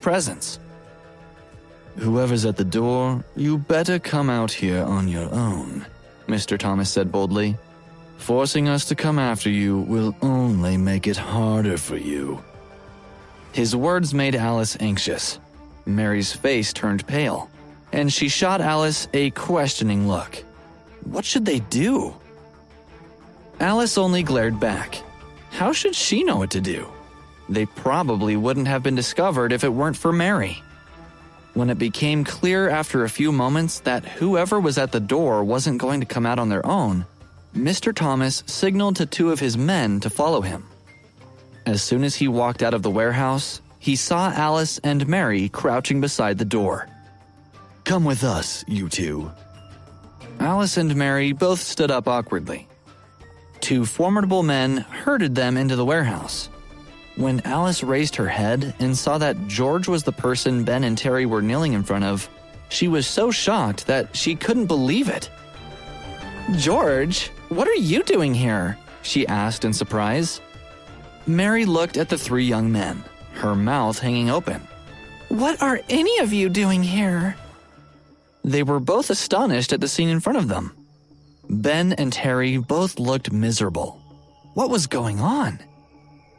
presence. "Whoever's at the door, you better come out here on your own," Mr. Thomas said boldly. "Forcing us to come after you will only make it harder for you." His words made Alice anxious. Mary's face turned pale, and she shot Alice a questioning look. What should they do? Alice only glared back. How should she know what to do? They probably wouldn't have been discovered if it weren't for Mary. When it became clear after a few moments that whoever was at the door wasn't going to come out on their own, Mr. Thomas signaled to two of his men to follow him. As soon as he walked out of the warehouse, he saw Alice and Mary crouching beside the door. "Come with us, you two." Alice and Mary both stood up awkwardly. Two formidable men herded them into the warehouse. When Alice raised her head and saw that George was the person Ben and Terry were kneeling in front of, she was so shocked that she couldn't believe it. "George, what are you doing here?" she asked in surprise. Mary looked at the three young men, her mouth hanging open. "What are any of you doing here?" They were both astonished at the scene in front of them. Ben and Terry both looked miserable. What was going on?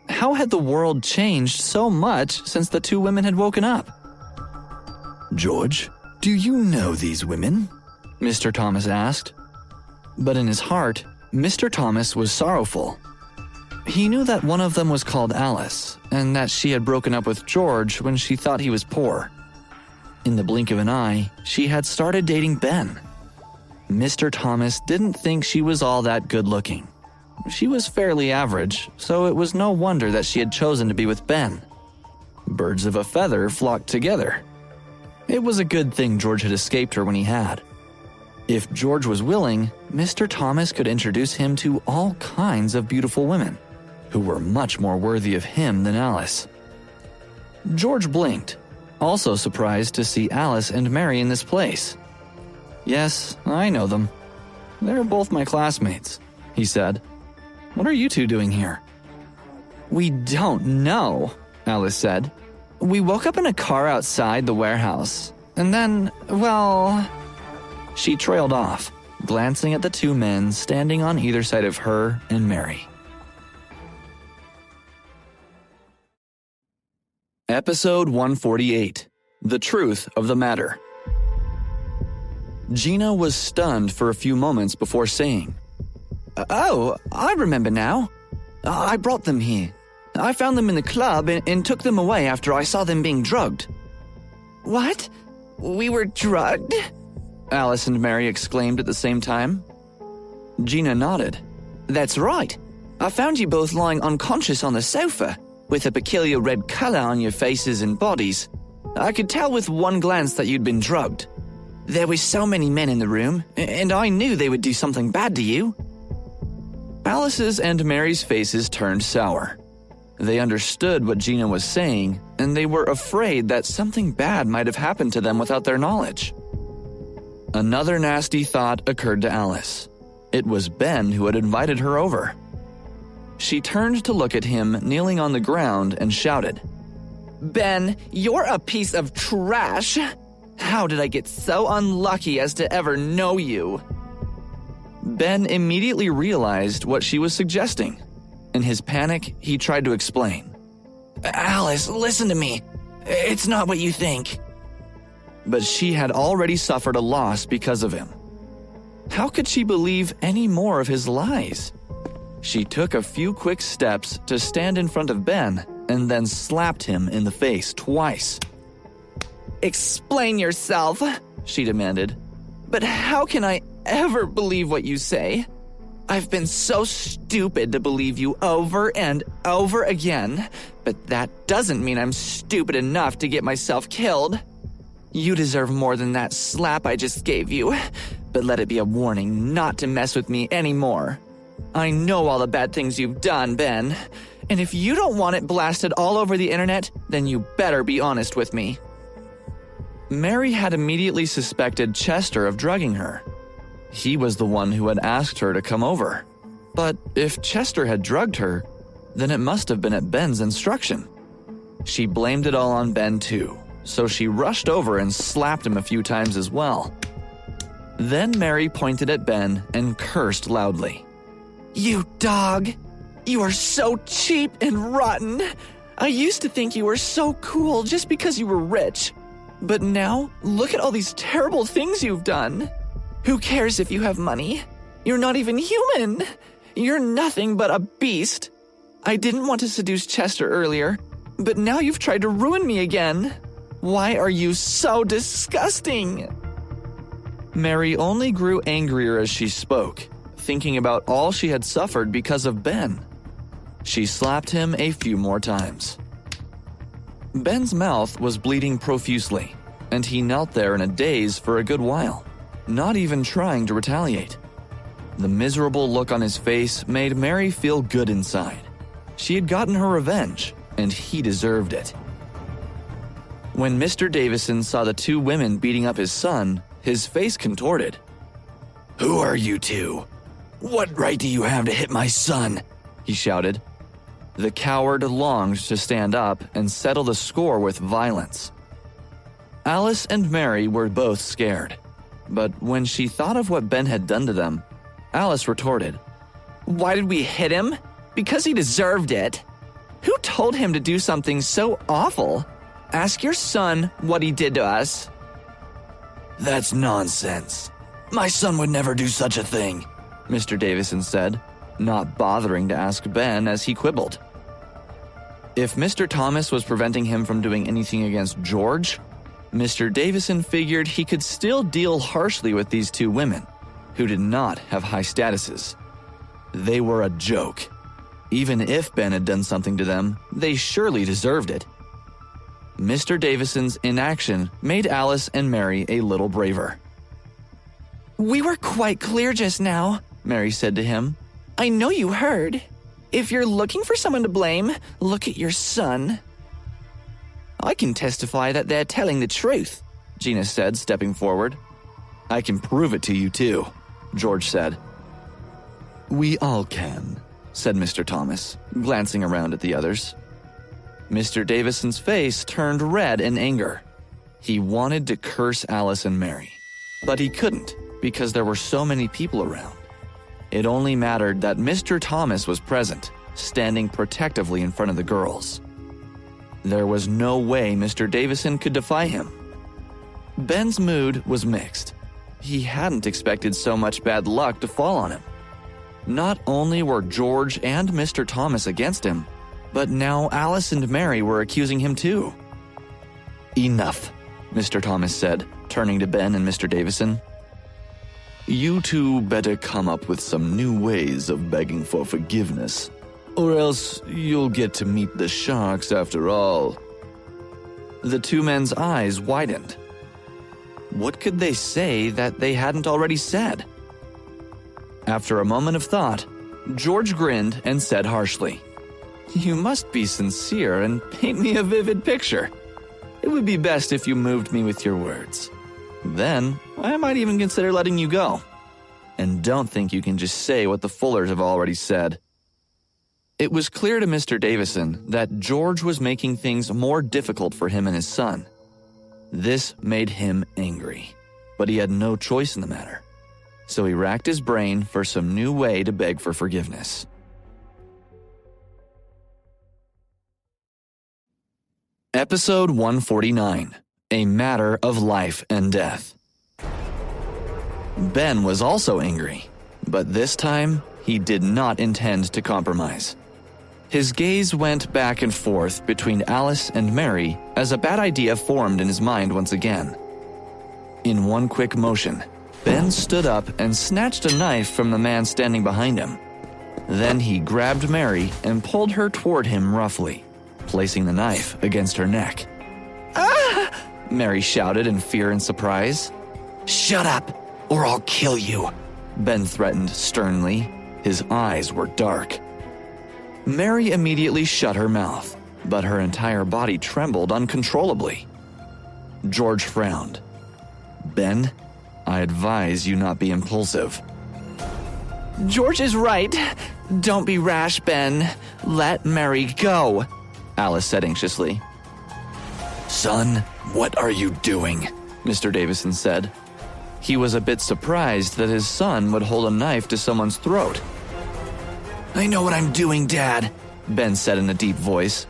How had the world changed so much since the two women had woken up? "George, do you know these women?" Mr. Thomas asked. But in his heart, Mr. Thomas was sorrowful. He knew that one of them was called Alice, and that she had broken up with George when she thought he was poor. In the blink of an eye, she had started dating Ben. Mr. Thomas didn't think she was all that good-looking. She was fairly average, so it was no wonder that she had chosen to be with Ben. Birds of a feather flocked together. It was a good thing George had escaped her when he had. If George was willing, Mr. Thomas could introduce him to all kinds of beautiful women, who were much more worthy of him than Alice. George blinked, also surprised to see Alice and Mary in this place. "Yes, I know them. They're both my classmates," he said. "What are you two doing here?" "We don't know," Alice said. "We woke up in a car outside the warehouse, and then, well..." She trailed off, glancing at the two men standing on either side of her and Mary. Episode 148. The Truth of the Matter. Gina was stunned for a few moments before saying, "Oh, I remember now. I brought them here. I found them in the club and took them away after I saw them being drugged." "What? We were drugged?" Alice and Mary exclaimed at the same time. Gina nodded. "That's right. I found you both lying unconscious on the sofa, with a peculiar red color on your faces and bodies. I could tell with one glance that you'd been drugged. There were so many men in the room, and I knew they would do something bad to you." Alice's and Mary's faces turned sour. They understood what Gina was saying, and they were afraid that something bad might have happened to them without their knowledge. Another nasty thought occurred to Alice. It was Ben who had invited her over. She turned to look at him kneeling on the ground and shouted, "Ben, you're a piece of trash! How did I get so unlucky as to ever know you?" Ben immediately realized what she was suggesting. In his panic, he tried to explain. "Alice, listen to me. It's not what you think." But she had already suffered a loss because of him. How could she believe any more of his lies? She took a few quick steps to stand in front of Ben and then slapped him in the face twice. "Explain yourself," she demanded. "But how can I ever believe what you say? I've been so stupid to believe you over and over again, but that doesn't mean I'm stupid enough to get myself killed. You deserve more than that slap I just gave you, but let it be a warning not to mess with me anymore. I know all the bad things you've done, Ben, and if you don't want it blasted all over the internet, then you better be honest with me." Mary had immediately suspected Chester of drugging her. He was the one who had asked her to come over. But if Chester had drugged her, then it must have been at Ben's instruction. She blamed it all on Ben too, so she rushed over and slapped him a few times as well. Then Mary pointed at Ben and cursed loudly. "You dog! You are so cheap and rotten! I used to think you were so cool just because you were rich. But now, look at all these terrible things you've done. Who cares if you have money? You're not even human! You're nothing but a beast! I didn't want to seduce Chester earlier, but now you've tried to ruin me again. Why are you so disgusting?" Mary only grew angrier as she spoke, thinking about all she had suffered because of Ben. She slapped him a few more times. Ben's mouth was bleeding profusely, and he knelt there in a daze for a good while, not even trying to retaliate. The miserable look on his face made Mary feel good inside. She had gotten her revenge, and he deserved it. When Mr. Davison saw the two women beating up his son, his face contorted. "Who are you two? What right do you have to hit my son?" he shouted. The coward longed to stand up and settle the score with violence. Alice and Mary were both scared, but when she thought of what Ben had done to them, Alice retorted, "Why did we hit him? Because he deserved it. Who told him to do something so awful? Ask your son what he did to us." "That's nonsense. My son would never do such a thing," Mr. Davison said, not bothering to ask Ben as he quibbled. If Mr. Thomas was preventing him from doing anything against George, Mr. Davison figured he could still deal harshly with these two women, who did not have high statuses. They were a joke. Even if Ben had done something to them, they surely deserved it. Mr. Davison's inaction made Alice and Mary a little braver. "We were quite clear just now," Mary said to him. "I know you heard. If you're looking for someone to blame, look at your son." "I can testify that they're telling the truth," Gina said, stepping forward. "I can prove it to you too," George said. "We all can," said Mr. Thomas, glancing around at the others. Mr. Davison's face turned red in anger. He wanted to curse Alice and Mary, but he couldn't because there were so many people around. It only mattered that Mr. Thomas was present, standing protectively in front of the girls. There was no way Mr. Davison could defy him. Ben's mood was mixed. He hadn't expected so much bad luck to fall on him. Not only were George and Mr. Thomas against him, but now Alice and Mary were accusing him too. "Enough," Mr. Thomas said, turning to Ben and Mr. Davison. "You two better come up with some new ways of begging for forgiveness, or else you'll get to meet the sharks after all." The two men's eyes widened. What could they say that they hadn't already said? After a moment of thought, George grinned and said harshly, "You must be sincere and paint me a vivid picture. It would be best if you moved me with your words. Then, I might even consider letting you go. And don't think you can just say what the Fullers have already said." It was clear to Mr. Davison that George was making things more difficult for him and his son. This made him angry, but he had no choice in the matter. So he racked his brain for some new way to beg for forgiveness. Episode 149, A Matter of Life and Death. Ben was also angry, but this time he did not intend to compromise. His gaze went back and forth between Alice and Mary as a bad idea formed in his mind once again. In one quick motion, Ben stood up and snatched a knife from the man standing behind him. Then he grabbed Mary and pulled her toward him roughly, placing the knife against her neck. "Ah!" Mary shouted in fear and surprise. "Shut up, or I'll kill you," Ben threatened sternly. His eyes were dark. Mary immediately shut her mouth, but her entire body trembled uncontrollably. George frowned. "Ben, I advise you not be impulsive." "George is right. Don't be rash, Ben. Let Mary go," Alice said anxiously. "Son, what are you doing?" Mr. Davison said. He was a bit surprised that his son would hold a knife to someone's throat. "I know what I'm doing, Dad," Ben said in a deep voice.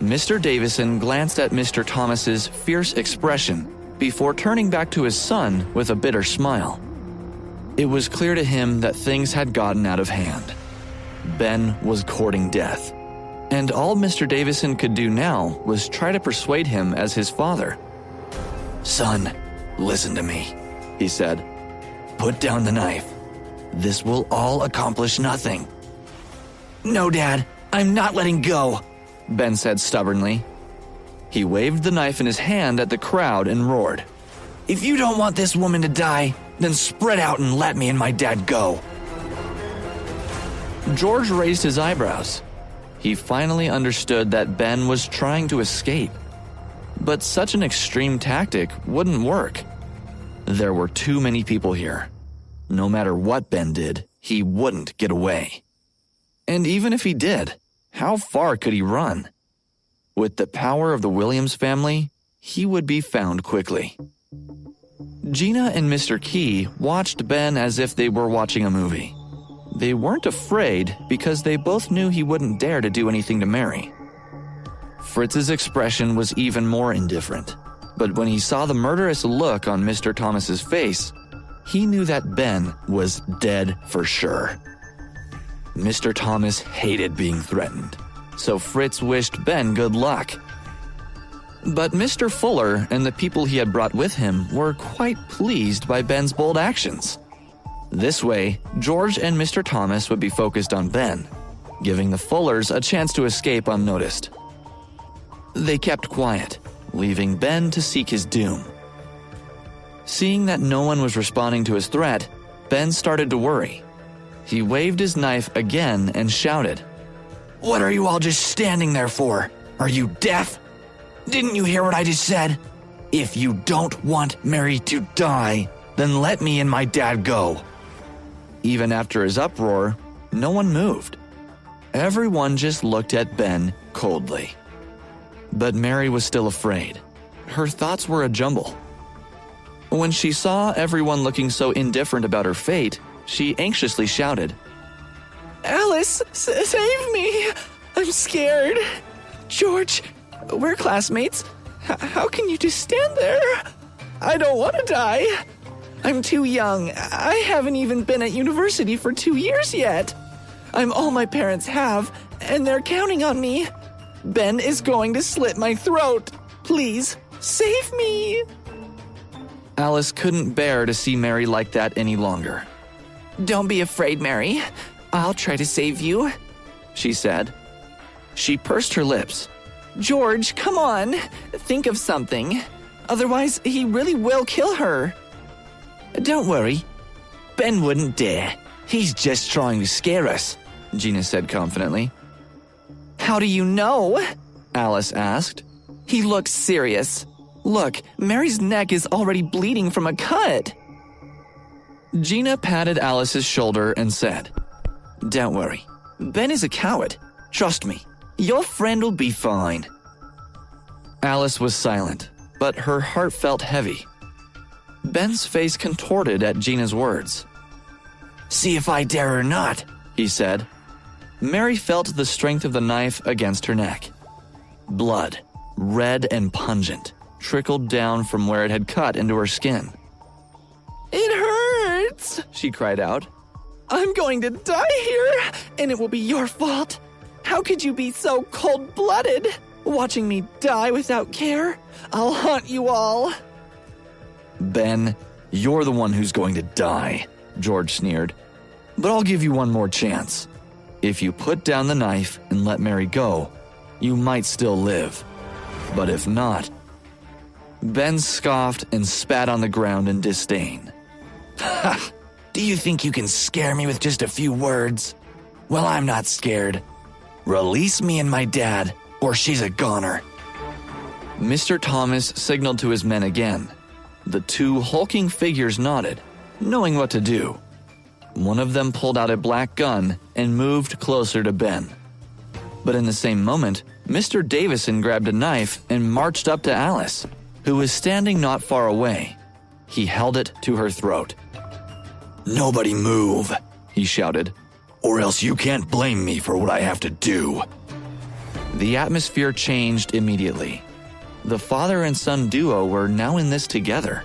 Mr. Davison glanced at Mr. Thomas's fierce expression before turning back to his son with a bitter smile. It was clear to him that things had gotten out of hand. Ben was courting death, and all Mr. Davison could do now was try to persuade him as his father. "Son, listen to me," he said. "Put down the knife. This will all accomplish nothing." "No, Dad, I'm not letting go," Ben said stubbornly. He waved the knife in his hand at the crowd and roared, "If you don't want this woman to die, then spread out and let me and my dad go." George raised his eyebrows. He finally understood that Ben was trying to escape. But such an extreme tactic wouldn't work. There were too many people here. No matter what Ben did, he wouldn't get away. And even if he did, how far could he run? With the power of the Williams family, he would be found quickly. Gina and Mr. Key watched Ben as if they were watching a movie. They weren't afraid because they both knew he wouldn't dare to do anything to Mary. Fritz's expression was even more indifferent, but when he saw the murderous look on Mr. Thomas's face, he knew that Ben was dead for sure. Mr. Thomas hated being threatened, so Fritz wished Ben good luck. But Mr. Fuller and the people he had brought with him were quite pleased by Ben's bold actions. This way, George and Mr. Thomas would be focused on Ben, giving the Fullers a chance to escape unnoticed. They kept quiet, leaving Ben to seek his doom. Seeing that no one was responding to his threat, Ben started to worry. He waved his knife again and shouted, "What are you all just standing there for? Are you deaf? Didn't you hear what I just said? If you don't want Mary to die, then let me and my dad go." Even after his uproar, no one moved. Everyone just looked at Ben coldly. But Mary was still afraid. Her thoughts were a jumble. When she saw everyone looking so indifferent about her fate, she anxiously shouted, "Alice, save me! I'm scared! George, we're classmates. How can you just stand there? I don't want to die. I'm too young. I haven't even been at university for 2 years yet. I'm all my parents have, and they're counting on me. Ben is going to slit my throat. Please, save me." Alice couldn't bear to see Mary like that any longer. "Don't be afraid, Mary. I'll try to save you," she said. She pursed her lips. "George, come on. Think of something. Otherwise, he really will kill her." "Don't worry. Ben wouldn't dare. He's just trying to scare us," Gina said confidently. "How do you know?" Alice asked. "He looks serious. Look, Mary's neck is already bleeding from a cut." Gina patted Alice's shoulder and said, "Don't worry. Ben is a coward. Trust me. Your friend will be fine." Alice was silent, but her heart felt heavy. Ben's face contorted at Gina's words. "See if I dare or not," he said. Mary felt the strength of the knife against her neck. Blood, red and pungent, trickled down from where it had cut into her skin. "It hurts," she cried out. "I'm going to die here, and it will be your fault. How could you be so cold-blooded? Watching me die without care? I'll haunt you all." "Ben, you're the one who's going to die," George sneered. "But I'll give you one more chance. If you put down the knife and let Mary go, you might still live. But if not..." Ben scoffed and spat on the ground in disdain. "Ha! Do you think you can scare me with just a few words? Well, I'm not scared. Release me and my dad, or she's a goner." Mr. Thomas signaled to his men again. The two hulking figures nodded, knowing what to do. One of them pulled out a black gun and moved closer to Ben. But in the same moment, Mr. Davison grabbed a knife and marched up to Alice, who was standing not far away. He held it to her throat. "Nobody move," he shouted, "or else you can't blame me for what I have to do." The atmosphere changed immediately. The father and son duo were now in this together.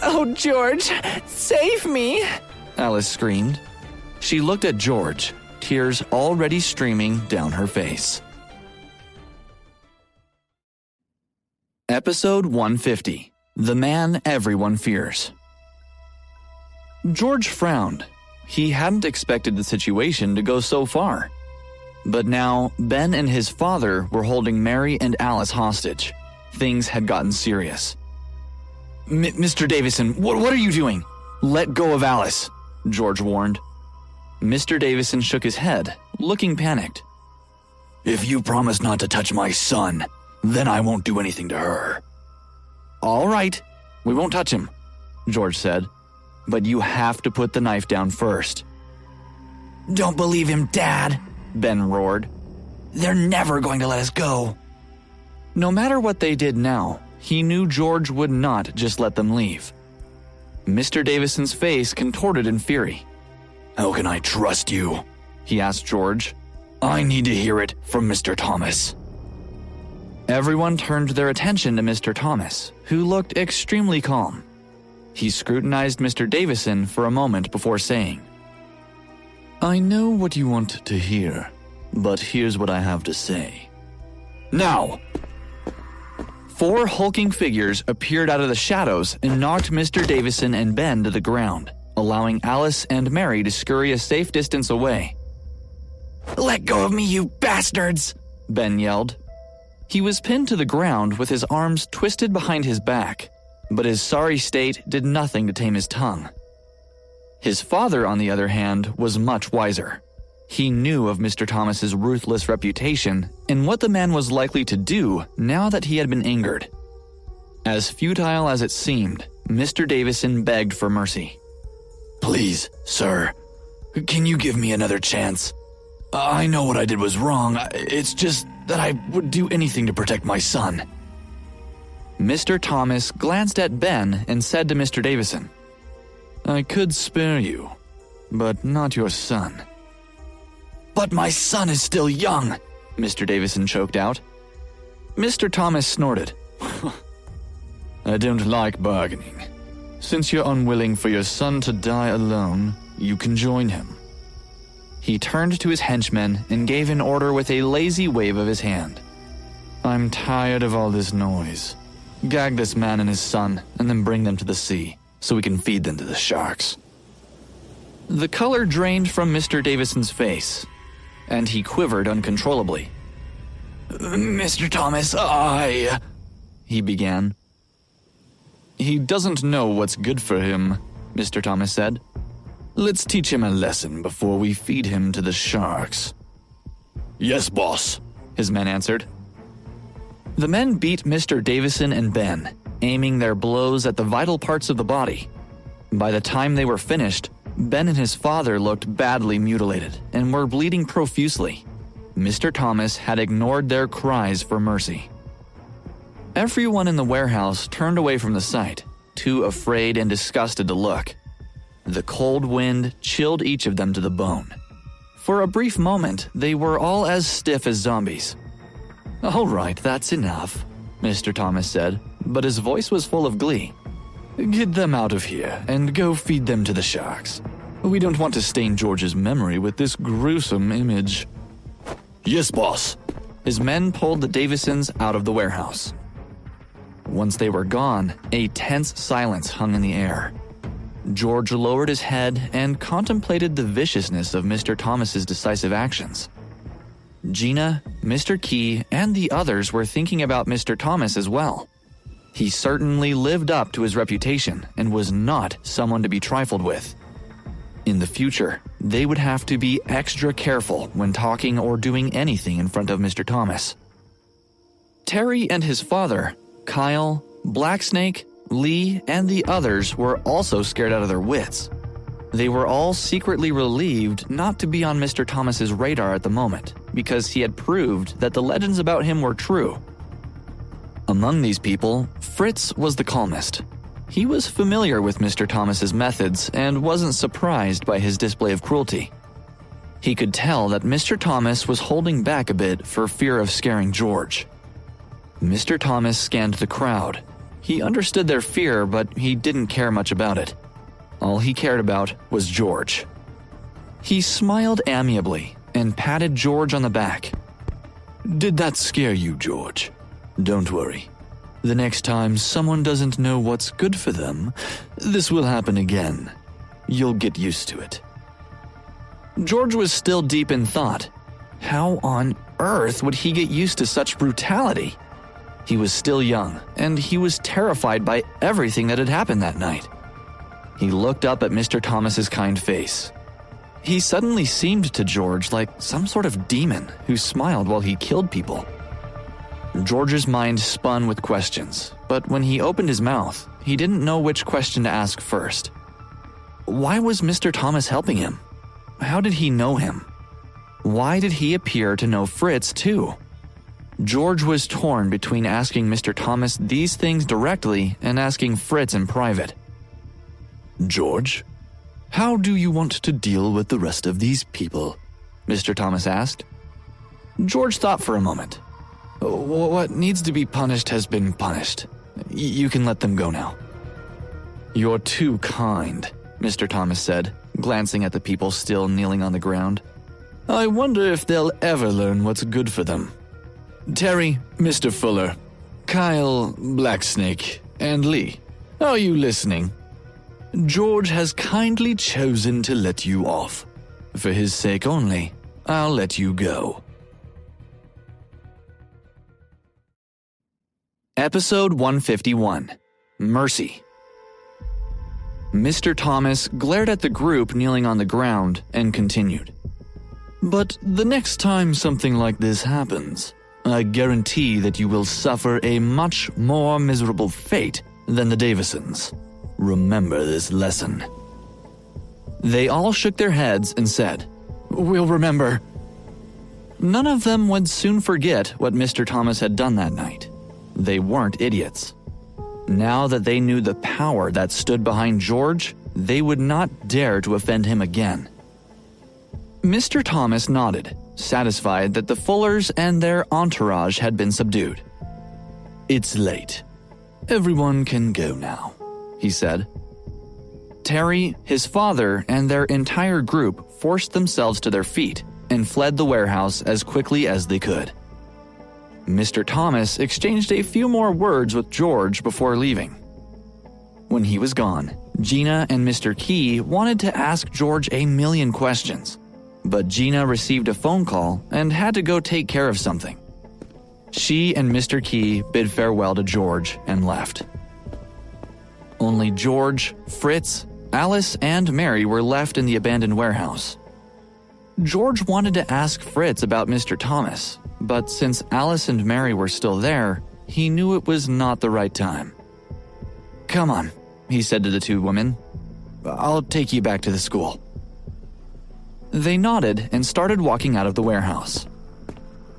"Oh, George, save me!" Alice screamed. She looked at George, tears already streaming down her face. Episode 150. The Man Everyone Fears. George frowned. He hadn't expected the situation to go so far. But now, Ben and his father were holding Mary and Alice hostage. Things had gotten serious. Mr. Davison, what are you doing? Let go of Alice, George warned. Mr. Davison shook his head, looking panicked. If you promise not to touch my son, then I won't do anything to her. All right, we won't touch him, George said. But you have to put the knife down first. Don't believe him, Dad, Ben roared. They're never going to let us go. No matter what they did now, he knew George would not just let them leave. Mr. Davison's face contorted in fury. How can I trust you? He asked George. I need to hear it from Mr. Thomas. Everyone turned their attention to Mr. Thomas, who looked extremely calm. He scrutinized Mr. Davison for a moment before saying, I know what you want to hear, but here's what I have to say. Now! 4 hulking figures appeared out of the shadows and knocked Mr. Davison and Ben to the ground, allowing Alice and Mary to scurry a safe distance away. Let go of me, you bastards! Ben yelled. He was pinned to the ground with his arms twisted behind his back, but his sorry state did nothing to tame his tongue. His father, on the other hand, was much wiser. He knew of Mr. Thomas's ruthless reputation and what the man was likely to do now that he had been angered. As futile as it seemed, Mr. Davison begged for mercy. Please, sir, can you give me another chance? I know what I did was wrong. It's just that I would do anything to protect my son. Mr. Thomas glanced at Ben and said to Mr. Davison, I could spare you, but not your son. But my son is still young, Mr. Davison choked out. Mr. Thomas snorted. I don't like bargaining. Since you're unwilling for your son to die alone, you can join him. He turned to his henchmen and gave an order with a lazy wave of his hand. I'm tired of all this noise. Gag this man and his son, and then bring them to the sea, so we can feed them to the sharks. The color drained from Mr. Davison's face, and he quivered uncontrollably. Mr. Thomas, he began. He doesn't know what's good for him, Mr. Thomas said. Let's teach him a lesson before we feed him to the sharks. Yes, boss, his men answered. The men beat Mr. Davison and Ben, aiming their blows at the vital parts of the body. By the time they were finished, Ben and his father looked badly mutilated and were bleeding profusely. Mr. Thomas had ignored their cries for mercy. Everyone in the warehouse turned away from the sight, too afraid and disgusted to look. The cold wind chilled each of them to the bone. For a brief moment, they were all as stiff as zombies. All right, that's enough, Mr. Thomas said, but his voice was full of glee. Get them out of here and go feed them to the sharks. We don't want to stain George's memory with this gruesome image. Yes, boss. His men pulled the Davisons out of the warehouse. Once they were gone, a tense silence hung in the air. George lowered his head and contemplated the viciousness of Mr. Thomas's decisive actions. Gina, Mr. Key, and the others were thinking about Mr. Thomas as well. He certainly lived up to his reputation and was not someone to be trifled with. In the future, they would have to be extra careful when talking or doing anything in front of Mr. Thomas. Terry and his father, Kyle, Blacksnake, Lee, and the others were also scared out of their wits. They were all secretly relieved not to be on Mr. Thomas's radar at the moment, because he had proved that the legends about him were true. Among these people, Fritz was the calmest. He was familiar with Mr. Thomas's methods and wasn't surprised by his display of cruelty. He could tell that Mr. Thomas was holding back a bit for fear of scaring George. Mr. Thomas scanned the crowd. He understood their fear, but he didn't care much about it. All he cared about was George. He smiled amiably and patted George on the back. "Did that scare you, George? Don't worry. The next time someone doesn't know what's good for them, this will happen again. You'll get used to it." George was still deep in thought. How on earth would he get used to such brutality? He was still young, and he was terrified by everything that had happened that night. He looked up at Mr. Thomas's kind face. He suddenly seemed to George like some sort of demon who smiled while he killed people. George's mind spun with questions, but when he opened his mouth, he didn't know which question to ask first. Why was Mr. Thomas helping him? How did he know him? Why did he appear to know Fritz too? George was torn between asking Mr. Thomas these things directly and asking Fritz in private. "George, how do you want to deal with the rest of these people?" Mr. Thomas asked. George thought for a moment. "What needs to be punished has been punished. You can let them go now." "You're too kind," Mr. Thomas said, glancing at the people still kneeling on the ground. "I wonder if they'll ever learn what's good for them. Terry, Mr. Fuller, Kyle, Blacksnake, and Lee, are you listening? George has kindly chosen to let you off. For his sake only, I'll let you go." Episode 151, Mercy. Mr. Thomas glared at the group kneeling on the ground and continued. "But the next time something like this happens, I guarantee that you will suffer a much more miserable fate than the Davisons. Remember this lesson." They all shook their heads and said, "We'll remember." None of them would soon forget what Mr. Thomas had done that night. They weren't idiots. Now that they knew the power that stood behind George, they would not dare to offend him again. Mr. Thomas nodded, satisfied that the Fullers and their entourage had been subdued. "It's late. Everyone can go now," he said. Terry, his father, and their entire group forced themselves to their feet and fled the warehouse as quickly as they could. Mr. Thomas exchanged a few more words with George before leaving. When he was gone, Gina and Mr. Key wanted to ask George a million questions, but Gina received a phone call and had to go take care of something. She and Mr. Key bid farewell to George and left. Only George, Fritz, Alice, and Mary were left in the abandoned warehouse. George wanted to ask Fritz about Mr. Thomas, but since Alice and Mary were still there, he knew it was not the right time. "Come on," he said to the two women. "I'll take you back to the school." They nodded and started walking out of the warehouse.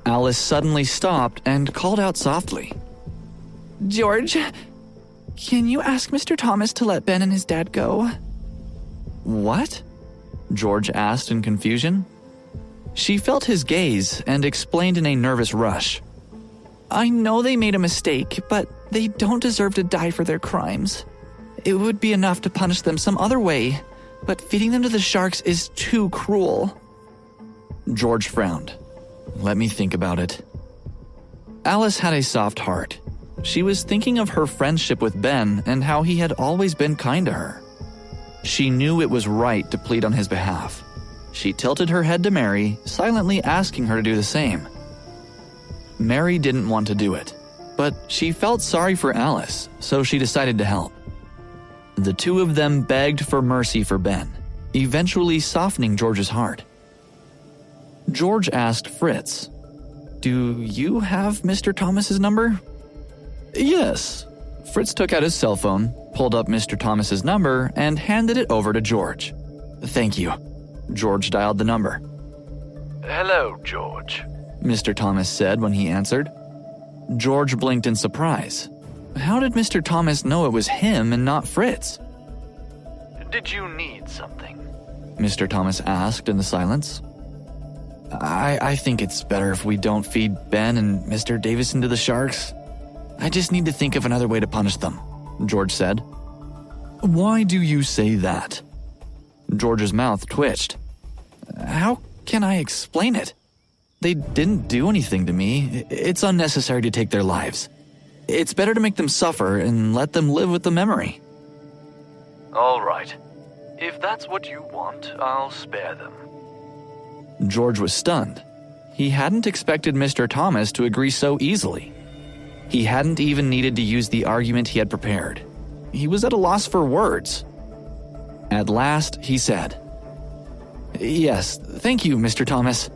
Alice suddenly stopped and called out softly. "George, can you ask Mr. Thomas to let Ben and his dad go?" "What?" George asked in confusion. She felt his gaze and explained in a nervous rush. "I know they made a mistake, but they don't deserve to die for their crimes. It would be enough to punish them some other way, but feeding them to the sharks is too cruel." George frowned. "Let me think about it." Alice had a soft heart. She was thinking of her friendship with Ben and how he had always been kind to her. She knew it was right to plead on his behalf. She tilted her head to Mary, silently asking her to do the same. Mary didn't want to do it, but she felt sorry for Alice, so she decided to help. The two of them begged for mercy for Ben, eventually softening George's heart. George asked Fritz, "Do you have Mr. Thomas's number?" "Yes." Fritz took out his cell phone, pulled up Mr. Thomas's number, and handed it over to George. "Thank you." George dialed the number. Hello, George, Mr. Thomas said when he answered. George blinked in surprise. How did Mr. Thomas know it was him and not Fritz? Did you need something? Mr. Thomas asked in the silence. I think it's better if we don't feed Ben and Mr. Davison to the sharks. I just need to think of another way to punish them, George said. Why do you say that? George's mouth twitched. How can I explain it? They didn't do anything to me. It's unnecessary to take their lives. It's better to make them suffer and let them live with the memory. All right. If that's what you want, I'll spare them. George was stunned. He hadn't expected Mr. Thomas to agree so easily. He hadn't even needed to use the argument he had prepared. He was at a loss for words. At last, he said, Yes, thank you, Mr. Thomas.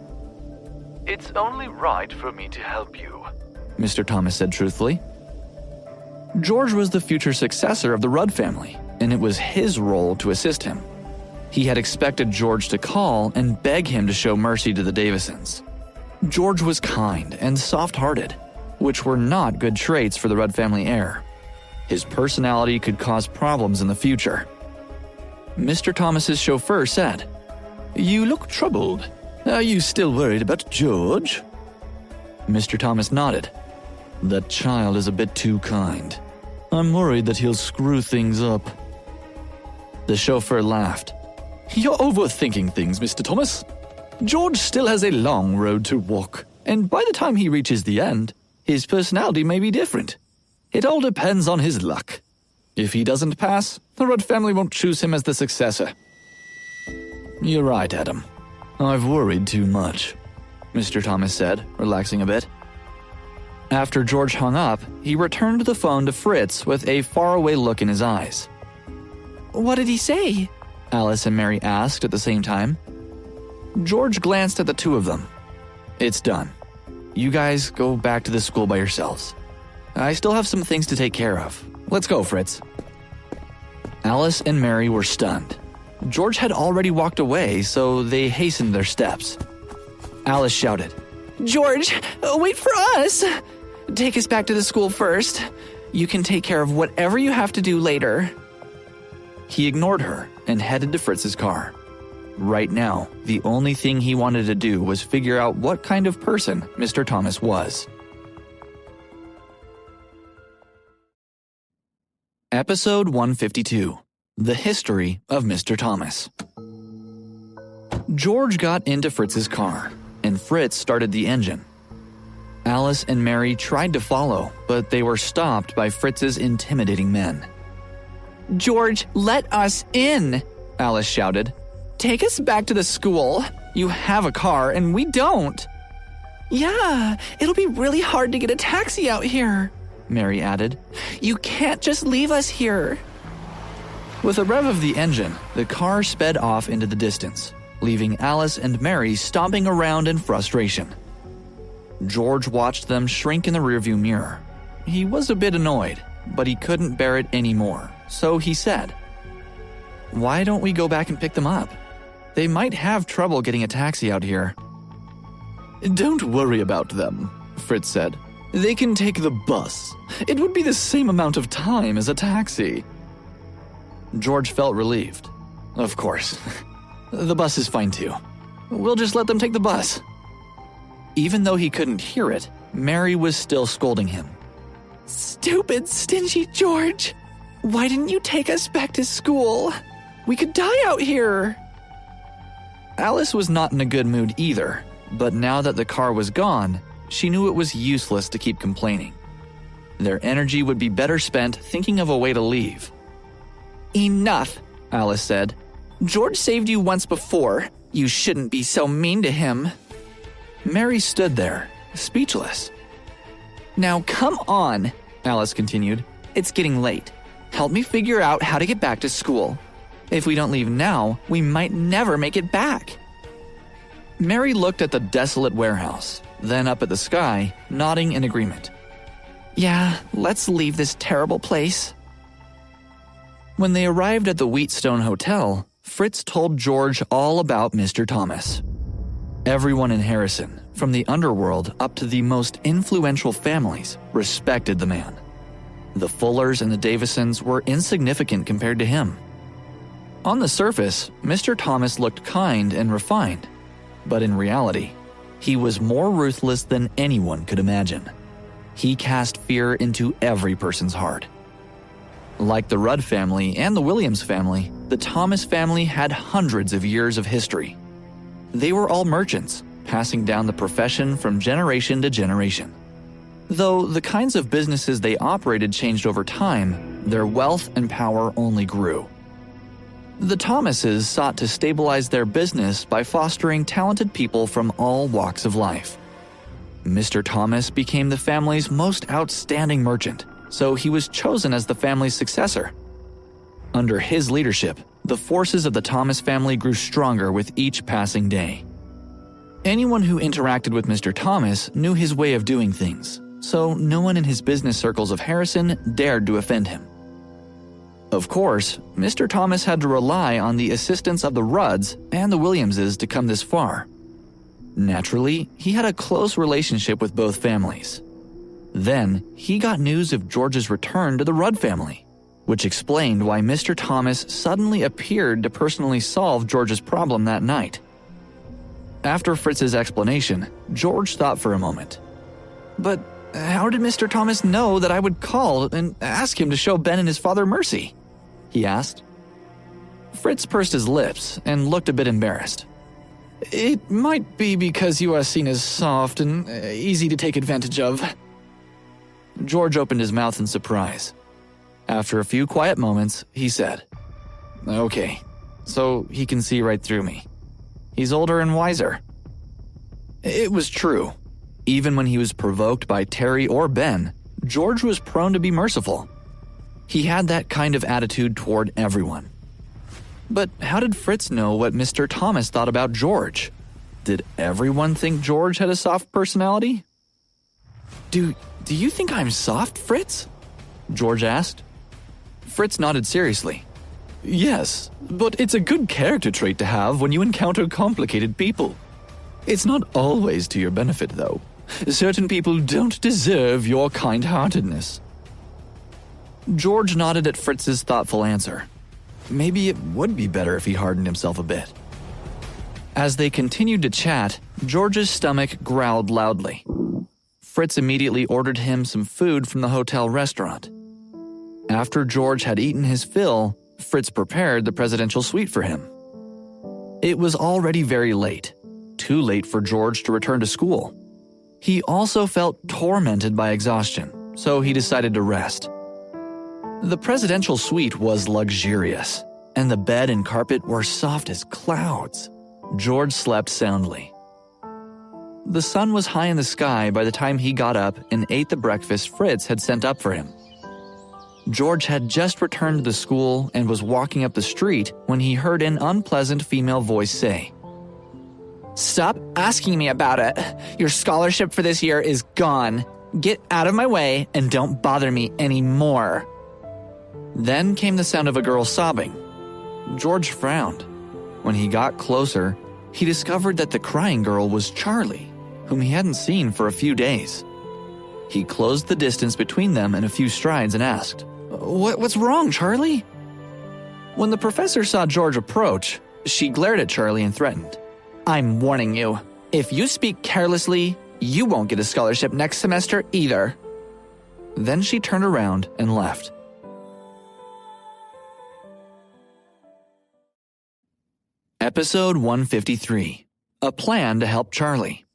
It's only right for me to help you, Mr. Thomas said truthfully. George was the future successor of the Rudd family, and it was his role to assist him. He had expected George to call and beg him to show mercy to the Davisons. George was kind and soft-hearted, which were not good traits for the Rudd family heir. His personality could cause problems in the future. Mr. Thomas's chauffeur said, You look troubled. Are you still worried about George? Mr. Thomas nodded. That child is a bit too kind. I'm worried that he'll screw things up. The chauffeur laughed. You're overthinking things, Mr. Thomas. George still has a long road to walk, and by the time he reaches the end, his personality may be different. It all depends on his luck. If he doesn't pass, the Rudd family won't choose him as the successor. You're right, Adam. I've worried too much, Mr. Thomas said, relaxing a bit. After George hung up, he returned the phone to Fritz with a faraway look in his eyes. What did he say? Alice and Mary asked at the same time. George glanced at the two of them. It's done. You guys go back to the school by yourselves. I still have some things to take care of. Let's go, Fritz. Alice and Mary were stunned. George had already walked away, so they hastened their steps. Alice shouted, George, wait for us! Take us back to the school first. You can take care of whatever you have to do later. He ignored her and headed to Fritz's car. Right now, the only thing he wanted to do was figure out what kind of person Mr. Thomas was. Episode 152. The History of Mr. Thomas. George got into Fritz's car, and Fritz started the engine. Alice and Mary tried to follow, but they were stopped by Fritz's intimidating men. George, let us in, Alice shouted. Take us back to the school. You have a car, and we don't. Yeah, it'll be really hard to get a taxi out here, Mary added. You can't just leave us here. With a rev of the engine, the car sped off into the distance, leaving Alice and Mary stomping around in frustration. George watched them shrink in the rearview mirror. He was a bit annoyed, but he couldn't bear it anymore, so he said, Why don't we go back and pick them up? They might have trouble getting a taxi out here. Don't worry about them, Fritz said. They can take the bus. It would be the same amount of time as a taxi. George felt relieved. Of course. The bus is fine too. We'll just let them take the bus. Even though he couldn't hear it, Mary was still scolding him. Stupid, stingy George. Why didn't you take us back to school? We could die out here. Alice was not in a good mood either, but now that the car was gone, she knew it was useless to keep complaining. Their energy would be better spent thinking of a way to leave. Enough, Alice said. George saved you once before. You shouldn't be so mean to him. Mary stood there, speechless. Now come on, Alice continued. It's getting late. Help me figure out how to get back to school. If we don't leave now, we might never make it back. Mary looked at the desolate warehouse, then up at the sky, nodding in agreement. Yeah, let's leave this terrible place. When they arrived at the Wheatstone Hotel, Fritz told George all about Mr. Thomas. Everyone in Harrison, from the underworld up to the most influential families, respected the man. The Fullers and the Davisons were insignificant compared to him. On the surface, Mr. Thomas looked kind and refined, but in reality, he was more ruthless than anyone could imagine. He cast fear into every person's heart. Like the Rudd family and the Williams family, the Thomas family had hundreds of years of history. They were all merchants, passing down the profession from generation to generation. Though the kinds of businesses they operated changed over time, their wealth and power only grew. The Thomases sought to stabilize their business by fostering talented people from all walks of life. Mr. Thomas became the family's most outstanding merchant, so he was chosen as the family's successor. Under his leadership, the forces of the Thomas family grew stronger with each passing day. Anyone who interacted with Mr. Thomas knew his way of doing things, so no one in his business circles of Harrison dared to offend him. Of course, Mr. Thomas had to rely on the assistance of the Rudds and the Williamses to come this far. Naturally, he had a close relationship with both families. Then, he got news of George's return to the Rudd family, which explained why Mr. Thomas suddenly appeared to personally solve George's problem that night. After Fritz's explanation, George thought for a moment. But how did Mr. Thomas know that I would call and ask him to show Ben and his father mercy? He asked. Fritz pursed his lips and looked a bit embarrassed. It might be because you are seen as soft and easy to take advantage of. George opened his mouth in surprise. After a few quiet moments, he said, Okay, so he can see right through me. He's older and wiser. It was true. Even when he was provoked by Terry or Ben, George was prone to be merciful. He had that kind of attitude toward everyone. But how did Fritz know what Mr. Thomas thought about George? Did everyone think George had a soft personality? Do you think I'm soft, Fritz? George asked. Fritz nodded seriously. Yes, but it's a good character trait to have when you encounter complicated people. It's not always to your benefit, though. Certain people don't deserve your kind-heartedness. George nodded at Fritz's thoughtful answer. Maybe it would be better if he hardened himself a bit. As they continued to chat, George's stomach growled loudly. Fritz immediately ordered him some food from the hotel restaurant. After George had eaten his fill, Fritz prepared the presidential suite for him. It was already very late, too late for George to return to school. He also felt tormented by exhaustion, so he decided to rest. The presidential suite was luxurious, and the bed and carpet were soft as clouds. George slept soundly. The sun was high in the sky by the time he got up and ate the breakfast Fritz had sent up for him. George had just returned to the school and was walking up the street when he heard an unpleasant female voice say, "Stop asking me about it. Your scholarship for this year is gone. Get out of my way and don't bother me anymore." Then came the sound of a girl sobbing. George frowned. When he got closer, he discovered that the crying girl was Charlie, whom he hadn't seen for a few days. He closed the distance between them in a few strides and asked, What's wrong, Charlie?" When the professor saw George approach, she glared at Charlie and threatened, "I'm warning you. If you speak carelessly, you won't get a scholarship next semester either." Then she turned around and left. Episode 153. A Plan to Help Charlie.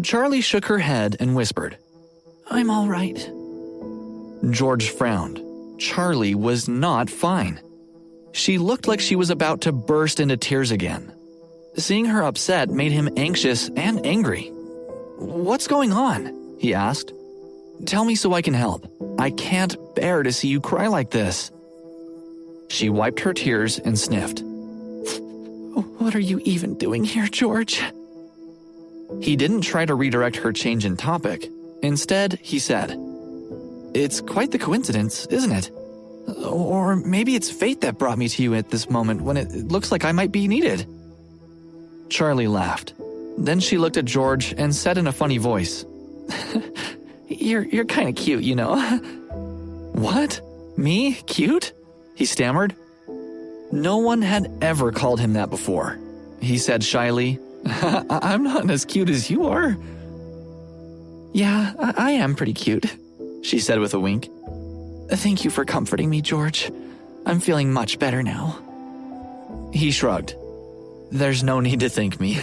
Charlie shook her head and whispered, "I'm all right." George frowned. Charlie was not fine. She looked like she was about to burst into tears again. Seeing her upset made him anxious and angry. "What's going on?" he asked. "Tell me so I can help. I can't bear to see you cry like this." She wiped her tears and sniffed. "What are you even doing here, George?" He didn't try to redirect her change in topic. Instead, he said, "It's quite the coincidence, isn't it? Or maybe it's fate that brought me to you at this moment when it looks like I might be needed." Charlie laughed. Then she looked at George and said in a funny voice, You're kind of cute, you know. "What? Me? Cute?" he stammered. No one had ever called him that before. He said shyly, "I'm not as cute as you are." Yeah, I am pretty cute, she said with a wink. Thank you for comforting me, George. I'm feeling much better now. He shrugged. "There's no need to thank me.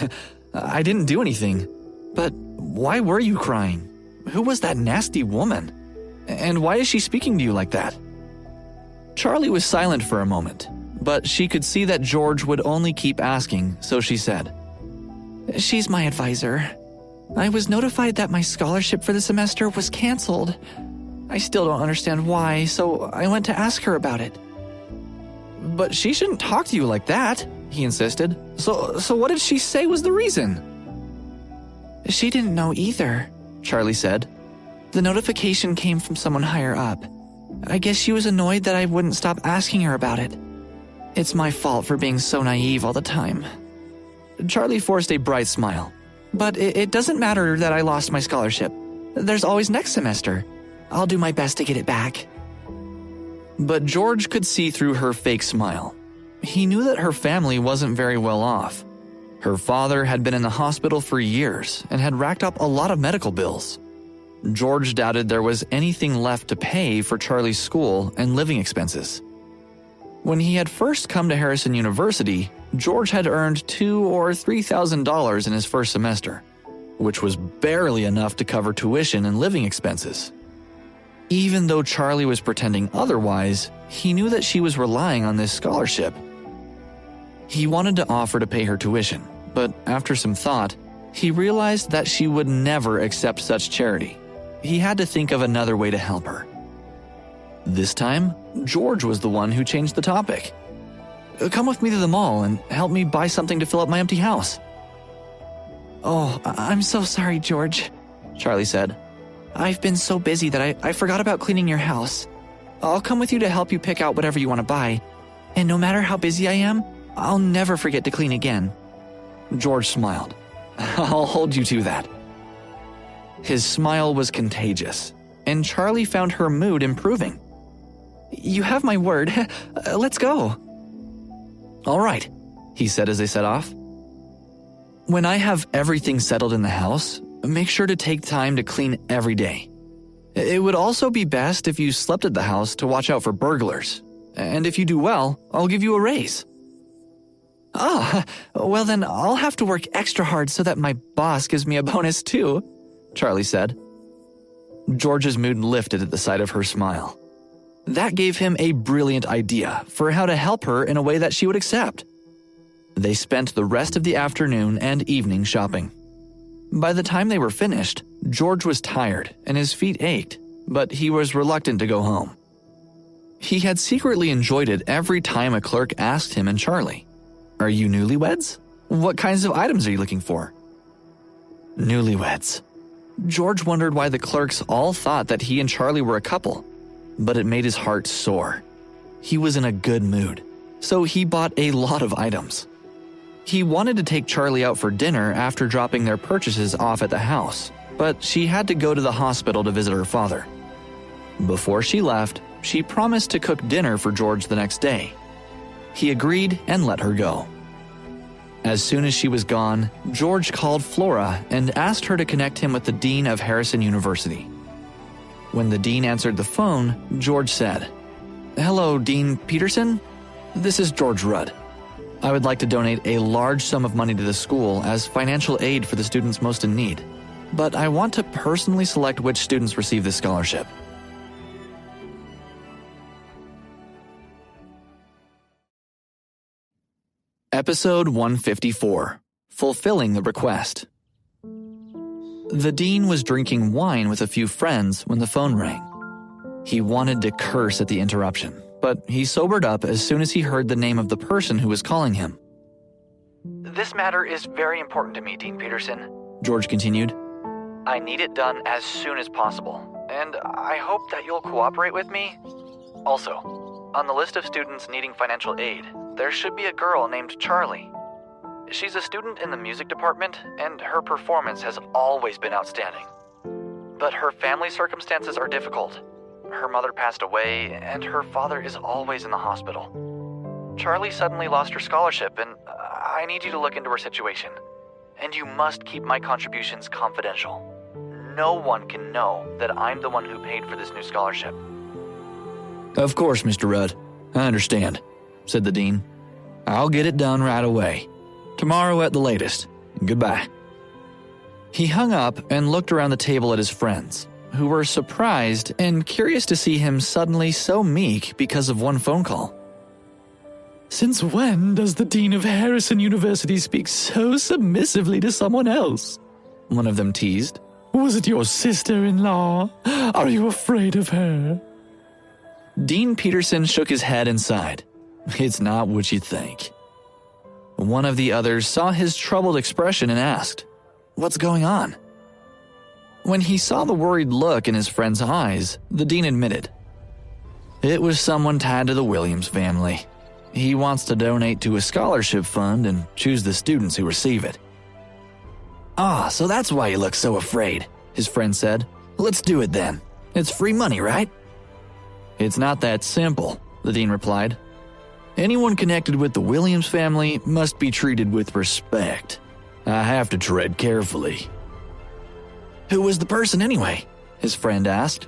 I didn't do anything. But why were you crying? Who was that nasty woman? And why is she speaking to you like that?" Charlie was silent for a moment, but she could see that George would only keep asking, so she said, She's my advisor. I was notified that my scholarship for the semester was canceled. I still don't understand why, so I went to ask her about it. "But she shouldn't talk to you like that," he insisted. So what did she say was the reason?" She didn't know either, Charlie said. The notification came from someone higher up. I guess she was annoyed that I wouldn't stop asking her about it. It's my fault for being so naive all the time. Charlie forced a bright smile. But it doesn't matter that I lost my scholarship. There's always next semester. I'll do my best to get it back. But George could see through her fake smile. He knew that her family wasn't very well off. Her father had been in the hospital for years and had racked up a lot of medical bills. George doubted there was anything left to pay for Charlie's school and living expenses. When he had first come to Harrison University, George had earned $2,000 or $3,000 in his first semester, which was barely enough to cover tuition and living expenses. Even though Charlie was pretending otherwise, he knew that she was relying on this scholarship. He wanted to offer to pay her tuition, but after some thought, he realized that she would never accept such charity. He had to think of another way to help her. This time, George was the one who changed the topic. "Come with me to the mall and help me buy something to fill up my empty house." "Oh, I'm so sorry, George," Charlie said. "I've been so busy that I forgot about cleaning your house. I'll come with you to help you pick out whatever you want to buy. And no matter how busy I am, I'll never forget to clean again." George smiled. "I'll hold you to that." His smile was contagious, and Charlie found her mood improving. "You have my word. Let's go." "All right," he said as they set off. "When I have everything settled in the house, make sure to take time to clean every day. It would also be best if you slept at the house to watch out for burglars. And if you do well, I'll give you a raise." "Oh, well then I'll have to work extra hard so that my boss gives me a bonus too," Charlie said. George's mood lifted at the sight of her smile. That gave him a brilliant idea for how to help her in a way that she would accept. They spent the rest of the afternoon and evening shopping. By the time they were finished, George was tired and his feet ached, but he was reluctant to go home. He had secretly enjoyed it every time a clerk asked him and Charlie, "Are you newlyweds? What kinds of items are you looking for?" Newlyweds. George wondered why the clerks all thought that he and Charlie were a couple, but it made his heart soar. He was in a good mood, so he bought a lot of items. He wanted to take Charlie out for dinner after dropping their purchases off at the house, but she had to go to the hospital to visit her father. Before she left, she promised to cook dinner for George the next day. He agreed and let her go. As soon as she was gone, George called Flora and asked her to connect him with the dean of Harrison University. When the dean answered the phone, George said, "Hello, Dean Peterson. This is George Rudd. I would like to donate a large sum of money to the school as financial aid for the students most in need, but I want to personally select which students receive this scholarship." Episode 154, Fulfilling the Request. The dean was drinking wine with a few friends when the phone rang. He wanted to curse at the interruption, but he sobered up as soon as he heard the name of the person who was calling him. "This matter is very important to me, Dean Peterson," George continued. "I need it done as soon as possible, and I hope that you'll cooperate with me. Also, on the list of students needing financial aid, there should be a girl named Charlie. She's a student in the music department, and her performance has always been outstanding. But her family circumstances are difficult. Her mother passed away, and her father is always in the hospital. Charlie suddenly lost her scholarship, and I need you to look into her situation. And you must keep my contributions confidential. No one can know that I'm the one who paid for this new scholarship. Of course, Mr. Rudd. I understand, said the dean. I'll get it done right away. Tomorrow at the latest. Goodbye. He hung up and looked around the table at his friends, who were surprised and curious to see him suddenly so meek because of one phone call. Since when does the dean of Harrison University speak so submissively to someone else? One of them teased. Was it your sister-in-law? Are you afraid of her? Dean Peterson shook his head and sighed. It's not what you think. One of the others saw his troubled expression and asked, "What's going on?" When he saw the worried look in his friend's eyes, the dean admitted, "It was someone tied to the Williams family. He wants to donate to a scholarship fund and choose the students who receive it." "Ah, so that's why you look so afraid," his friend said. "Let's do it then. It's free money, right?" "It's not that simple," the dean replied. "Anyone connected with the Williams family must be treated with respect. I have to tread carefully." "Who was the person anyway?" his friend asked.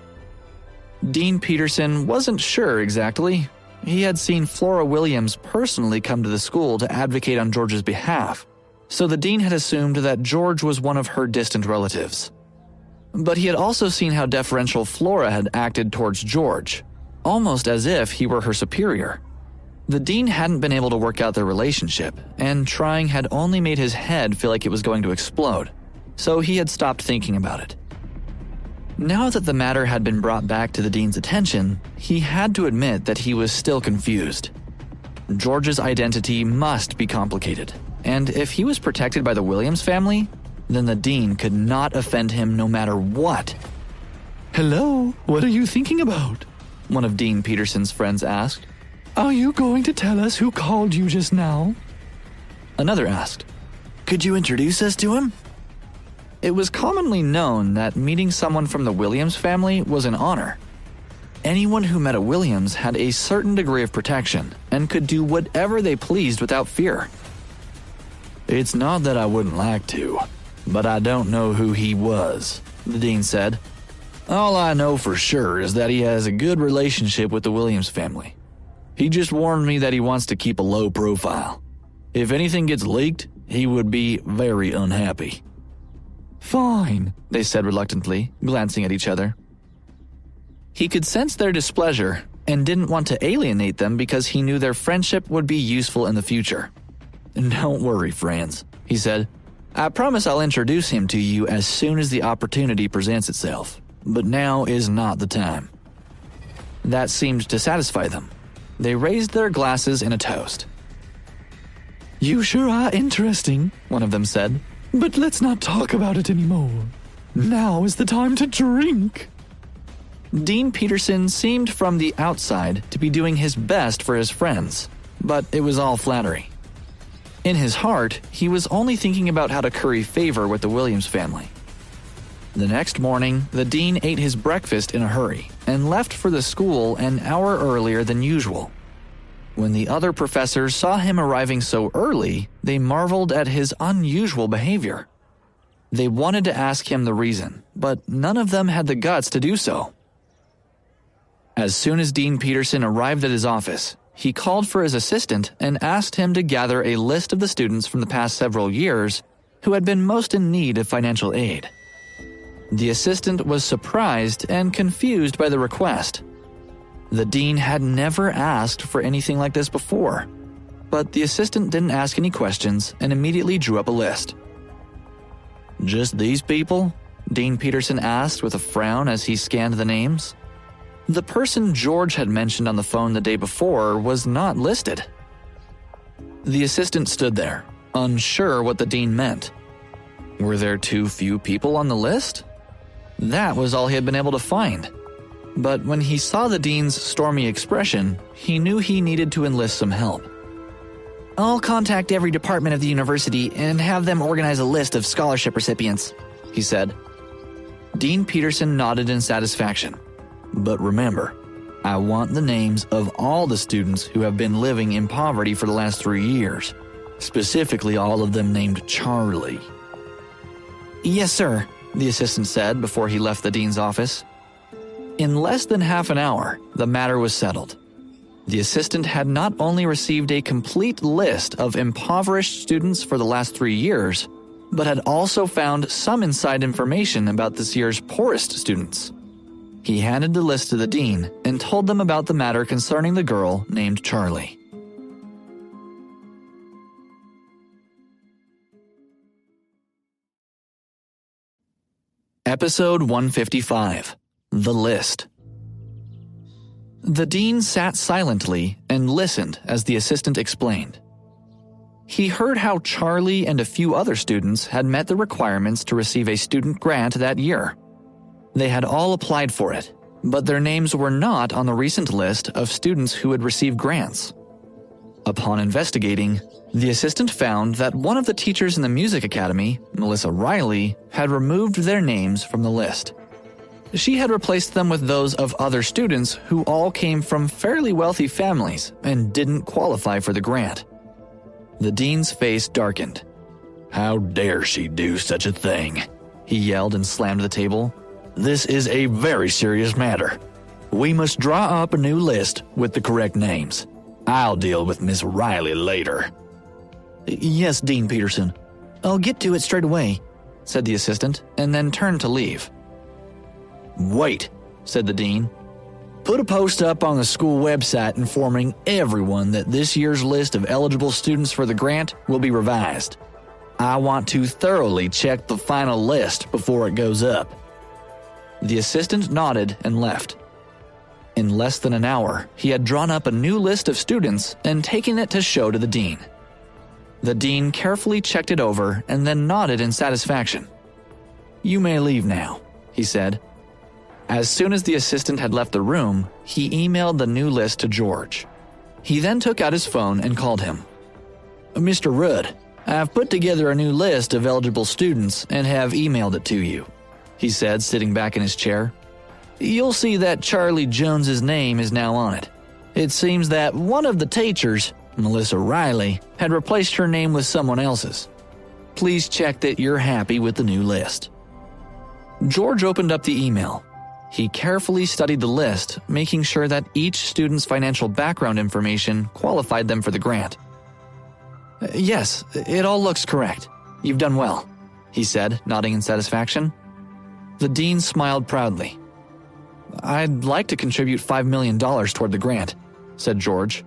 Dean Peterson wasn't sure exactly. He had seen Flora Williams personally come to the school to advocate on George's behalf, so the dean had assumed that George was one of her distant relatives. But he had also seen how deferential Flora had acted towards George, almost as if he were her superior. The dean hadn't been able to work out their relationship, and trying had only made his head feel like it was going to explode, so he had stopped thinking about it. Now that the matter had been brought back to the dean's attention, he had to admit that he was still confused. George's identity must be complicated, and if he was protected by the Williams family, then the dean could not offend him no matter what. "Hello, what are you thinking about?" one of Dean Peterson's friends asked. "Are you going to tell us who called you just now?" Another asked, "Could you introduce us to him?" It was commonly known that meeting someone from the Williams family was an honor. Anyone who met a Williams had a certain degree of protection and could do whatever they pleased without fear. "It's not that I wouldn't like to, but I don't know who he was," the dean said. "All I know for sure is that he has a good relationship with the Williams family. He just warned me that he wants to keep a low profile. If anything gets leaked, he would be very unhappy." "Fine," they said reluctantly, glancing at each other. He could sense their displeasure and didn't want to alienate them because he knew their friendship would be useful in the future. "Don't worry, friends," he said. "I promise I'll introduce him to you as soon as the opportunity presents itself, but now is not the time." That seemed to satisfy them. They raised their glasses in a toast. "You sure are interesting," one of them said. "But let's not talk about it anymore. Now is the time to drink." Dean Peterson seemed from the outside to be doing his best for his friends, but it was all flattery. In his heart, he was only thinking about how to curry favor with the Williams family. The next morning, the dean ate his breakfast in a hurry and left for the school an hour earlier than usual. When the other professors saw him arriving so early, they marveled at his unusual behavior. They wanted to ask him the reason, but none of them had the guts to do so. As soon as Dean Peterson arrived at his office, he called for his assistant and asked him to gather a list of the students from the past several years who had been most in need of financial aid. The assistant was surprised and confused by the request. The dean had never asked for anything like this before, but the assistant didn't ask any questions and immediately drew up a list. "Just these people?" Dean Peterson asked with a frown as he scanned the names. The person George had mentioned on the phone the day before was not listed. The assistant stood there, unsure what the dean meant. Were there too few people on the list? That was all he had been able to find. But when he saw the dean's stormy expression, he knew he needed to enlist some help. I'll contact every department of the university and have them organize a list of scholarship recipients," he said. Dean Peterson nodded in satisfaction. "But remember, I want the names of all the students who have been living in poverty for the last 3 years, specifically all of them named Charlie." "Yes, sir," the assistant said before he left the dean's office. In less than half an hour, the matter was settled. The assistant had not only received a complete list of impoverished students for the last 3 years, but had also found some inside information about this year's poorest students. He handed the list to the dean and told them about the matter concerning the girl named Charlie. Episode 155: The List. The dean sat silently and listened as the assistant explained. He heard how Charlie and a few other students had met the requirements to receive a student grant that year. They had all applied for it, but their names were not on the recent list of students who had received grants. Upon investigating, the assistant found that one of the teachers in the music academy, Melissa Riley, had removed their names from the list. She had replaced them with those of other students who all came from fairly wealthy families and didn't qualify for the grant. The dean's face darkened. "How dare she do such a thing?" he yelled and slammed the table. "This is a very serious matter. We must draw up a new list with the correct names. I'll deal with Miss Riley later." "Yes, Dean Peterson. I'll get to it straight away," said the assistant, and then turned to leave. "Wait," said the dean. "Put a post up on the school website informing everyone that this year's list of eligible students for the grant will be revised. I want to thoroughly check the final list before it goes up." The assistant nodded and left. In less than an hour, he had drawn up a new list of students and taken it to show to the dean. The dean carefully checked it over and then nodded in satisfaction. "You may leave now," he said. As soon as the assistant had left the room, he emailed the new list to George. He then took out his phone and called him. "Mr. Rudd, I've put together a new list of eligible students and have emailed it to you," he said, sitting back in his chair. "You'll see that Charlie Jones's name is now on it. It seems that one of the teachers, Melissa Riley, had replaced her name with someone else's. Please check that you're happy with the new list." George opened up the email. He carefully studied the list, making sure that each student's financial background information qualified them for the grant. "Yes, it all looks correct. You've done well," he said, nodding in satisfaction. The dean smiled proudly. "I'd like to contribute $5 million toward the grant," said George.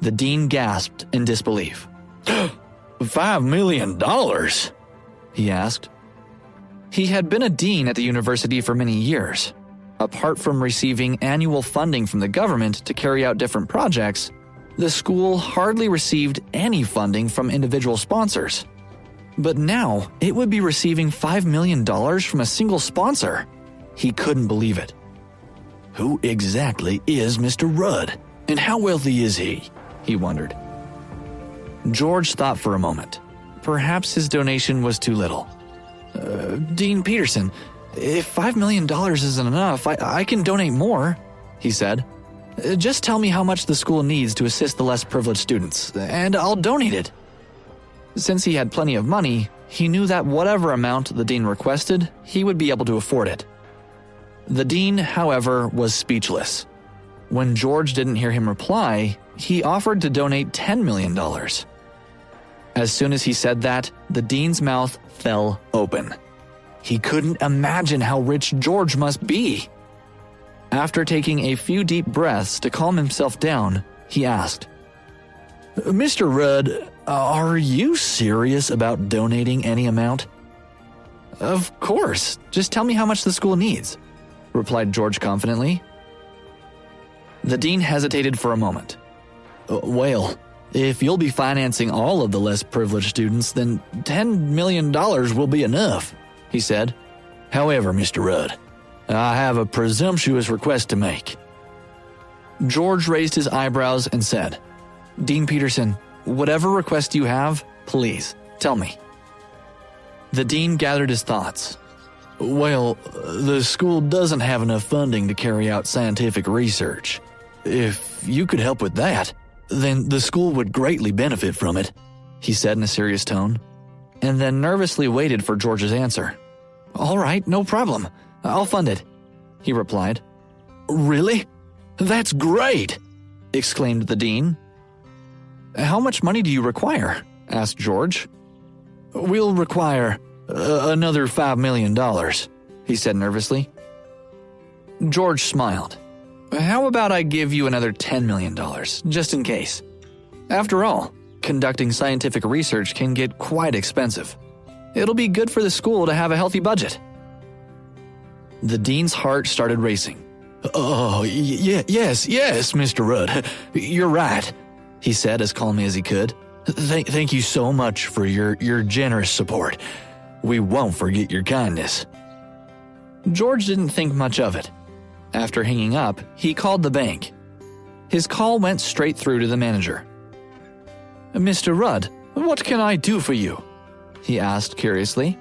The dean gasped in disbelief. $5 million? He asked. He had been a dean at the university for many years. Apart from receiving annual funding from the government to carry out different projects, the school hardly received any funding from individual sponsors. But now, it would be receiving $5 million from a single sponsor. He couldn't believe it. Who exactly is Mr. Rudd, and how wealthy is he? He wondered. George thought for a moment. Perhaps his donation was too little. Dean Peterson, if $5 million isn't enough, I can donate more, he said. Just tell me how much the school needs to assist the less privileged students, and I'll donate it. Since he had plenty of money, he knew that whatever amount the dean requested, he would be able to afford it. The dean, however, was speechless. When George didn't hear him reply, he offered to donate $10 million. As soon as he said that, the dean's mouth fell open. He couldn't imagine how rich George must be. After taking a few deep breaths to calm himself down, he asked, Mr. Rudd, are you serious about donating any amount? Of course. Just tell me how much the school needs, replied George confidently. The dean hesitated for a moment. Well, if you'll be financing all of the less privileged students, then $10 million will be enough, he said. However, Mr. Rudd, I have a presumptuous request to make. George raised his eyebrows and said, Dean Peterson, Whatever request you have, please, tell me. The dean gathered his thoughts. Well, the school doesn't have enough funding to carry out scientific research. If you could help with that, then the school would greatly benefit from it, he said in a serious tone, and then nervously waited for George's answer. All right, no problem. I'll fund it, he replied. Really? That's great! Exclaimed the dean. How much money do you require? Asked George. We'll require another $5 million, he said nervously. George smiled. How about I give you another $10 million, just in case? After all, conducting scientific research can get quite expensive. It'll be good for the school to have a healthy budget. The dean's heart started racing. Oh, yes, Mr. Rudd. You're right, he said as calmly as he could. Thank you so much for your generous support. We won't forget your kindness. George didn't think much of it. After hanging up, he called the bank. His call went straight through to the manager. Mr. Rudd, what can I do for you? He asked curiously.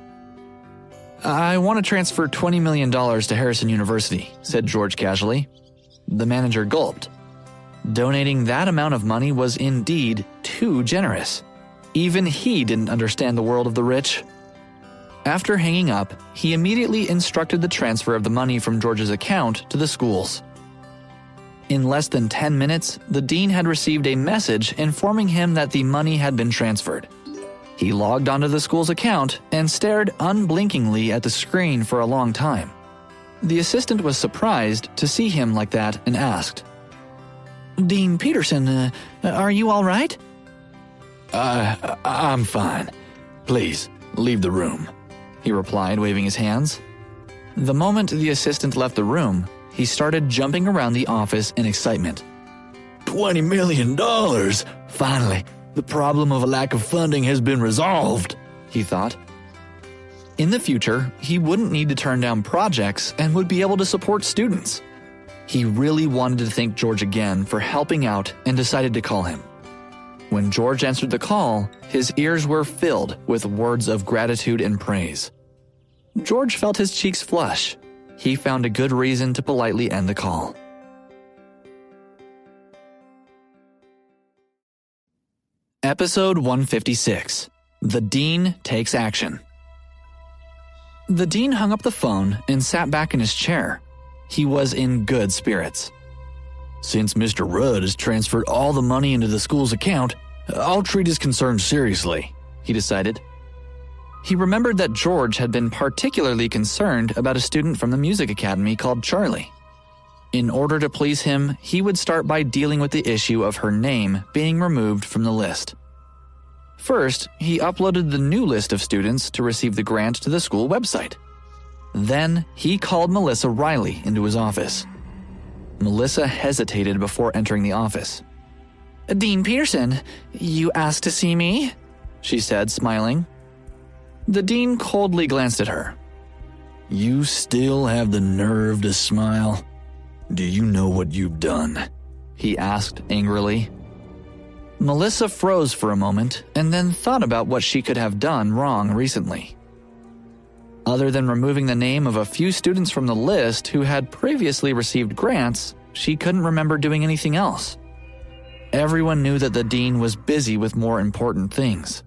I want to transfer $20 million to Harrison University, said George casually. The manager gulped. Donating that amount of money was indeed too generous. Even he didn't understand the world of the rich. After hanging up, he immediately instructed the transfer of the money from George's account to the school's. In less than 10 minutes, the dean had received a message informing him that the money had been transferred. He logged onto the school's account and stared unblinkingly at the screen for a long time. The assistant was surprised to see him like that and asked, Dean Peterson, are you all right? I'm fine. Please, leave the room, he replied, waving his hands. The moment the assistant left the room, he started jumping around the office in excitement. $20 million! Finally, the problem of a lack of funding has been resolved, he thought. In the future, he wouldn't need to turn down projects and would be able to support students. He really wanted to thank George again for helping out and decided to call him. When George answered the call, his ears were filled with words of gratitude and praise. George felt his cheeks flush. He found a good reason to politely end the call. Episode 156. The Dean Takes Action. The dean hung up the phone and sat back in his chair. He was in good spirits. Since Mr. Rudd has transferred all the money into the school's account, I'll treat his concerns seriously, he decided. He remembered that George had been particularly concerned about a student from the music academy called Charlie. In order to please him, he would start by dealing with the issue of her name being removed from the list. First, he uploaded the new list of students to receive the grant to the school website. Then, he called Melissa Riley into his office. Melissa hesitated before entering the office. Dean Peterson, you asked to see me? She said, smiling. The dean coldly glanced at her. You still have the nerve to smile? Do you know what you've done? He asked angrily. Melissa froze for a moment and then thought about what she could have done wrong recently. Other than removing the name of a few students from the list who had previously received grants, she couldn't remember doing anything else. Everyone knew that the dean was busy with more important things.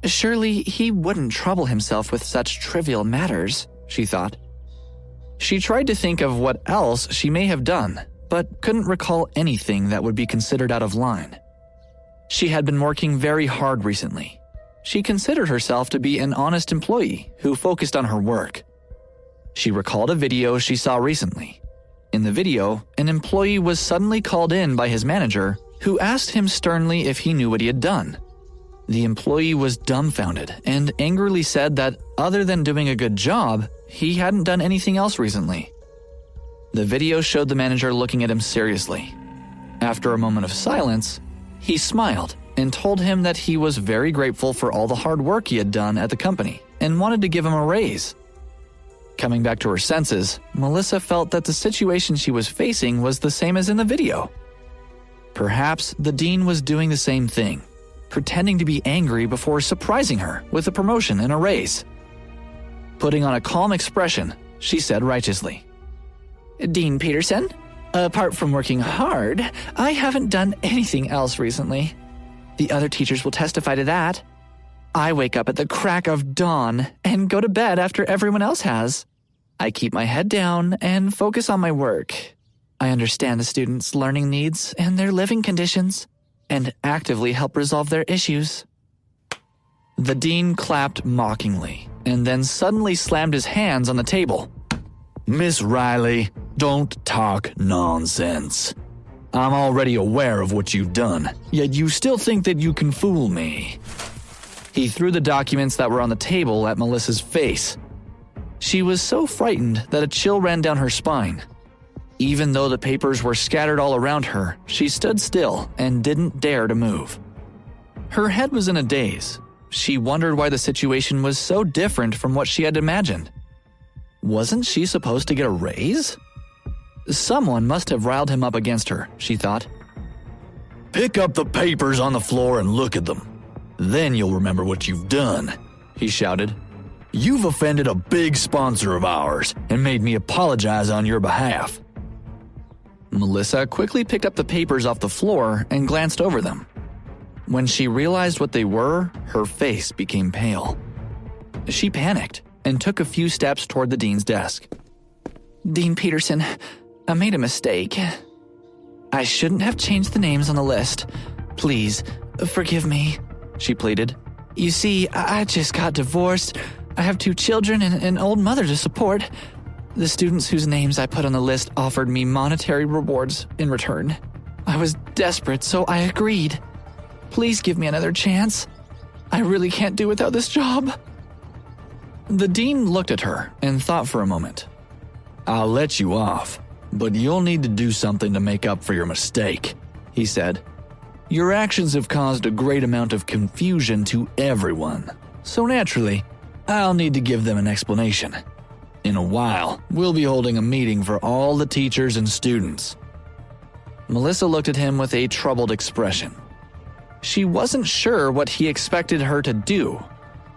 Surely he wouldn't trouble himself with such trivial matters, she thought. She tried to think of what else she may have done, but couldn't recall anything that would be considered out of line. She had been working very hard recently. She considered herself to be an honest employee who focused on her work. She recalled a video she saw recently. In the video, an employee was suddenly called in by his manager, who asked him sternly if he knew what he had done. The employee was dumbfounded and angrily said that other than doing a good job, he hadn't done anything else recently. The video showed the manager looking at him seriously. After a moment of silence, he smiled and told him that he was very grateful for all the hard work he had done at the company and wanted to give him a raise. Coming back to her senses, Melissa felt that the situation she was facing was the same as in the video. Perhaps the dean was doing the same thing. pretending to be angry before surprising her with a promotion and a raise. Putting on a calm expression, she said righteously, "Dean Peterson, apart from working hard, I haven't done anything else recently. The other teachers will testify to that. I wake up at the crack of dawn and go to bed after everyone else has. I keep my head down and focus on my work. I understand the students' learning needs and their living conditions, and actively help resolve their issues." The dean clapped mockingly, and then suddenly slammed his hands on the table. Miss Riley, don't talk nonsense. I'm already aware of what you've done, yet you still think that you can fool me. He threw the documents that were on the table at Melissa's face. She was so frightened that a chill ran down her spine. Even though the papers were scattered all around her, she stood still and didn't dare to move. Her head was in a daze. She wondered why the situation was so different from what she had imagined. Wasn't she supposed to get a raise? Someone must have riled him up against her, she thought. Pick up the papers on the floor and look at them. Then you'll remember what you've done, he shouted. You've offended a big sponsor of ours and made me apologize on your behalf. Melissa quickly picked up the papers off the floor and glanced over them. When she realized what they were, her face became pale. She panicked and took a few steps toward the dean's desk. "Dean Peterson, I made a mistake. I shouldn't have changed the names on the list. Please, forgive me," she pleaded. "You see, I just got divorced. I have 2 children and an old mother to support. The students whose names I put on the list offered me monetary rewards in return. I was desperate, so I agreed. Please give me another chance. I really can't do without this job." The dean looked at her and thought for a moment. I'll let you off, but you'll need to do something to make up for your mistake, he said. Your actions have caused a great amount of confusion to everyone, so naturally, I'll need to give them an explanation. In a while, we'll be holding a meeting for all the teachers and students. Melissa looked at him with a troubled expression. She wasn't sure what he expected her to do.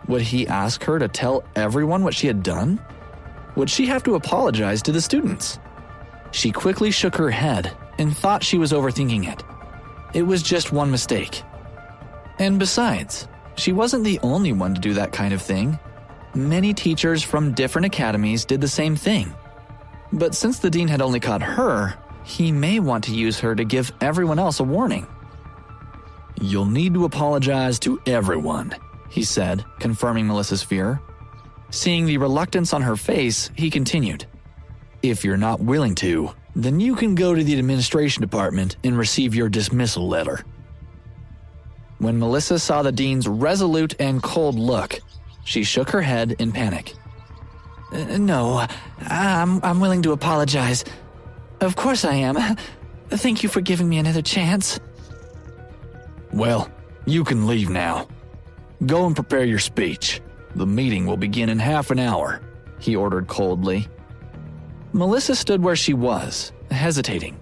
Would he ask her to tell everyone what she had done? Would she have to apologize to the students? She quickly shook her head and thought she was overthinking it. It was just one mistake. And besides, she wasn't the only one to do that kind of thing. Many teachers from different academies did the same thing. But since the dean had only caught her, he may want to use her to give everyone else a warning. You'll need to apologize to everyone, he said, confirming Melissa's fear. Seeing the reluctance on her face, he continued. If you're not willing to, then you can go to the administration department and receive your dismissal letter. When Melissa saw the dean's resolute and cold look, she shook her head in panic. No, I'm willing to apologize. Of course I am. Thank you for giving me another chance. Well, you can leave now. Go and prepare your speech. The meeting will begin in half an hour, he ordered coldly. Melissa stood where she was, hesitating.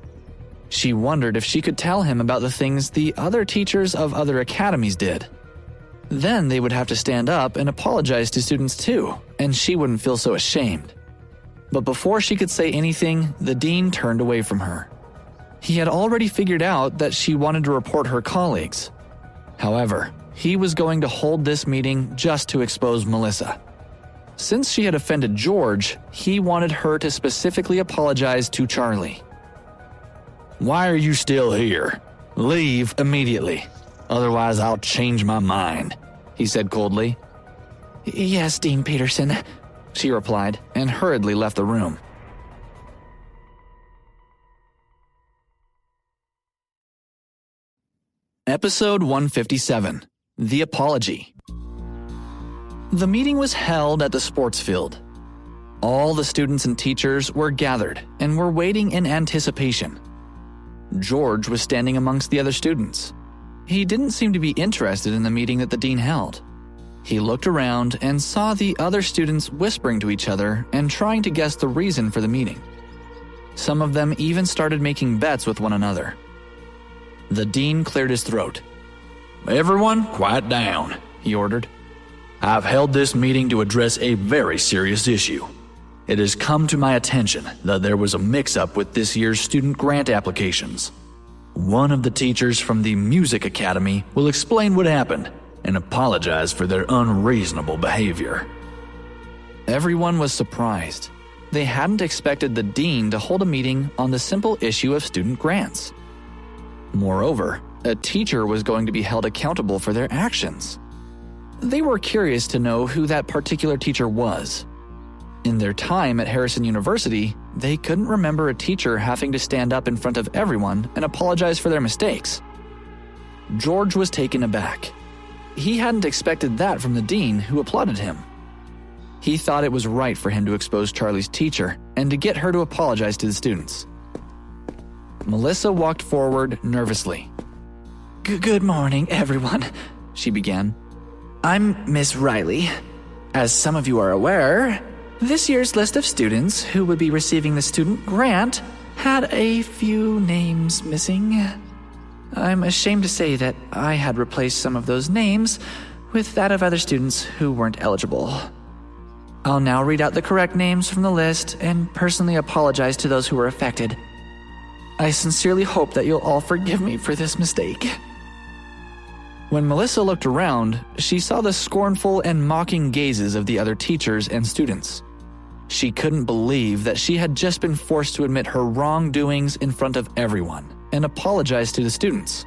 She wondered if she could tell him about the things the other teachers of other academies did. Then they would have to stand up and apologize to students too, and she wouldn't feel so ashamed. But before she could say anything, the dean turned away from her. He had already figured out that she wanted to report her colleagues. However, he was going to hold this meeting just to expose Melissa. Since she had offended George, he wanted her to specifically apologize to Charlie. Why are you still here? Leave immediately. Otherwise, I'll change my mind, he said coldly. Yes, Dean Peterson, she replied and hurriedly left the room. Episode 157, The Apology. The meeting was held at the sports field. All the students and teachers were gathered and were waiting in anticipation. George was standing amongst the other students. He didn't seem to be interested in the meeting that the dean held. He looked around and saw the other students whispering to each other and trying to guess the reason for the meeting. Some of them even started making bets with one another. The dean cleared his throat. Everyone, quiet down, he ordered. I've held this meeting to address a very serious issue. It has come to my attention that there was a mix-up with this year's student grant applications. One of the teachers from the Music Academy will explain what happened and apologize for their unreasonable behavior. Everyone was surprised. They hadn't expected the dean to hold a meeting on the simple issue of student grants. Moreover, a teacher was going to be held accountable for their actions. They were curious to know who that particular teacher was. In their time at Harrison University, they couldn't remember a teacher having to stand up in front of everyone and apologize for their mistakes. George was taken aback. He hadn't expected that from the dean, who applauded him. He thought it was right for him to expose Charlie's teacher and to get her to apologize to the students. Melissa walked forward nervously. Good morning, everyone, she began. I'm Miss Riley. As some of you are aware, this year's list of students who would be receiving the student grant had a few names missing. I'm ashamed to say that I had replaced some of those names with that of other students who weren't eligible. I'll now read out the correct names from the list and personally apologize to those who were affected. I sincerely hope that you'll all forgive me for this mistake. When Melissa looked around, she saw the scornful and mocking gazes of the other teachers and students. She couldn't believe that she had just been forced to admit her wrongdoings in front of everyone and apologize to the students.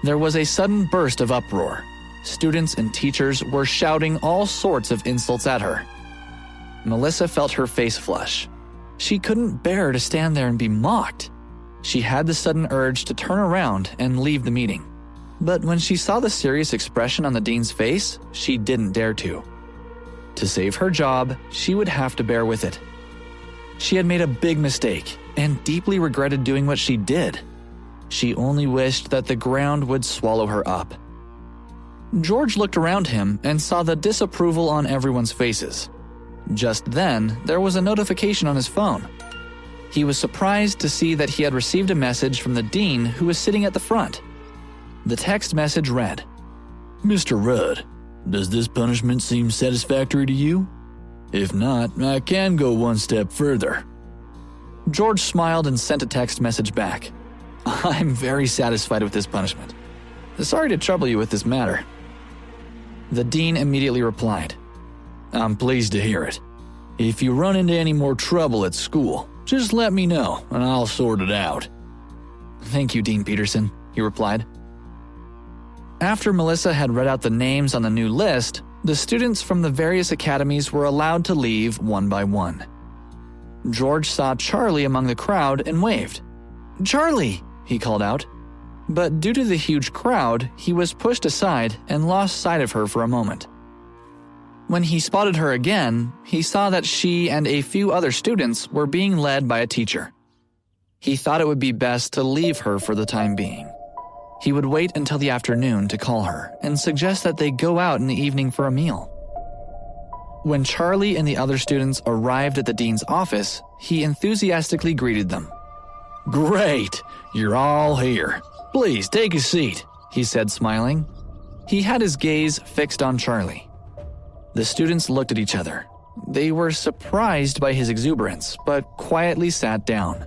There was a sudden burst of uproar. Students and teachers were shouting all sorts of insults at her. Melissa felt her face flush. She couldn't bear to stand there and be mocked. She had the sudden urge to turn around and leave the meeting. But when she saw the serious expression on the dean's face, she didn't dare to. To save her job, she would have to bear with it. She had made a big mistake and deeply regretted doing what she did. She only wished that the ground would swallow her up. George looked around him and saw the disapproval on everyone's faces. Just then, there was a notification on his phone. He was surprised to see that he had received a message from the dean, who was sitting at the front. The text message read, Mr. Rudd, does this punishment seem satisfactory to you? If not, I can go one step further. George smiled and sent a text message back. I'm very satisfied with this punishment. Sorry to trouble you with this matter. The dean immediately replied, I'm pleased to hear it. If you run into any more trouble at school, just let me know and I'll sort it out. Thank you, Dean Peterson, he replied. After Melissa had read out the names on the new list, the students from the various academies were allowed to leave one by one. George saw Charlie among the crowd and waved. Charlie, he called out. But due to the huge crowd, he was pushed aside and lost sight of her for a moment. When he spotted her again, he saw that she and a few other students were being led by a teacher. He thought it would be best to leave her for the time being. He would wait until the afternoon to call her and suggest that they go out in the evening for a meal. When Charlie and the other students arrived at the dean's office, he enthusiastically greeted them. Great! You're all here. Please take a seat, he said, smiling. He had his gaze fixed on Charlie. The students looked at each other. They were surprised by his exuberance, but quietly sat down.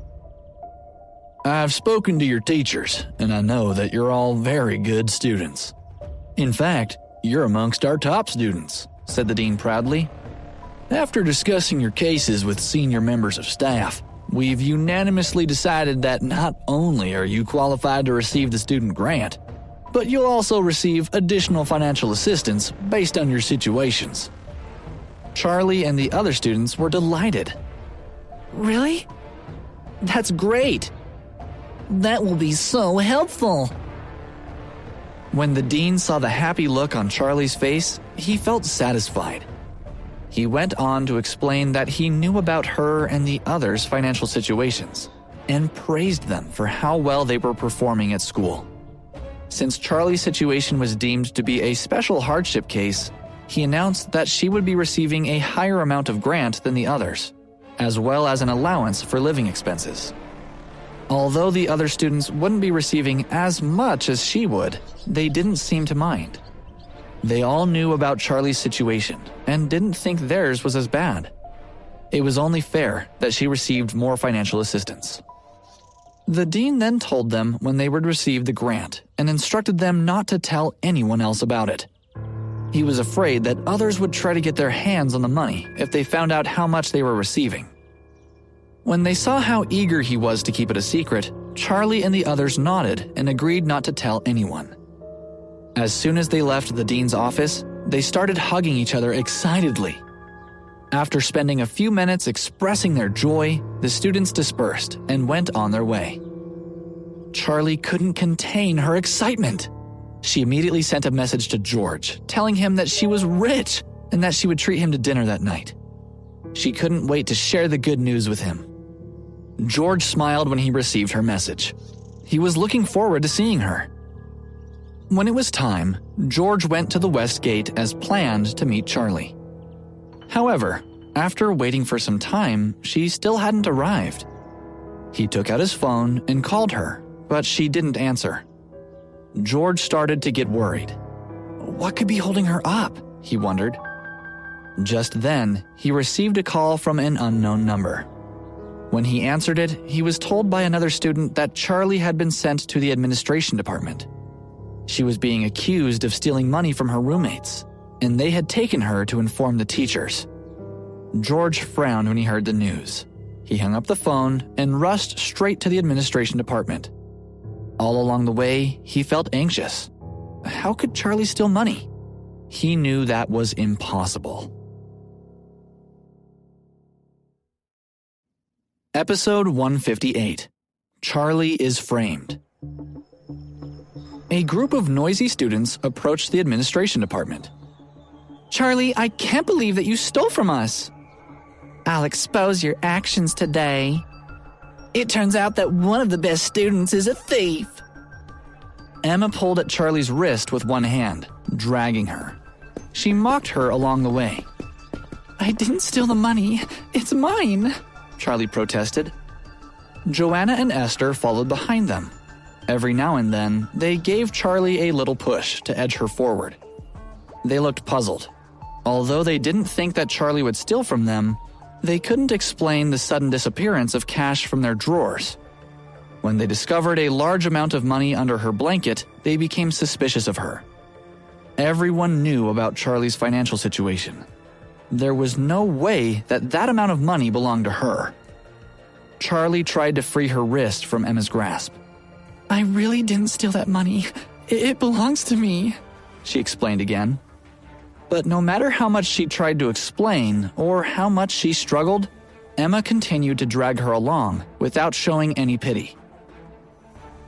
I've spoken to your teachers, and I know that you're all very good students. In fact, you're amongst our top students, said the dean proudly. After discussing your cases with senior members of staff, we've unanimously decided that not only are you qualified to receive the student grant, but you'll also receive additional financial assistance based on your situations. Charlie and the other students were delighted. Really? That's great. That will be so helpful. When the dean saw the happy look on Charlie's face, he felt satisfied. He went on to explain that he knew about her and the others' financial situations, and praised them for how well they were performing at school. Since Charlie's situation was deemed to be a special hardship case, he announced that she would be receiving a higher amount of grant than the others, as well as an allowance for living expenses. Although the other students wouldn't be receiving as much as she would, they didn't seem to mind. They all knew about Charlie's situation and didn't think theirs was as bad. It was only fair that she received more financial assistance. The dean then told them when they would receive the grant and instructed them not to tell anyone else about it. He was afraid that others would try to get their hands on the money if they found out how much they were receiving. When they saw how eager he was to keep it a secret, Charlie and the others nodded and agreed not to tell anyone. As soon as they left the dean's office, they started hugging each other excitedly. After spending a few minutes expressing their joy, the students dispersed and went on their way. Charlie couldn't contain her excitement. She immediately sent a message to George, telling him that she was rich and that she would treat him to dinner that night. She couldn't wait to share the good news with him. George smiled when he received her message. He was looking forward to seeing her. When it was time, George went to the West Gate as planned to meet Charlie. However, after waiting for some time, she still hadn't arrived. He took out his phone and called her, but she didn't answer. George started to get worried. What could be holding her up? He wondered. Just then, he received a call from an unknown number. When he answered it, he was told by another student that Charlie had been sent to the administration department. She was being accused of stealing money from her roommates, and they had taken her to inform the teachers. George frowned when he heard the news. He hung up the phone and rushed straight to the administration department. All along the way, he felt anxious. How could Charlie steal money? He knew that was impossible. Episode 158. Charlie is framed. A group of noisy students approached the administration department. Charlie, I can't believe that you stole from us. I'll expose your actions today. It turns out that one of the best students is a thief. Emma pulled at Charlie's wrist with one hand, dragging her. She mocked her along the way. I didn't steal the money. It's mine, Charlie protested. Joanna and Esther followed behind them. Every now and then, they gave Charlie a little push to edge her forward. They looked puzzled. Although they didn't think that Charlie would steal from them, they couldn't explain the sudden disappearance of cash from their drawers. When they discovered a large amount of money under her blanket, they became suspicious of her. Everyone knew about Charlie's financial situation. There was no way that that amount of money belonged to her. Charlie tried to free her wrist from Emma's grasp. I really didn't steal that money. It belongs to me, she explained again. But no matter how much she tried to explain or how much she struggled, Emma continued to drag her along without showing any pity.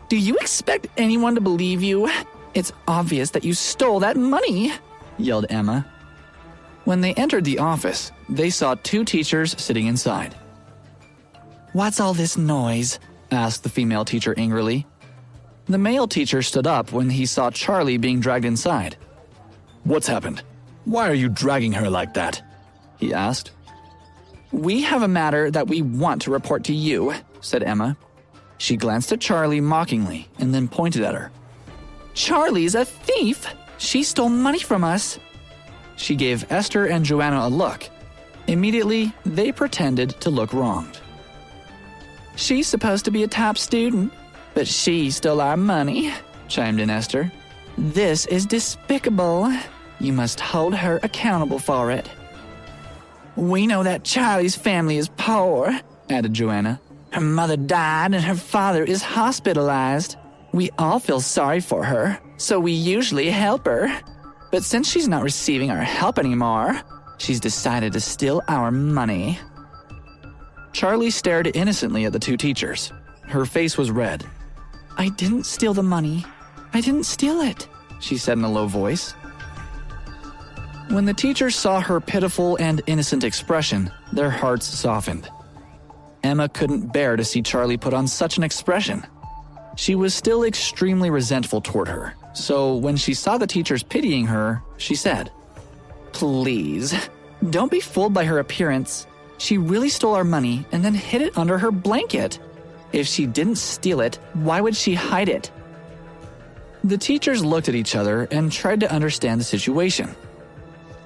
Do you expect anyone to believe you? It's obvious that you stole that money, yelled Emma. When they entered the office, they saw two teachers sitting inside. What's all this noise? Asked the female teacher angrily. The male teacher stood up when he saw Charlie being dragged inside. What's happened? Why are you dragging her like that? He asked. We have a matter that we want to report to you, said Emma. She glanced at Charlie mockingly and then pointed at her. Charlie's a thief! She stole money from us! She gave Esther and Joanna a look. Immediately, they pretended to look wronged. She's supposed to be a top student, but she stole our money, chimed in Esther. This is despicable. You must hold her accountable for it. We know that Charlie's family is poor, added Joanna. Her mother died and her father is hospitalized. We all feel sorry for her, so we usually help her. But since she's not receiving our help anymore, she's decided to steal our money. Charlie stared innocently at the two teachers. Her face was red. I didn't steal the money. I didn't steal it, she said in a low voice. When the teachers saw her pitiful and innocent expression, their hearts softened. Emma couldn't bear to see Charlie put on such an expression. She was still extremely resentful toward her, so when she saw the teachers pitying her, she said, Please, don't be fooled by her appearance. She really stole our money and then hid it under her blanket. If she didn't steal it, why would she hide it? The teachers looked at each other and tried to understand the situation.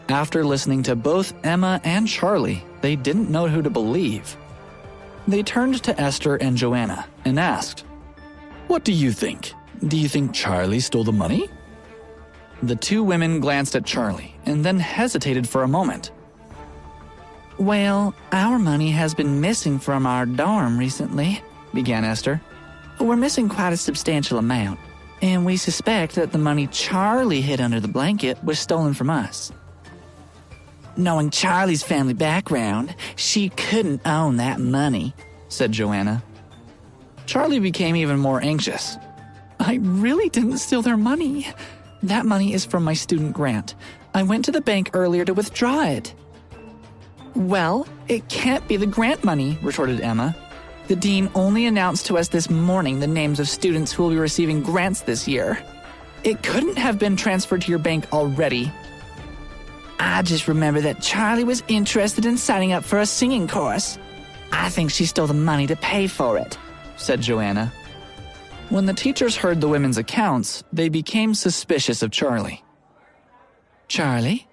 After listening to both Emma and Charlie, they didn't know who to believe. They turned to Esther and Joanna and asked, "What do you think? Do you think Charlie stole the money?" The two women glanced at Charlie and then hesitated for a moment. Well, our money has been missing from our dorm recently, began Esther. We're missing quite a substantial amount, and we suspect that the money Charlie hid under the blanket was stolen from us. Knowing Charlie's family background, she couldn't own that money, said Joanna. Charlie became even more anxious. I really didn't steal their money. That money is from my student grant. I went to the bank earlier to withdraw it. Well, it can't be the grant money, retorted Emma. The dean only announced to us this morning the names of students who will be receiving grants this year. It couldn't have been transferred to your bank already. I just remember that Charlie was interested in signing up for a singing course. I think she stole the money to pay for it, said Joanna. When the teachers heard the women's accounts, they became suspicious of Charlie. Charlie,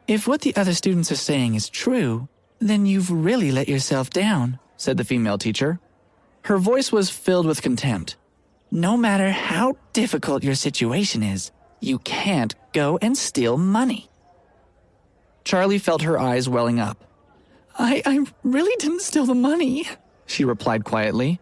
if what the other students are saying is true, then you've really let yourself down, said the female teacher. Her voice was filled with contempt. No matter how difficult your situation is, you can't go and steal money. Charlie felt her eyes welling up. I really didn't steal the money, she replied quietly.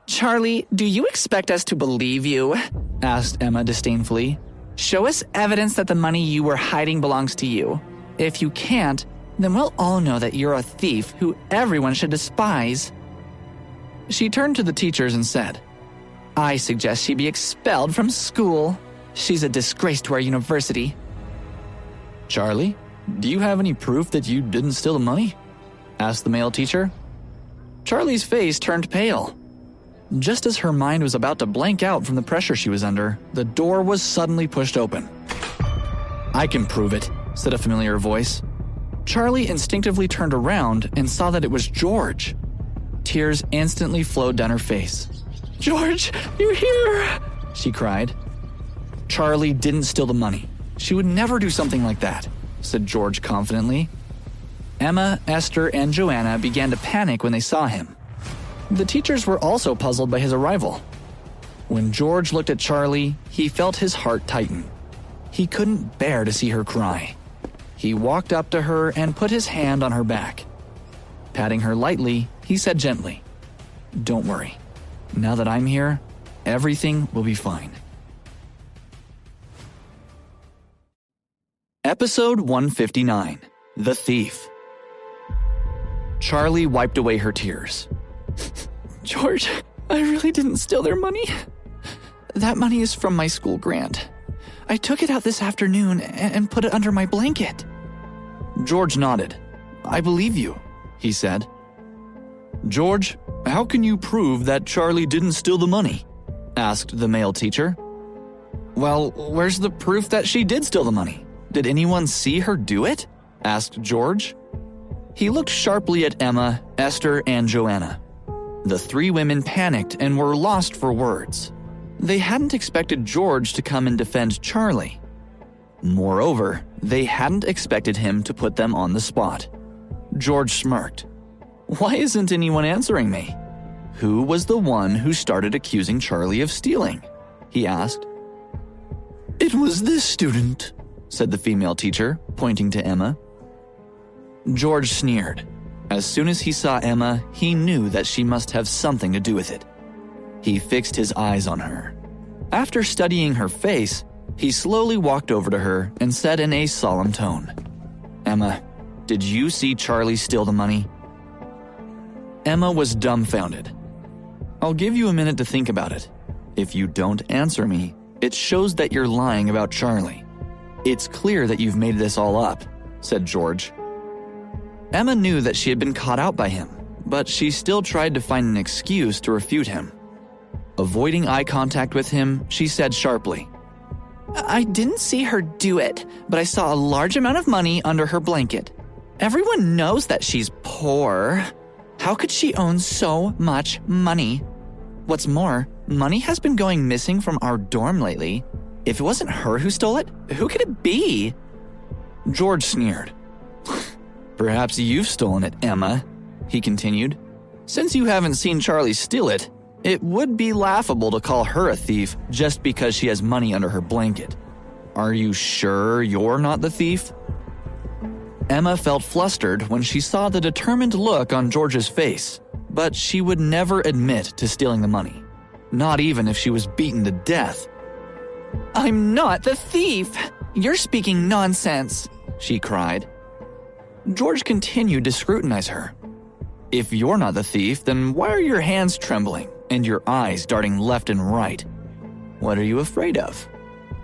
Charlie, do you expect us to believe you? Asked Emma disdainfully. Show us evidence that the money you were hiding belongs to you. If you can't, then we'll all know that you're a thief who everyone should despise. She turned to the teachers and said, I suggest she be expelled from school. She's a disgrace to our university. Charlie, do you have any proof that you didn't steal the money? Asked the male teacher. Charlie's face turned pale. Just as her mind was about to blank out from the pressure she was under, the door was suddenly pushed open. I can prove it, said a familiar voice. Charlie instinctively turned around and saw that it was George. Tears instantly flowed down her face. George, you're here, she cried. Charlie didn't steal the money. She would never do something like that, said George confidently. Emma, Esther, and Joanna began to panic when they saw him. The teachers were also puzzled by his arrival. When George looked at Charlie, he felt his heart tighten. He couldn't bear to see her cry. He walked up to her and put his hand on her back. Patting her lightly, he said gently, "Don't worry. Now that I'm here, everything will be fine." Episode 159, The Thief. Charlie wiped away her tears. George, I really didn't steal their money. That money is from my school grant. I took it out this afternoon and put it under my blanket. George nodded. "I believe you," he said. "George, how can you prove that Charlie didn't steal the money?" asked the male teacher. "Well, where's the proof that she did steal the money? Did anyone see her do it?" asked George. He looked sharply at Emma, Esther, and Joanna. The three women panicked and were lost for words. They hadn't expected George to come and defend Charlie. Moreover, they hadn't expected him to put them on the spot. George smirked. "Why isn't anyone answering me? Who was the one who started accusing Charlie of stealing?" he asked. "It was this student," said the female teacher, pointing to Emma. George sneered. As soon as he saw Emma, he knew that she must have something to do with it. He fixed his eyes on her. After studying her face, he slowly walked over to her and said in a solemn tone, "Emma, did you see Charlie steal the money?" Emma was dumbfounded. "I'll give you a minute to think about it. If you don't answer me, it shows that you're lying about Charlie. It's clear that you've made this all up," said George. Emma knew that she had been caught out by him, but she still tried to find an excuse to refute him. Avoiding eye contact with him, she said sharply, "I didn't see her do it, but I saw a large amount of money under her blanket. Everyone knows that she's poor. How could she own so much money? What's more, money has been going missing from our dorm lately. If it wasn't her who stole it, who could it be? George sneered. Perhaps you've stolen it, Emma, he continued. Since you haven't seen Charlie steal it, it would be laughable to call her a thief just because she has money under her blanket. Are you sure you're not the thief? Emma felt flustered when she saw the determined look on George's face, but she would never admit to stealing the money, not even if she was beaten to death. I'm not the thief! You're speaking nonsense, she cried. George continued to scrutinize her. If you're not the thief, then why are your hands trembling and your eyes darting left and right? What are you afraid of?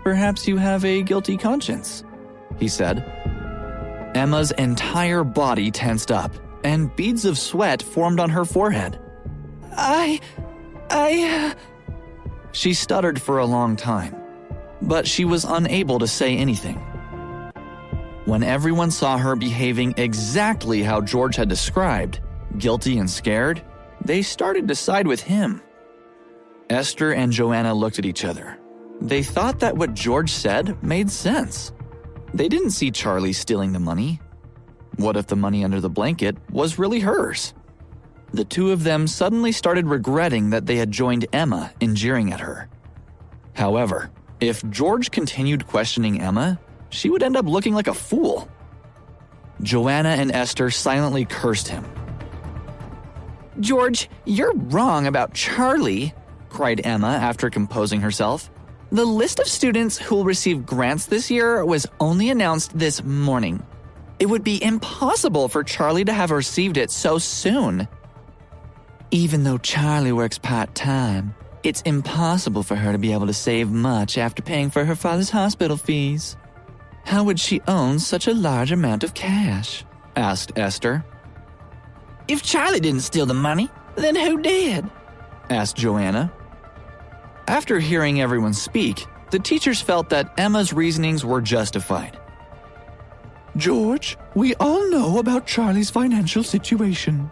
Perhaps you have a guilty conscience, he said. Emma's entire body tensed up, and beads of sweat formed on her forehead. She stuttered for a long time, but she was unable to say anything. When everyone saw her behaving exactly how George had described, guilty and scared, they started to side with him. Esther and Joanna looked at each other. They thought that what George said made sense. They didn't see Charlie stealing the money. What if the money under the blanket was really hers? The two of them suddenly started regretting that they had joined Emma in jeering at her. However, if George continued questioning Emma, she would end up looking like a fool. Joanna and Esther silently cursed him. George, you're wrong about Charlie, cried Emma after composing herself. The list of students who will receive grants this year was only announced this morning. It would be impossible for Charlie to have received it so soon. Even though Charlie works part-time, it's impossible for her to be able to save much after paying for her father's hospital fees. How would she own such a large amount of cash? Asked Esther. If Charlie didn't steal the money, then who did? Asked Joanna. After hearing everyone speak, the teachers felt that Emma's reasonings were justified. George, we all know about Charlie's financial situation.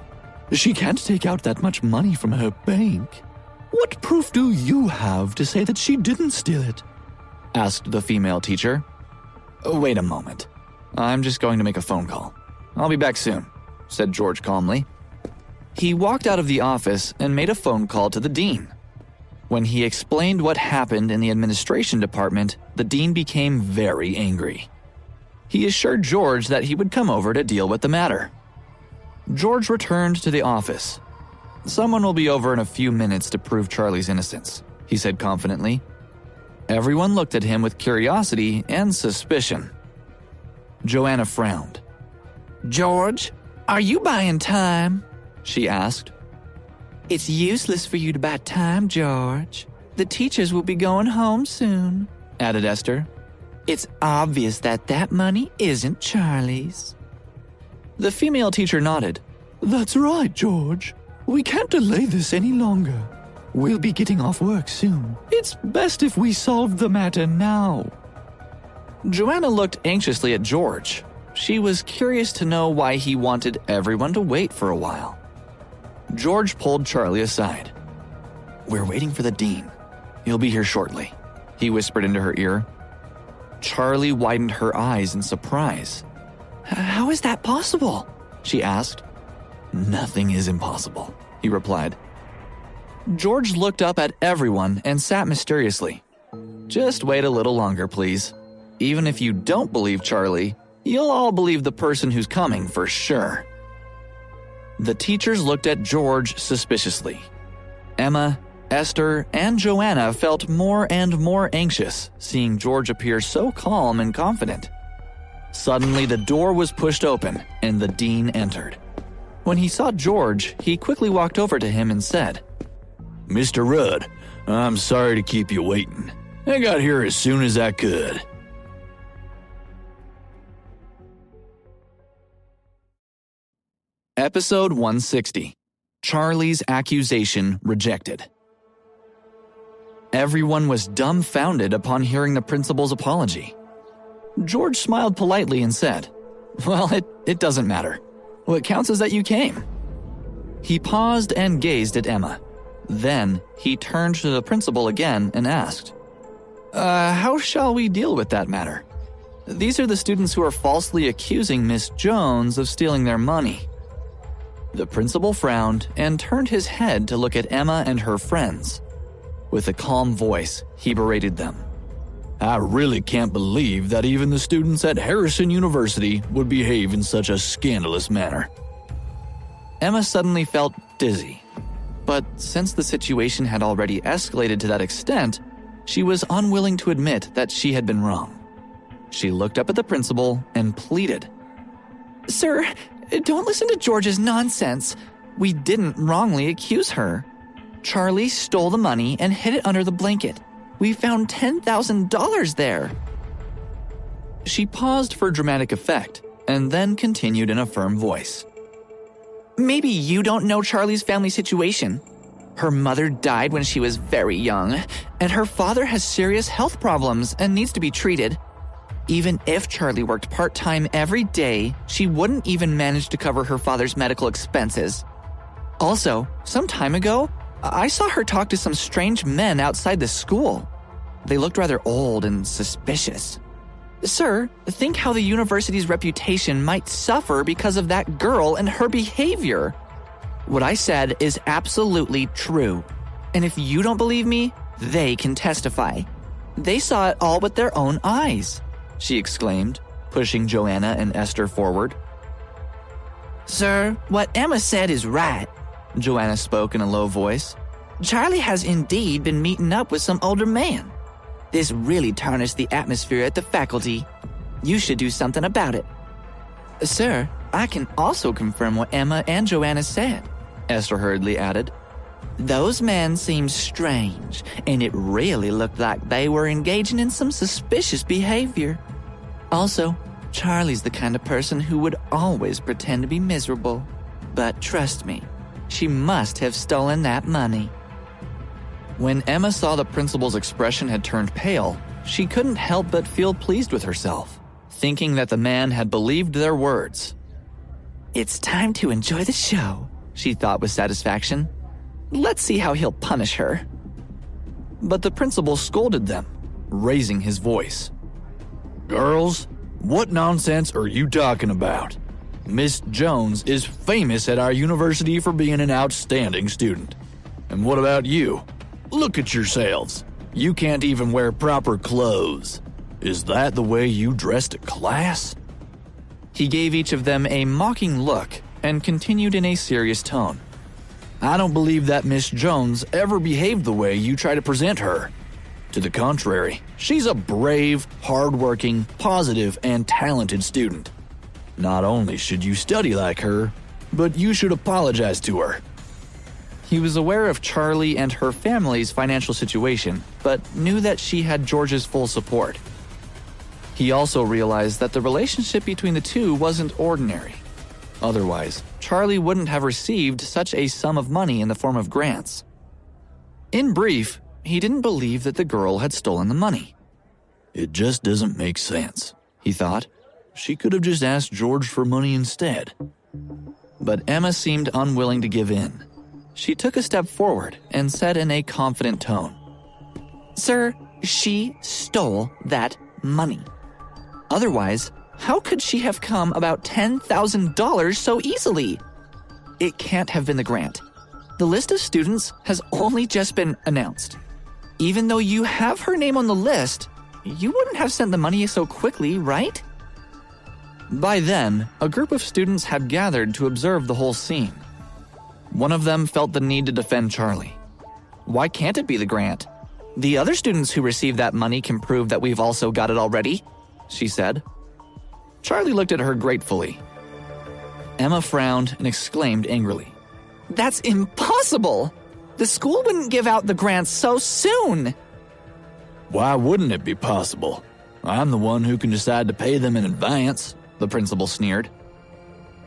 She can't take out that much money from her bank. What proof do you have to say that she didn't steal it? Asked the female teacher. Wait a moment. I'm just going to make a phone call. I'll be back soon, said George calmly. He walked out of the office and made a phone call to the dean. When he explained what happened in the administration department, the dean became very angry. He assured George that he would come over to deal with the matter. George returned to the office. Someone will be over in a few minutes to prove Charlie's innocence, he said confidently. Everyone looked at him with curiosity and suspicion. Joanna frowned. George, are you buying time? She asked. It's useless for you to buy time, George. The teachers will be going home soon, added Esther. It's obvious that that money isn't Charlie's. The female teacher nodded. That's right, George. We can't delay this any longer. We'll be getting off work soon. It's best if we solve the matter now. Joanna looked anxiously at George. She was curious to know why he wanted everyone to wait for a while. George pulled Charlie aside. We're waiting for the dean. He'll be here shortly, he whispered into her ear. Charlie widened her eyes in surprise. How is that possible? She asked. Nothing is impossible, he replied. George looked up at everyone and sat mysteriously. Just wait a little longer, please. Even if you don't believe Charlie, you'll all believe the person who's coming for sure. The teachers looked at George suspiciously. Emma, Esther, and Joanna felt more and more anxious, seeing George appear so calm and confident. Suddenly, the door was pushed open, and the dean entered. When he saw George, he quickly walked over to him and said, Mr. Rudd, I'm sorry to keep you waiting. I got here as soon as I could. Episode 160. Charlie's Accusation Rejected. Everyone was dumbfounded upon hearing the principal's apology. George smiled politely and said, Well, it doesn't matter. What counts is that you came. He paused and gazed at Emma. Then he turned to the principal again and asked, how shall we deal with that matter? These are the students who are falsely accusing Miss Jones of stealing their money." The principal frowned and turned his head to look at Emma and her friends. With a calm voice, he berated them. "I really can't believe that even the students at Harrison University would behave in such a scandalous manner." Emma suddenly felt dizzy. But since the situation had already escalated to that extent, she was unwilling to admit that she had been wrong. She looked up at the principal and pleaded. "Sir, don't listen to George's nonsense. We didn't wrongly accuse her. Charlie stole the money and hid it under the blanket. We found $10,000 there." She paused for dramatic effect and then continued in a firm voice. "Maybe you don't know Charlie's family situation. Her mother died when she was very young, and her father has serious health problems and needs to be treated. Even if Charlie worked part-time every day, she wouldn't even manage to cover her father's medical expenses. Also, some time ago, I saw her talk to some strange men outside the school. They looked rather old and suspicious. Sir, think how the university's reputation might suffer because of that girl and her behavior. What I said is absolutely true. And if you don't believe me, they can testify. They saw it all with their own eyes," she exclaimed, pushing Joanna and Esther forward. "Sir, what Emma said is right," Joanna spoke in a low voice. "Charlie has indeed been meeting up with some older man. This really tarnished the atmosphere at the faculty. You should do something about it." "Sir, I can also confirm what Emma and Joanna said," Esther hurriedly added. "Those men seemed strange, and it really looked like they were engaging in some suspicious behavior. Also, Charlie's the kind of person who would always pretend to be miserable. But trust me, she must have stolen that money." When Emma saw the principal's expression had turned pale, she couldn't help but feel pleased with herself, thinking that the man had believed their words. "It's time to enjoy the show," she thought with satisfaction. "Let's see how he'll punish her." But the principal scolded them, raising his voice. "Girls, what nonsense are you talking about? Miss Jones is famous at our university for being an outstanding student. And what about you? Look at yourselves. You can't even wear proper clothes. Is that the way you dress to class?" He gave each of them a mocking look and continued in a serious tone. "I don't believe that Miss Jones ever behaved the way you try to present her. To the contrary, she's a brave, hardworking, positive, and talented student. Not only should you study like her, but you should apologize to her." He was aware of Charlie and her family's financial situation, but knew that she had George's full support. He also realized that the relationship between the two wasn't ordinary. Otherwise, Charlie wouldn't have received such a sum of money in the form of grants. In brief, he didn't believe that the girl had stolen the money. "It just doesn't make sense," he thought. "She could have just asked George for money instead." But Emma seemed unwilling to give in. She took a step forward and said in a confident tone, "Sir, she stole that money. Otherwise, how could she have come about $10,000 so easily? It can't have been the grant. The list of students has only just been announced. Even though you have her name on the list, you wouldn't have sent the money so quickly, right?" By then, a group of students had gathered to observe the whole scene. One of them felt the need to defend Charlie. "Why can't it be the grant? The other students who received that money can prove that we've also got it already," she said. Charlie looked at her gratefully. Emma frowned and exclaimed angrily, "That's impossible! The school wouldn't give out the grants so soon!" "Why wouldn't it be possible? I'm the one who can decide to pay them in advance," the principal sneered.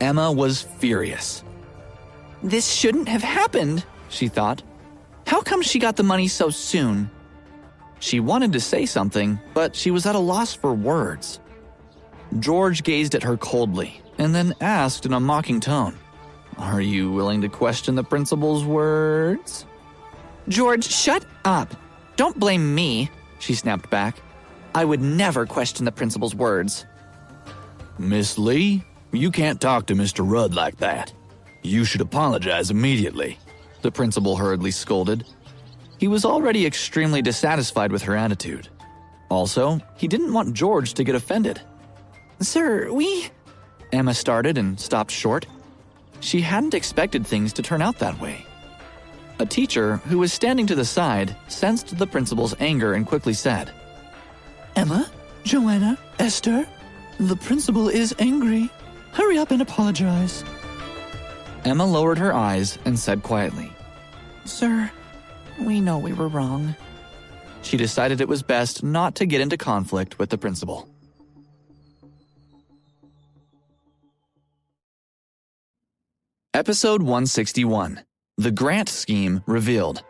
Emma was furious. "This shouldn't have happened," she thought. "How come she got the money so soon?" She wanted to say something, but she was at a loss for words. George gazed at her coldly and then asked in a mocking tone, Are you willing to question the principal's words? George, shut up. Don't blame me, she snapped back. I would never question the principal's words. Miss Lee, you can't talk to Mr. Rudd like that. You should apologize immediately, the principal hurriedly scolded. He was already extremely dissatisfied with her attitude. Also, he didn't want George to get offended. Sir, Emma started and stopped short. She hadn't expected things to turn out that way. A teacher who was standing to the side sensed the principal's anger and quickly said, Emma, Joanna, Esther, the principal is angry. Hurry up and apologize. Emma lowered her eyes and said quietly, Sir, we know we were wrong. She decided it was best not to get into conflict with the principal. Episode 161, The Grant Scheme Revealed.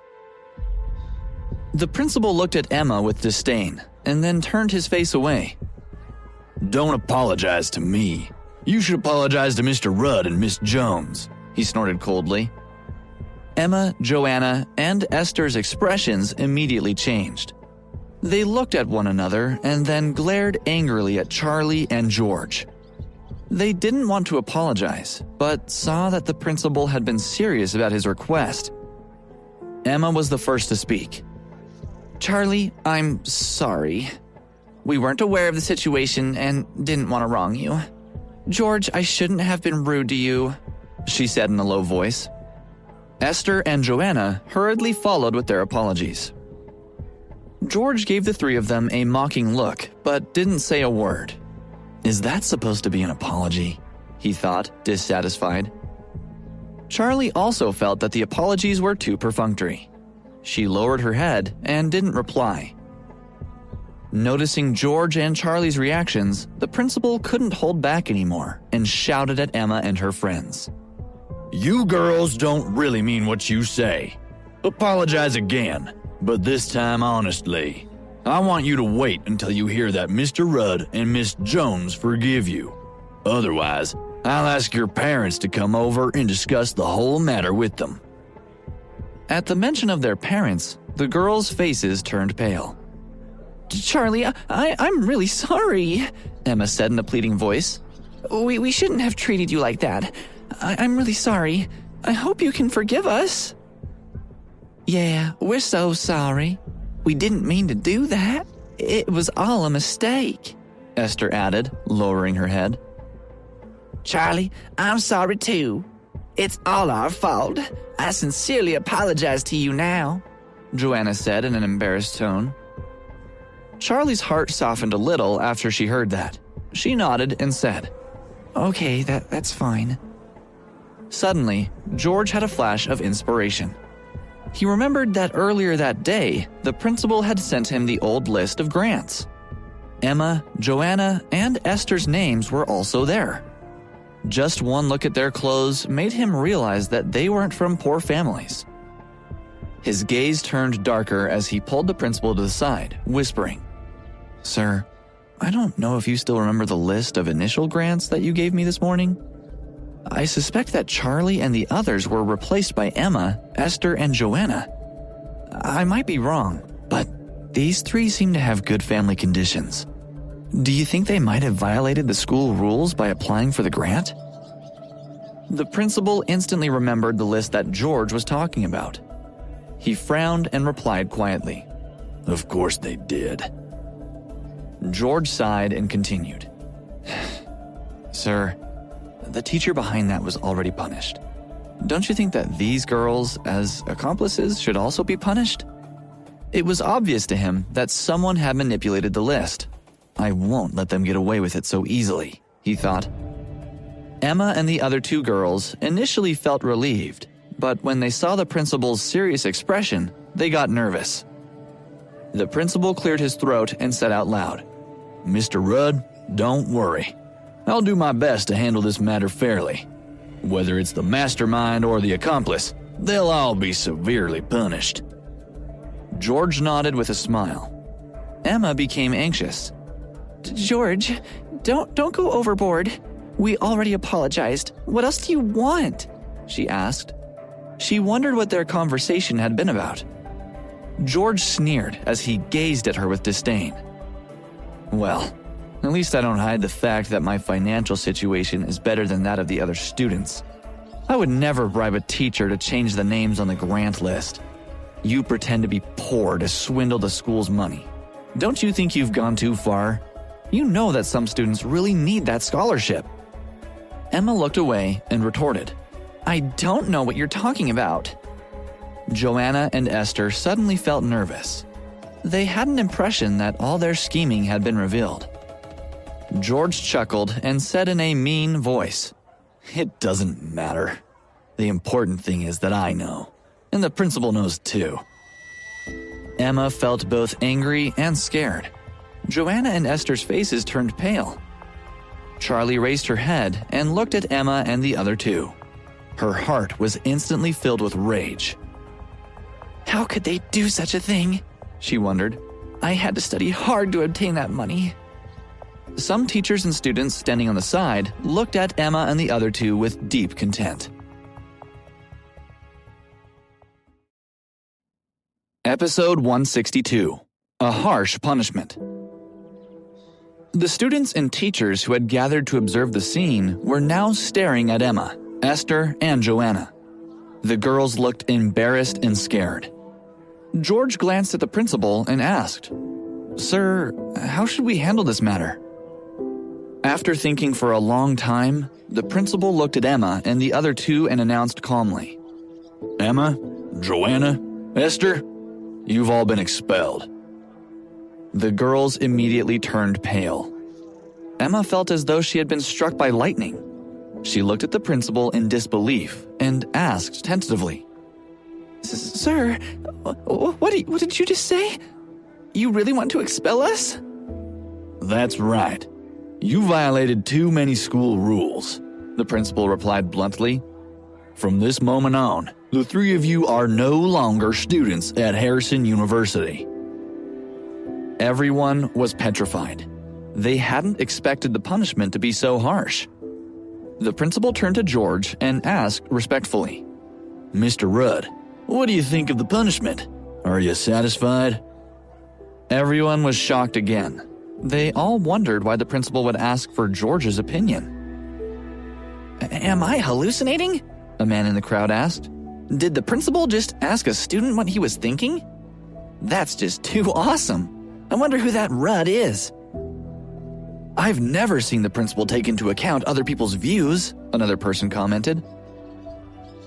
The principal looked at Emma with disdain and then turned his face away. Don't apologize to me. You should apologize to Mr. Rudd and Miss Jones, he snorted coldly. Emma, Joanna, and Esther's expressions immediately changed. They looked at one another and then glared angrily at Charlie and George. They didn't want to apologize, but saw that the principal had been serious about his request. Emma was the first to speak. Charlie, I'm sorry. We weren't aware of the situation and didn't want to wrong you. George, I shouldn't have been rude to you, she said in a low voice. Esther and Joanna hurriedly followed with their apologies. George gave the three of them a mocking look, but didn't say a word. Is that supposed to be an apology? He thought, dissatisfied. Charlie also felt that the apologies were too perfunctory. She lowered her head and didn't reply. Noticing George and Charlie's reactions, the principal couldn't hold back anymore and shouted at Emma and her friends. You girls don't really mean what you say. Apologize again, but this time honestly. I want you to wait until you hear that Mr. Rudd and Miss Jones forgive you. Otherwise, I'll ask your parents to come over and discuss the whole matter with them. At the mention of their parents, the girls' faces turned pale. Charlie, I'm really sorry, Emma said in a pleading voice. We shouldn't have treated you like that. I'm really sorry. I hope you can forgive us. Yeah, we're so sorry. We didn't mean to do that. It was all a mistake, Esther added, lowering her head. Charlie, I'm sorry too. It's all our fault. I sincerely apologize to you now, Joanna said in an embarrassed tone. Charlie's heart softened a little after she heard that. She nodded and said, Okay, that's fine. Suddenly, George had a flash of inspiration. He remembered that earlier that day, the principal had sent him the old list of grants. Emma, Joanna, and Esther's names were also there. Just one look at their clothes made him realize that they weren't from poor families. His gaze turned darker as he pulled the principal to the side, whispering, Sir, I don't know if you still remember the list of initial grants that you gave me this morning. I suspect that Charlie and the others were replaced by Emma, Esther, and Joanna. I might be wrong, but these three seem to have good family conditions. Do you think they might have violated the school rules by applying for the grant? The principal instantly remembered the list that George was talking about. He frowned and replied quietly, Of course they did. George sighed and continued, Sir, the teacher behind that was already punished. Don't you think that these girls, as accomplices, should also be punished? It was obvious to him that someone had manipulated the list. I won't let them get away with it so easily, he thought. Emma and the other two girls initially felt relieved, but when they saw the principal's serious expression, they got nervous. The principal cleared his throat and said out loud, Mr. Rudd, don't worry. I'll do my best to handle this matter fairly. Whether it's the mastermind or the accomplice, they'll all be severely punished. George nodded with a smile. Emma became anxious. George, don't go overboard. We already apologized. What else do you want? she asked. She wondered what their conversation had been about. George sneered as he gazed at her with disdain. Well, at least I don't hide the fact that my financial situation is better than that of the other students. I would never bribe a teacher to change the names on the grant list. You pretend to be poor to swindle the school's money. Don't you think you've gone too far? You know that some students really need that scholarship. Emma looked away and retorted, I don't know what you're talking about. Joanna and Esther suddenly felt nervous. They had an impression that all their scheming had been revealed. George chuckled and said in a mean voice, It doesn't matter. The important thing is that I know, and the principal knows too. Emma felt both angry and scared. Joanna and Esther's faces turned pale. Charlie raised her head and looked at Emma and the other two. Her heart was instantly filled with rage. How could they do such a thing? She wondered. I had to study hard to obtain that money. Some teachers and students standing on the side looked at Emma and the other two with deep contempt. Episode 162. A Harsh Punishment. The students and teachers who had gathered to observe the scene were now staring at Emma, Esther, and Joanna. The girls looked embarrassed and scared. George glanced at the principal and asked, Sir, how should we handle this matter? After thinking for a long time, the principal looked at Emma and the other two and announced calmly, Emma, Joanna, Esther, you've all been expelled. The girls immediately turned pale. Emma felt as though she had been struck by lightning. She looked at the principal in disbelief and asked tentatively, Sir, what did you just say? You really want to expel us? That's right. You violated too many school rules, the principal replied bluntly. From this moment on, the three of you are no longer students at Harrison University. Everyone was petrified. They hadn't expected the punishment to be so harsh. The principal turned to George and asked respectfully, Mr. Rudd, what do you think of the punishment? Are you satisfied? Everyone was shocked again. They all wondered why the principal would ask for George's opinion. Am I hallucinating? A man in the crowd asked. Did the principal just ask a student what he was thinking? That's just too awesome. I wonder who that Rudd is. I've never seen the principal take into account other people's views, another person commented.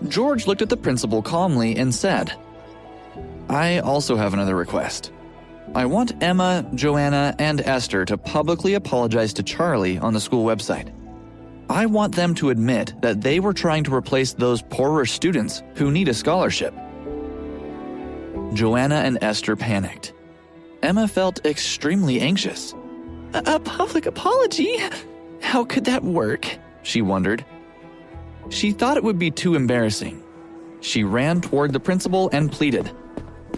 George looked at the principal calmly and said, I also have another request. I want Emma, Joanna, and Esther to publicly apologize to Charlie on the school website. I want them to admit that they were trying to replace those poorer students who need a scholarship. Joanna and Esther panicked. Emma felt extremely anxious. A public apology? How could that work? She wondered. She thought it would be too embarrassing. She ran toward the principal and pleaded,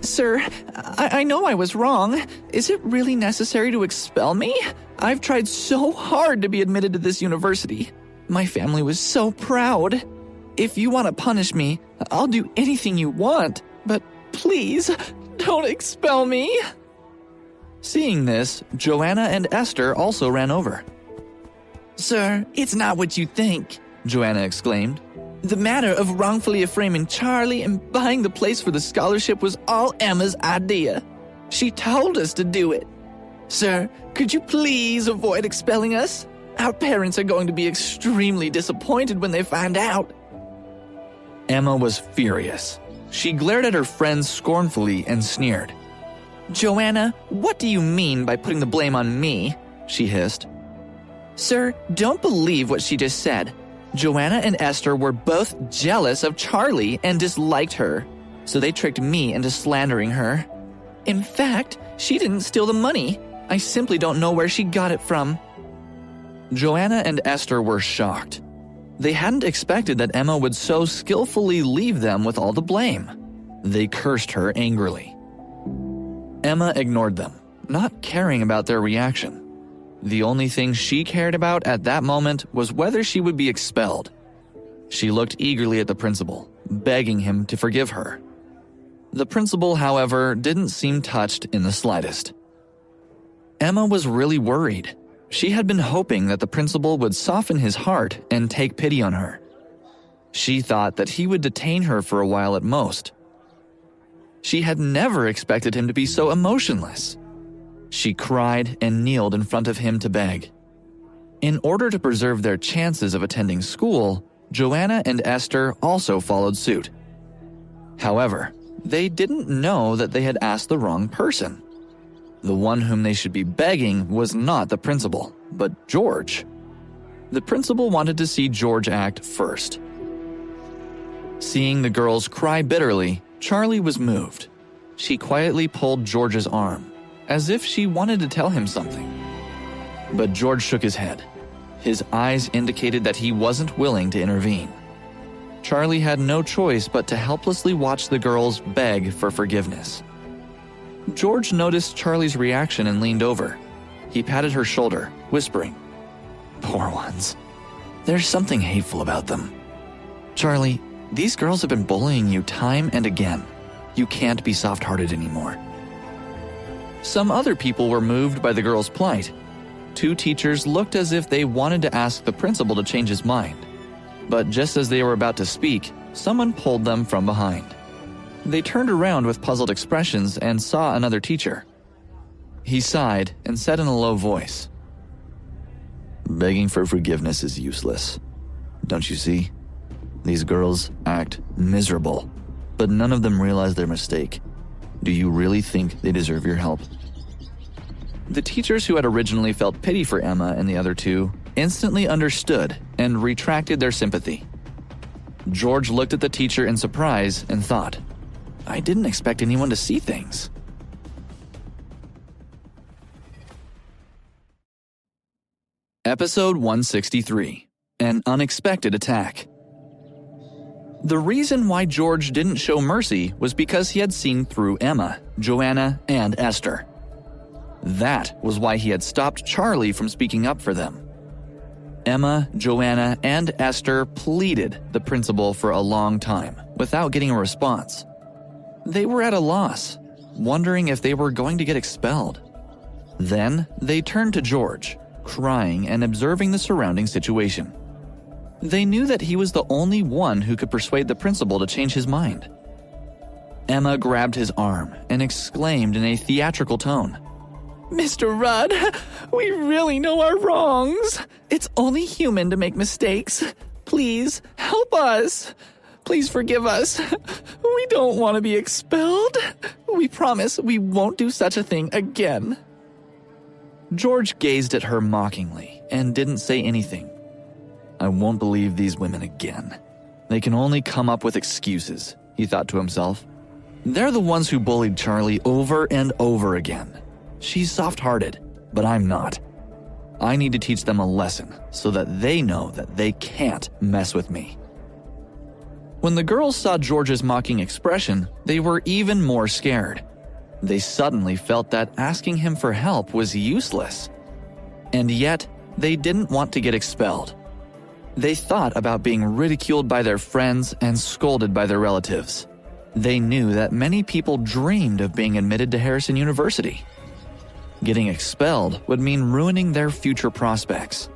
Sir, I know I was wrong. Is it really necessary to expel me? I've tried so hard to be admitted to this university. My family was so proud. If you want to punish me, I'll do anything you want, but please, don't expel me. Seeing this, Joanna and Esther also ran over. Sir, it's not what you think, Joanna exclaimed. The matter of wrongfully afframing Charlie and buying the place for the scholarship was all Emma's idea. She told us to do it. Sir, could you please avoid expelling us? Our parents are going to be extremely disappointed when they find out. Emma was furious. She glared at her friends scornfully and sneered. Joanna, what do you mean by putting the blame on me? She hissed. Sir, don't believe what she just said. Joanna and Esther were both jealous of Charlie and disliked her, so they tricked me into slandering her. In fact, she didn't steal the money. I simply don't know where she got it from. Joanna and Esther were shocked. They hadn't expected that Emma would so skillfully leave them with all the blame. They cursed her angrily. Emma ignored them, not caring about their reaction. The only thing she cared about at that moment was whether she would be expelled. She looked eagerly at the principal, begging him to forgive her. The principal, however, didn't seem touched in the slightest. Emma was really worried. She had been hoping that the principal would soften his heart and take pity on her. She thought that he would detain her for a while at most. She had never expected him to be so emotionless. She cried and kneeled in front of him to beg. In order to preserve their chances of attending school, Joanna and Esther also followed suit. However, they didn't know that they had asked the wrong person. The one whom they should be begging was not the principal, but George. The principal wanted to see George act first. Seeing the girls cry bitterly, Charlie was moved. She quietly pulled George's arm, as if she wanted to tell him something. But George shook his head. His eyes indicated that he wasn't willing to intervene. Charlie had no choice but to helplessly watch the girls beg for forgiveness. George noticed Charlie's reaction and leaned over. He patted her shoulder, whispering, "Poor ones. There's something hateful about them. Charlie, these girls have been bullying you time and again. You can't be soft-hearted anymore." Some other people were moved by the girls' plight. 2 teachers looked as if they wanted to ask the principal to change his mind. But just as they were about to speak, someone pulled them from behind. They turned around with puzzled expressions and saw another teacher. He sighed and said in a low voice, "Begging for forgiveness is useless. Don't you see? These girls act miserable, but none of them realize their mistake. Do you really think they deserve your help?" The teachers who had originally felt pity for Emma and the other 2 instantly understood and retracted their sympathy. George looked at the teacher in surprise and thought, "I didn't expect anyone to see things." Episode 163, An Unexpected Attack. The reason why George didn't show mercy was because he had seen through Emma, Joanna, and Esther. That was why he had stopped Charlie from speaking up for them. Emma, Joanna, and Esther pleaded the principal for a long time without getting a response. They were at a loss, wondering if they were going to get expelled. Then they turned to George, crying and observing the surrounding situation. They knew that he was the only one who could persuade the principal to change his mind. Emma grabbed his arm and exclaimed in a theatrical tone, Mr. Rudd, we really know our wrongs. It's only human to make mistakes. Please, help us. Please forgive us. We don't want to be expelled. We promise we won't do such a thing again." George gazed at her mockingly and didn't say anything. "I won't believe these women again. They can only come up with excuses," he thought to himself. "They're the ones who bullied Charlie over and over again. She's soft-hearted, but I'm not. I need to teach them a lesson so that they know that they can't mess with me." When the girls saw George's mocking expression, they were even more scared. They suddenly felt that asking him for help was useless. And yet, they didn't want to get expelled. They thought about being ridiculed by their friends and scolded by their relatives. They knew that many people dreamed of being admitted to Harrison University. Getting expelled would mean ruining their future prospects.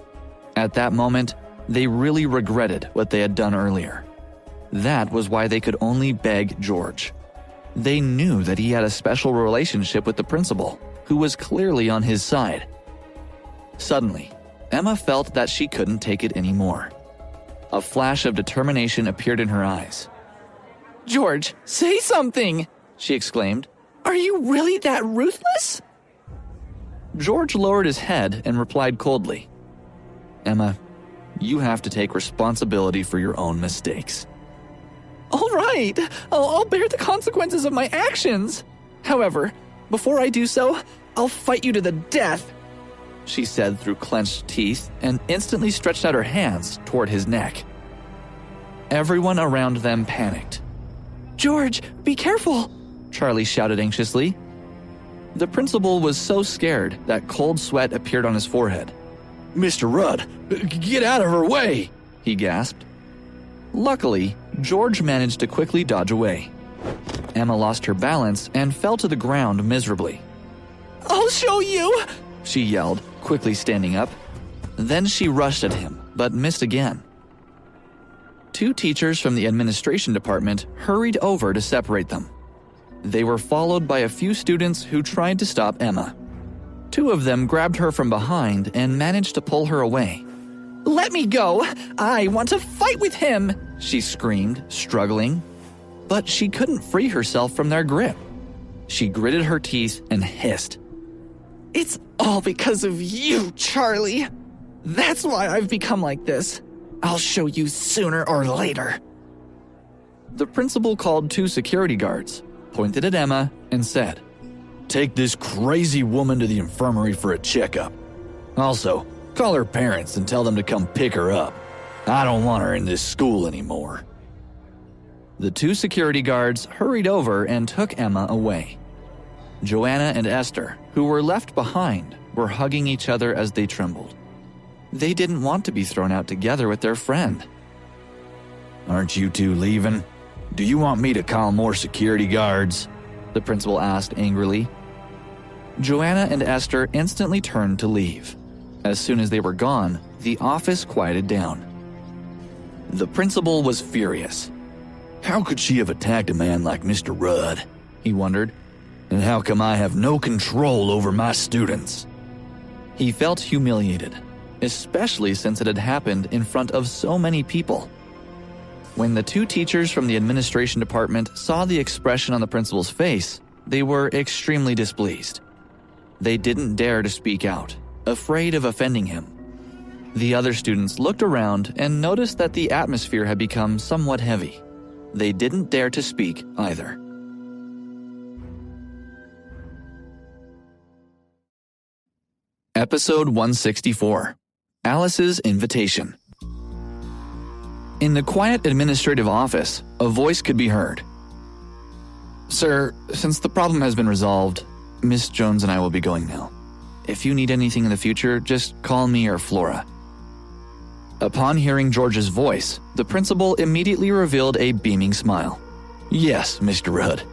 At that moment, they really regretted what they had done earlier. That was why they could only beg George. They knew that he had a special relationship with the principal, who was clearly on his side. Suddenly, Emma felt that she couldn't take it anymore. A flash of determination appeared in her eyes. "George, say something!" she exclaimed. "Are you really that ruthless?" George lowered his head and replied coldly, "Emma, you have to take responsibility for your own mistakes." "All right, I'll bear the consequences of my actions. However, before I do so, I'll fight you to the death," she said through clenched teeth and instantly stretched out her hands toward his neck. Everyone around them panicked. "George, be careful," Charlie shouted anxiously. The principal was so scared that cold sweat appeared on his forehead. "Mr. Rudd, get out of her way!" he gasped. Luckily, George managed to quickly dodge away. Emma lost her balance and fell to the ground miserably. I'll show you! She yelled, quickly standing up. Then she rushed at him, but missed again. 2 teachers from the administration department hurried over to separate them. They were followed by a few students who tried to stop Emma. 2 of them grabbed her from behind and managed to pull her away. Let me go! I want to fight with him! She screamed, struggling. But she couldn't free herself from their grip. She gritted her teeth and hissed. It's all because of you, Charlie. That's why I've become like this. I'll show you sooner or later. The principal called 2 security guards, pointed at Emma, and said, "Take this crazy woman to the infirmary for a checkup. Also, call her parents and tell them to come pick her up. I don't want her in this school anymore." The 2 security guards hurried over and took Emma away. Joanna and Esther, who were left behind, were hugging each other as they trembled. They didn't want to be thrown out together with their friend. "Aren't you 2 leaving? Do you want me to call more security guards?" the principal asked angrily. Joanna and Esther instantly turned to leave. As soon as they were gone, the office quieted down. The principal was furious. How could she have attacked a man like Mr. Rudd? He wondered. And how come I have no control over my students? He felt humiliated, especially since it had happened in front of so many people. When the 2 teachers from the administration department saw the expression on the principal's face, they were extremely displeased. They didn't dare to speak out, afraid of offending him. The other students looked around and noticed that the atmosphere had become somewhat heavy. They didn't dare to speak either. Episode 164, Alice's Invitation. In the quiet administrative office, a voice could be heard. "Sir, since the problem has been resolved, Miss Jones and I will be going now. If you need anything in the future, just call me or Flora." Upon hearing George's voice, the principal immediately revealed a beaming smile. "Yes, Mr. Rudd,"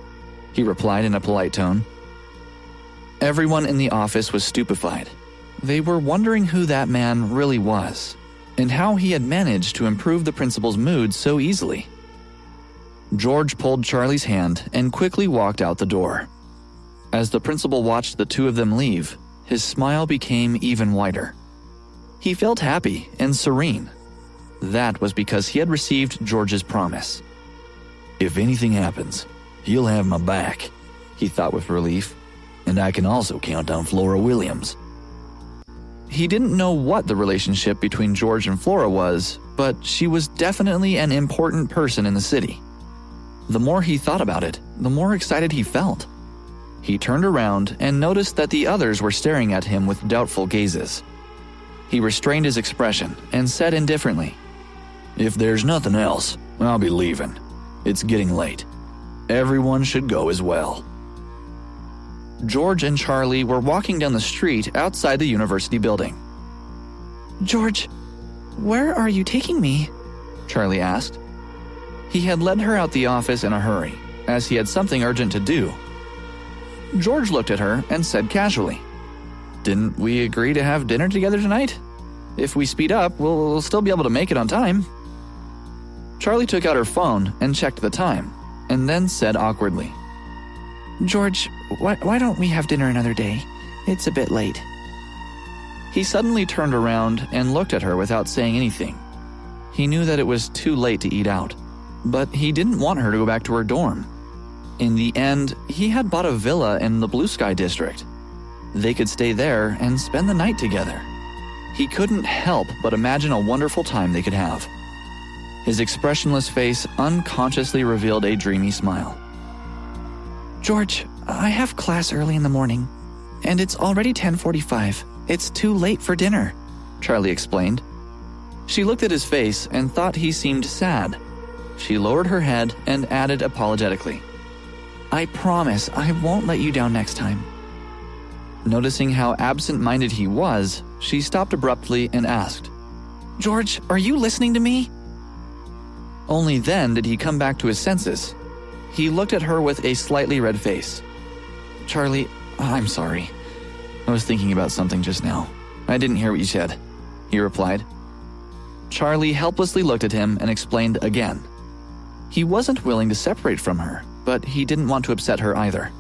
he replied in a polite tone. Everyone in the office was stupefied. They were wondering who that man really was, and how he had managed to improve the principal's mood so easily. George pulled Charlie's hand and quickly walked out the door. As the principal watched the 2 of them leave, his smile became even wider. He felt happy and serene. That was because he had received George's promise. "If anything happens, he'll have my back," he thought with relief. "And I can also count on Flora Williams." He didn't know what the relationship between George and Flora was, but she was definitely an important person in the city. The more he thought about it, the more excited he felt. He turned around and noticed that the others were staring at him with doubtful gazes. He restrained his expression and said indifferently, "If there's nothing else, I'll be leaving. It's getting late. Everyone should go as well." George and Charlie were walking down the street outside the university building. "George, where are you taking me?" Charlie asked. He had led her out the office in a hurry, as he had something urgent to do. George looked at her and said casually, "Didn't we agree to have dinner together tonight? If we speed up, we'll still be able to make it on time." Charlie took out her phone and checked the time, and then said awkwardly, "George, why don't we have dinner another day? It's a bit late." He suddenly turned around and looked at her without saying anything. He knew that it was too late to eat out, but he didn't want her to go back to her dorm. In the end, he had bought a villa in the Blue Sky district. They could stay there and spend the night together. He couldn't help but imagine a wonderful time they could have. His expressionless face unconsciously revealed a dreamy smile. "George, I have class early in the morning, and it's already 10:45. It's too late for dinner," Charlie explained. She looked at his face and thought he seemed sad. She lowered her head and added apologetically, "I promise I won't let you down next time." Noticing how absent-minded he was, she stopped abruptly and asked, "George, are you listening to me?" Only then did he come back to his senses. He looked at her with a slightly red face. Charlie, I'm sorry. I was thinking about something just now. I didn't hear what you said, he replied. Charlie helplessly looked at him and explained again. He wasn't willing to separate from her, but he didn't want to upset her either.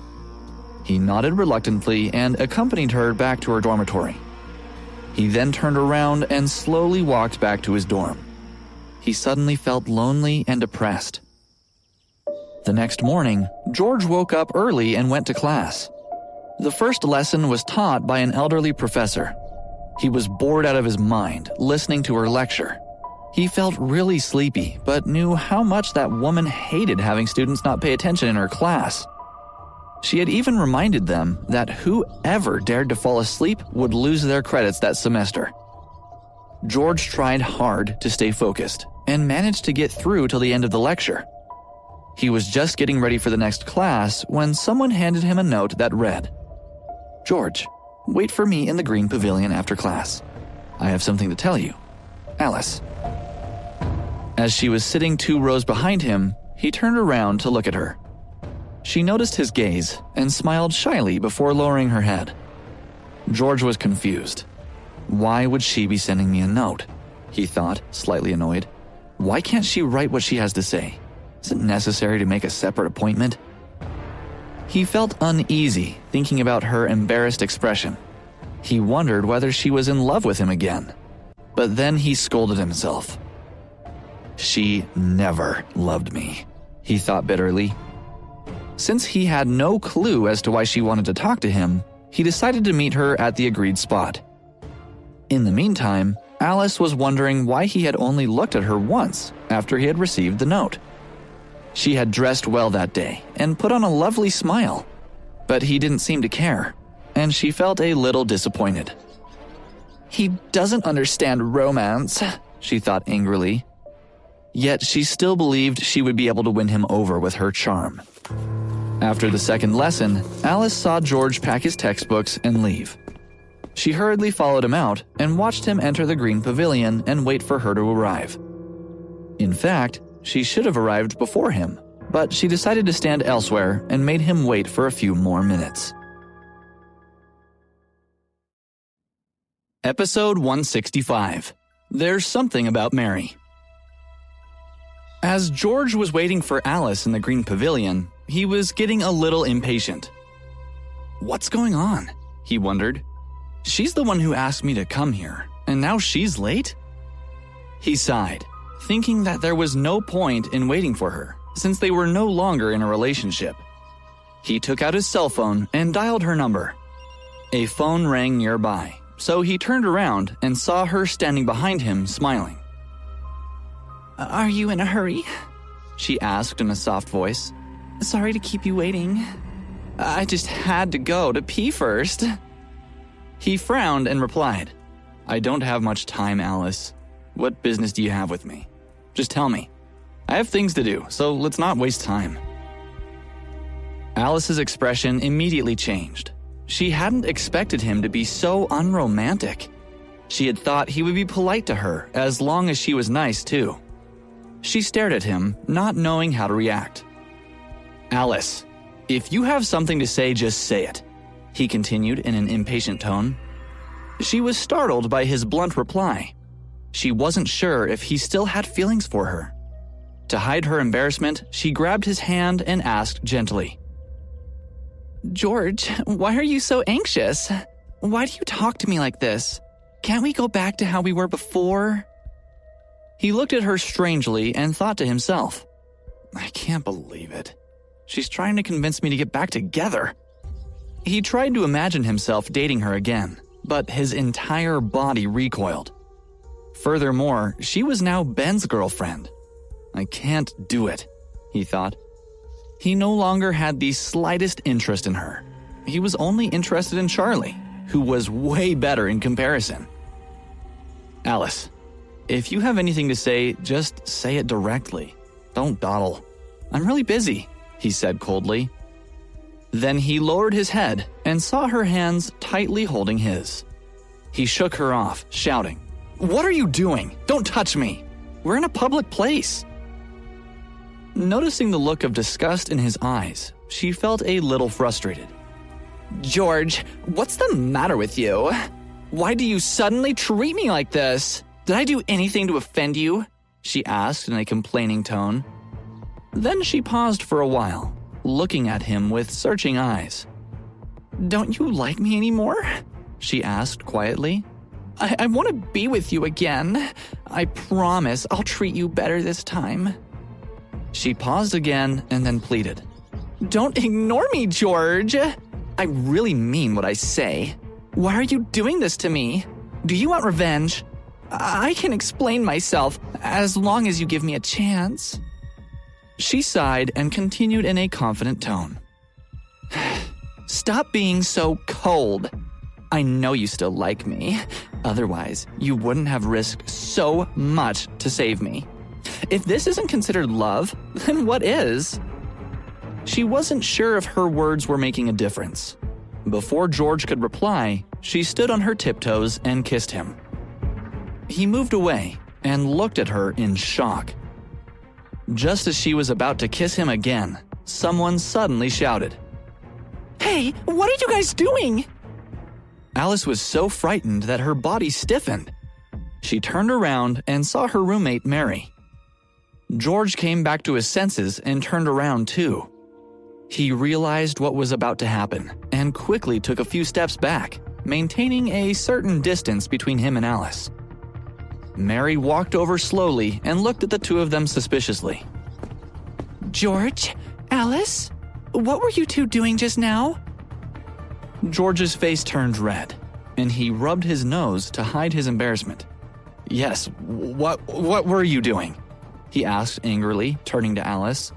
He nodded reluctantly and accompanied her back to her dormitory. He then turned around and slowly walked back to his dorm. He suddenly felt lonely and depressed. The next morning, George woke up early and went to class. The first lesson was taught by an elderly professor. He was bored out of his mind, listening to her lecture. He felt really sleepy, but knew how much that woman hated having students not pay attention in her class. She had even reminded them that whoever dared to fall asleep would lose their credits that semester. George tried hard to stay focused and managed to get through till the end of the lecture. He was just getting ready for the next class when someone handed him a note that read, "George, wait for me in the green pavilion after class. I have something to tell you. Alice." As she was sitting 2 rows behind him, he turned around to look at her. She noticed his gaze and smiled shyly before lowering her head. George was confused. Why would she be sending me a note? He thought, slightly annoyed. Why can't she write what she has to say? Is it necessary to make a separate appointment? He felt uneasy thinking about her embarrassed expression. He wondered whether she was in love with him again. But then he scolded himself. She never loved me, he thought bitterly. Since he had no clue as to why she wanted to talk to him, he decided to meet her at the agreed spot. In the meantime, Alice was wondering why he had only looked at her once after he had received the note. She had dressed well that day and put on a lovely smile, but he didn't seem to care, and she felt a little disappointed. He doesn't understand romance, she thought angrily. Yet she still believed she would be able to win him over with her charm. After the second lesson, Alice saw George pack his textbooks and leave. She hurriedly followed him out and watched him enter the green pavilion and wait for her to arrive. In fact, she should have arrived before him, but she decided to stand elsewhere and made him wait for a few more minutes. Episode 165. There's Something About Mary. As George was waiting for Alice in the green pavilion, he was getting a little impatient. What's going on? He wondered. She's the one who asked me to come here, and now she's late? He sighed, thinking that there was no point in waiting for her, since they were no longer in a relationship. He took out his cell phone and dialed her number. A phone rang nearby, so he turned around and saw her standing behind him, smiling. "Are you in a hurry?" she asked in a soft voice. "Sorry to keep you waiting. I just had to go to pee first." He frowned and replied, "I don't have much time, Alice. What business do you have with me? Just tell me. I have things to do, so let's not waste time." Alice's expression immediately changed. She hadn't expected him to be so unromantic. She had thought he would be polite to her as long as she was nice too. She stared at him, not knowing how to react. "Alice, if you have something to say, just say it," he continued in an impatient tone. She was startled by his blunt reply. She wasn't sure if he still had feelings for her. To hide her embarrassment, she grabbed his hand and asked gently, "George, why are you so anxious? Why do you talk to me like this? Can't we go back to how we were before?" He looked at her strangely and thought to himself, "I can't believe it. She's trying to convince me to get back together." He tried to imagine himself dating her again, but his entire body recoiled. Furthermore, she was now Ben's girlfriend. "I can't do it," he thought. He no longer had the slightest interest in her. He was only interested in Charlie, who was way better in comparison. "Alice, if you have anything to say, just say it directly. Don't dawdle. I'm really busy," he said coldly. Then he lowered his head and saw her hands tightly holding his. He shook her off, shouting, "What are you doing? Don't touch me! We're in a public place." Noticing the look of disgust in his eyes, she felt a little frustrated. George, what's the matter with you? Why do you suddenly treat me like this? Did I do anything to offend you? She asked in a complaining tone. Then she paused for a while, looking at him with searching eyes. Don't you like me anymore? She asked quietly. I want to be with you again. I promise I'll treat you better this time. She paused again and then pleaded. Don't ignore me, George. I really mean what I say. Why are you doing this to me? Do you want revenge? I can explain myself as long as you give me a chance. She sighed and continued in a confident tone. Stop being so cold. I know you still like me. Otherwise, you wouldn't have risked so much to save me. If this isn't considered love, then what is? She wasn't sure if her words were making a difference. Before George could reply, she stood on her tiptoes and kissed him. He moved away and looked at her in shock. Just as she was about to kiss him again, someone suddenly shouted, "Hey, what are you guys doing?" Alice was so frightened that her body stiffened. She turned around and saw her roommate, Mary. George came back to his senses and turned around too. He realized what was about to happen and quickly took a few steps back, maintaining a certain distance between him and Alice. Mary walked over slowly and looked at the two of them suspiciously. George, Alice, what were you two doing just now? George's face turned red, and he rubbed his nose to hide his embarrassment. Yes, what were you doing? He asked angrily, turning to Alice.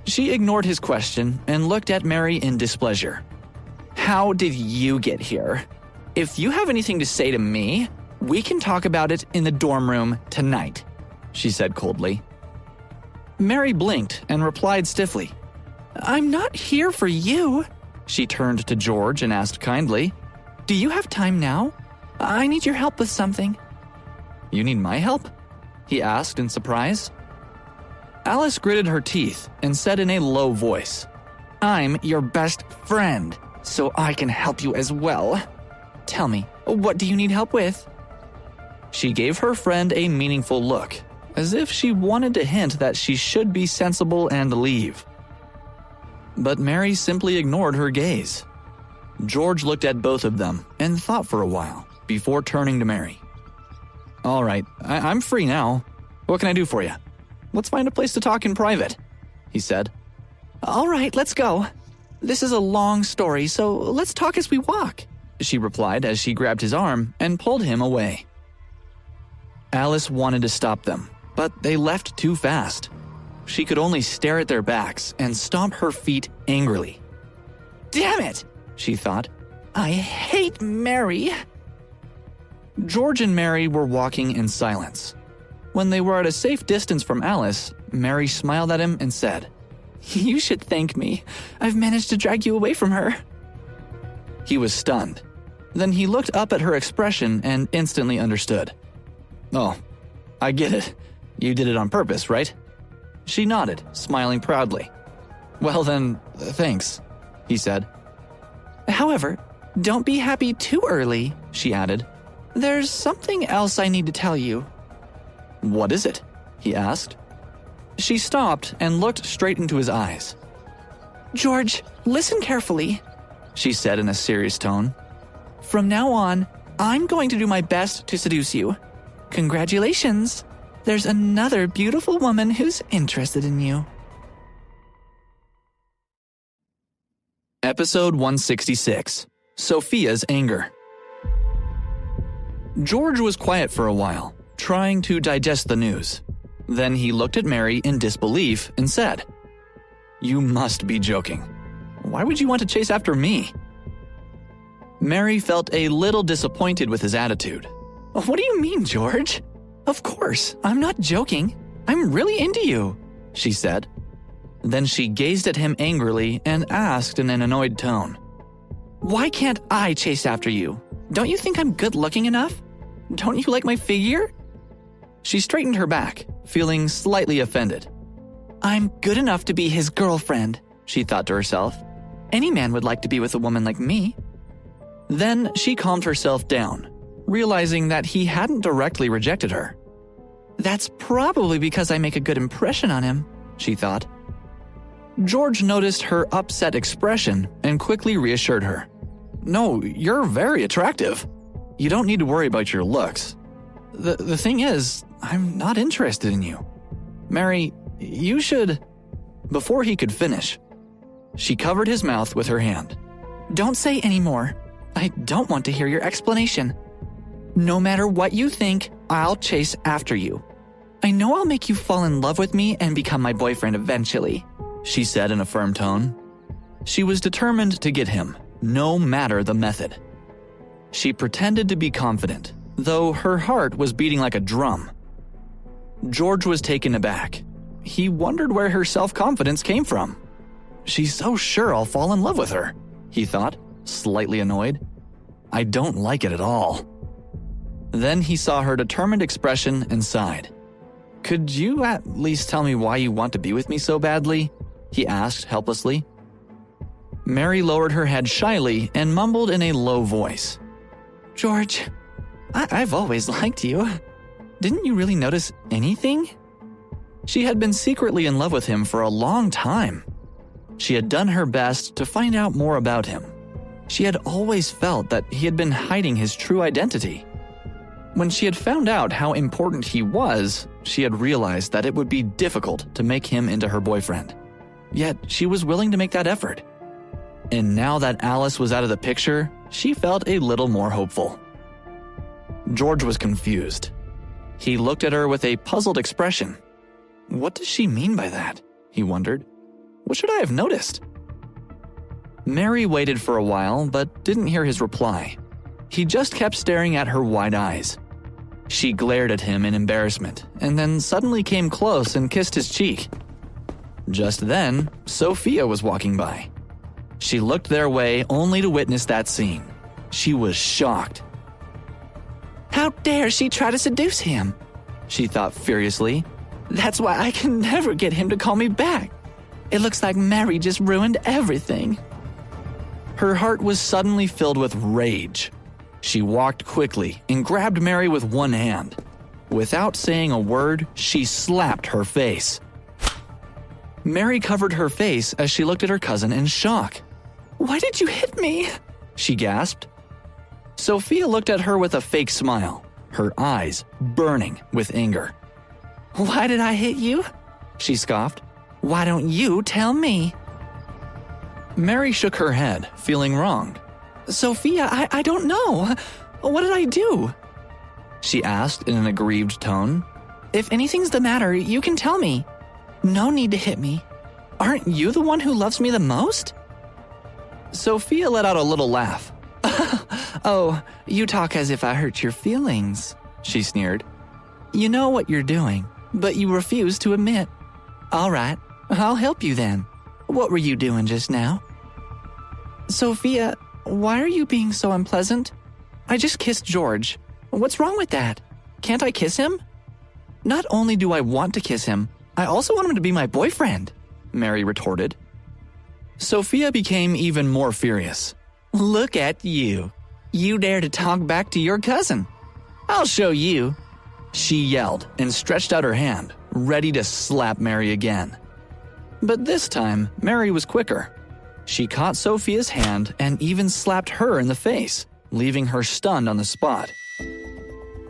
She ignored his question and looked at Mary in displeasure. How did you get here? If you have anything to say to me, we can talk about it in the dorm room tonight, she said coldly. Mary blinked and replied stiffly. I'm not here for you. She turned to George and asked kindly, Do you have time now? I need your help with something. You need my help? He asked in surprise. Alice gritted her teeth and said in a low voice, I'm your best friend, so I can help you as well. Tell me, what do you need help with? She gave her friend a meaningful look, as if she wanted to hint that she should be sensible and leave. But Mary simply ignored her gaze. George looked at both of them and thought for a while before turning to Mary. All right, I'm free now. What can I do for you? Let's find a place to talk in private, he said. All right, let's go. This is a long story, so let's talk as we walk, she replied as she grabbed his arm and pulled him away. Alice wanted to stop them, but they left too fast. She could only stare at their backs and stomp her feet angrily. Damn it, she thought. I hate Mary. George and Mary were walking in silence. When they were at a safe distance from Alice, Mary smiled at him and said, You should thank me. I've managed to drag you away from her. He was stunned. Then he looked up at her expression and instantly understood. Oh, I get it. You did it on purpose, right? She nodded, smiling proudly. Well then, thanks, he said. However, don't be happy too early, she added. There's something else I need to tell you. What is it? He asked. She stopped and looked straight into his eyes. George, listen carefully, she said in a serious tone. From now on, I'm going to do my best to seduce you. Congratulations. There's another beautiful woman who's interested in you. Episode 166, Sophia's Anger. George was quiet for a while, trying to digest the news. Then he looked at Mary in disbelief and said, You must be joking. Why would you want to chase after me? Mary felt a little disappointed with his attitude. What do you mean, George? Of course, I'm not joking. I'm really into you, she said. Then she gazed at him angrily and asked in an annoyed tone, Why can't I chase after you? Don't you think I'm good looking enough? Don't you like my figure? She straightened her back, feeling slightly offended. I'm good enough to be his girlfriend, she thought to herself. Any man would like to be with a woman like me. Then she calmed herself down, realizing that he hadn't directly rejected her. That's probably because I make a good impression on him, she thought. George noticed her upset expression and quickly reassured her. No, you're very attractive. You don't need to worry about your looks. The thing is, I'm not interested in you. Mary, you should... Before he could finish, she covered his mouth with her hand. Don't say any more. I don't want to hear your explanation. No matter what you think, I'll chase after you. I know I'll make you fall in love with me and become my boyfriend eventually, she said in a firm tone. She was determined to get him, no matter the method. She pretended to be confident, though her heart was beating like a drum. George was taken aback. He wondered where her self-confidence came from. She's so sure I'll fall in love with her, he thought, slightly annoyed. I don't like it at all. Then he saw her determined expression and sighed. Could you at least tell me why you want to be with me so badly? He asked helplessly. Mary lowered her head shyly and mumbled in a low voice. George, I've always liked you. Didn't you really notice anything? She had been secretly in love with him for a long time. She had done her best to find out more about him. She had always felt that he had been hiding his true identity. When she had found out how important he was, she had realized that it would be difficult to make him into her boyfriend. Yet she was willing to make that effort. And now that Alice was out of the picture, she felt a little more hopeful. George was confused. He looked at her with a puzzled expression. What does she mean by that? He wondered. What should I have noticed? Mary waited for a while, but didn't hear his reply. He just kept staring at her wide eyes. She glared at him in embarrassment, and then suddenly came close and kissed his cheek. Just then, Sophia was walking by. She looked their way only to witness that scene. She was shocked. How dare she try to seduce him? She thought furiously. That's why I can never get him to call me back. It looks like Mary just ruined everything. Her heart was suddenly filled with rage. She walked quickly and grabbed Mary with one hand. Without saying a word, she slapped her face. Mary covered her face as she looked at her cousin in shock. Why did you hit me? She gasped. Sophia looked at her with a fake smile, her eyes burning with anger. Why did I hit you? She scoffed. Why don't you tell me? Mary shook her head, feeling wronged. Sophia, I don't know. What did I do? She asked in an aggrieved tone. If anything's the matter, you can tell me. No need to hit me. Aren't you the one who loves me the most? Sophia let out a little laugh. Oh, you talk as if I hurt your feelings, she sneered. You know what you're doing, but you refuse to admit. All right, I'll help you then. What were you doing just now? Sophia, why are you being so unpleasant? I just kissed George. What's wrong with that? Can't I kiss him? Not only do I want to kiss him, I also want him to be my boyfriend, Mary retorted. Sophia became even more furious. Look at you. You dare to talk back to your cousin. I'll show you. She yelled and stretched out her hand, ready to slap Mary again. But this time, Mary was quicker. She caught Sophia's hand and even slapped her in the face, leaving her stunned on the spot.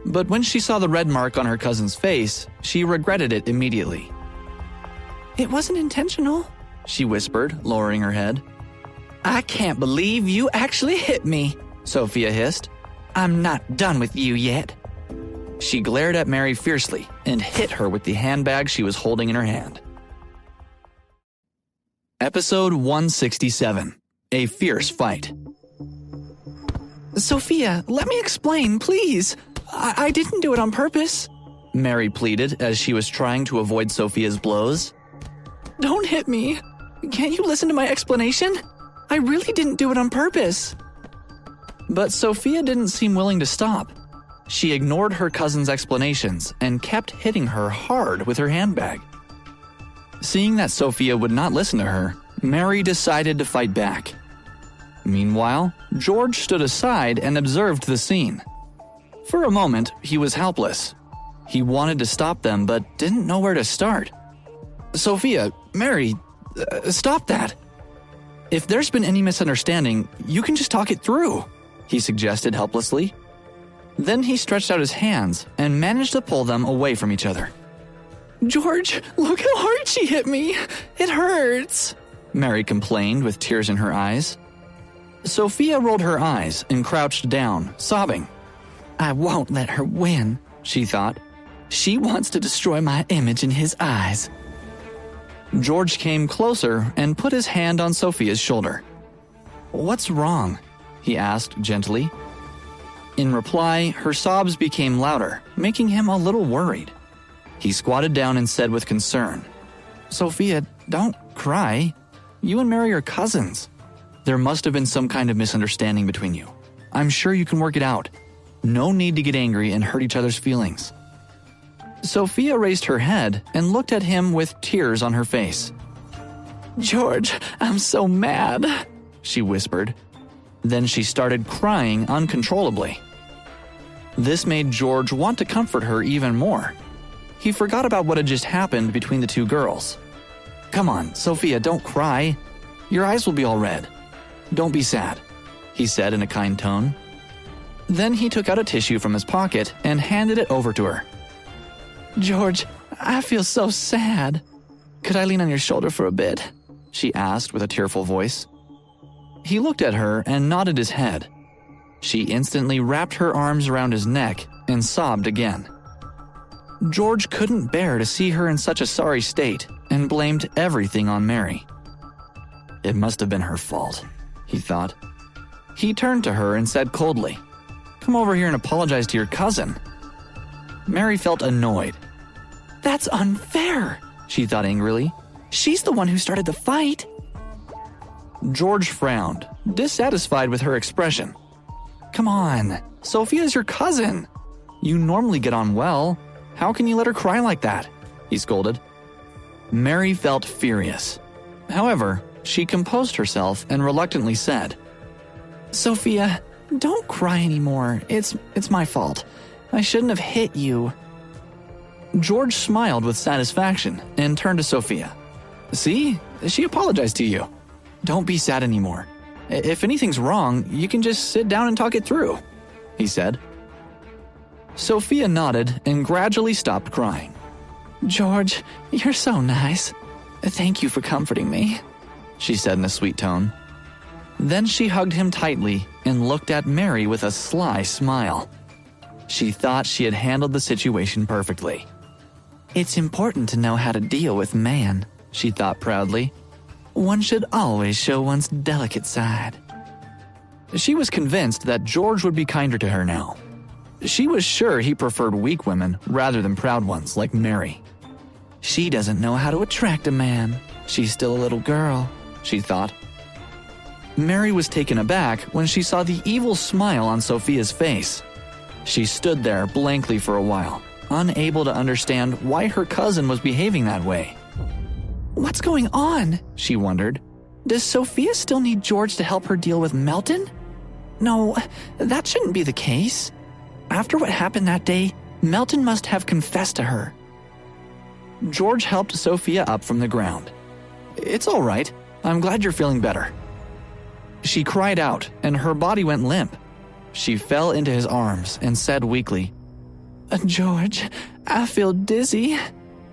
But when she saw the red mark on her cousin's face, she regretted it immediately. It wasn't intentional, she whispered, lowering her head. I can't believe you actually hit me, Sophia hissed. I'm not done with you yet. She glared at Mary fiercely and hit her with the handbag she was holding in her hand. Episode 167. A Fierce Fight. Sophia, let me explain, please. I didn't do it on purpose, Mary pleaded as she was trying to avoid Sophia's blows. Don't hit me. Can't you listen to my explanation? I really didn't do it on purpose. But Sophia didn't seem willing to stop. She ignored her cousin's explanations and kept hitting her hard with her handbag. Seeing that Sophia would not listen to her, Mary decided to fight back. Meanwhile, George stood aside and observed the scene. For a moment, he was helpless. He wanted to stop them, but didn't know where to start. Sophia, Mary, stop that. If there's been any misunderstanding, you can just talk it through, he suggested helplessly. Then he stretched out his hands and managed to pull them away from each other. George, look how hard she hit me. It hurts, Mary complained with tears in her eyes. Sophia rolled her eyes and crouched down, sobbing. I won't let her win, she thought. She wants to destroy my image in his eyes. George came closer and put his hand on Sophia's shoulder. What's wrong? He asked gently. In reply, her sobs became louder, making him a little worried. He squatted down and said with concern, Sophia, don't cry. You and Mary are cousins. There must have been some kind of misunderstanding between you. I'm sure you can work it out. No need to get angry and hurt each other's feelings. Sophia raised her head and looked at him with tears on her face. George, I'm so mad, she whispered. Then she started crying uncontrollably. This made George want to comfort her even more. He forgot about what had just happened between the two girls. Come on, Sophia, don't cry. Your eyes will be all red. Don't be sad, he said in a kind tone. Then he took out a tissue from his pocket and handed it over to her. George, I feel so sad. Could I lean on your shoulder for a bit? She asked with a tearful voice. He looked at her and nodded his head. She instantly wrapped her arms around his neck and sobbed again. George couldn't bear to see her in such a sorry state and blamed everything on Mary. It must have been her fault, he thought. He turned to her and said coldly, Come over here and apologize to your cousin. Mary felt annoyed. That's unfair, she thought angrily. She's the one who started the fight. George frowned, dissatisfied with her expression. Come on, Sophia's your cousin. You normally get on well. How can you let her cry like that? He scolded. Mary felt furious. However, she composed herself and reluctantly said, Sophia, don't cry anymore. It's my fault. I shouldn't have hit you. George smiled with satisfaction and turned to Sophia. See, she apologized to you. Don't be sad anymore. If anything's wrong, you can just sit down and talk it through, he said. Sophia nodded and gradually stopped crying. George, you're so nice. Thank you for comforting me, she said in a sweet tone. Then she hugged him tightly and looked at Mary with a sly smile. She thought she had handled the situation perfectly. It's important to know how to deal with man, she thought proudly. One should always show one's delicate side. She was convinced that George would be kinder to her now. She was sure he preferred weak women rather than proud ones like Mary. She doesn't know how to attract a man. She's still a little girl, she thought. Mary was taken aback when she saw the evil smile on Sophia's face. She stood there blankly for a while, unable to understand why her cousin was behaving that way. What's going on? She wondered. Does Sophia still need George to help her deal with Melton? No, that shouldn't be the case. After what happened that day, Melton must have confessed to her. George helped Sophia up from the ground. It's all right. I'm glad you're feeling better. She cried out, and her body went limp. She fell into his arms and said weakly, George, I feel dizzy.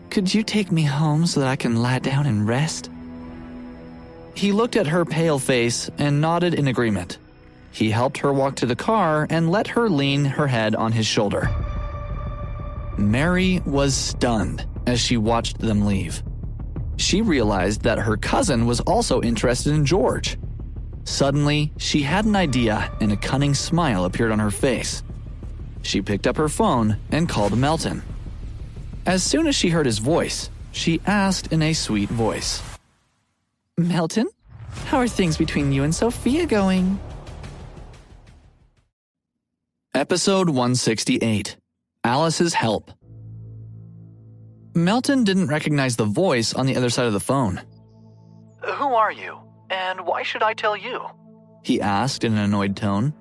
Could you take me home so that I can lie down and rest? He looked at her pale face and nodded in agreement. He helped her walk to the car and let her lean her head on his shoulder. Mary was stunned as she watched them leave. She realized that her cousin was also interested in George. Suddenly, she had an idea and a cunning smile appeared on her face. She picked up her phone and called Melton. As soon as she heard his voice, she asked in a sweet voice, Melton, how are things between you and Sophia going? Episode 168, Alice's Help. Melton didn't recognize the voice on the other side of the phone. Who are you? And why should I tell you? He asked in an annoyed tone.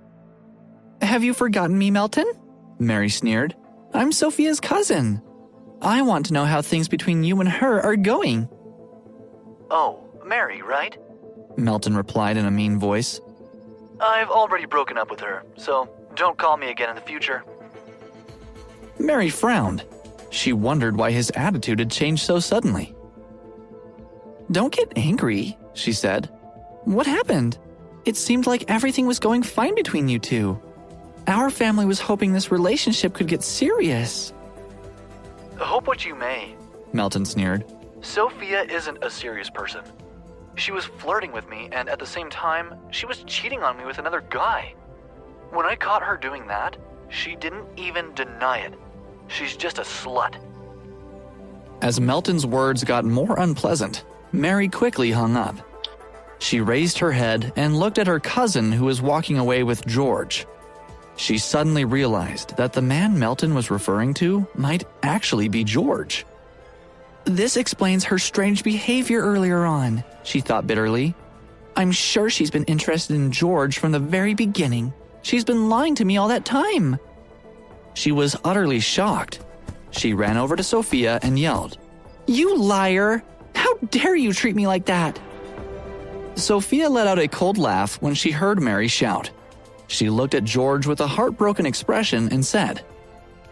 Have you forgotten me, Melton? Mary sneered. I'm Sophia's cousin. I want to know how things between you and her are going. Oh, Mary, right? Melton replied in a mean voice. I've already broken up with her, so don't call me again in the future. Mary frowned. She wondered why his attitude had changed so suddenly. Don't get angry, she said. What happened? It seemed like everything was going fine between you two. Our family was hoping this relationship could get serious. Hope what you may, Melton sneered. Sophia isn't a serious person. She was flirting with me, and at the same time, she was cheating on me with another guy. When I caught her doing that, she didn't even deny it. She's just a slut. As Melton's words got more unpleasant, Mary quickly hung up. She raised her head and looked at her cousin who was walking away with George. She suddenly realized that the man Melton was referring to might actually be George. This explains her strange behavior earlier on, she thought bitterly. I'm sure she's been interested in George from the very beginning. She's been lying to me all that time. She was utterly shocked. She ran over to Sophia and yelled, You liar! How dare you treat me like that? Sophia let out a cold laugh when she heard Mary shout. She looked at George with a heartbroken expression and said,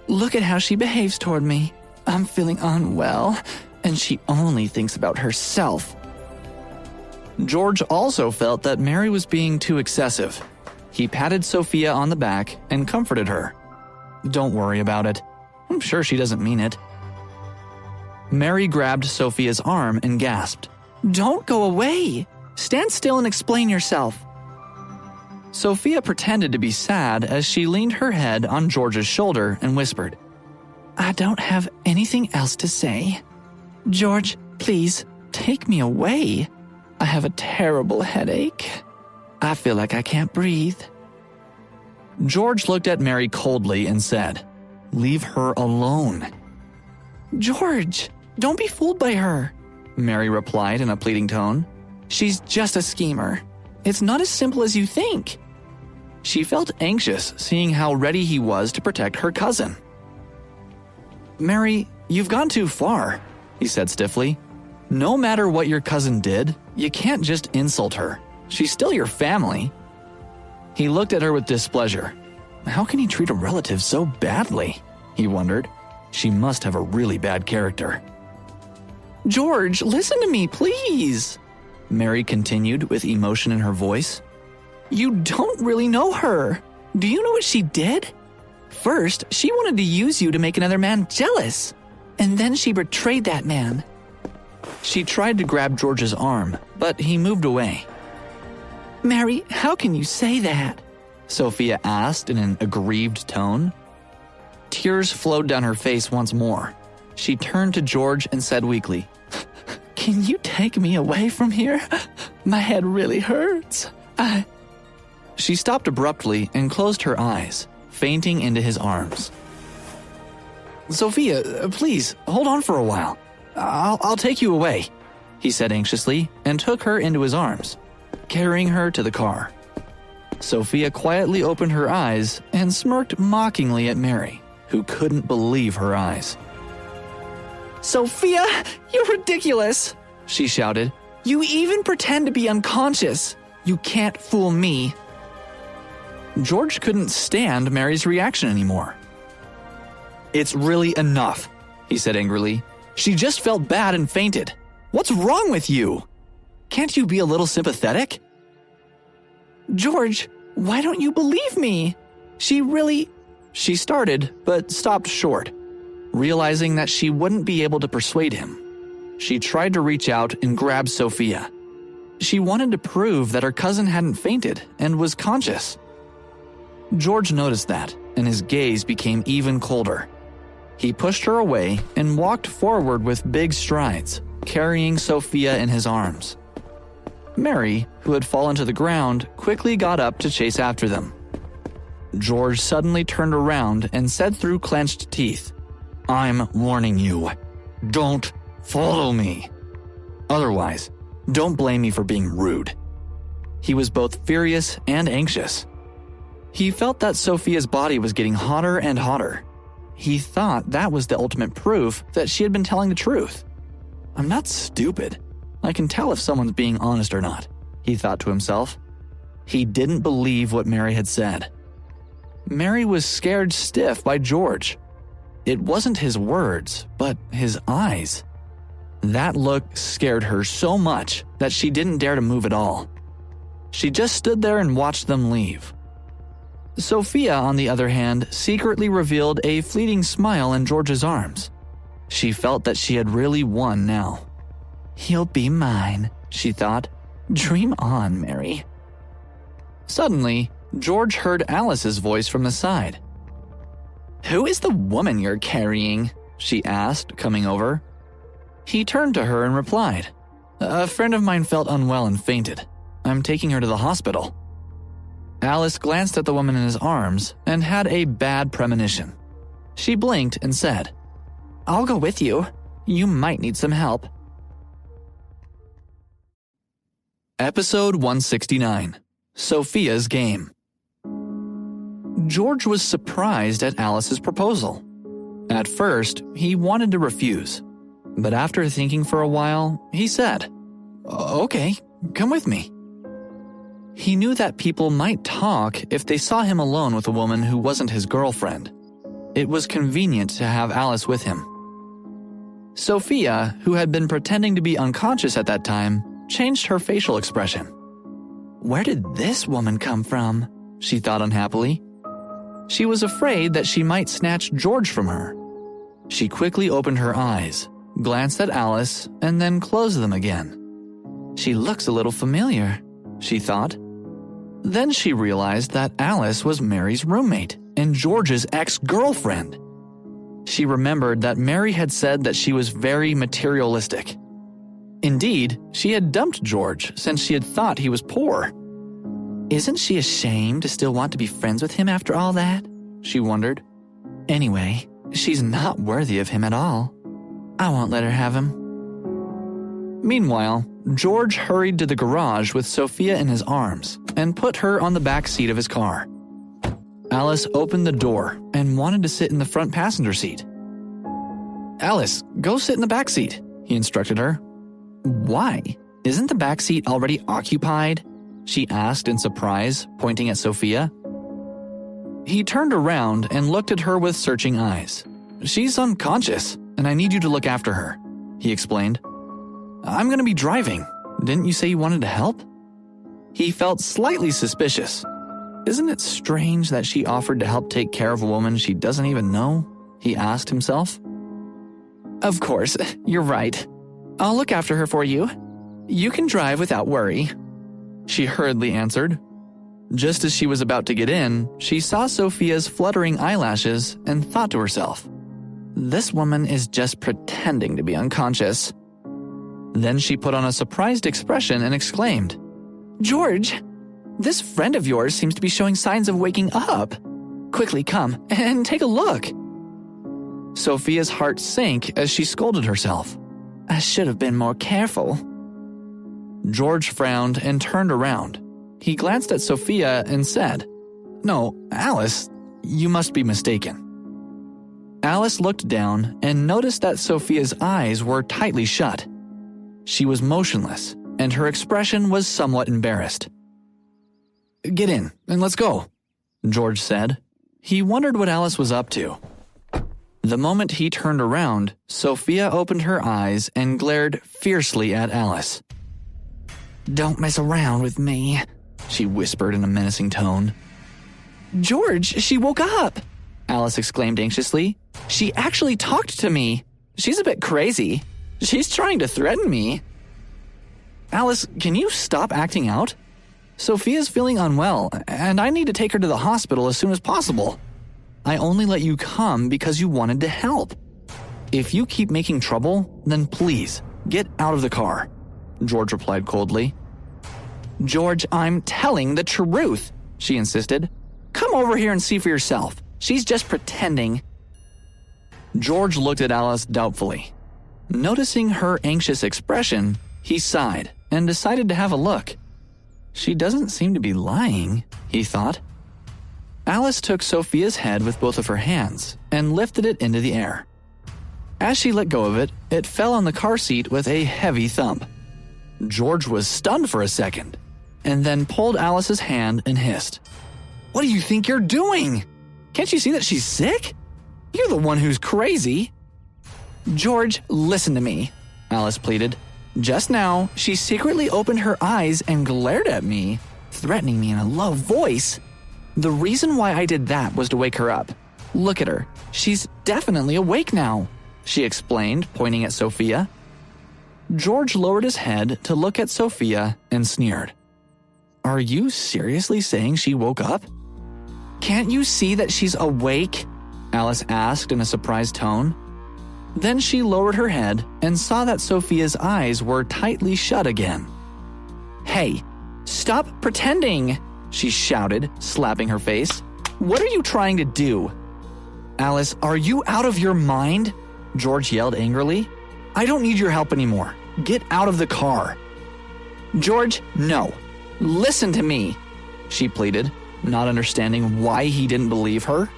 Look at how she behaves toward me. I'm feeling unwell, and she only thinks about herself. George also felt that Mary was being too excessive. He patted Sophia on the back and comforted her. Don't worry about it. I'm sure she doesn't mean it. Mary grabbed Sophia's arm and gasped. Don't go away. Stand still and explain yourself. Sophia pretended to be sad as she leaned her head on George's shoulder and whispered, I don't have anything else to say. George, please, take me away. I have a terrible headache. I feel like I can't breathe. George looked at Mary coldly and said, Leave her alone. George, don't be fooled by her, Mary replied in a pleading tone. She's just a schemer. It's not as simple as you think. She felt anxious seeing how ready he was to protect her cousin. Mary, you've gone too far, he said stiffly. No matter what your cousin did, you can't just insult her. She's still your family. He looked at her with displeasure. How can he treat a relative so badly? He wondered. She must have a really bad character. George, listen to me, please, Mary continued with emotion in her voice. You don't really know her. Do you know what she did? First, she wanted to use you to make another man jealous. And then she betrayed that man. She tried to grab George's arm, but he moved away. Mary, how can you say that? Sophia asked in an aggrieved tone. Tears flowed down her face once more. She turned to George and said weakly, Can you take me away from here? My head really hurts. She stopped abruptly and closed her eyes, fainting into his arms. Sophia, please, hold on for a while. I'll take you away, he said anxiously and took her into his arms, carrying her to the car. Sophia quietly opened her eyes and smirked mockingly at Mary, who couldn't believe her eyes. Sophia, you're ridiculous, she shouted. You even pretend to be unconscious. You can't fool me. George couldn't stand Mary's reaction anymore. It's really enough, he said angrily. She just felt bad and fainted. What's wrong with you? Can't you be a little sympathetic? George, why don't you believe me? She started, but stopped short, realizing that she wouldn't be able to persuade him. She tried to reach out and grab Sophia. She wanted to prove that her cousin hadn't fainted and was conscious. George noticed that, and his gaze became even colder. He pushed her away and walked forward with big strides, carrying Sophia in his arms. Mary, who had fallen to the ground, quickly got up to chase after them. George suddenly turned around and said through clenched teeth, I'm warning you. Don't follow me. Otherwise, don't blame me for being rude. He was both furious and anxious. He felt that Sophia's body was getting hotter and hotter. He thought that was the ultimate proof that she had been telling the truth. I'm not stupid. I can tell if someone's being honest or not, he thought to himself. He didn't believe what Mary had said. Mary was scared stiff by George. It wasn't his words, but his eyes. That look scared her so much that she didn't dare to move at all. She just stood there and watched them leave. Sophia, on the other hand, secretly revealed a fleeting smile in George's arms. She felt that she had really won now. He'll be mine, she thought. Dream on, Mary. Suddenly, George heard Alice's voice from the side. Who is the woman you're carrying? She asked, coming over. He turned to her and replied, A friend of mine felt unwell and fainted. I'm taking her to the hospital. Alice glanced at the woman in his arms and had a bad premonition. She blinked and said, I'll go with you. You might need some help. Episode 169. Sophia's Game. George was surprised at Alice's proposal. At first, he wanted to refuse, but after thinking for a while, he said, Okay, come with me. He knew that people might talk if they saw him alone with a woman who wasn't his girlfriend. It was convenient to have Alice with him. Sophia, who had been pretending to be unconscious at that time, changed her facial expression. Where did this woman come from? She thought unhappily. She was afraid that she might snatch George from her. She quickly opened her eyes, glanced at Alice, and then closed them again. She looks a little familiar, she thought. Then she realized that Alice was Mary's roommate and George's ex-girlfriend. She remembered that Mary had said that she was very materialistic. Indeed, she had dumped George since she had thought he was poor. Isn't she ashamed to still want to be friends with him after all that? She wondered. Anyway, she's not worthy of him at all. I won't let her have him. Meanwhile, George hurried to the garage with Sophia in his arms and put her on the back seat of his car. Alice opened the door and wanted to sit in the front passenger seat. Alice, go sit in the back seat, he instructed her. Why? Isn't the back seat already occupied? She asked in surprise, pointing at Sophia. He turned around and looked at her with searching eyes. She's unconscious, and I need you to look after her, he explained. I'm going to be driving. Didn't you say you wanted to help? He felt slightly suspicious. Isn't it strange that she offered to help take care of a woman she doesn't even know? He asked himself. Of course, you're right. I'll look after her for you. You can drive without worry, she hurriedly answered. Just as she was about to get in, she saw Sophia's fluttering eyelashes and thought to herself, this woman is just pretending to be unconscious. Then she put on a surprised expression and exclaimed, George, this friend of yours seems to be showing signs of waking up. Quickly come and take a look. Sophia's heart sank as she scolded herself. I should have been more careful. George frowned and turned around. He glanced at Sophia and said, No, Alice, you must be mistaken. Alice looked down and noticed that Sophia's eyes were tightly shut. She was motionless, and her expression was somewhat embarrassed. Get in, and let's go, George said. He wondered what Alice was up to. The moment he turned around, Sophia opened her eyes and glared fiercely at Alice. Don't mess around with me, she whispered in a menacing tone. George, she woke up, Alice exclaimed anxiously. She actually talked to me. She's a bit crazy. She's trying to threaten me. Alice, can you stop acting out? Sophia's feeling unwell, and I need to take her to the hospital as soon as possible. I only let you come because you wanted to help. If you keep making trouble, then please, get out of the car, George replied coldly. George, I'm telling the truth, she insisted. Come over here and see for yourself. She's just pretending. George looked at Alice doubtfully. Noticing her anxious expression, he sighed and decided to have a look. She doesn't seem to be lying, he thought. Alice took Sophia's head with both of her hands and lifted it into the air. As she let go of it, it fell on the car seat with a heavy thump. George was stunned for a second, and then pulled Alice's hand and hissed, "What do you think you're doing? Can't you see that she's sick? You're the one who's crazy." "George, listen to me," Alice pleaded. "Just now, she secretly opened her eyes and glared at me, threatening me in a low voice. The reason why I did that was to wake her up. Look at her. She's definitely awake now," she explained, pointing at Sophia. George lowered his head to look at Sophia and sneered. "Are you seriously saying she woke up?" "Can't you see that she's awake?" Alice asked in a surprised tone. Then she lowered her head and saw that Sophia's eyes were tightly shut again. "Hey, stop pretending!" she shouted, slapping her face. "What are you trying to do?" "Alice, are you out of your mind?" George yelled angrily. "I don't need your help anymore. Get out of the car." "George, no. Listen to me," she pleaded, not understanding why he didn't believe her.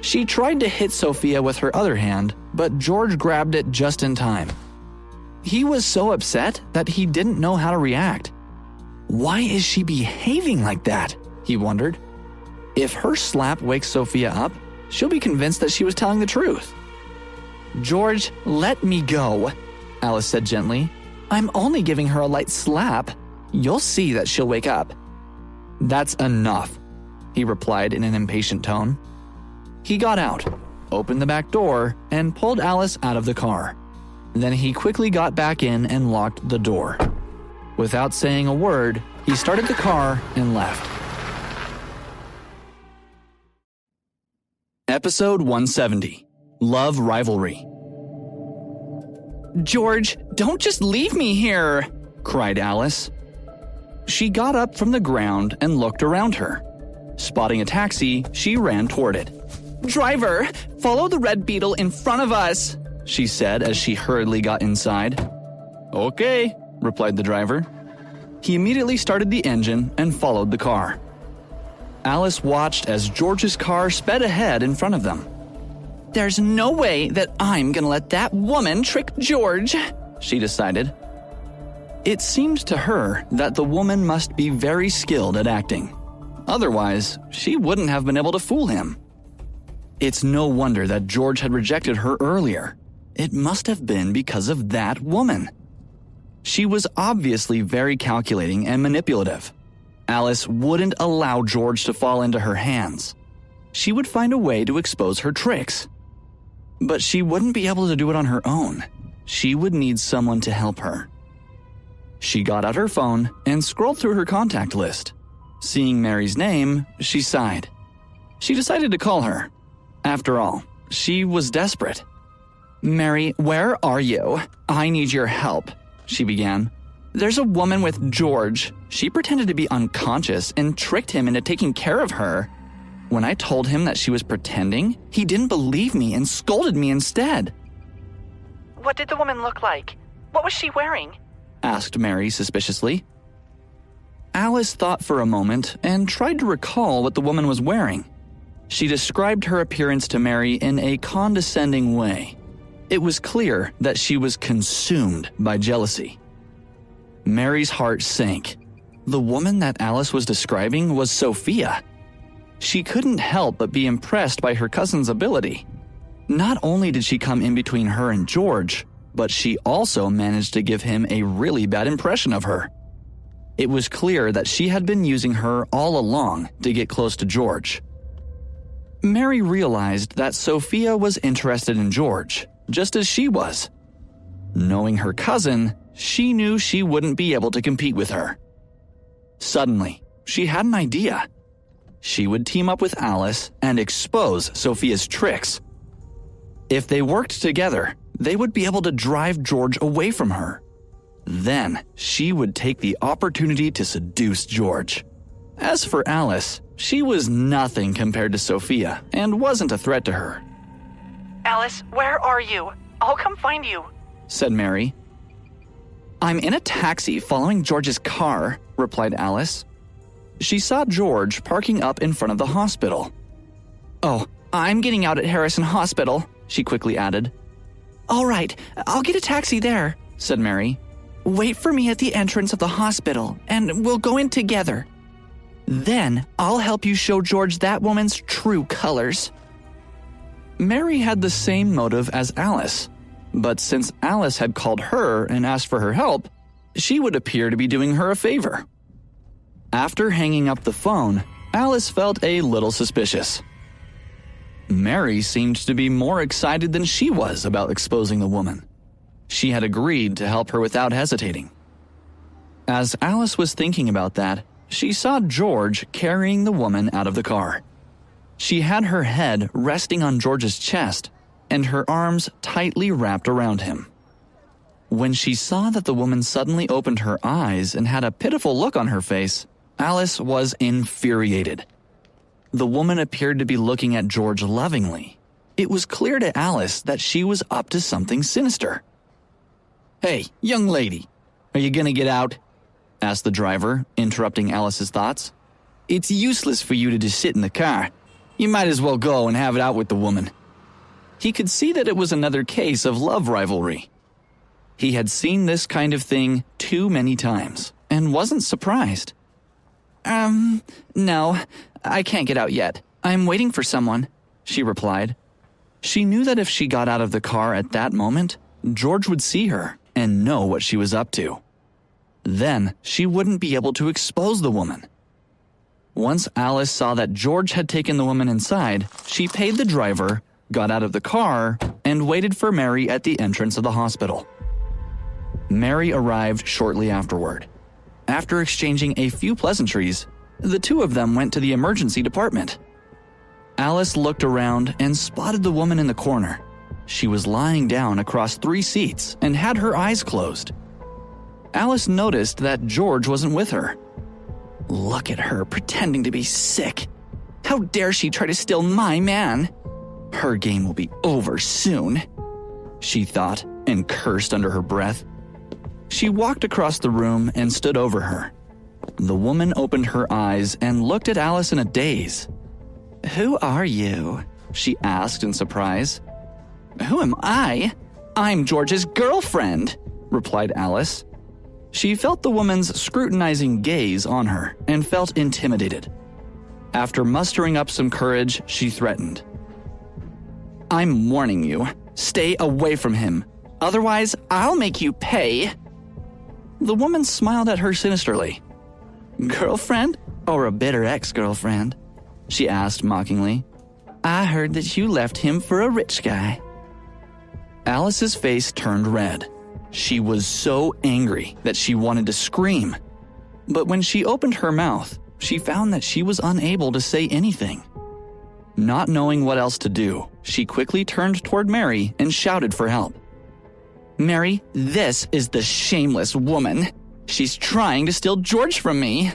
She tried to hit Sophia with her other hand, but George grabbed it just in time. He was so upset that he didn't know how to react. Why is she behaving like that? He wondered. If her slap wakes Sophia up, she'll be convinced that she was telling the truth. "George, let me go," Alice said gently. "I'm only giving her a light slap. You'll see that she'll wake up." "That's enough," he replied in an impatient tone. He got out, opened the back door, and pulled Alice out of the car. Then he quickly got back in and locked the door. Without saying a word, he started the car and left. Episode 170. Love Rivalry. "George, don't just leave me here!" cried Alice. She got up from the ground and looked around her. Spotting a taxi, she ran toward it. "Driver, follow the red Beetle in front of us," she said as she hurriedly got inside. "Okay," replied the driver. He immediately started the engine and followed the car. Alice watched as George's car sped ahead in front of them. "There's no way that I'm gonna let that woman trick George," she decided. It seemed to her that the woman must be very skilled at acting. Otherwise, she wouldn't have been able to fool him. It's no wonder that George had rejected her earlier. It must have been because of that woman. She was obviously very calculating and manipulative. Alice wouldn't allow George to fall into her hands. She would find a way to expose her tricks. But she wouldn't be able to do it on her own. She would need someone to help her. She got out her phone and scrolled through her contact list. Seeing Mary's name, she sighed. She decided to call her. After all, she was desperate. "Mary, where are you? I need your help," she began. "There's a woman with George. She pretended to be unconscious and tricked him into taking care of her. When I told him that she was pretending, he didn't believe me and scolded me instead." What did the woman look like? What was she wearing? asked Mary suspiciously. Alice thought for a moment and tried to recall what the woman was wearing. She described her appearance to Mary in a condescending way. It was clear that she was consumed by jealousy. Mary's heart sank. The woman that Alice was describing was Sophia. She couldn't help but be impressed by her cousin's ability. Not only did she come in between her and George, but she also managed to give him a really bad impression of her. It was clear that she had been using her all along to get close to George. Mary realized that Sophia was interested in George, just as she was. Knowing her cousin, she knew she wouldn't be able to compete with her. Suddenly, she had an idea. She would team up with Alice and expose Sophia's tricks. If they worked together, they would be able to drive George away from her. Then, she would take the opportunity to seduce George. As for Alice, she was nothing compared to Sophia and wasn't a threat to her. "Alice, where are you? I'll come find you." said Mary. I'm in a taxi following George's car, replied Alice. She saw George parking up in front of the hospital. Oh, I'm getting out at Harrison Hospital, she quickly added. All right, I'll get a taxi there, said Mary. Wait for me at the entrance of the hospital, and we'll go in together. Then I'll help you show George that woman's true colors. Mary had the same motive as Alice, but since Alice had called her and asked for her help, she would appear to be doing her a favor. After hanging up the phone, Alice felt a little suspicious. Mary seemed to be more excited than she was about exposing the woman. She had agreed to help her without hesitating. As Alice was thinking about that, she saw George carrying the woman out of the car. She had her head resting on George's chest and her arms tightly wrapped around him. When she saw that the woman suddenly opened her eyes and had a pitiful look on her face, Alice was infuriated. The woman appeared to be looking at George lovingly. It was clear to Alice that she was up to something sinister. "Hey, young lady, are you gonna get out?" asked the driver, interrupting Alice's thoughts. "It's useless for you to just sit in the car. You might as well go and have it out with the woman." He could see that it was another case of love rivalry. He had seen this kind of thing too many times and wasn't surprised. No, I can't get out yet. I'm waiting for someone," she replied. She knew that if she got out of the car at that moment, George would see her and know what she was up to. Then she wouldn't be able to expose the woman. Once Alice saw that George had taken the woman inside, she paid the driver, got out of the car, and waited for Mary at the entrance of the hospital. Mary arrived shortly afterward. After exchanging a few pleasantries, the two of them went to the emergency department. Alice looked around and spotted the woman in the corner. She was lying down across 3 seats and had her eyes closed. Alice noticed that George wasn't with her. Look at her pretending to be sick. How dare she try to steal my man? Her game will be over soon, she thought and cursed under her breath. She walked across the room and stood over her. The woman opened her eyes and looked at Alice in a daze. "Who are you?" she asked in surprise. "Who am I? I'm George's girlfriend," replied Alice. She felt the woman's scrutinizing gaze on her and felt intimidated. After mustering up some courage, she threatened. "I'm warning you. Stay away from him. Otherwise, I'll make you pay." The woman smiled at her sinisterly. "Girlfriend or a bitter ex-girlfriend?" she asked mockingly. "I heard that you left him for a rich guy." Alice's face turned red. She was so angry that she wanted to scream. But when she opened her mouth, she found that she was unable to say anything. Not knowing what else to do, she quickly turned toward Mary and shouted for help. "Mary, this is the shameless woman. She's trying to steal George from me."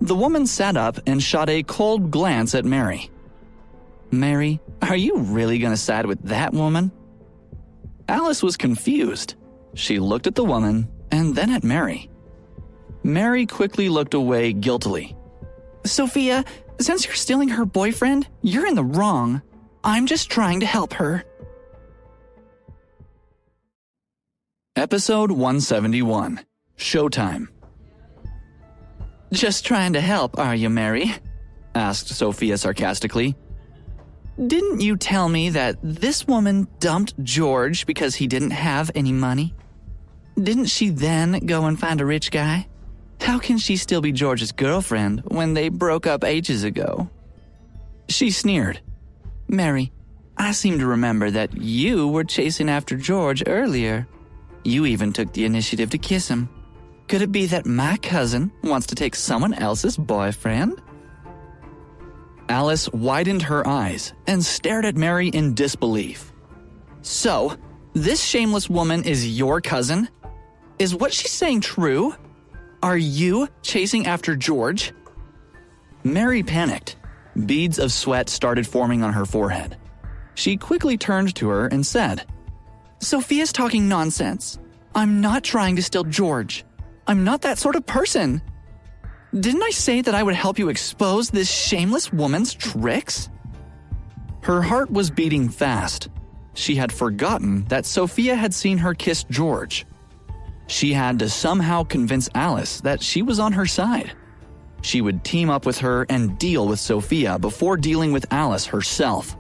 The woman sat up and shot a cold glance at Mary. "Mary, are you really going to side with that woman?" Alice was confused. She looked at the woman and then at Mary. Mary quickly looked away guiltily. "Sophia, since you're stealing her boyfriend, you're in the wrong. I'm just trying to help her." Episode 171. Showtime. "Just trying to help, are you, Mary?" asked Sophia sarcastically. "Didn't you tell me that this woman dumped George because he didn't have any money? Didn't she then go and find a rich guy? How can she still be George's girlfriend when they broke up ages ago?" She sneered. "Mary, I seem to remember that you were chasing after George earlier. You even took the initiative to kiss him. Could it be that my cousin wants to take someone else's boyfriend?" Alice widened her eyes and stared at Mary in disbelief. "So, this shameless woman is your cousin? Is what she's saying true? Are you chasing after George?" Mary panicked. Beads of sweat started forming on her forehead. She quickly turned to her and said, Sophia's talking nonsense. I'm not trying to steal George. I'm not that sort of person. Didn't I say that I would help you expose this shameless woman's tricks? Her heart was beating fast. She had forgotten that Sophia had seen her kiss George. She had to somehow convince Alice that she was on her side. She would team up with her and deal with Sophia before dealing with Alice herself.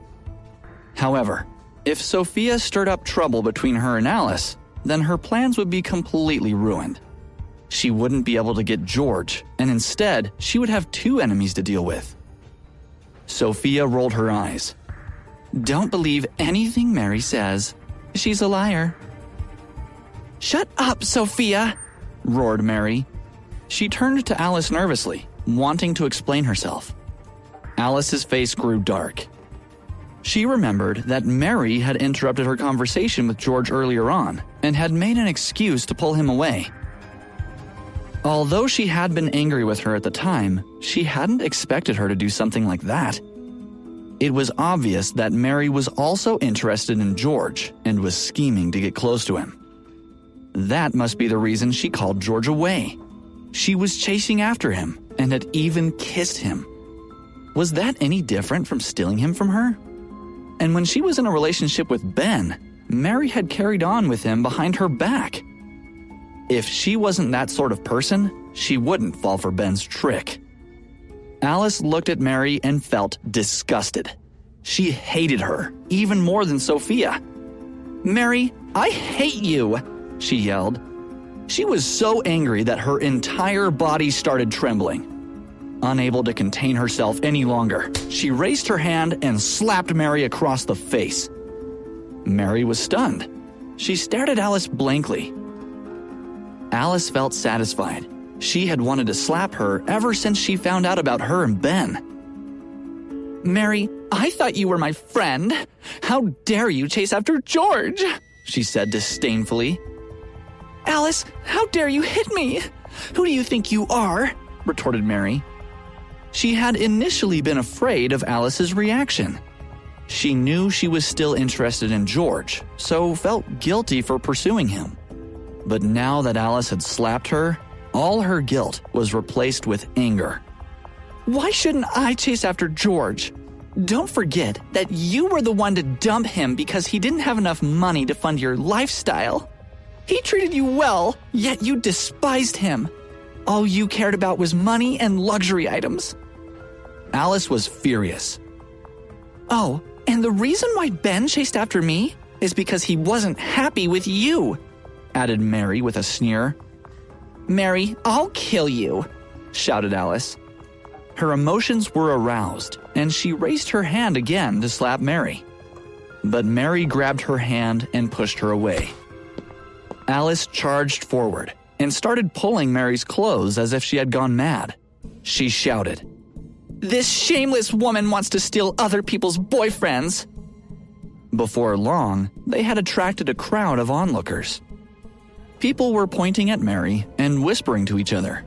However, if Sophia stirred up trouble between her and Alice, then her plans would be completely ruined. She wouldn't be able to get George, and instead, she would have two enemies to deal with. Sophia rolled her eyes. Don't believe anything Mary says. She's a liar. Shut up, Sophia, roared Mary. She turned to Alice nervously, wanting to explain herself. Alice's face grew dark. She remembered that Mary had interrupted her conversation with George earlier on and had made an excuse to pull him away. Although she had been angry with her at the time, she hadn't expected her to do something like that. It was obvious that Mary was also interested in George and was scheming to get close to him. That must be the reason she called George away. She was chasing after him and had even kissed him. Was that any different from stealing him from her? And when she was in a relationship with Ben, Mary had carried on with him behind her back. If she wasn't that sort of person, she wouldn't fall for Ben's trick. Alice looked at Mary and felt disgusted. She hated her, even more than Sophia. Mary, I hate you, she yelled. She was so angry that her entire body started trembling. Unable to contain herself any longer, she raised her hand and slapped Mary across the face. Mary was stunned. She stared at Alice blankly. Alice felt satisfied. She had wanted to slap her ever since she found out about her and Ben. Mary, I thought you were my friend. How dare you chase after George? She said disdainfully. Alice, how dare you hit me? Who do you think you are? Retorted Mary. She had initially been afraid of Alice's reaction. She knew she was still interested in George, so felt guilty for pursuing him. But now that Alice had slapped her, all her guilt was replaced with anger. Why shouldn't I chase after George? Don't forget that you were the one to dump him because he didn't have enough money to fund your lifestyle. He treated you well, yet you despised him. All you cared about was money and luxury items. Alice was furious. Oh, and the reason why Ben chased after me is because he wasn't happy with you, added Mary with a sneer. Mary, I'll kill you, shouted Alice. Her emotions were aroused, and she raised her hand again to slap Mary. But Mary grabbed her hand and pushed her away. Alice charged forward and started pulling Mary's clothes as if she had gone mad. She shouted, "This shameless woman wants to steal other people's boyfriends." Before long, they had attracted a crowd of onlookers. People were pointing at Mary and whispering to each other.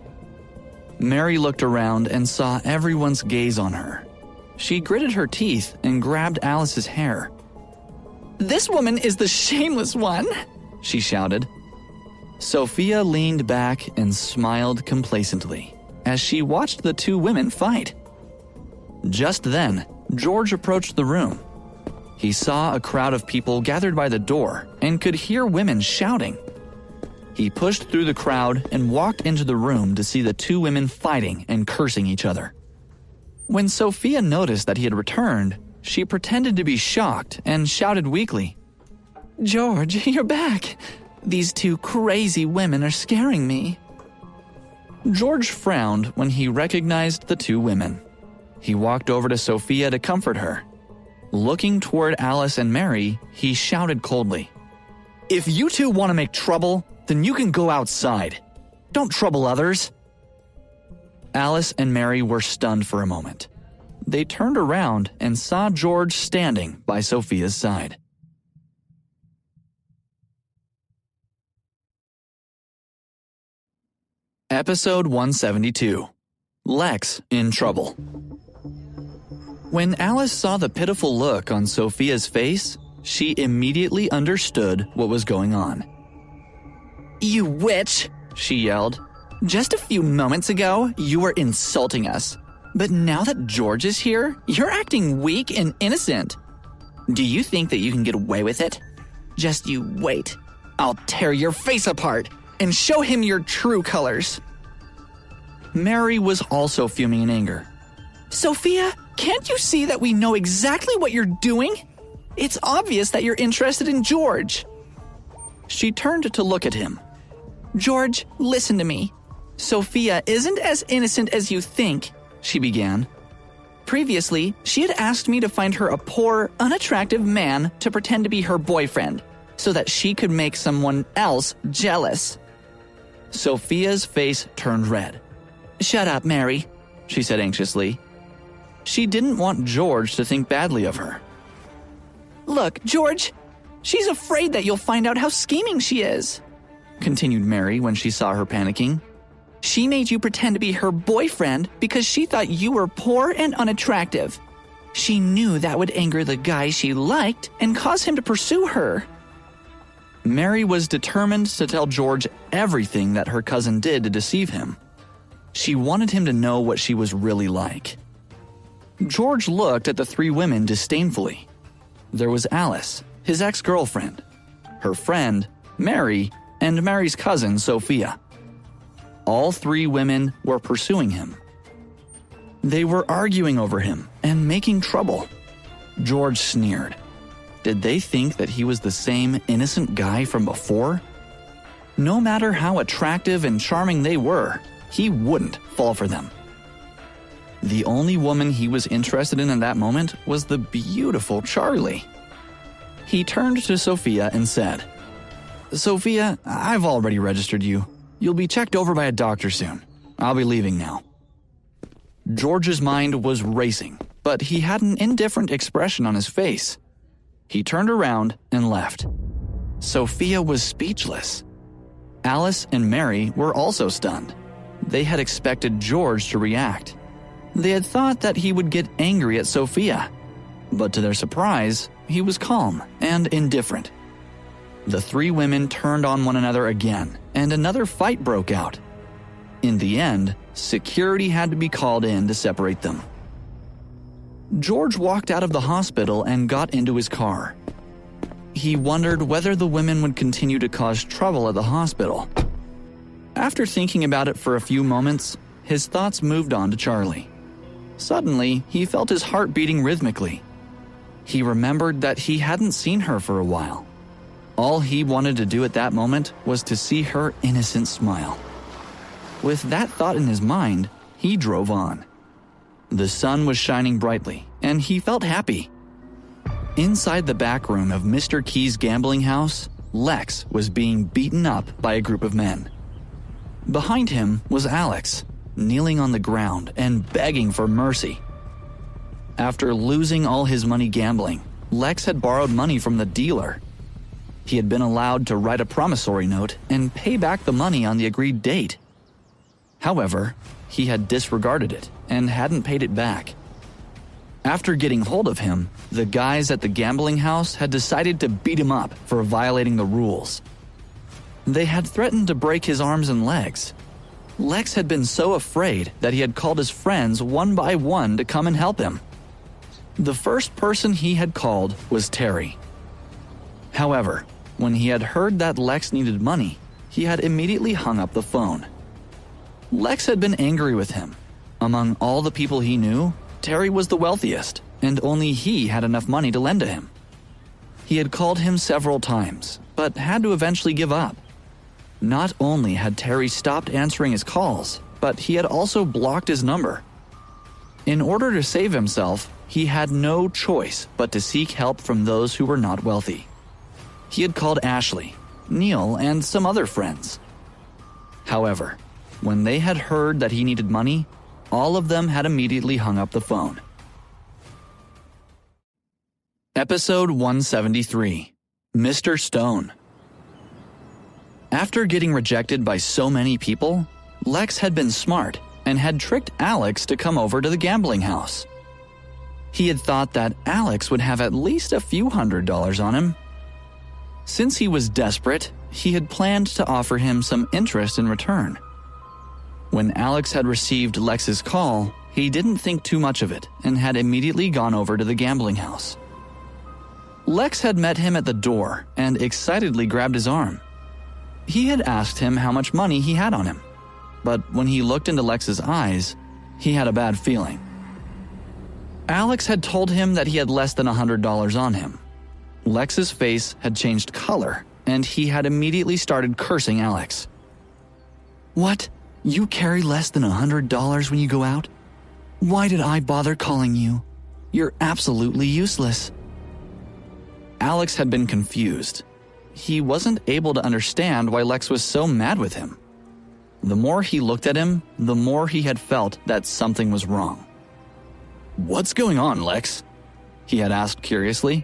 Mary looked around and saw everyone's gaze on her. She gritted her teeth and grabbed Alice's hair. "This woman is the shameless one," she shouted. Sophia leaned back and smiled complacently as she watched the two women fight. Just then, George approached the room. He saw a crowd of people gathered by the door and could hear women shouting. He pushed through the crowd and walked into the room to see the two women fighting and cursing each other. When Sophia noticed that he had returned, she pretended to be shocked and shouted weakly, "George, you're back. These two crazy women are scaring me." George frowned when he recognized the two women. He walked over to Sophia to comfort her. Looking toward Alice and Mary, he shouted coldly, "If you two want to make trouble, then you can go outside. Don't trouble others." Alice and Mary were stunned for a moment. They turned around and saw George standing by Sophia's side. Episode 172. Lex in Trouble. When Alice saw the pitiful look on Sophia's face, She immediately understood what was going on. You witch, she yelled. Just a few moments ago, you were insulting us. But now that George is here, you're acting weak and innocent. Do you think that you can get away with it? Just you wait. I'll tear your face apart and show him your true colors. Mary was also fuming in anger. Sophia, can't you see that we know exactly what you're doing? It's obvious that you're interested in George. She turned to look at him. George, listen to me. Sophia isn't as innocent as you think, she began. Previously, she had asked me to find her a poor, unattractive man to pretend to be her boyfriend, so that she could make someone else jealous. Sophia's face turned red. Shut up, Mary, she said anxiously. She didn't want George to think badly of her. Look, George, she's afraid that you'll find out how scheming she is, continued Mary when she saw her panicking. She made you pretend to be her boyfriend because she thought you were poor and unattractive. She knew that would anger the guy she liked and cause him to pursue her. Mary was determined to tell George everything that her cousin did to deceive him. She wanted him to know what she was really like. George looked at the three women disdainfully. There was Alice, his ex-girlfriend, her friend, Mary, and Mary's cousin, Sophia. All three women were pursuing him. They were arguing over him and making trouble. George sneered. Did they think that he was the same innocent guy from before? No matter how attractive and charming they were, he wouldn't fall for them. The only woman he was interested in at that moment was the beautiful Charlie. He turned to Sophia and said, Sophia, I've already registered you. You'll be checked over by a doctor soon. I'll be leaving now. George's mind was racing, but he had an indifferent expression on his face. He turned around and left. Sophia was speechless. Alice and Mary were also stunned. They had expected George to react. They had thought that he would get angry at Sophia, but to their surprise, he was calm and indifferent. The three women turned on one another again, and another fight broke out. In the end, security had to be called in to separate them. George walked out of the hospital and got into his car. He wondered whether the women would continue to cause trouble at the hospital. After thinking about it for a few moments, his thoughts moved on to Charlie. Suddenly, he felt his heart beating rhythmically. He remembered that he hadn't seen her for a while. All he wanted to do at that moment was to see her innocent smile. With that thought in his mind, he drove on. The sun was shining brightly, and he felt happy. Inside the back room of Mr. Key's gambling house, Lex was being beaten up by a group of men. Behind him was Alex, kneeling on the ground and begging for mercy. After losing all his money gambling, Lex had borrowed money from the dealer. He had been allowed to write a promissory note and pay back the money on the agreed date. However, he had disregarded it and hadn't paid it back. After getting hold of him, the guys at the gambling house had decided to beat him up for violating the rules. They had threatened to break his arms and legs. Lex had been so afraid that he had called his friends one by one to come and help him. The first person he had called was Terry. However, when he had heard that Lex needed money, he had immediately hung up the phone. Lex had been angry with him. Among all the people he knew, Terry was the wealthiest, and only he had enough money to lend to him. He had called him several times, but had to eventually give up. Not only had Terry stopped answering his calls, but he had also blocked his number. In order to save himself, he had no choice but to seek help from those who were not wealthy. He had called Ashley, Neil, and some other friends. However, when they had heard that he needed money, all of them had immediately hung up the phone. Episode 173, Mr. Stone. After getting rejected by so many people, Lex had been smart and had tricked Alex to come over to the gambling house. He had thought that Alex would have at least a few $100s on him. Since he was desperate, he had planned to offer him some interest in return. When Alex had received Lex's call, he didn't think too much of it and had immediately gone over to the gambling house. Lex had met him at the door and excitedly grabbed his arm. He had asked him how much money he had on him, but when he looked into Lex's eyes, he had a bad feeling. Alex had told him that he had less than $100 on him. Lex's face had changed color, and he had immediately started cursing Alex. What? You carry less than $100 when you go out? Why did I bother calling you? You're absolutely useless. Alex had been confused. He wasn't able to understand why Lex was so mad with him. The more he looked at him, the more he had felt that something was wrong. "What's going on, Lex?" he had asked curiously.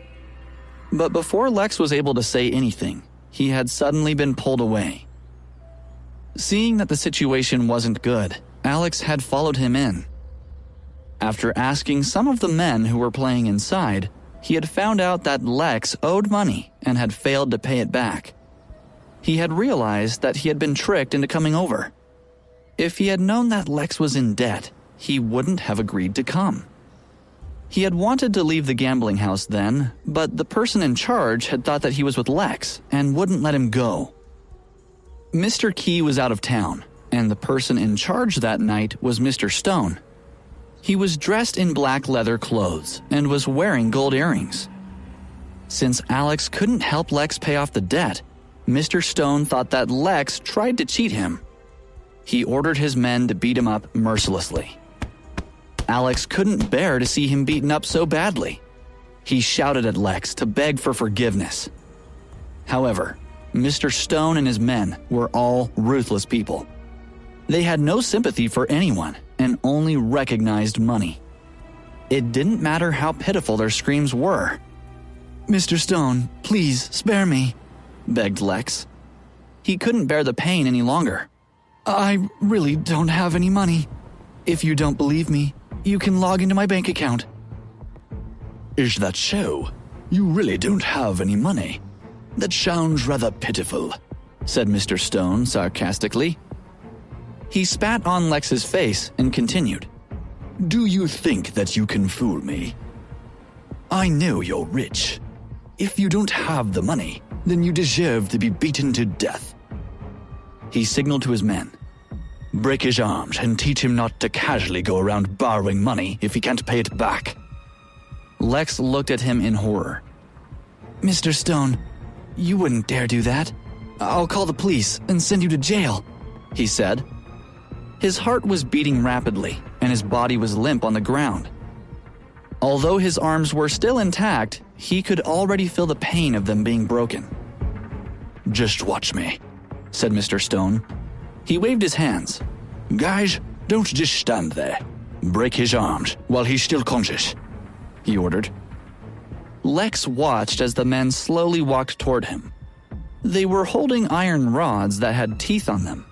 But before Lex was able to say anything, he had suddenly been pulled away. Seeing that the situation wasn't good, Alex had followed him in. After asking some of the men who were playing inside, he had found out that Lex owed money and had failed to pay it back. He had realized that he had been tricked into coming over. If he had known that Lex was in debt, he wouldn't have agreed to come. He had wanted to leave the gambling house then, but the person in charge had thought that he was with Lex and wouldn't let him go. Mr. Key was out of town, and the person in charge that night was Mr. Stone. He was dressed in black leather clothes and was wearing gold earrings. Since Alex couldn't help Lex pay off the debt, Mr. Stone thought that Lex tried to cheat him. He ordered his men to beat him up mercilessly. Alex couldn't bear to see him beaten up so badly. He shouted at Lex to beg for forgiveness. However, Mr. Stone and his men were all ruthless people. They had no sympathy for anyone and only recognized money. It didn't matter how pitiful their screams were. "Mr. Stone, please spare me," begged Lex. He couldn't bear the pain any longer. "I really don't have any money. If you don't believe me, you can log into my bank account." "Is that so? You really don't have any money? That sounds rather pitiful," said Mr. Stone sarcastically. He spat on Lex's face and continued. "Do you think that you can fool me? I know you're rich. If you don't have the money, then you deserve to be beaten to death." He signaled to his men. "Break his arms and teach him not to casually go around borrowing money if he can't pay it back." Lex looked at him in horror. "Mr. Stone, you wouldn't dare do that. I'll call the police and send you to jail," he said. His heart was beating rapidly, and his body was limp on the ground. Although his arms were still intact, he could already feel the pain of them being broken. "Just watch me," said Mr. Stone. He waved his hands. "Guys, don't just stand there. Break his arms while he's still conscious," he ordered. Lex watched as the men slowly walked toward him. They were holding iron rods that had teeth on them.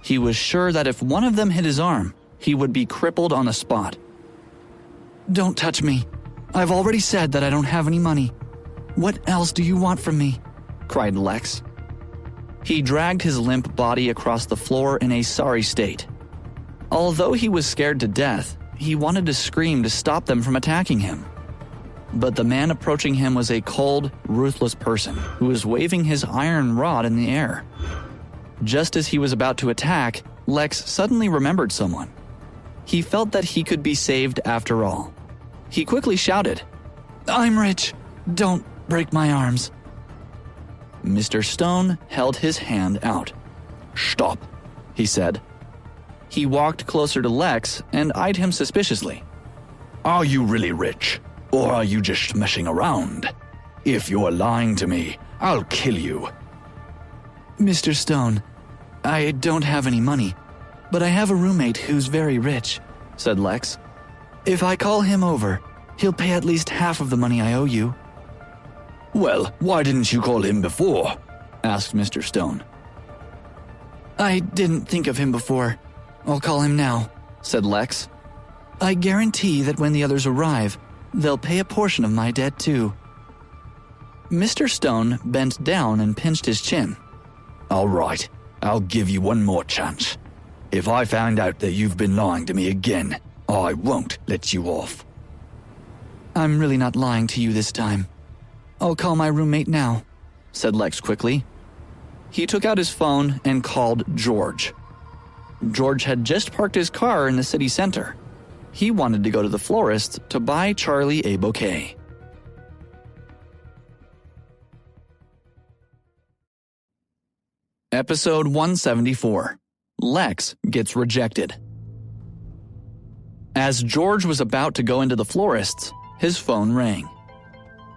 He was sure that if one of them hit his arm, he would be crippled on the spot. "Don't touch me. I've already said that I don't have any money. What else do you want from me?" cried Lex. He dragged his limp body across the floor in a sorry state. Although he was scared to death, he wanted to scream to stop them from attacking him. But the man approaching him was a cold, ruthless person who was waving his iron rod in the air. Just as he was about to attack, Lex suddenly remembered someone. He felt that he could be saved after all. He quickly shouted, "I'm rich. Don't break my arms." Mr. Stone held his hand out. "Stop," he said. He walked closer to Lex and eyed him suspiciously. "Are you really rich, or are you just messing around? If you're lying to me, I'll kill you." "Mr. Stone, I don't have any money, but I have a roommate who's very rich," said Lex. "If I call him over, he'll pay at least half of the money I owe you." "Well, why didn't you call him before?" asked Mr. Stone. "I didn't think of him before. I'll call him now," said Lex. "I guarantee that when the others arrive, they'll pay a portion of my debt too. Mr. Stone bent down and pinched his chin. All right, I'll give you one more chance. If I find out that you've been lying to me again, I won't let you off. I'm really not lying to you this time. I'll call my roommate now, said Lex quickly. He took out his phone and called George. George had just parked his car in the city center. He wanted to go to the florist to buy Charlie a bouquet. Episode 174. Lex Gets Rejected. As George was about to go into the florist's, his phone rang.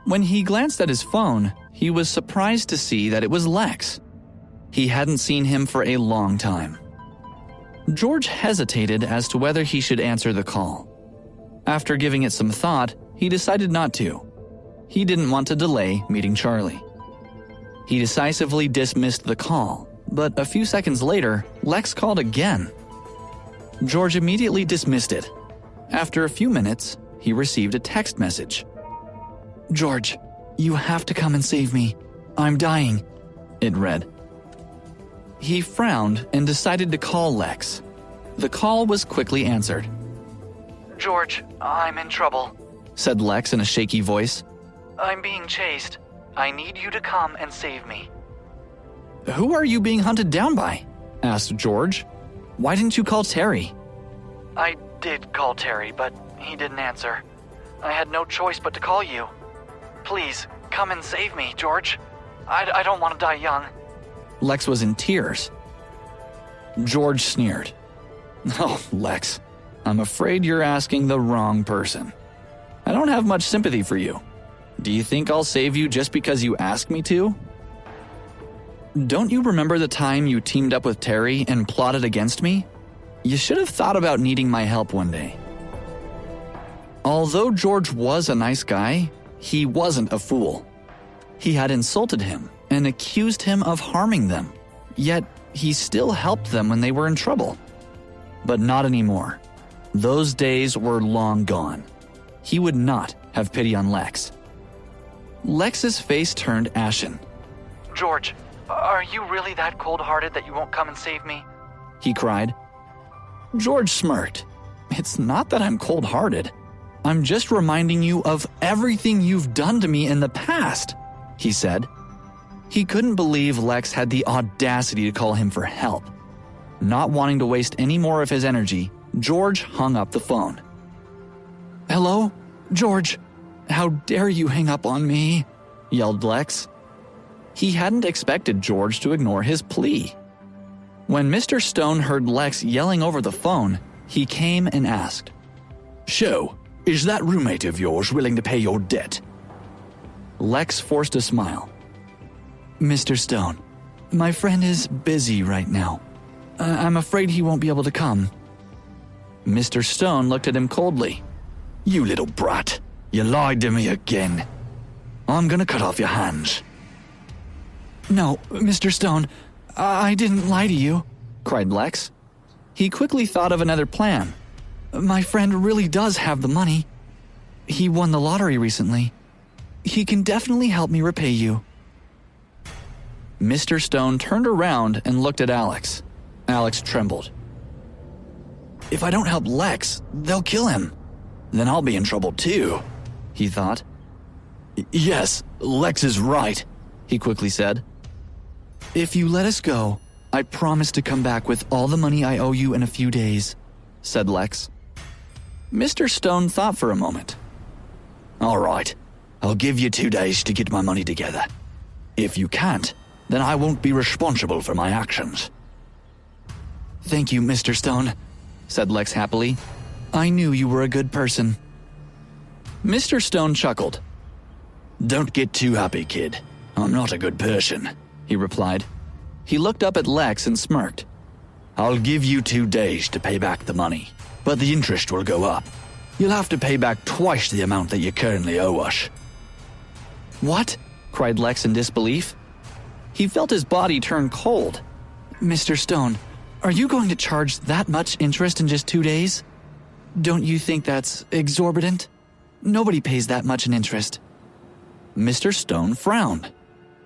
When he glanced at his phone, he was surprised to see that it was Lex. He hadn't seen him for a long time. George hesitated as to whether he should answer the call. After giving it some thought, he decided not to. He didn't want to delay meeting Charlie. He decisively dismissed the call, but a few seconds later, Lex called again. George immediately dismissed it. After a few minutes, he received a text message. George, you have to come and save me. I'm dying, it read. He frowned and decided to call Lex. The call was quickly answered. George, I'm in trouble, said Lex in a shaky voice. I'm being chased. I need you to come and save me. Who are you being hunted down by? Asked George. Why didn't you call Terry? I did call Terry, but he didn't answer. I had no choice but to call you. Please, come and save me, George. I don't want to die young. Lex was in tears. George sneered. Oh, Lex, I'm afraid you're asking the wrong person. I don't have much sympathy for you. Do you think I'll save you just because you ask me to? Don't you remember the time you teamed up with Terry and plotted against me? You should have thought about needing my help one day. Although George was a nice guy, he wasn't a fool. He had insulted him and accused him of harming them, yet he still helped them when they were in trouble. But not anymore. Those days were long gone. He would not have pity on Lex. Lex's face turned ashen. George, are you really that cold-hearted that you won't come and save me? He cried. George smirked. It's not that I'm cold-hearted. I'm just reminding you of everything you've done to me in the past, he said. He couldn't believe Lex had the audacity to call him for help. Not wanting to waste any more of his energy, George hung up the phone. Hello? George, how dare you hang up on me? Yelled Lex. He hadn't expected George to ignore his plea. When Mr. Stone heard Lex yelling over the phone, he came and asked, So, is that roommate of yours willing to pay your debt? Lex forced a smile. Mr. Stone, my friend is busy right now. I'm afraid he won't be able to come. Mr. Stone looked at him coldly. You little brat, you lied to me again. I'm gonna cut off your hands. No, Mr. Stone, I didn't lie to you, cried Lex. He quickly thought of another plan. My friend really does have the money. He won the lottery recently. He can definitely help me repay you. Mr. Stone turned around and looked at Alex. Alex trembled. If I don't help Lex, they'll kill him. Then I'll be in trouble too, he thought. Yes, Lex is right, he quickly said. If you let us go, I promise to come back with all the money I owe you in a few days, said Lex. Mr. Stone thought for a moment. All right, I'll give you 2 days to get my money together. If you can't, then I won't be responsible for my actions. Thank you, Mr. Stone, said Lex happily. I knew you were a good person. Mr. Stone chuckled. Don't get too happy, kid. I'm not a good person, he replied. He looked up at Lex and smirked. I'll give you 2 days to pay back the money, but the interest will go up. You'll have to pay back twice the amount that you currently owe us. What? Cried Lex in disbelief. He felt his body turn cold. Mr. Stone, are you going to charge that much interest in just 2 days? Don't you think that's exorbitant? Nobody pays that much in interest. Mr. Stone frowned.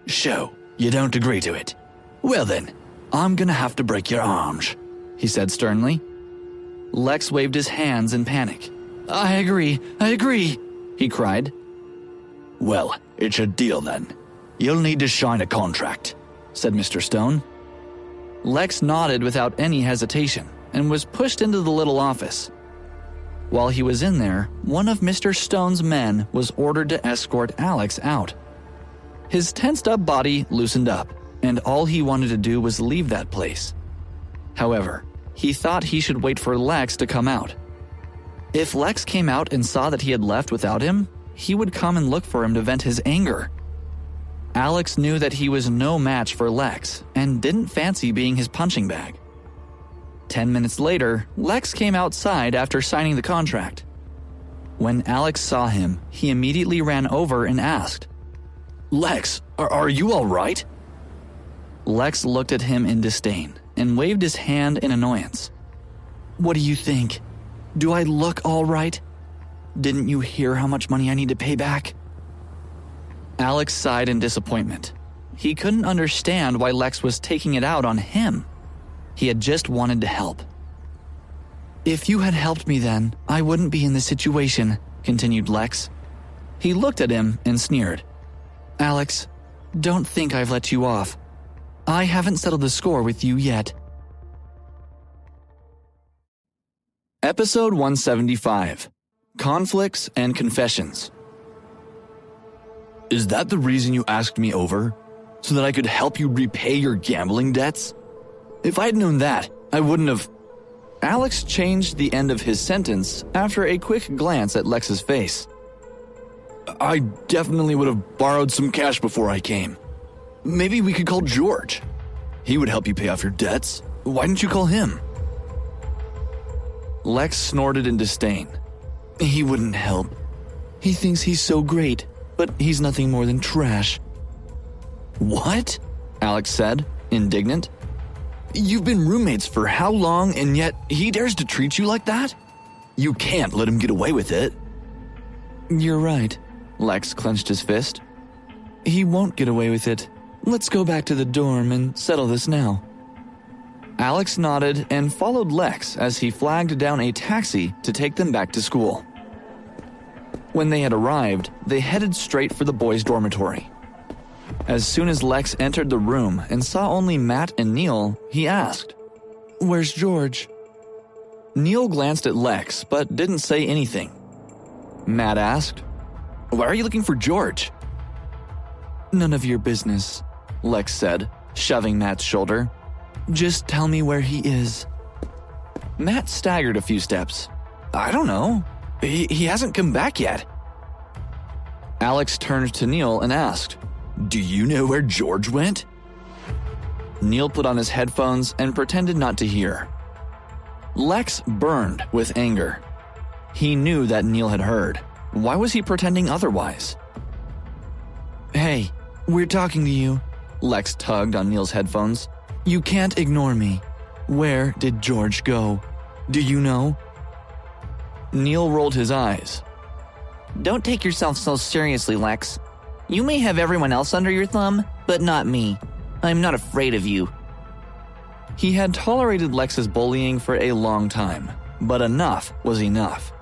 So, you don't agree to it? Well then, I'm gonna have to break your arms, he said sternly. Lex waved his hands in panic. I agree, he cried. Well, it's a deal then. You'll need to sign a contract, said Mr. Stone. Lex nodded without any hesitation and was pushed into the little office. While he was in there, one of Mr. Stone's men was ordered to escort Alex out. His tensed-up body loosened up, and all he wanted to do was leave that place. However, he thought he should wait for Lex to come out. If Lex came out and saw that he had left without him, he would come and look for him to vent his anger. Alex knew that he was no match for Lex and didn't fancy being his punching bag. 10 minutes later, Lex came outside after signing the contract. When Alex saw him, he immediately ran over and asked, Lex, are you all right? Lex looked at him in disdain and waved his hand in annoyance. What do you think? Do I look all right? Didn't you hear how much money I need to pay back? Alex sighed in disappointment. He couldn't understand why Lex was taking it out on him. He had just wanted to help. If you had helped me then, I wouldn't be in this situation, continued Lex. He looked at him and sneered. Alex, don't think I've let you off. I haven't settled the score with you yet. Episode 175. Conflicts and Confessions. Is that the reason you asked me over? So that I could help you repay your gambling debts? If I'd known that, I wouldn't have... Alex changed the end of his sentence after a quick glance at Lex's face. I definitely would have borrowed some cash before I came. Maybe we could call George. He would help you pay off your debts. Why didn't you call him? Lex snorted in disdain. He wouldn't help. He thinks he's so great, but he's nothing more than trash. What? Alex said, indignant. You've been roommates for how long, and yet he dares to treat you like that? You can't let him get away with it. You're right. Lex clenched his fist. He won't get away with it. Let's go back to the dorm and settle this now. Alex nodded and followed Lex as he flagged down a taxi to take them back to school. When they had arrived, they headed straight for the boys' dormitory. As soon as Lex entered the room and saw only Matt and Neil, he asked, "Where's George?" Neil glanced at Lex but didn't say anything. Matt asked, "Why are you looking for George?" "None of your business," Lex said, shoving Matt's shoulder. "Just tell me where he is." Matt staggered a few steps. "I don't know. He hasn't come back yet." Alex turned to Neil and asked, "Do you know where George went?" Neil put on his headphones and pretended not to hear. Lex burned with anger. He knew that Neil had heard. Why was he pretending otherwise? "Hey, we're talking to you." Lex tugged on Neil's headphones. "You can't ignore me. Where did George go? Do you know?" Neil rolled his eyes. Don't take yourself so seriously, Lex. You may have everyone else under your thumb, but not me. I'm not afraid of you. He had tolerated Lex's bullying for a long time, but enough was enough.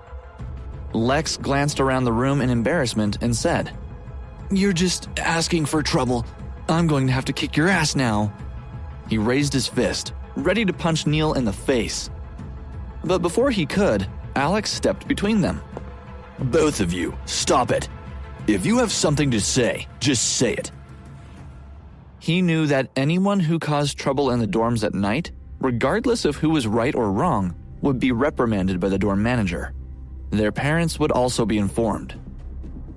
Lex glanced around the room in embarrassment and said, "You're just asking for trouble. I'm going to have to kick your ass now." He raised his fist, ready to punch Neil in the face. But before he could, Alex stepped between them. "Both of you, stop it. If you have something to say, just say it." He knew that anyone who caused trouble in the dorms at night, regardless of who was right or wrong, would be reprimanded by the dorm manager. Their parents would also be informed.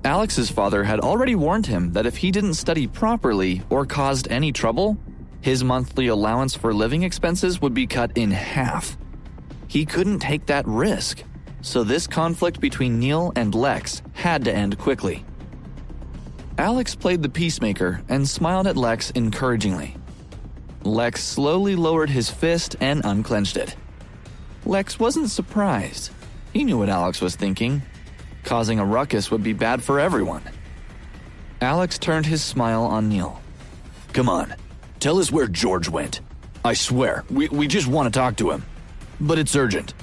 Alex's father had already warned him that if he didn't study properly or caused any trouble, his monthly allowance for living expenses would be cut in half. He couldn't take that risk, so this conflict between Neil and Lex had to end quickly. Alex played the peacemaker and smiled at Lex encouragingly. Lex slowly lowered his fist and unclenched it. Lex wasn't surprised. He knew what Alex was thinking. Causing a ruckus would be bad for everyone. Alex turned his smile on Neil. Come on, tell us where George went. I swear, we just want to talk to him. But it's urgent.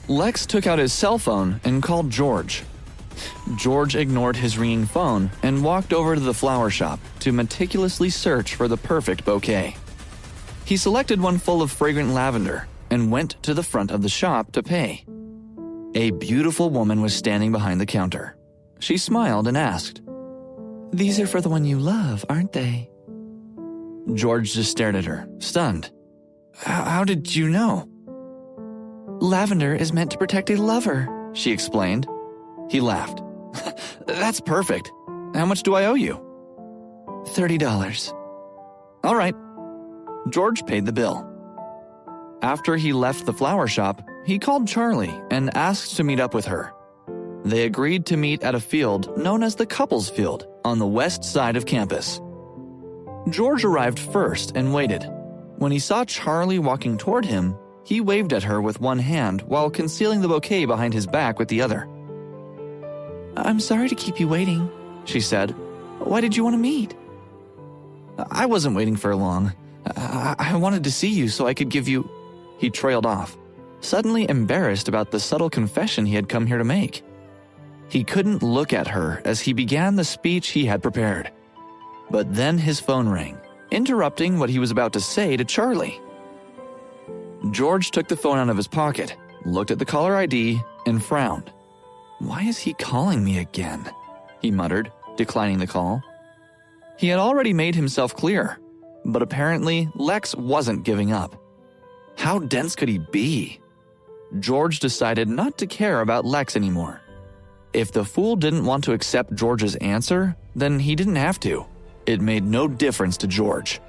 Lex took out his cell phone and called George. George ignored his ringing phone and walked over to the flower shop to meticulously search for the perfect bouquet. He selected one full of fragrant lavender and went to the front of the shop to pay. A beautiful woman was standing behind the counter. She smiled and asked, These are for the one you love, aren't they? George just stared at her, stunned. How did you know? Lavender is meant to protect a lover, she explained. He laughed. That's perfect. How much do I owe you? $30. All right. George paid the bill. After he left the flower shop, he called Charlie and asked to meet up with her. They agreed to meet at a field known as the Couples Field on the west side of campus. George arrived first and waited. When he saw Charlie walking toward him, he waved at her with one hand while concealing the bouquet behind his back with the other. I'm sorry to keep you waiting, she said. Why did you want to meet? I wasn't waiting for long. I wanted to see you so I could give you... He trailed off, suddenly embarrassed about the subtle confession he had come here to make. He couldn't look at her as he began the speech he had prepared. But then his phone rang, interrupting what he was about to say to Charlie. George took the phone out of his pocket, looked at the caller ID, and frowned. Why is he calling me again? He muttered, declining the call. He had already made himself clear, but apparently Lex wasn't giving up. How dense could he be? George decided not to care about Lex anymore. If the fool didn't want to accept George's answer, then he didn't have to. It made no difference to George.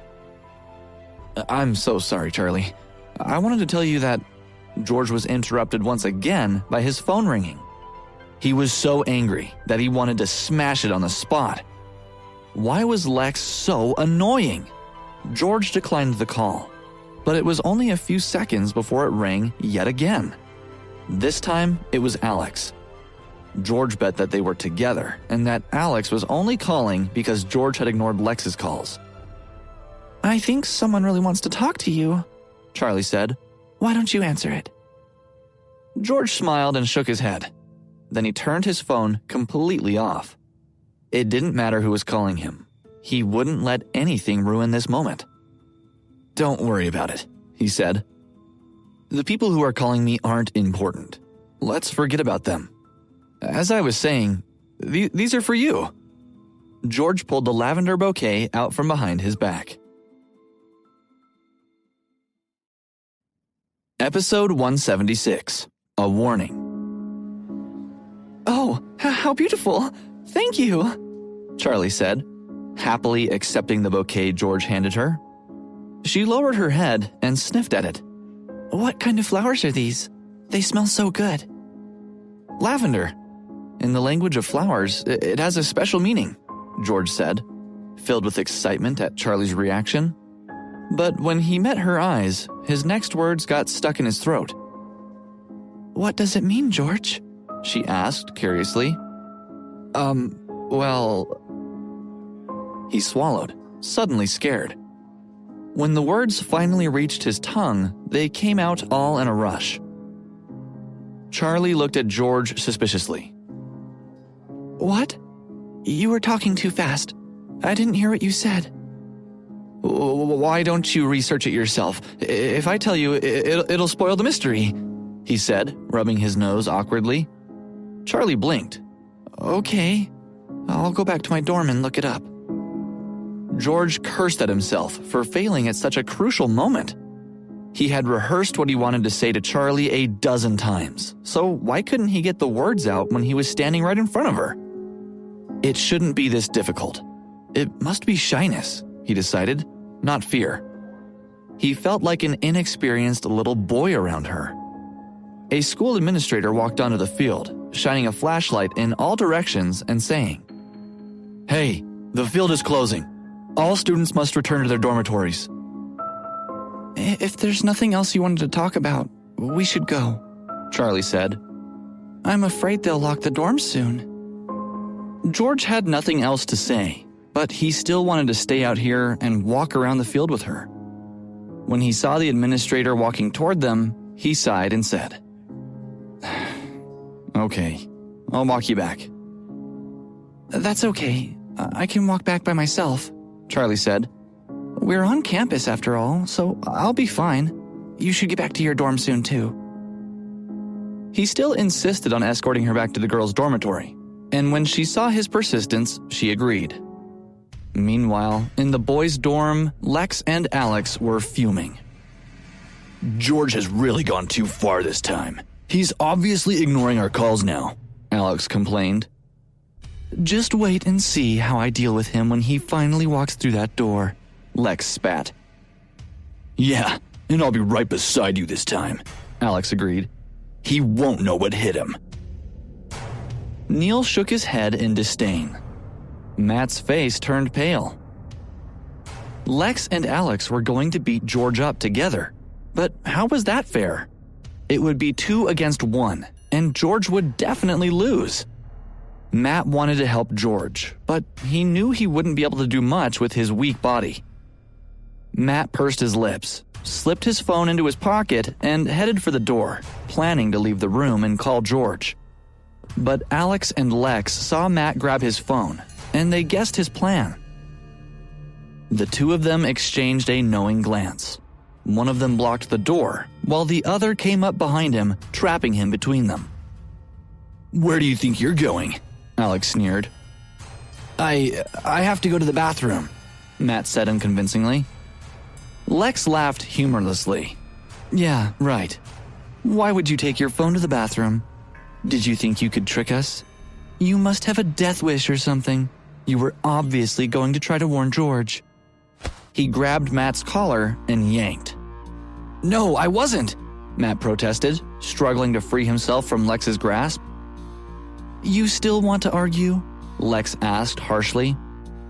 I'm so sorry, Charlie. I wanted to tell you that... George was interrupted once again by his phone ringing. He was so angry that he wanted to smash it on the spot. Why was Lex so annoying? George declined the call, but it was only a few seconds before it rang yet again. This time, it was Alex. George bet that they were together and that Alex was only calling because George had ignored Lex's calls. I think someone really wants to talk to you, Charlie said. Why don't you answer it? George smiled and shook his head. Then he turned his phone completely off. It didn't matter who was calling him. He wouldn't let anything ruin this moment. Don't worry about it, he said. The people who are calling me aren't important. Let's forget about them. As I was saying, these are for you. George pulled the lavender bouquet out from behind his back. Episode 176, A Warning. Oh, how beautiful! Thank you, Charlie said, happily accepting the bouquet George handed her. She lowered her head and sniffed at it. What kind of flowers are these? They smell so good. Lavender. In the language of flowers, it has a special meaning, George said, filled with excitement at Charlie's reaction. But when he met her eyes, his next words got stuck in his throat. What does it mean, George? She asked curiously. Well... He swallowed, suddenly scared. When the words finally reached his tongue, they came out all in a rush. Charlie looked at George suspiciously. What? You were talking too fast. I didn't hear what you said. Why don't you research it yourself? If I tell you, it'll spoil the mystery, he said, rubbing his nose awkwardly. Charlie blinked. Okay, I'll go back to my dorm and look it up. George cursed at himself for failing at such a crucial moment. He had rehearsed what he wanted to say to Charlie a dozen times, so why couldn't he get the words out when he was standing right in front of her? It shouldn't be this difficult. It must be shyness, he decided, not fear. He felt like an inexperienced little boy around her. A school administrator walked onto the field, shining a flashlight in all directions and saying, "Hey, the field is closing. All students must return to their dormitories." If there's nothing else you wanted to talk about, we should go, Charlie said. I'm afraid they'll lock the dorm soon. George had nothing else to say, but he still wanted to stay out here and walk around the field with her. When he saw the administrator walking toward them, he sighed and said, "Okay, I'll walk you back." That's okay. I can walk back by myself, Charlie said. We're on campus after all, so I'll be fine. You should get back to your dorm soon too. He still insisted on escorting her back to the girls' dormitory, and when she saw his persistence, she agreed. Meanwhile, in the boys' dorm, Lex and Alex were fuming. George has really gone too far this time. He's obviously ignoring our calls now, Alex complained. Just wait and see how I deal with him when he finally walks through that door, Lex spat. Yeah, and I'll be right beside you this time, Alex agreed. He won't know what hit him. Neil shook his head in disdain. Matt's face turned pale. Lex and Alex were going to beat George up together, but how was that fair? It would be 2 against 1, and George would definitely lose. Matt wanted to help George, but he knew he wouldn't be able to do much with his weak body. Matt pursed his lips, slipped his phone into his pocket, and headed for the door, planning to leave the room and call George. But Alex and Lex saw Matt grab his phone, and they guessed his plan. The two of them exchanged a knowing glance. One of them blocked the door, while the other came up behind him, trapping him between them. "Where do you think you're going?" Alex sneered. I have to go to the bathroom, Matt said unconvincingly. Lex laughed humorlessly. Yeah, right. Why would you take your phone to the bathroom? Did you think you could trick us? You must have a death wish or something. You were obviously going to try to warn George. He grabbed Matt's collar and yanked. No, I wasn't, Matt protested, struggling to free himself from Lex's grasp. You still want to argue? Lex asked harshly.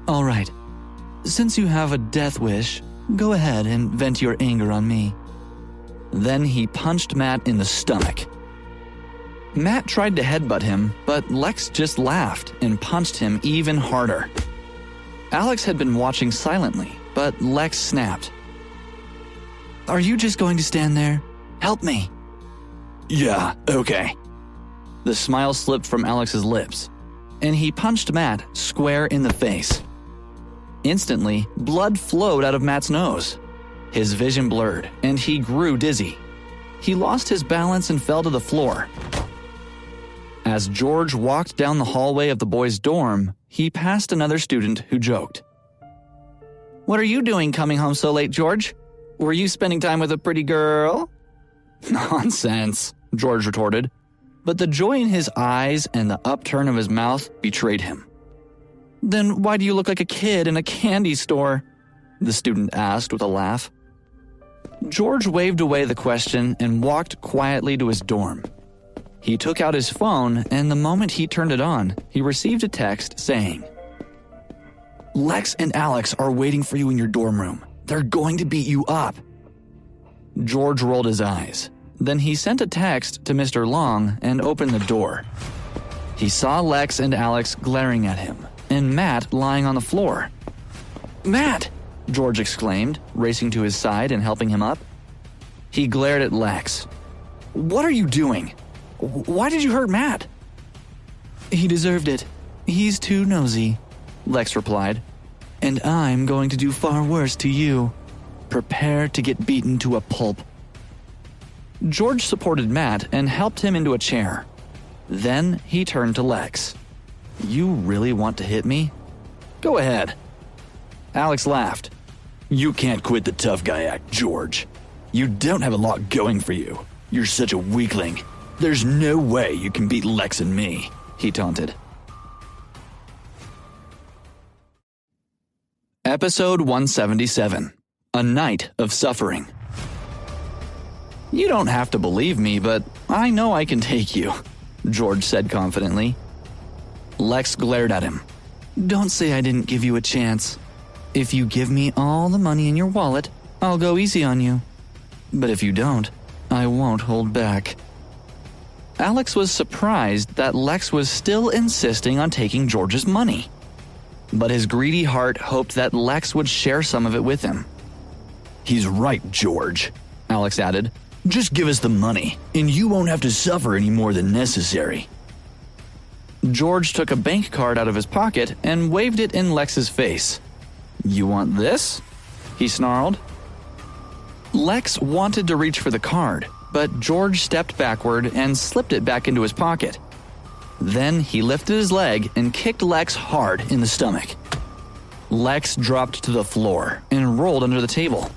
All right. Since you have a death wish, go ahead and vent your anger on me. Then he punched Matt in the stomach. Matt tried to headbutt him, but Lex just laughed and punched him even harder. Alex had been watching silently, but Lex snapped. Are you just going to stand there? Help me. Yeah, okay. The smile slipped from Alex's lips, and he punched Matt square in the face. Instantly, blood flowed out of Matt's nose. His vision blurred, and he grew dizzy. He lost his balance and fell to the floor. As George walked down the hallway of the boys' dorm, he passed another student who joked. What are you doing coming home so late, George? Were you spending time with a pretty girl? Nonsense, George retorted, but the joy in his eyes and the upturn of his mouth betrayed him. Then why do you look like a kid in a candy store? The student asked with a laugh. George waved away the question and walked quietly to his dorm. He took out his phone, and the moment he turned it on, he received a text saying, Lex and Alex are waiting for you in your dorm room. They're going to beat you up. George rolled his eyes. Then he sent a text to Mr. Long and opened the door. He saw Lex and Alex glaring at him, and Matt lying on the floor. Matt! George exclaimed, racing to his side and helping him up. He glared at Lex. What are you doing? Why did you hurt Matt? He deserved it. He's too nosy, Lex replied. And I'm going to do far worse to you. Prepare to get beaten to a pulp. George supported Matt and helped him into a chair. Then he turned to Lex. You really want to hit me? Go ahead. Alex laughed. You can't quit the tough guy act, George. You don't have a lot going for you. You're such a weakling. There's no way you can beat Lex and me, he taunted. Episode 177, A Night of Suffering. You don't have to believe me, but I know I can take you, George said confidently. Lex glared at him. Don't say I didn't give you a chance. If you give me all the money in your wallet, I'll go easy on you. But if you don't, I won't hold back. Alex was surprised that Lex was still insisting on taking George's money. But his greedy heart hoped that Lex would share some of it with him. "He's right, George," Alex added. "Just give us the money, and you won't have to suffer any more than necessary." George took a bank card out of his pocket and waved it in Lex's face. "You want this?" he snarled. Lex wanted to reach for the card, but George stepped backward and slipped it back into his pocket. Then he lifted his leg and kicked Lex hard in the stomach. Lex dropped to the floor and rolled under the table.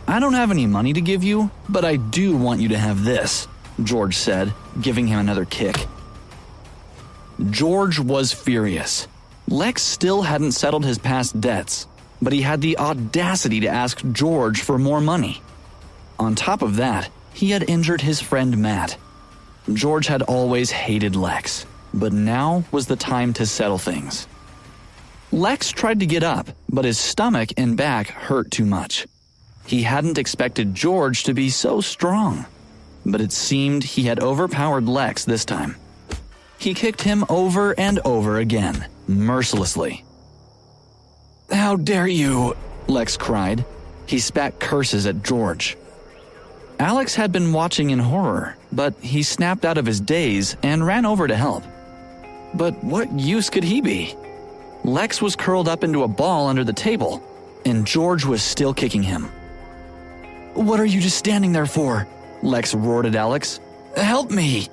"I don't have any money to give you, but I do want you to have this," George said, giving him another kick. George was furious. Lex still hadn't settled his past debts, but he had the audacity to ask George for more money. On top of that, he had injured his friend Matt. George had always hated Lex, but now was the time to settle things. Lex tried to get up, but his stomach and back hurt too much. He hadn't expected George to be so strong, but it seemed he had overpowered Lex this time. He kicked him over and over again, mercilessly. "How dare you!" Lex cried. He spat curses at George. Alex had been watching in horror, but he snapped out of his daze and ran over to help. But what use could he be? Lex was curled up into a ball under the table, and George was still kicking him. "What are you just standing there for?" Lex roared at Alex. "Help me!"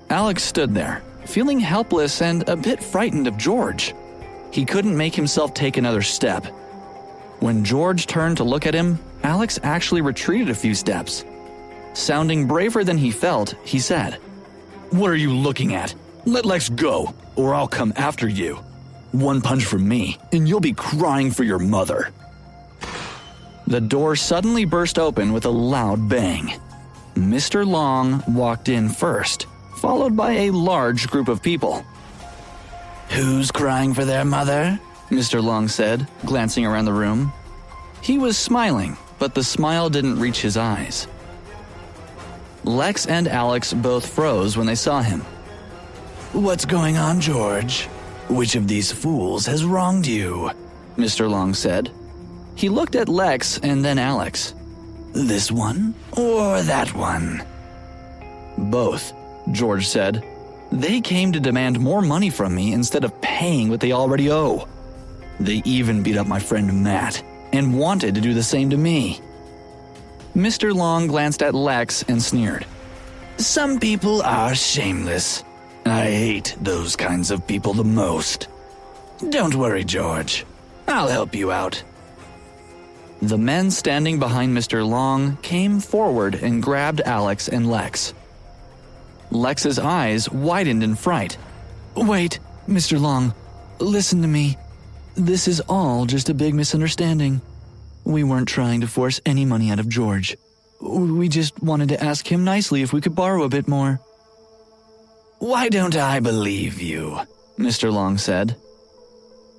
Alex stood there, feeling helpless and a bit frightened of George. He couldn't make himself take another step. When George turned to look at him, Alex actually retreated a few steps. Sounding braver than he felt, he said, "What are you looking at? Let Lex go, or I'll come after you. One punch from me, and you'll be crying for your mother." The door suddenly burst open with a loud bang. Mr. Long walked in first, followed by a large group of people. "Who's crying for their mother?" Mr. Long said, glancing around the room. He was smiling, but the smile didn't reach his eyes. Lex and Alex both froze when they saw him. "What's going on, George? Which of these fools has wronged you?" Mr. Long said. He looked at Lex and then Alex. "This one or that one?" "Both," George said. "They came to demand more money from me instead of paying what they already owe. They even beat up my friend Matt and wanted to do the same to me." Mr. Long glanced at Lex and sneered. "Some people are shameless. I hate those kinds of people the most. Don't worry, George. I'll help you out." The men standing behind Mr. Long came forward and grabbed Alex and Lex. Lex's eyes widened in fright. "Wait, Mr. Long, listen to me. This is all just a big misunderstanding. We weren't trying to force any money out of George. We just wanted to ask him nicely if we could borrow a bit more." "Why don't I believe you?" Mr. Long said.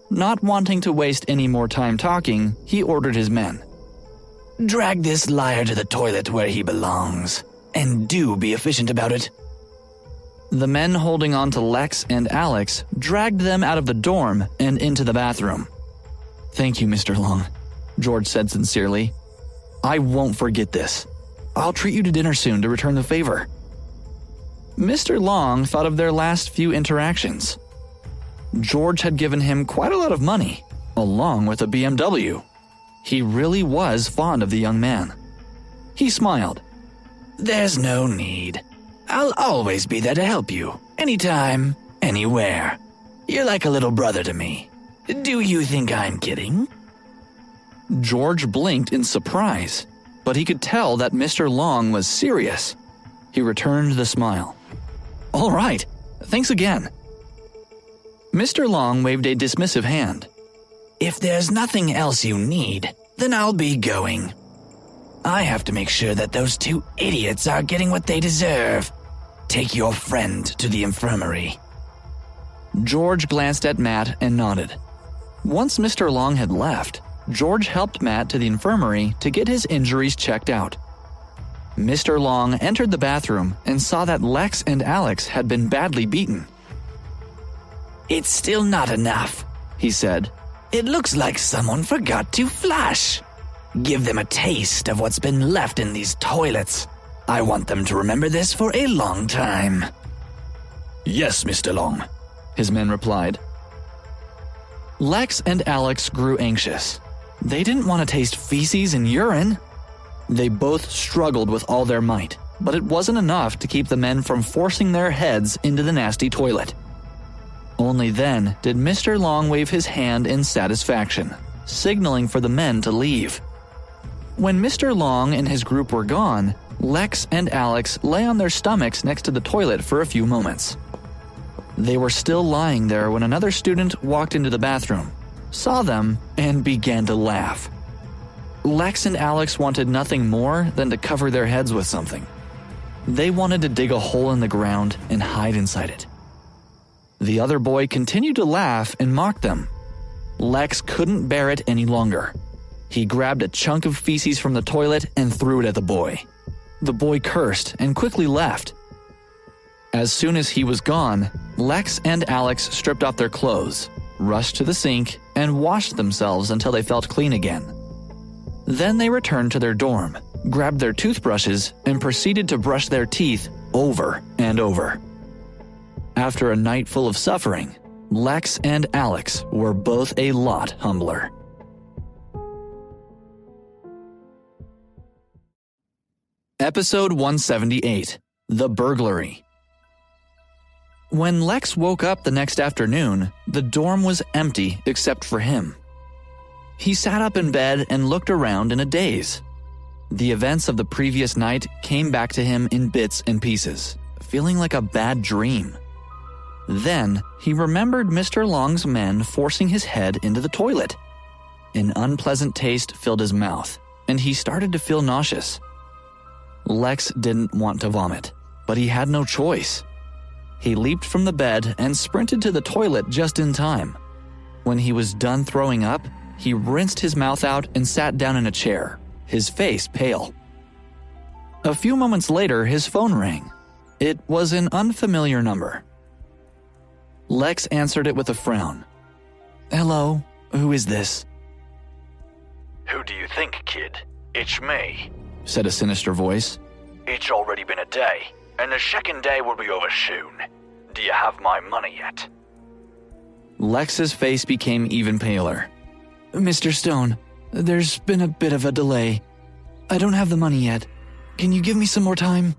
Not wanting to waste any more time talking, he ordered his men. "Drag this liar to the toilet where he belongs, and do be efficient about it." The men holding on to Lex and Alex dragged them out of the dorm and into the bathroom. "Thank you, Mr. Long," George said sincerely. "I won't forget this. I'll treat you to dinner soon to return the favor." Mr. Long thought of their last few interactions. George had given him quite a lot of money, along with a BMW. He really was fond of the young man. He smiled. "There's no need. I'll always be there to help you, anytime, anywhere. You're like a little brother to me. Do you think I'm kidding?" George blinked in surprise, but he could tell that Mr. Long was serious. He returned the smile. "All right, thanks again." Mr. Long waved a dismissive hand. "If there's nothing else you need, then I'll be going. I have to make sure that those two idiots are getting what they deserve. Take your friend to the infirmary." George glanced at Matt and nodded. Once Mr. Long had left, George helped Matt to the infirmary to get his injuries checked out. Mr. Long entered the bathroom and saw that Lex and Alex had been badly beaten. "It's still not enough," he said. "It looks like someone forgot to flush. Give them a taste of what's been left in these toilets. I want them to remember this for a long time." "Yes, Mr. Long," his men replied. Lex and Alex grew anxious. They didn't want to taste feces and urine. They both struggled with all their might, but it wasn't enough to keep the men from forcing their heads into the nasty toilet. Only then did Mr. Long wave his hand in satisfaction, signaling for the men to leave. When Mr. Long and his group were gone, Lex and Alex lay on their stomachs next to the toilet for a few moments. They were still lying there when another student walked into the bathroom, saw them, and began to laugh. Lex and Alex wanted nothing more than to cover their heads with something. They wanted to dig a hole in the ground and hide inside it. The other boy continued to laugh and mock them. Lex couldn't bear it any longer. He grabbed a chunk of feces from the toilet and threw it at the boy. The boy cursed and quickly left. As soon as he was gone, Lex and Alex stripped off their clothes, rushed to the sink, and washed themselves until they felt clean again. Then they returned to their dorm, grabbed their toothbrushes, and proceeded to brush their teeth over and over. After a night full of suffering, Lex and Alex were both a lot humbler. Episode 178, The Burglary. When Lex woke up the next afternoon, the dorm was empty except for him. He sat up in bed and looked around in a daze. The events of the previous night came back to him in bits and pieces, feeling like a bad dream. Then he remembered Mr. Long's men forcing his head into the toilet. An unpleasant taste filled his mouth, and he started to feel nauseous. Lex didn't want to vomit, but he had no choice. He leaped from the bed and sprinted to the toilet just in time. When he was done throwing up, he rinsed his mouth out and sat down in a chair, his face pale. A few moments later, his phone rang. It was an unfamiliar number. Lex answered it with a frown. "Hello, who is this?" "Who do you think, kid? It's me," said a sinister voice. "It's already been a day, and the second day will be over soon. Do you have my money yet?" Lex's face became even paler. "Mr. Stone, there's been a bit of a delay. I don't have the money yet. Can you give me some more time?"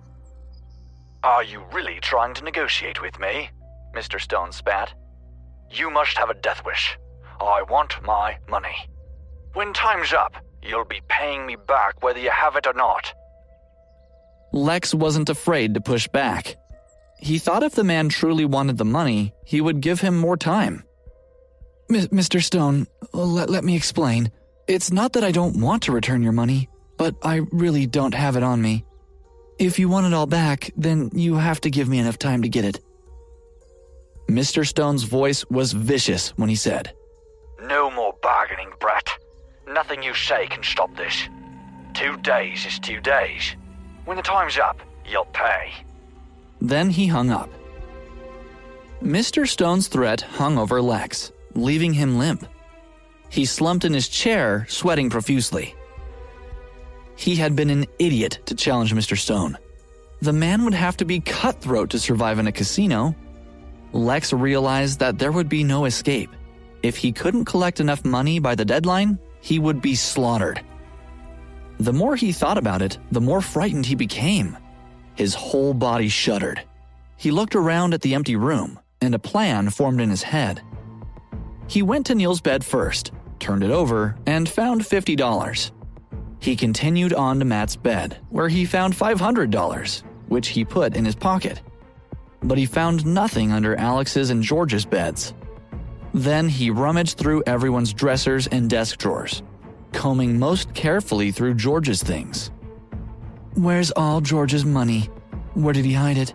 "Are you really trying to negotiate with me?" Mr. Stone spat. "You must have a death wish. I want my money. When time's up, you'll be paying me back whether you have it or not." Lex wasn't afraid to push back. He thought if the man truly wanted the money, he would give him more time. Mr. Stone, let me explain. It's not that I don't want to return your money, but I really don't have it on me. If you want it all back, then you have to give me enough time to get it." Mr. Stone's voice was vicious when he said, "No more bargaining, brat. Nothing you say can stop this. 2 days is 2 days. When the time's up, you'll pay." Then he hung up. Mr. Stone's threat hung over Lex, leaving him limp. He slumped in his chair, sweating profusely. He had been an idiot to challenge Mr. Stone. The man would have to be cutthroat to survive in a casino. Lex realized that there would be no escape. If he couldn't collect enough money by the deadline, he would be slaughtered. The more he thought about it, the more frightened he became. His whole body shuddered. He looked around at the empty room, and a plan formed in his head. He went to Neil's bed first, turned it over, and found $50. He continued on to Matt's bed, where he found $500, which he put in his pocket. But he found nothing under Alex's and George's beds. Then he rummaged through everyone's dressers and desk drawers, combing most carefully through George's things. "Where's all George's money? Where did he hide it?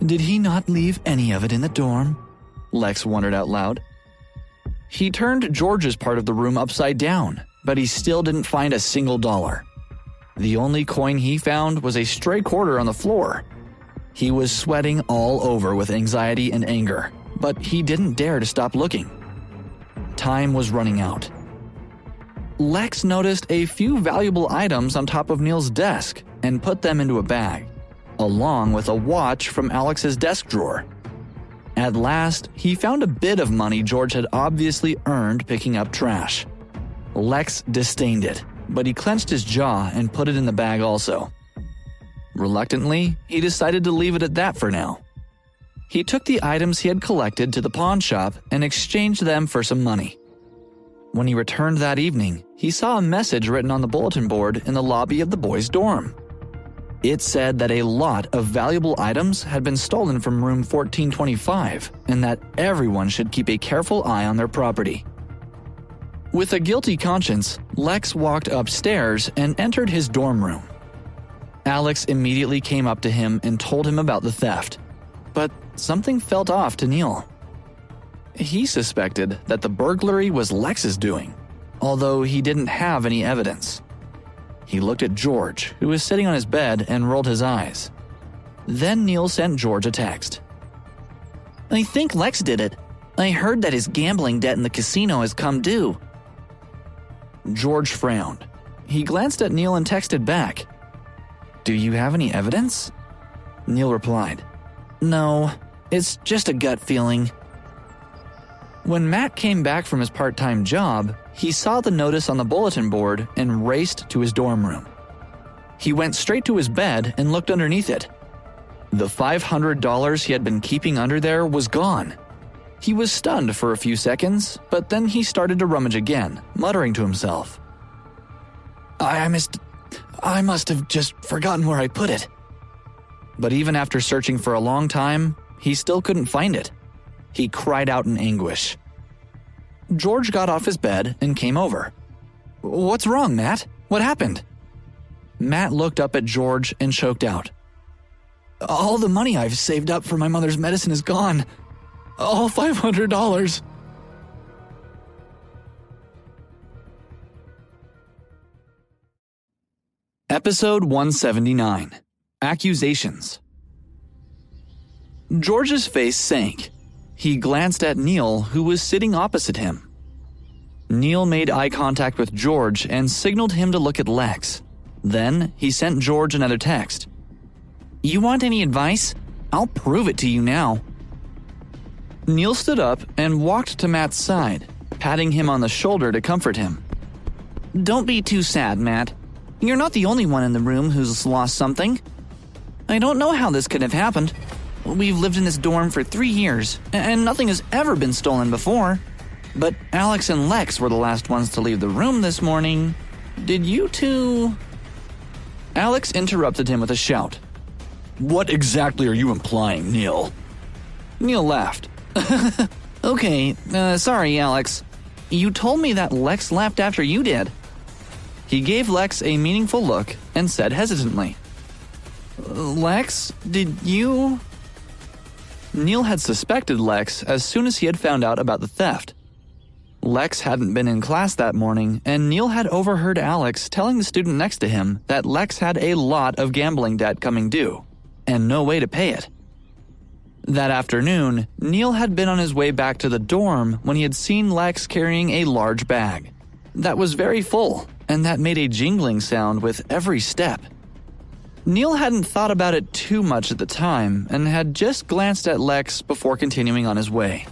Did he not leave any of it in the dorm?" Lex wondered out loud. He turned George's part of the room upside down, but he still didn't find a single dollar. The only coin he found was a stray quarter on the floor. He was sweating all over with anxiety and anger, but he didn't dare to stop looking. Time was running out. Lex noticed a few valuable items on top of Neil's desk and put them into a bag, along with a watch from Alex's desk drawer. At last, he found a bit of money George had obviously earned picking up trash. Lex disdained it, but he clenched his jaw and put it in the bag also. Reluctantly, he decided to leave it at that for now. He took the items he had collected to the pawn shop and exchanged them for some money. When he returned that evening, he saw a message written on the bulletin board in the lobby of the boys' dorm. It said that a lot of valuable items had been stolen from room 1425 and that everyone should keep a careful eye on their property. With a guilty conscience, Lex walked upstairs and entered his dorm room. Alex immediately came up to him and told him about the theft, but something felt off to Neil. He suspected that the burglary was Lex's doing, although he didn't have any evidence. He looked at George, who was sitting on his bed, and rolled his eyes. Then Neil sent George a text. I think Lex did it. I heard that his gambling debt in the casino has come due. George frowned. He glanced at Neil and texted back. Do you have any evidence? Neil replied. No, it's just a gut feeling. When Matt came back from his part-time job, he saw the notice on the bulletin board and raced to his dorm room. He went straight to his bed and looked underneath it. The $500 he had been keeping under there was gone. He was stunned for a few seconds, but then he started to rummage again, muttering to himself. I must have just forgotten where I put it. But even after searching for a long time, he still couldn't find it. He cried out in anguish. George got off his bed and came over. What's wrong, Matt? What happened? Matt looked up at George and choked out. All the money I've saved up for my mother's medicine is gone. All $500. Episode 179. Accusations. George's face sank. He glanced at Neil, who was sitting opposite him. Neil made eye contact with George and signaled him to look at Lex. Then he sent George another text. You want any advice? I'll prove it to you now. Neil stood up and walked to Matt's side, patting him on the shoulder to comfort him. Don't be too sad, Matt. You're not the only one in the room who's lost something. I don't know how this could have happened. We've lived in this dorm for 3 years, and nothing has ever been stolen before. But Alex and Lex were the last ones to leave the room this morning. Did you two... Alex interrupted him with a shout. What exactly are you implying, Neil? Neil laughed. Okay, sorry, Alex. You told me that Lex left after you did. He gave Lex a meaningful look and said hesitantly. Lex, did you... Neil had suspected Lex as soon as he had found out about the theft. Lex hadn't been in class that morning, and Neil had overheard Alex telling the student next to him that Lex had a lot of gambling debt coming due, and no way to pay it. That afternoon, Neil had been on his way back to the dorm when he had seen Lex carrying a large bag. That was very full, and that made a jingling sound with every step. Neil hadn't thought about it too much at the time and had just glanced at Lex before continuing on his way.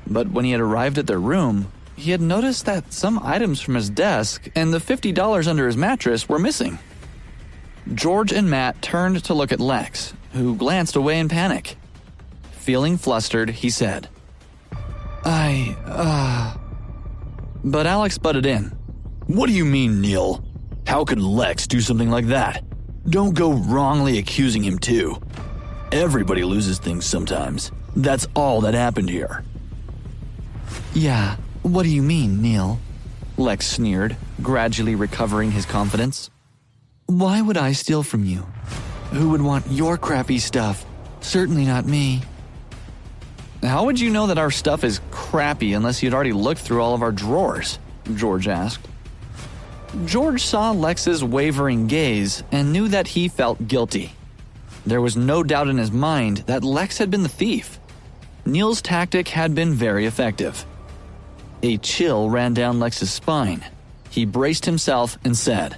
But when he had arrived at their room, he had noticed that some items from his desk and the $50 under his mattress were missing. George and Matt turned to look at Lex, who glanced away in panic. Feeling flustered, he said, But Alex butted in. What do you mean, Neil? How could Lex do something like that? Don't go wrongly accusing him too. Everybody loses things sometimes. That's all that happened here. Yeah, what do you mean, Neil? Lex sneered, gradually recovering his confidence. Why would I steal from you? Who would want your crappy stuff? Certainly not me. How would you know that our stuff is crappy unless you'd already looked through all of our drawers? George asked. George saw Lex's wavering gaze and knew that he felt guilty. There was no doubt in his mind that Lex had been the thief. Neil's tactic had been very effective. A chill ran down Lex's spine. He braced himself and said,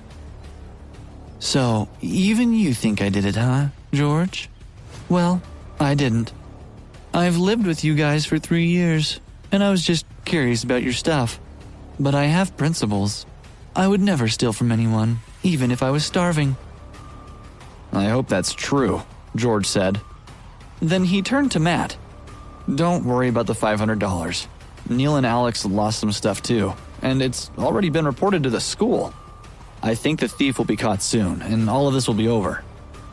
"So, even you think I did it, huh, George? Well, I didn't. I've lived with you guys for 3 years, and I was just curious about your stuff. But I have principles. I would never steal from anyone, even if I was starving." "I hope that's true," George said. Then he turned to Matt. "Don't worry about the $500. Neil and Alex lost some stuff too, and it's already been reported to the school. I think the thief will be caught soon, and all of this will be over.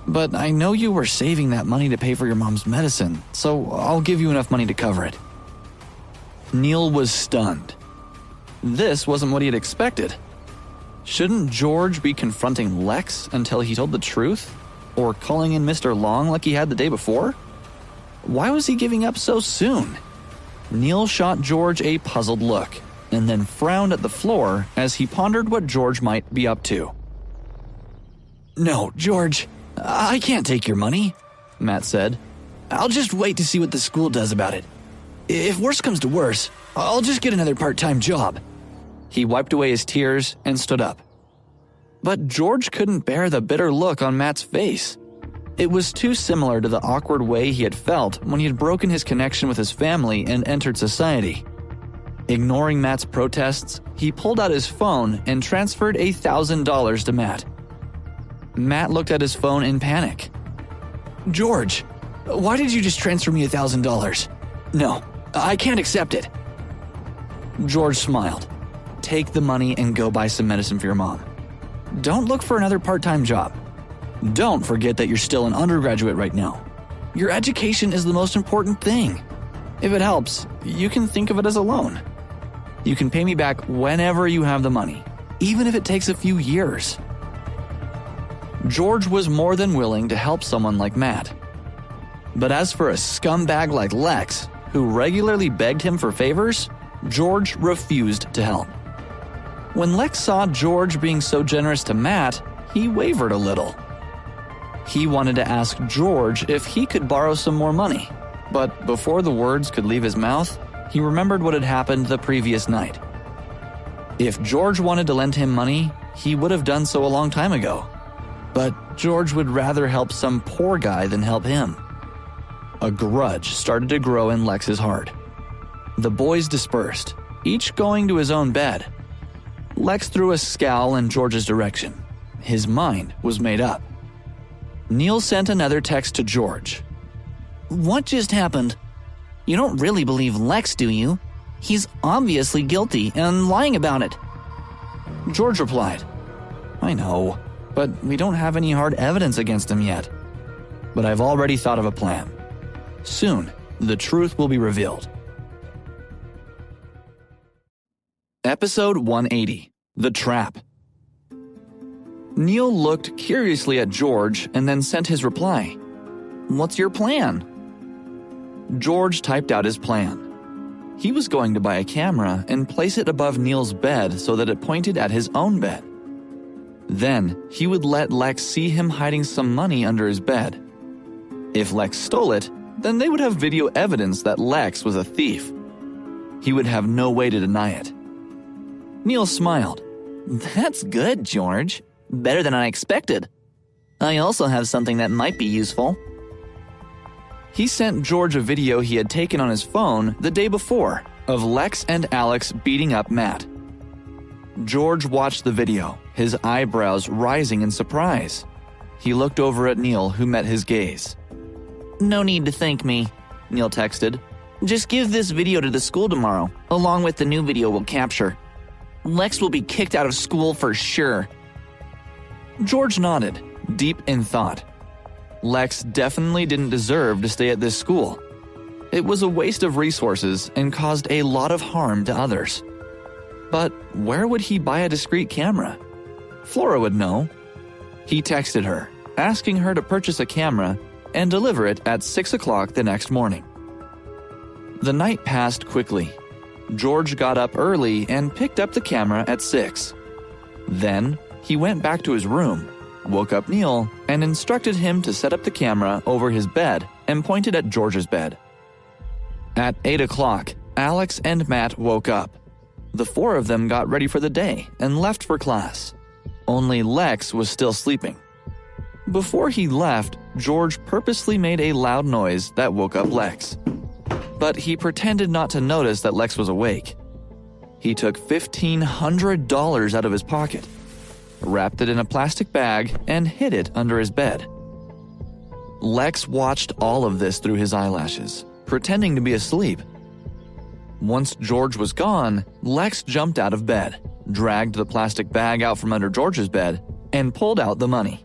But I know you were saving that money to pay for your mom's medicine, so I'll give you enough money to cover it." Neil was stunned. This wasn't what he had expected. Shouldn't George be confronting Lex until he told the truth? Or calling in Mr. Long like he had the day before? Why was he giving up so soon? Neil shot George a puzzled look, and then frowned at the floor as he pondered what George might be up to. "No, George, I can't take your money," Matt said. "I'll just wait to see what the school does about it. If worse comes to worse, I'll just get another part-time job." He wiped away his tears and stood up. But George couldn't bear the bitter look on Matt's face. It was too similar to the awkward way he had felt when he had broken his connection with his family and entered society. Ignoring Matt's protests, he pulled out his phone and transferred $1,000 to Matt. Matt looked at his phone in panic. "George, why did you just transfer me $1,000? No, I can't accept it." George smiled. "Take the money and go buy some medicine for your mom. Don't look for another part-time job. Don't forget that you're still an undergraduate right now. Your education is the most important thing. If it helps, you can think of it as a loan. You can pay me back whenever you have the money, even if it takes a few years." George was more than willing to help someone like Matt. But as for a scumbag like Lex, who regularly begged him for favors, George refused to help. When Lex saw George being so generous to Matt, he wavered a little. He wanted to ask George if he could borrow some more money, but before the words could leave his mouth, he remembered what had happened the previous night. If George wanted to lend him money, he would have done so a long time ago. But George would rather help some poor guy than help him. A grudge started to grow in Lex's heart. The boys dispersed, each going to his own bed. Lex threw a scowl in George's direction. His mind was made up. Neil sent another text to George. "What just happened? You don't really believe Lex, do you? He's obviously guilty and lying about it." George replied, "I know, but we don't have any hard evidence against him yet. But I've already thought of a plan. Soon, the truth will be revealed." Episode 180, The Trap. Neil looked curiously at George and then sent his reply. "What's your plan?" George typed out his plan. He was going to buy a camera and place it above Neil's bed so that it pointed at his own bed. Then, he would let Lex see him hiding some money under his bed. If Lex stole it, then they would have video evidence that Lex was a thief. He would have no way to deny it. Neil smiled. "That's good, George. Better than I expected. I also have something that might be useful." He sent George a video he had taken on his phone the day before of Lex and Alex beating up Matt. George watched the video, his eyebrows rising in surprise. He looked over at Neil, who met his gaze. "No need to thank me," Neil texted. "Just give this video to the school tomorrow, along with the new video we'll capture. Lex will be kicked out of school for sure." George nodded, deep in thought. Lex definitely didn't deserve to stay at this school. It was a waste of resources and caused a lot of harm to others. But where would he buy a discreet camera? Flora would know. He texted her, asking her to purchase a camera and deliver it at 6 o'clock the next morning. The night passed quickly. George got up early and picked up the camera at 6. Then, he went back to his room, woke up Neil, and instructed him to set up the camera over his bed and pointed at George's bed. At 8 o'clock, Alex and Matt woke up. The four of them got ready for the day and left for class. Only Lex was still sleeping. Before he left, George purposely made a loud noise that woke up Lex. But he pretended not to notice that Lex was awake. He took $1,500 out of his pocket, wrapped it in a plastic bag, and hid it under his bed. Lex watched all of this through his eyelashes, pretending to be asleep. Once George was gone, Lex jumped out of bed, dragged the plastic bag out from under George's bed, and pulled out the money.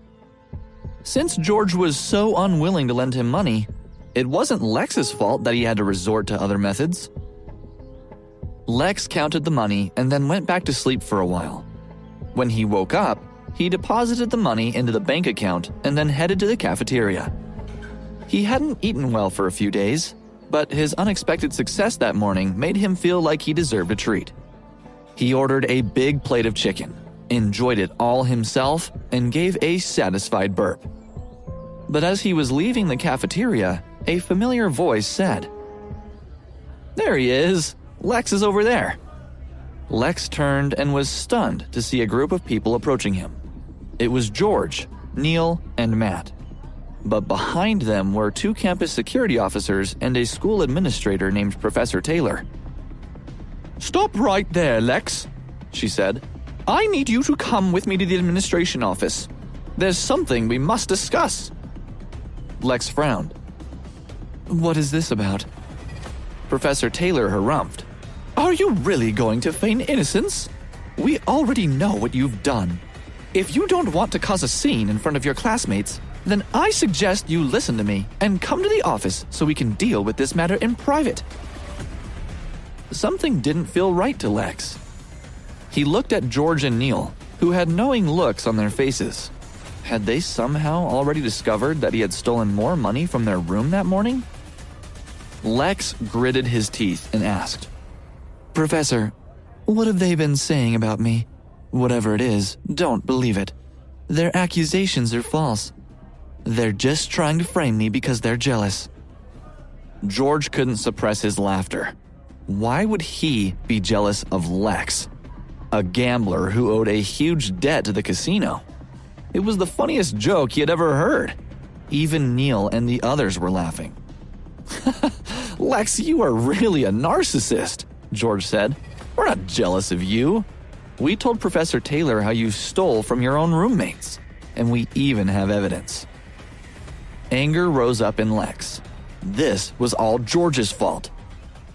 Since George was so unwilling to lend him money, it wasn't Lex's fault that he had to resort to other methods. Lex counted the money and then went back to sleep for a while. When he woke up, he deposited the money into the bank account and then headed to the cafeteria. He hadn't eaten well for a few days, but his unexpected success that morning made him feel like he deserved a treat. He ordered a big plate of chicken, enjoyed it all himself, and gave a satisfied burp. But as he was leaving the cafeteria, a familiar voice said, "There he is! Lex is over there!" Lex turned and was stunned to see a group of people approaching him. It was George, Neil, and Matt. But behind them were two campus security officers and a school administrator named Professor Taylor. "Stop right there, Lex," she said. "I need you to come with me to the administration office. There's something we must discuss." Lex frowned. "What is this about?" Professor Taylor harumphed. "Are you really going to feign innocence? We already know what you've done. If you don't want to cause a scene in front of your classmates, then I suggest you listen to me and come to the office so we can deal with this matter in private." Something didn't feel right to Lex. He looked at George and Neil, who had knowing looks on their faces. Had they somehow already discovered that he had stolen more money from their room that morning? Lex gritted his teeth and asked, "Professor, what have they been saying about me? Whatever it is, don't believe it. Their accusations are false. They're just trying to frame me because they're jealous." George couldn't suppress his laughter. Why would he be jealous of Lex, a gambler who owed a huge debt to the casino? It was the funniest joke he had ever heard. Even Neil and the others were laughing. "Lex, you are really a narcissist," George said. "We're not jealous of you. We told Professor Taylor how you stole from your own roommates, and we even have evidence." Anger rose up in Lex. This was all George's fault.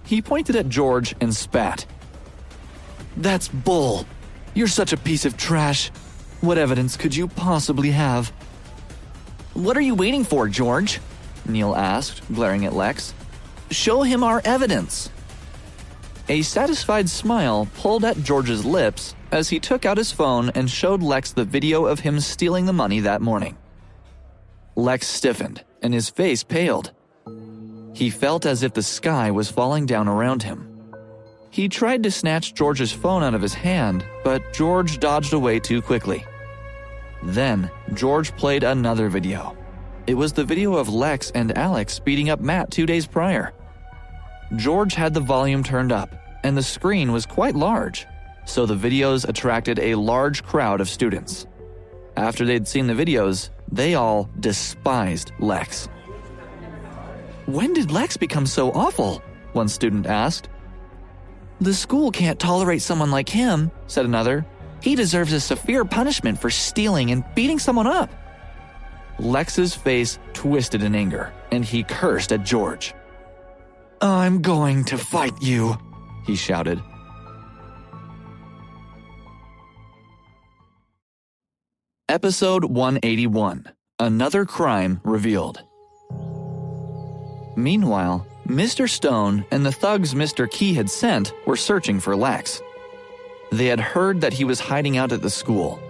He pointed at George and spat. "That's bull. You're such a piece of trash. What evidence could you possibly have?" "What are you waiting for, George?" Neil asked, glaring at Lex. "Show him our evidence." A satisfied smile pulled at George's lips as he took out his phone and showed Lex the video of him stealing the money that morning. Lex stiffened, and his face paled. He felt as if the sky was falling down around him. He tried to snatch George's phone out of his hand, but George dodged away too quickly. Then, George played another video. It was the video of Lex and Alex beating up Matt 2 days prior. George had the volume turned up, and the screen was quite large, so the videos attracted a large crowd of students. After they'd seen the videos, they all despised Lex. "When did Lex become so awful?" one student asked. "The school can't tolerate someone like him," said another. "He deserves a severe punishment for stealing and beating someone up." Lex's face twisted in anger, and he cursed at George. "I'm going to fight you," he shouted. Episode 181. Another Crime Revealed. Meanwhile, Mr. Stone and the thugs Mr. Key had sent were searching for Lex. They had heard that he was hiding out at the school.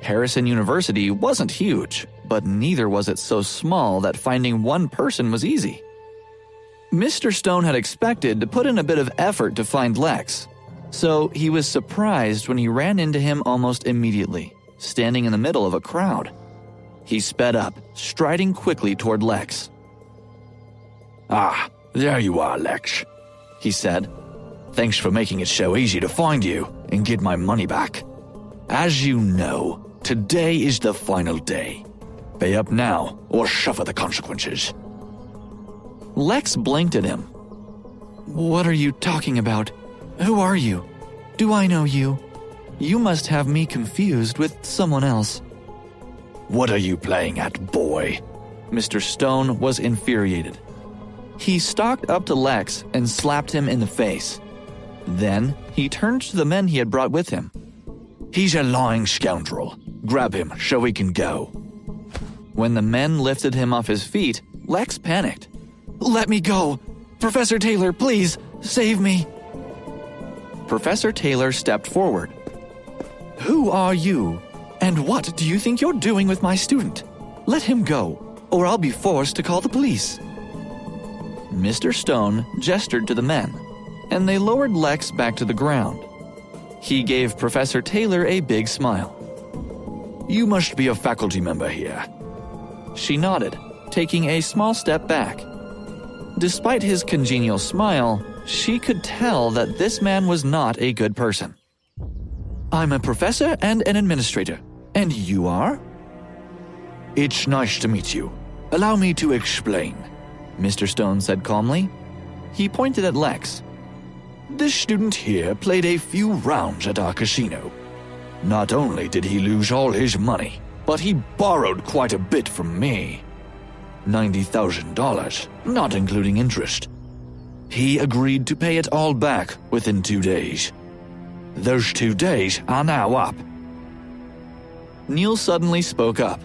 Harrison University wasn't huge, but neither was it so small that finding one person was easy. Mr. Stone had expected to put in a bit of effort to find Lex, So he was surprised when he ran into him almost immediately, standing in the middle of a crowd. He sped up, striding quickly toward Lex. "Ah, there you are, Lex," he said. "Thanks for making it so easy to find you and get my money back. As you know, today is the final day. Pay up now or suffer the consequences." Lex blinked at him. "What are you talking about? Who are you? Do I know you? You must have me confused with someone else." "What are you playing at, boy?" Mr. Stone was infuriated. He stalked up to Lex and slapped him in the face. Then he turned to the men he had brought with him. "He's a lying scoundrel. Grab him so we can go." When the men lifted him off his feet, Lex panicked. "Let me go! Professor Taylor, please, save me!" Professor Taylor stepped forward. "Who are you? And what do you think you're doing with my student? Let him go, or I'll be forced to call the police." Mr. Stone gestured to the men, and they lowered Lex back to the ground. He gave Professor Taylor a big smile. "You must be a faculty member here." She nodded, taking a small step back. Despite his congenial smile, she could tell that this man was not a good person. "I'm a professor and an administrator. And you are?" "It's nice to meet you. Allow me to explain," Mr. Stone said calmly. He pointed at Lex. "This student here played a few rounds at our casino. Not only did he lose all his money, but he borrowed quite a bit from me. $90,000, not including interest. He agreed to pay it all back within 2 days. Those 2 days are now up." Neil suddenly spoke up.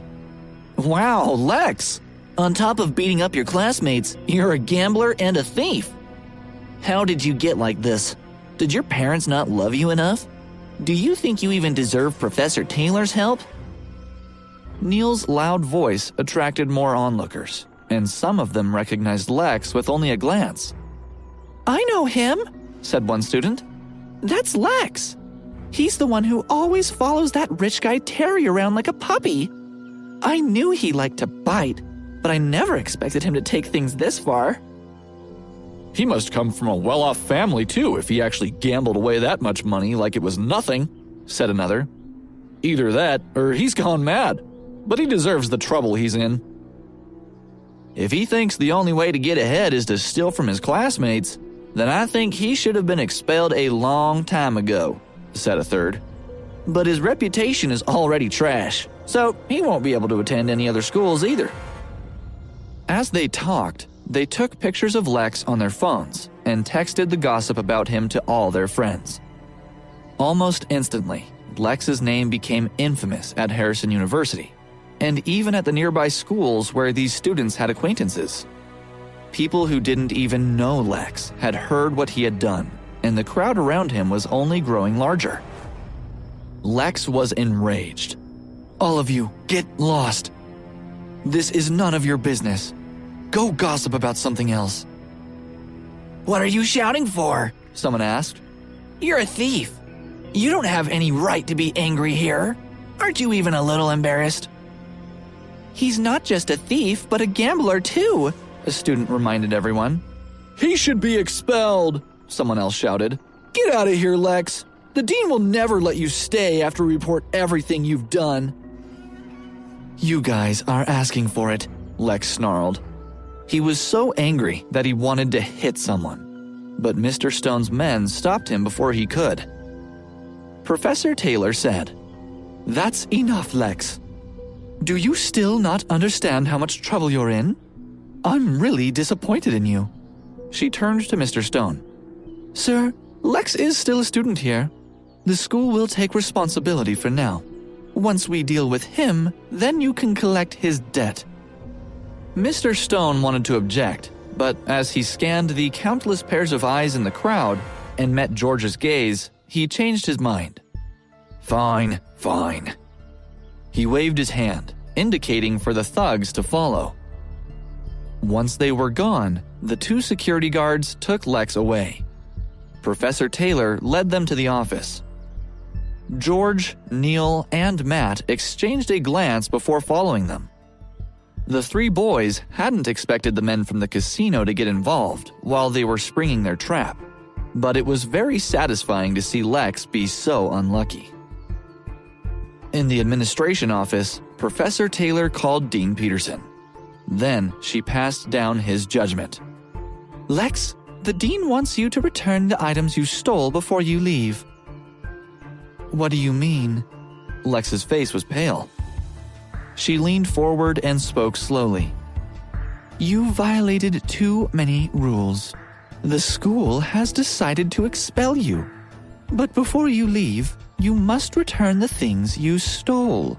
Wow, Lex! On top of beating up your classmates, you're a gambler and a thief. How did you get like this? Did your parents not love you enough? Do you think you even deserve Professor Taylor's help? Neil's loud voice attracted more onlookers, and some of them recognized Lex with only a glance. I know him, said one student. That's Lex. He's the one who always follows that rich guy Terry around like a puppy. I knew he liked to bite, but I never expected him to take things this far. He must come from a well-off family, too, if he actually gambled away that much money like it was nothing, said another. Either that, or he's gone mad. But he deserves the trouble he's in. If he thinks the only way to get ahead is to steal from his classmates, then I think he should have been expelled a long time ago, said a third. But his reputation is already trash, so he won't be able to attend any other schools either. As they talked, they took pictures of Lex on their phones and texted the gossip about him to all their friends. Almost instantly, Lex's name became infamous at Harrison University, and even at the nearby schools where these students had acquaintances. People who didn't even know Lex had heard what he had done, and the crowd around him was only growing larger. Lex was enraged. All of you, get lost. This is none of your business. Go gossip about something else. What are you shouting for? Someone asked. You're a thief. You don't have any right to be angry here. Aren't you even a little embarrassed? He's not just a thief, but a gambler too, a student reminded everyone. He should be expelled, someone else shouted. Get out of here, Lex. The dean will never let you stay after we report everything you've done. You guys are asking for it, Lex snarled. He was so angry that he wanted to hit someone, but Mr. Stone's men stopped him before he could. Professor Taylor said, That's enough, Lex. Do you still not understand how much trouble you're in? I'm really disappointed in you. She turned to Mr. Stone. Sir, Lex is still a student here. The school will take responsibility for now. Once we deal with him, then you can collect his debt. Mr. Stone wanted to object, but as he scanned the countless pairs of eyes in the crowd and met George's gaze, he changed his mind. Fine, fine. He waved his hand, indicating for the thugs to follow. Once they were gone, the two security guards took Lex away. Professor Taylor led them to the office. George, Neil, and Matt exchanged a glance before following them. The three boys hadn't expected the men from the casino to get involved while they were springing their trap, but it was very satisfying to see Lex be so unlucky. In the administration office, Professor Taylor called Dean Peterson. Then she passed down his judgment. Lex, the dean wants you to return the items you stole before you leave. What do you mean? Lex's face was pale. She leaned forward and spoke slowly. You violated too many rules. The school has decided to expel you. But before you leave, you must return the things you stole.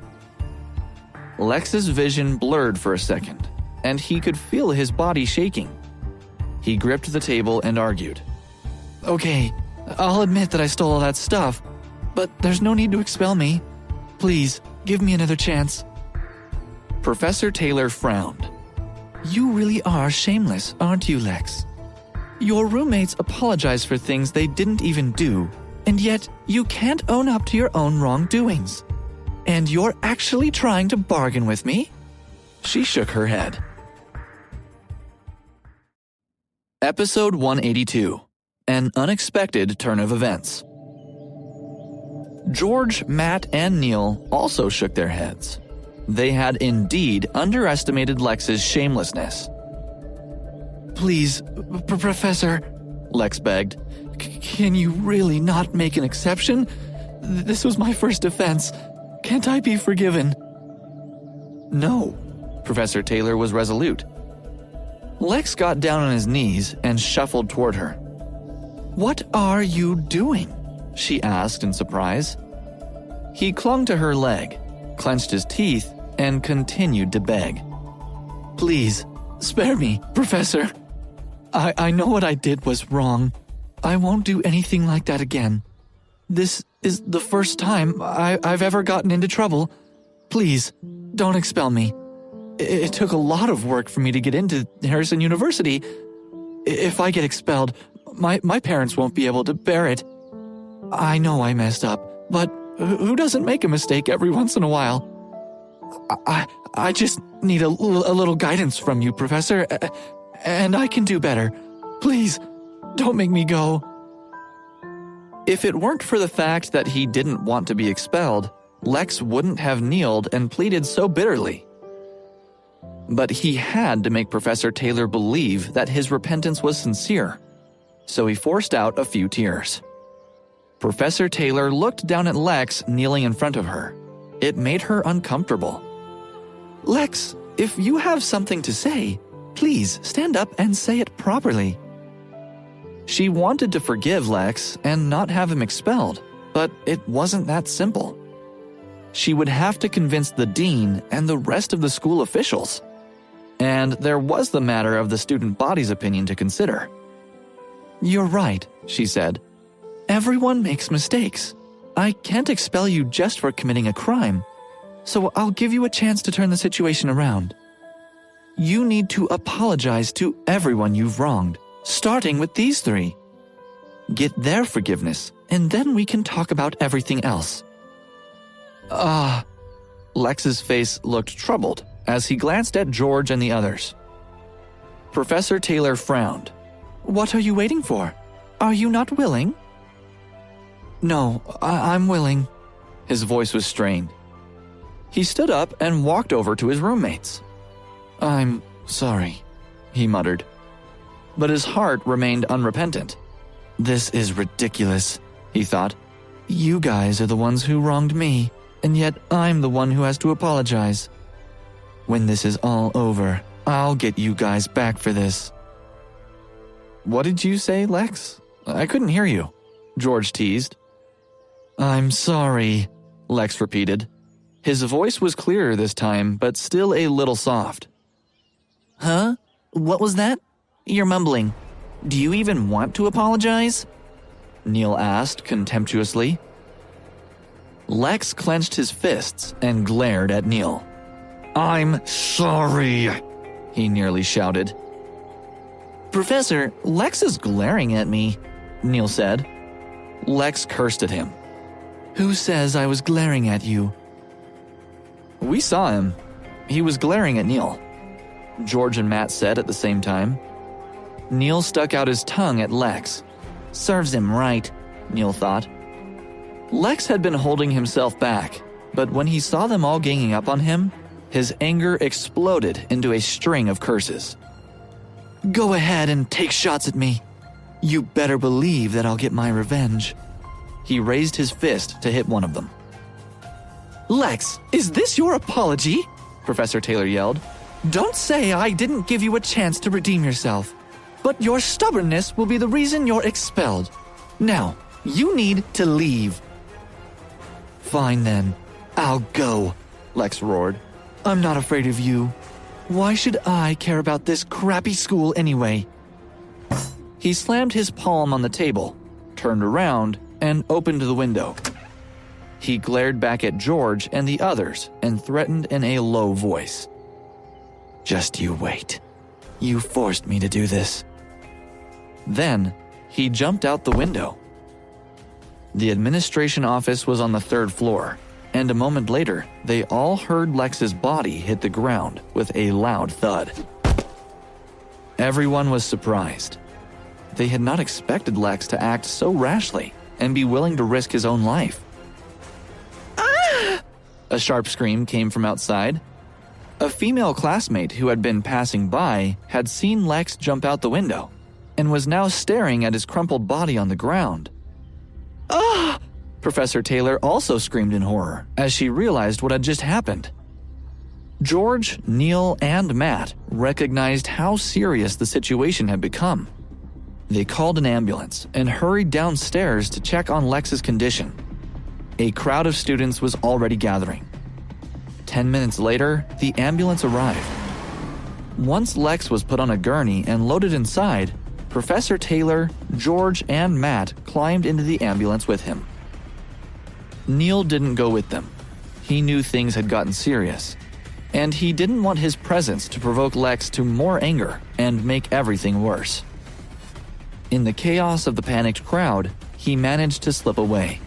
Lex's vision blurred for a second, and he could feel his body shaking. He gripped the table and argued. Okay, I'll admit that I stole all that stuff, but there's no need to expel me. Please, give me another chance. Professor Taylor frowned. You really are shameless, aren't you, Lex? Your roommates apologize for things they didn't even do, and yet you can't own up to your own wrongdoings. And you're actually trying to bargain with me? She shook her head. Episode 182. An Unexpected Turn of Events. George, Matt, and Neil also shook their heads. They had indeed underestimated Lex's shamelessness. Please, Professor, Lex begged. Can you really not make an exception? This was my first offense. Can't I be forgiven? No, Professor Taylor was resolute. Lex got down on his knees and shuffled toward her. What are you doing? She asked in surprise. He clung to her leg, clenched his teeth, and continued to beg. Please, spare me, Professor. I know what I did was wrong. I won't do anything like that again. This is the first time I've ever gotten into trouble. Please, don't expel me. It took a lot of work for me to get into Harrison University. If I get expelled, my parents won't be able to bear it. I know I messed up, but who doesn't make a mistake every once in a while? I just need a little guidance from you, Professor, and I can do better. Please, don't make me go. If it weren't for the fact that he didn't want to be expelled, Lex wouldn't have kneeled and pleaded so bitterly. But he had to make Professor Taylor believe that his repentance was sincere, so he forced out a few tears. Professor Taylor looked down at Lex kneeling in front of her. It made her uncomfortable. Lex, if you have something to say, please stand up and say it properly. She wanted to forgive Lex and not have him expelled, but it wasn't that simple. She would have to convince the dean and the rest of the school officials. And there was the matter of the student body's opinion to consider. You're right, she said. Everyone makes mistakes. I can't expel you just for committing a crime, so I'll give you a chance to turn the situation around. You need to apologize to everyone you've wronged, starting with these three. Get their forgiveness, and then we can talk about everything else. Lex's face looked troubled as he glanced at George and the others. Professor Taylor frowned. What are you waiting for? Are you not willing? No, I'm willing. His voice was strained. He stood up and walked over to his roommates. I'm sorry, he muttered. But his heart remained unrepentant. This is ridiculous, he thought. You guys are the ones who wronged me, and yet I'm the one who has to apologize. When this is all over, I'll get you guys back for this. What did you say, Lex? I couldn't hear you, George teased. I'm sorry, Lex repeated. His voice was clearer this time, but still a little soft. Huh? What was that? You're mumbling. Do you even want to apologize? Neil asked contemptuously. Lex clenched his fists and glared at Neil. I'm sorry, he nearly shouted. Professor, Lex is glaring at me. Neil said. Lex cursed at him. Who says I was glaring at you? We saw him. He was glaring at Neil, George and Matt said at the same time. Neil stuck out his tongue at Lex. Serves him right, Neil thought. Lex had been holding himself back, but when he saw them all ganging up on him, his anger exploded into a string of curses. Go ahead and take shots at me. You better believe that I'll get my revenge. He raised his fist to hit one of them. Lex, is this your apology? Professor Taylor yelled. Don't say I didn't give you a chance to redeem yourself. But your stubbornness will be the reason you're expelled. Now, you need to leave. Fine then, I'll go, Lex roared. I'm not afraid of you. Why should I care about this crappy school anyway? He slammed his palm on the table, turned around, and opened the window. He glared back at George and the others and threatened in a low voice. Just you wait. You forced me to do this. Then, he jumped out the window. The administration office was on the 3rd floor, and a moment later, they all heard Lex's body hit the ground with a loud thud. Everyone was surprised. They had not expected Lex to act so rashly and be willing to risk his own life. Ah! A sharp scream came from outside. A female classmate who had been passing by had seen Lex jump out the window and was now staring at his crumpled body on the ground. Ah! Professor Taylor also screamed in horror as she realized what had just happened. George, Neil, and Matt recognized how serious the situation had become. They called an ambulance and hurried downstairs to check on Lex's condition. A crowd of students was already gathering. 10 minutes later, the ambulance arrived. Once Lex was put on a gurney and loaded inside, Professor Taylor, George, and Matt climbed into the ambulance with him. Neil didn't go with them. He knew things had gotten serious, and he didn't want his presence to provoke Lex to more anger and make everything worse. In the chaos of the panicked crowd, he managed to slip away.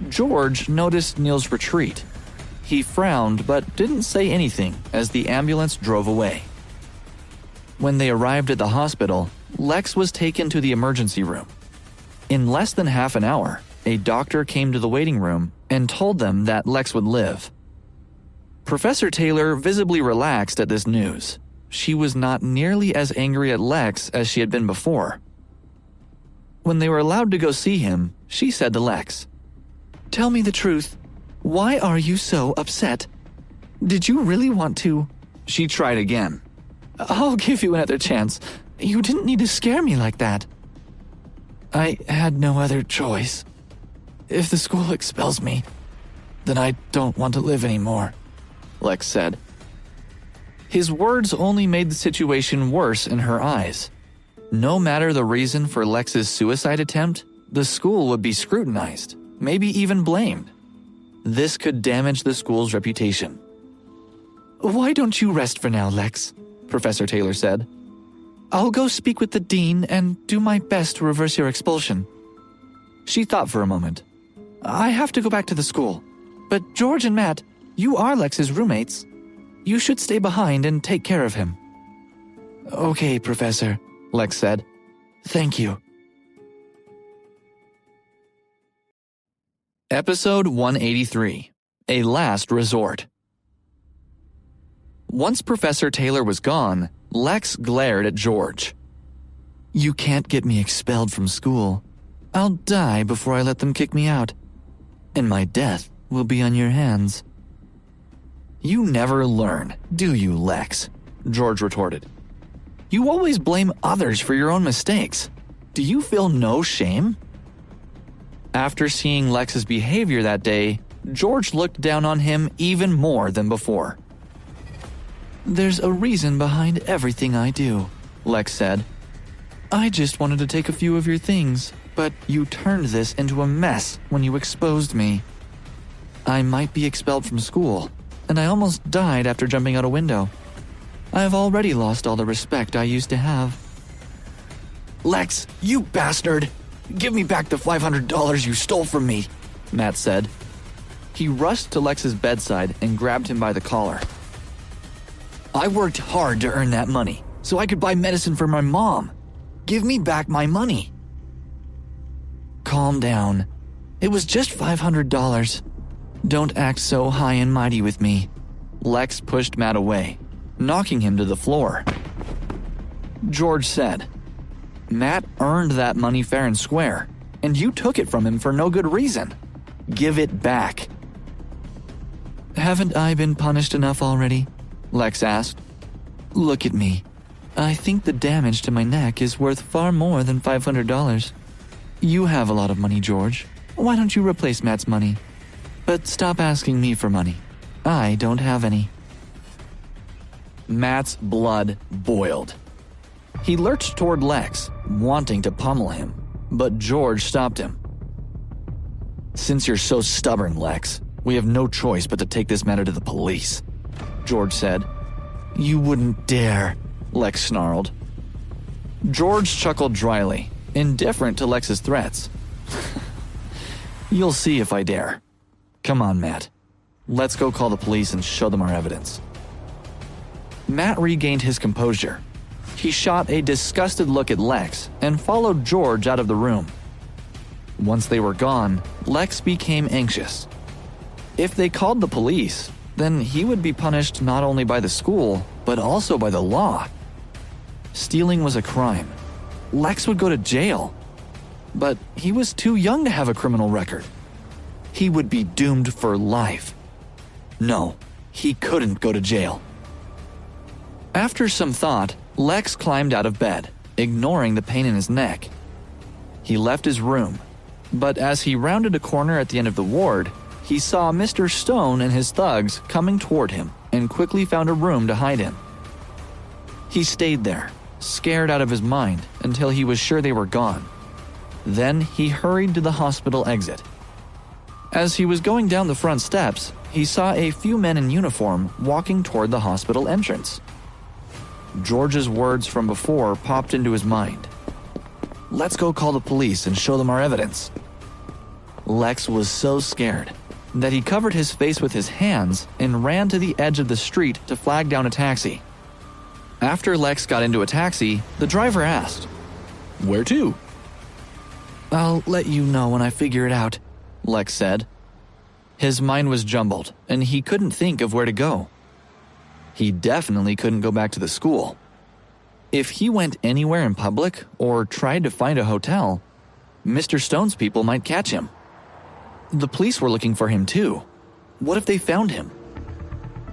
George noticed Neil's retreat. He frowned but didn't say anything as the ambulance drove away. When they arrived at the hospital, Lex was taken to the emergency room. In less than half an hour, a doctor came to the waiting room and told them that Lex would live. Professor Taylor visibly relaxed at this news. She was not nearly as angry at Lex as she had been before. When they were allowed to go see him, she said to Lex, "Tell me the truth. Why are you so upset? Did you really want to?" She tried again. "I'll give you another chance. You didn't need to scare me like that." "I had no other choice. If the school expels me, then I don't want to live anymore," Lex said. His words only made the situation worse in her eyes. No matter the reason for Lex's suicide attempt, the school would be scrutinized, maybe even blamed. This could damage the school's reputation. "Why don't you rest for now, Lex?" Professor Taylor said. "I'll go speak with the dean and do my best to reverse your expulsion." She thought for a moment. "I have to go back to the school. But George and Matt, you are Lex's roommates. You should stay behind and take care of him." "Okay, Professor," Lex said. "Thank you." Episode 183, A Last Resort. Once Professor Taylor was gone, Lex glared at George. "You can't get me expelled from school. I'll die before I let them kick me out. And my death will be on your hands." "You never learn, do you, Lex?" George retorted. "You always blame others for your own mistakes. Do you feel no shame?" After seeing Lex's behavior that day, George looked down on him even more than before. "There's a reason behind everything I do," Lex said. "I just wanted to take a few of your things, but you turned this into a mess when you exposed me. I might be expelled from school, and I almost died after jumping out a window. I've already lost all the respect I used to have." Lex, you bastard! Give me back the $500 you stole from me, Matt said. He rushed to Lex's bedside and grabbed him by the collar. I worked hard to earn that money so I could buy medicine for my mom. Give me back my money. Calm down. It was just $500. Don't act so high and mighty with me. Lex pushed Matt away, knocking him to the floor. George said, Matt earned that money fair and square, and you took it from him for no good reason. Give it back. Haven't I been punished enough already? Lex asked. Look at me. I think the damage to my neck is worth far more than $500. You have a lot of money, George. Why don't you replace Matt's money? But stop asking me for money. I don't have any. Matt's blood boiled. He lurched toward Lex, wanting to pummel him, but George stopped him. Since you're so stubborn, Lex, we have no choice but to take this matter to the police, George said. You wouldn't dare, Lex snarled. George chuckled dryly, indifferent to Lex's threats. You'll see if I dare. Come on, Matt. Let's go call the police and show them our evidence. Matt regained his composure. He shot a disgusted look at Lex and followed George out of the room. Once they were gone, Lex became anxious. If they called the police, then he would be punished not only by the school, but also by the law. Stealing was a crime. Lex would go to jail. But he was too young to have a criminal record. He would be doomed for life. No, he couldn't go to jail. After some thought, Lex climbed out of bed, ignoring the pain in his neck. He left his room, but as he rounded a corner at the end of the ward, he saw Mr. Stone and his thugs coming toward him and quickly found a room to hide in. He stayed there, scared out of his mind, until he was sure they were gone. Then he hurried to the hospital exit. As he was going down the front steps, he saw a few men in uniform walking toward the hospital entrance. George's words from before popped into his mind. Let's go call the police and show them our evidence. Lex was so scared that he covered his face with his hands and ran to the edge of the street to flag down a taxi. After Lex got into a taxi, the driver asked, "Where to?" I'll let you know when I figure it out, Lex said. His mind was jumbled, and he couldn't think of where to go. He definitely couldn't go back to the school. If he went anywhere in public or tried to find a hotel, Mr. Stone's people might catch him. The police were looking for him too. What if they found him?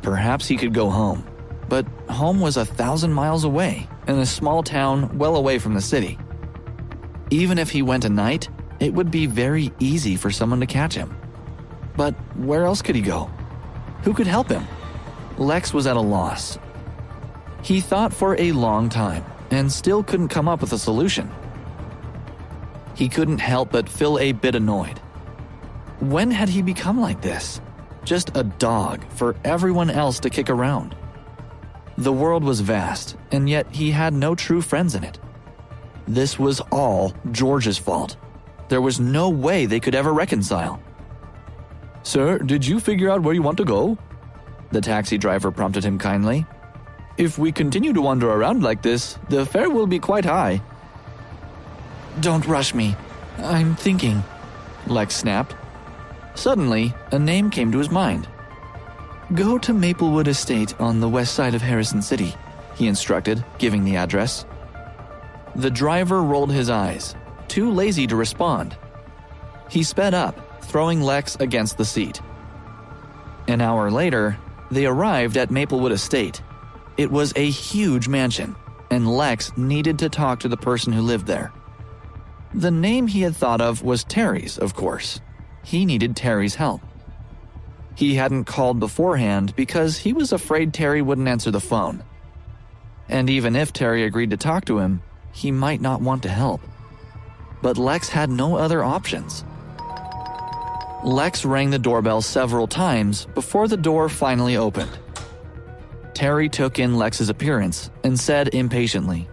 Perhaps he could go home, but home was 1,000 miles away in a small town well away from the city. Even if he went at night, it would be very easy for someone to catch him. But where else could he go? Who could help him? Lex was at a loss. He thought for a long time and still couldn't come up with a solution. He couldn't help but feel a bit annoyed. When had he become like this? Just a dog for everyone else to kick around. The world was vast, and yet he had no true friends in it. This was all George's fault. There was no way they could ever reconcile. "Sir, did you figure out where you want to go?" The taxi driver prompted him kindly. "If we continue to wander around like this, the fare will be quite high." Don't rush me. I'm thinking, Lex snapped. Suddenly, a name came to his mind. Go to Maplewood Estate on the west side of Harrison City, he instructed, giving the address. The driver rolled his eyes, too lazy to respond. He sped up, throwing Lex against the seat. An hour later, they arrived at Maplewood Estate. It was a huge mansion, and Lex needed to talk to the person who lived there. The name he had thought of was Terry's, of course. He needed Terry's help. He hadn't called beforehand because he was afraid Terry wouldn't answer the phone. And even if Terry agreed to talk to him, he might not want to help. But Lex had no other options. Lex rang the doorbell several times before the door finally opened. Terry took in Lex's appearance and said impatiently,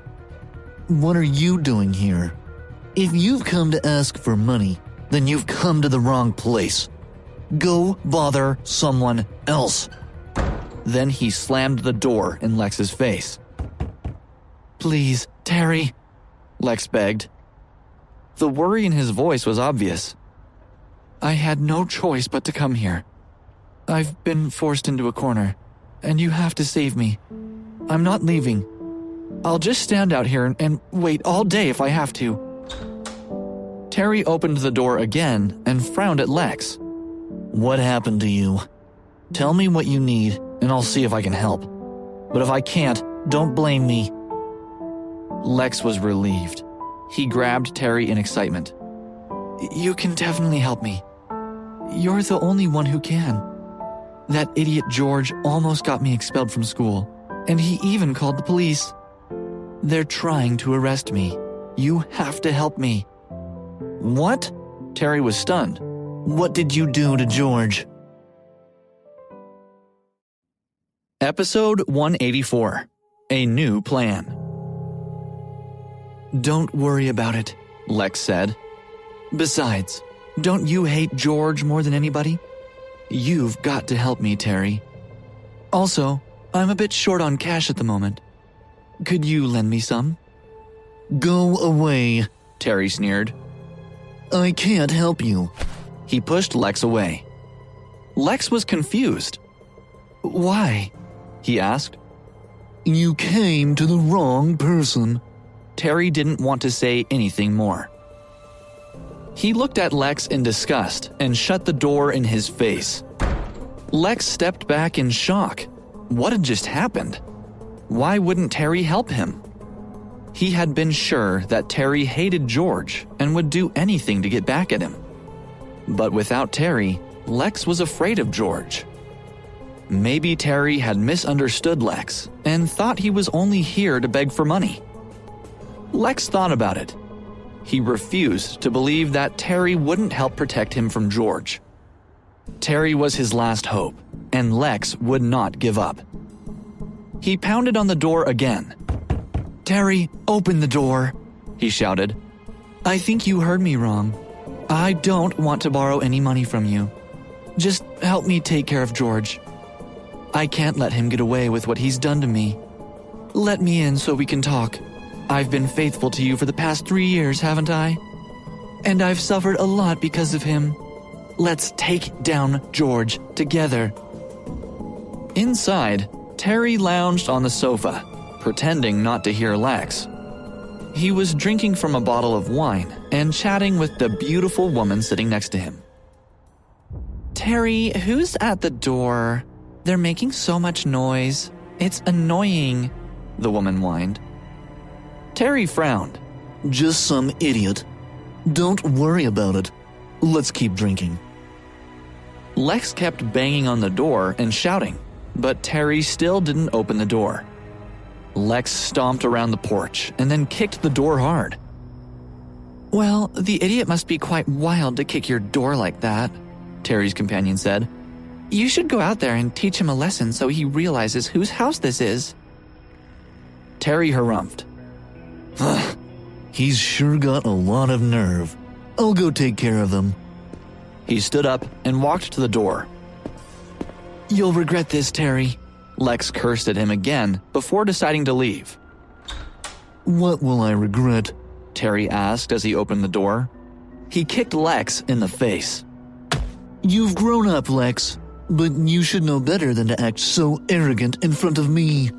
what are you doing here? If you've come to ask for money, then you've come to the wrong place. Go bother someone else." Then he slammed the door in Lex's face. "Please, Terry," Lex begged. The worry in his voice was obvious. "I had no choice but to come here. I've been forced into a corner, and you have to save me. I'm not leaving. I'll just stand out here and wait all day if I have to." Terry opened the door again and frowned at Lex. "What happened to you? Tell me what you need, and I'll see if I can help. But if I can't, don't blame me." Lex was relieved. He grabbed Terry in excitement. "You can definitely help me. You're the only one who can. That idiot George almost got me expelled from school, and he even called the police. They're trying to arrest me. You have to help me." "What?" Terry was stunned. "What did you do to George?" Episode 184. A New Plan. "Don't worry about it," Lex said. "Besides, don't you hate George more than anybody? You've got to help me, Terry. Also, I'm a bit short on cash at the moment. Could you lend me some?" "Go away," Terry sneered. "I can't help you." He pushed Lex away. Lex was confused. "Why?" he asked. "You came to the wrong person." Terry didn't want to say anything more. He looked at Lex in disgust and shut the door in his face. Lex stepped back in shock. What had just happened? Why wouldn't Terry help him? He had been sure that Terry hated George and would do anything to get back at him. But without Terry, Lex was afraid of George. Maybe Terry had misunderstood Lex and thought he was only here to beg for money. Lex thought about it. He refused to believe that Terry wouldn't help protect him from George. Terry was his last hope, and Lex would not give up. He pounded on the door again. "Terry, open the door," he shouted. "I think you heard me wrong. I don't want to borrow any money from you. Just help me take care of George. I can't let him get away with what he's done to me. Let me in so we can talk. I've been faithful to you for the past 3 years, haven't I? And I've suffered a lot because of him. Let's take down George together." Inside, Terry lounged on the sofa, pretending not to hear Lex. He was drinking from a bottle of wine and chatting with the beautiful woman sitting next to him. "Terry, who's at the door? They're making so much noise. It's annoying," the woman whined. Terry frowned. "Just some idiot. Don't worry about it. Let's keep drinking." Lex kept banging on the door and shouting, but Terry still didn't open the door. Lex stomped around the porch and then kicked the door hard. "Well, the idiot must be quite wild to kick your door like that," Terry's companion said. "You should go out there and teach him a lesson so he realizes whose house this is." Terry harumphed. "He's sure got a lot of nerve. I'll go take care of them." He stood up and walked to the door. "You'll regret this, Terry." Lex cursed at him again before deciding to leave. "What will I regret?" Terry asked as he opened the door. He kicked Lex in the face. "You've grown up, Lex, but you should know better than to act so arrogant in front of me."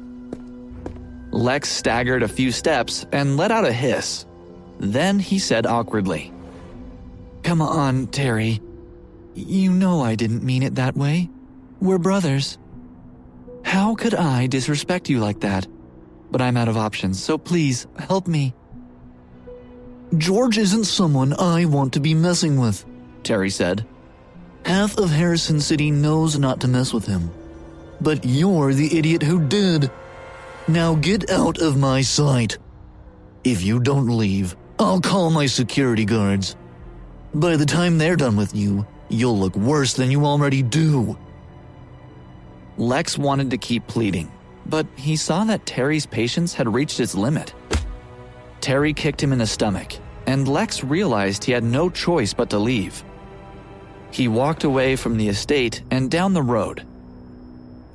Lex staggered a few steps and let out a hiss. Then he said awkwardly, "Come on, Terry. You know I didn't mean it that way. We're brothers. How could I disrespect you like that? But I'm out of options, so please, help me." "George isn't someone I want to be messing with," Terry said. "Half of Harrison City knows not to mess with him. But you're the idiot who did. Now get out of my sight. If you don't leave, I'll call my security guards. By the time they're done with you, you'll look worse than you already do." Lex wanted to keep pleading, but he saw that Terry's patience had reached its limit. Terry kicked him in the stomach, and Lex realized he had no choice but to leave. He walked away from the estate and down the road.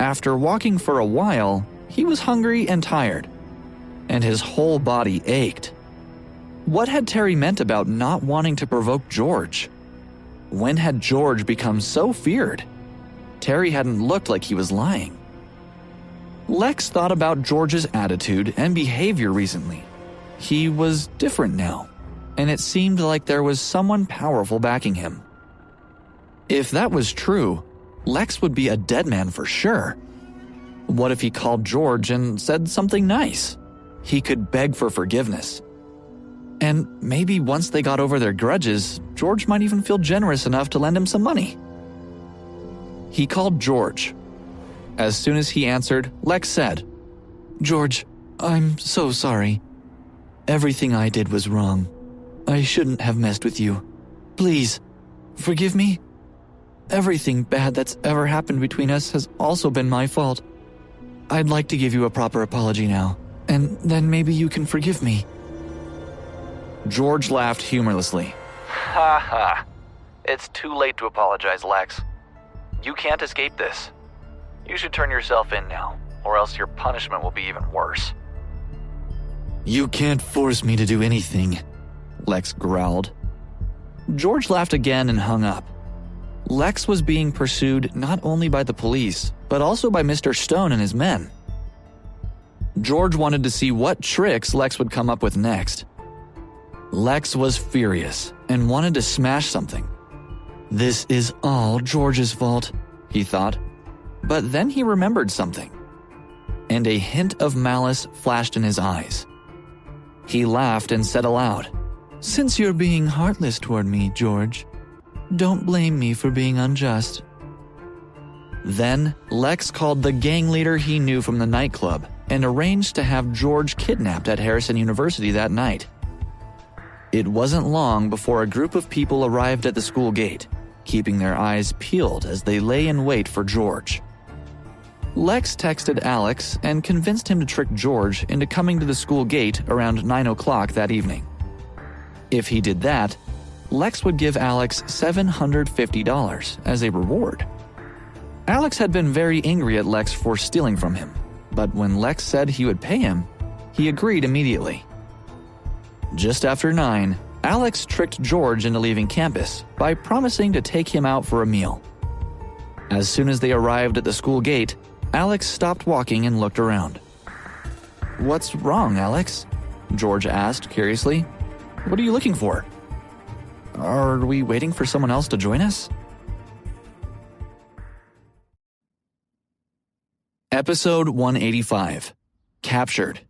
After walking for a while, he was hungry and tired, and his whole body ached. What had Terry meant about not wanting to provoke George? When had George become so feared? Terry hadn't looked like he was lying. Lex thought about George's attitude and behavior recently. He was different now, and it seemed like there was someone powerful backing him. If that was true, Lex would be a dead man for sure. What if he called George and said something nice? He could beg for forgiveness. And maybe once they got over their grudges, George might even feel generous enough to lend him some money. He called George. As soon as he answered, Lex said, "George, I'm so sorry. Everything I did was wrong. I shouldn't have messed with you. Please, forgive me. Everything bad that's ever happened between us has also been my fault. I'd like to give you a proper apology now, and then maybe you can forgive me." George laughed humorlessly. Ha ha. It's too late to apologize, Lex. You can't escape this. You should turn yourself in now, or else your punishment will be even worse. "You can't force me to do anything," Lex growled. George laughed again and hung up. Lex was being pursued not only by the police, but also by Mr. Stone and his men. George wanted to see what tricks Lex would come up with next. Lex was furious and wanted to smash something. "This is all George's fault," he thought. But then he remembered something, and a hint of malice flashed in his eyes. He laughed and said aloud, "Since you're being heartless toward me, George, don't blame me for being unjust." Then Lex called the gang leader he knew from the nightclub and arranged to have George kidnapped at Harrison University that night. It wasn't long before a group of people arrived at the school gate, keeping their eyes peeled as they lay in wait for George. Lex texted Alex and convinced him to trick George into coming to the school gate around 9 o'clock that evening. If he did that, Lex would give Alex $750 as a reward. Alex had been very angry at Lex for stealing from him, but when Lex said he would pay him, he agreed immediately. Just after 9, Alex tricked George into leaving campus by promising to take him out for a meal. As soon as they arrived at the school gate, Alex stopped walking and looked around. "What's wrong, Alex?" George asked curiously. "What are you looking for? Are we waiting for someone else to join us?" Episode 185. Captured.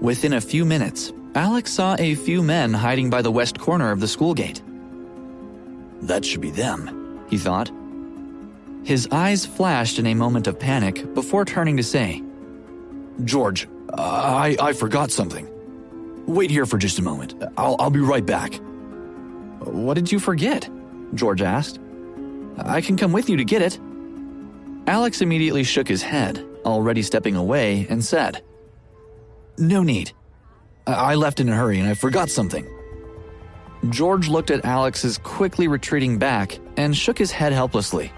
Within a few minutes, Alex saw a few men hiding by the west corner of the school gate. "That should be them," he thought. His eyes flashed in a moment of panic before turning to say, "George, I forgot something. Wait here for just a moment. I'll be right back." "What did you forget?" George asked. "I can come with you to get it." Alex immediately shook his head, already stepping away, and said, "No need. I left in a hurry and I forgot something." George looked at Alex's quickly retreating back and shook his head helplessly.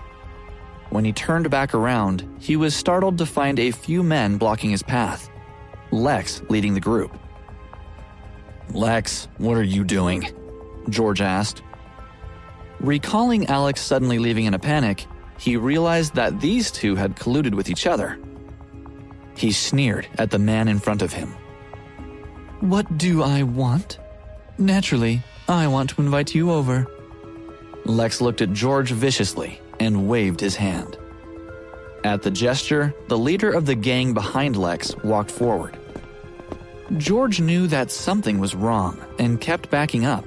When he turned back around, he was startled to find a few men blocking his path, Lex leading the group. "Lex, what are you doing?" George asked. Recalling Alex suddenly leaving in a panic, he realized that these two had colluded with each other. He sneered at the man in front of him. "What do I want? Naturally, I want to invite you over." Lex looked at George viciously and waved his hand. At the gesture, the leader of the gang behind Lex walked forward. George knew that something was wrong and kept backing up.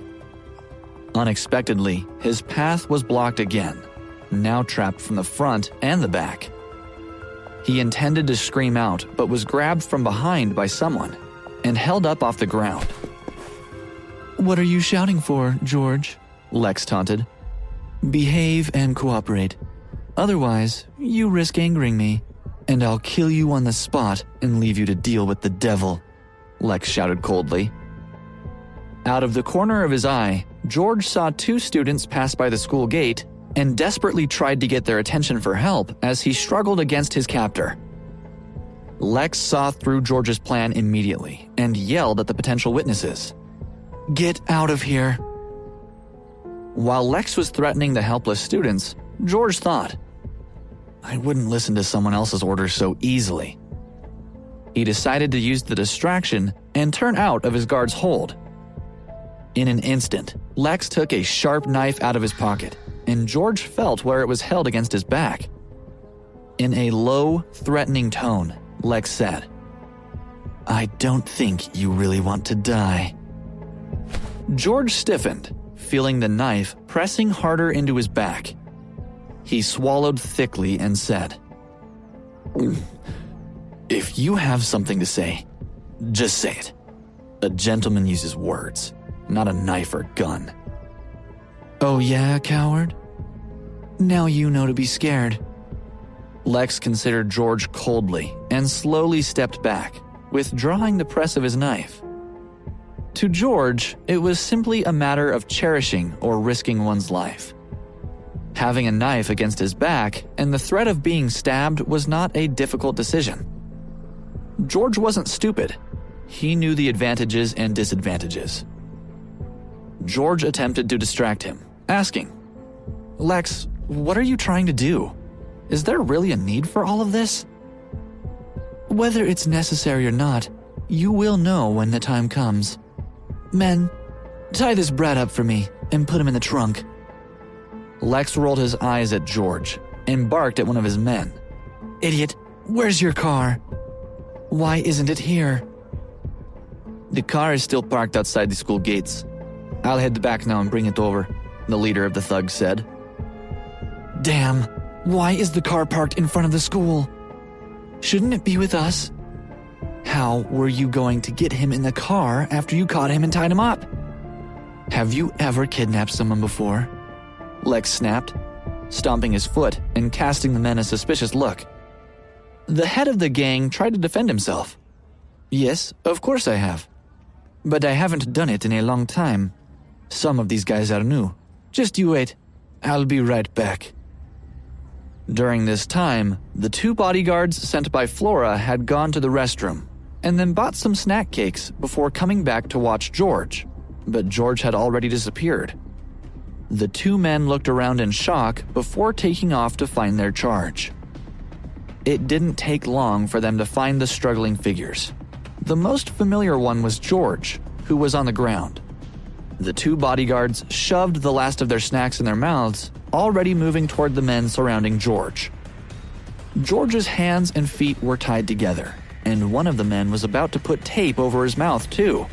Unexpectedly, his path was blocked again, now trapped from the front and the back. He intended to scream out, but was grabbed from behind by someone and held up off the ground. "What are you shouting for, George?" Lex taunted. "Behave and cooperate. Otherwise, you risk angering me, and I'll kill you on the spot and leave you to deal with the devil." Lex shouted coldly. Out of the corner of his eye, George saw 2 students pass by the school gate and desperately tried to get their attention for help as he struggled against his captor. Lex saw through George's plan immediately and yelled at the potential witnesses. "Get out of here." While Lex was threatening the helpless students, George thought, "I wouldn't listen to someone else's orders so easily." He decided to use the distraction and turn out of his guard's hold. In an instant, Lex took a sharp knife out of his pocket, and George felt where it was held against his back. In a low, threatening tone, Lex said, "I don't think you really want to die." George stiffened, feeling the knife pressing harder into his back. He swallowed thickly and said, "If you have something to say, just say it. A gentleman uses words, not a knife or gun." "Oh yeah, coward? Now you know to be scared." Lex considered George coldly and slowly stepped back, withdrawing the press of his knife. To George, it was simply a matter of cherishing or risking one's life. Having a knife against his back and the threat of being stabbed was not a difficult decision. George wasn't stupid. He knew the advantages and disadvantages. George attempted to distract him, asking, "Lex, what are you trying to do? Is there really a need for all of this?" "Whether it's necessary or not, you will know when the time comes. Men, tie this brat up for me and put him in the trunk." Lex rolled his eyes at George and barked at one of his men. "Idiot, where's your car? Why isn't it here?" "The car is still parked outside the school gates. I'll head back now and bring it over," the leader of the thugs said. "Damn, why is the car parked in front of the school? Shouldn't it be with us? How were you going to get him in the car after you caught him and tied him up? Have you ever kidnapped someone before?" Lex snapped, stomping his foot and casting the men a suspicious look. The head of the gang tried to defend himself. "Yes, of course I have. But I haven't done it in a long time. Some of these guys are new. Just you wait. I'll be right back." During this time, the 2 bodyguards sent by Flora had gone to the restroom and then bought some snack cakes before coming back to watch George, but George had already disappeared. The 2 men looked around in shock before taking off to find their charge. It didn't take long for them to find the struggling figures. The most familiar one was George, who was on the ground. The 2 bodyguards shoved the last of their snacks in their mouths, already moving toward the men surrounding George. George's hands and feet were tied together, and one of the men was about to put tape over his mouth too.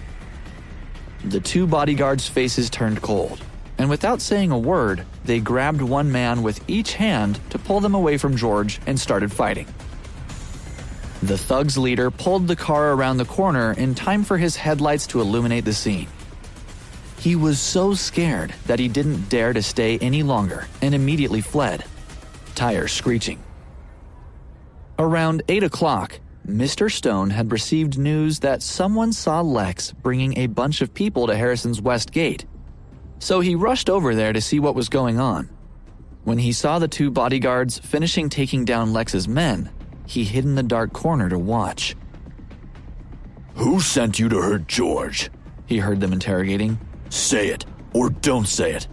The 2 bodyguards' faces turned cold, and without saying a word, they grabbed one man with each hand to pull them away from George and started fighting. The thug's leader pulled the car around the corner in time for his headlights to illuminate the scene. He was so scared that he didn't dare to stay any longer and immediately fled, tires screeching. Around 8 o'clock, Mr. Stone had received news that someone saw Lex bringing a bunch of people to Harrison's West Gate, so he rushed over there to see what was going on. When he saw the 2 bodyguards finishing taking down Lex's men, he hid in the dark corner to watch. "Who sent you to hurt George?" he heard them interrogating. "Say it, or don't say it.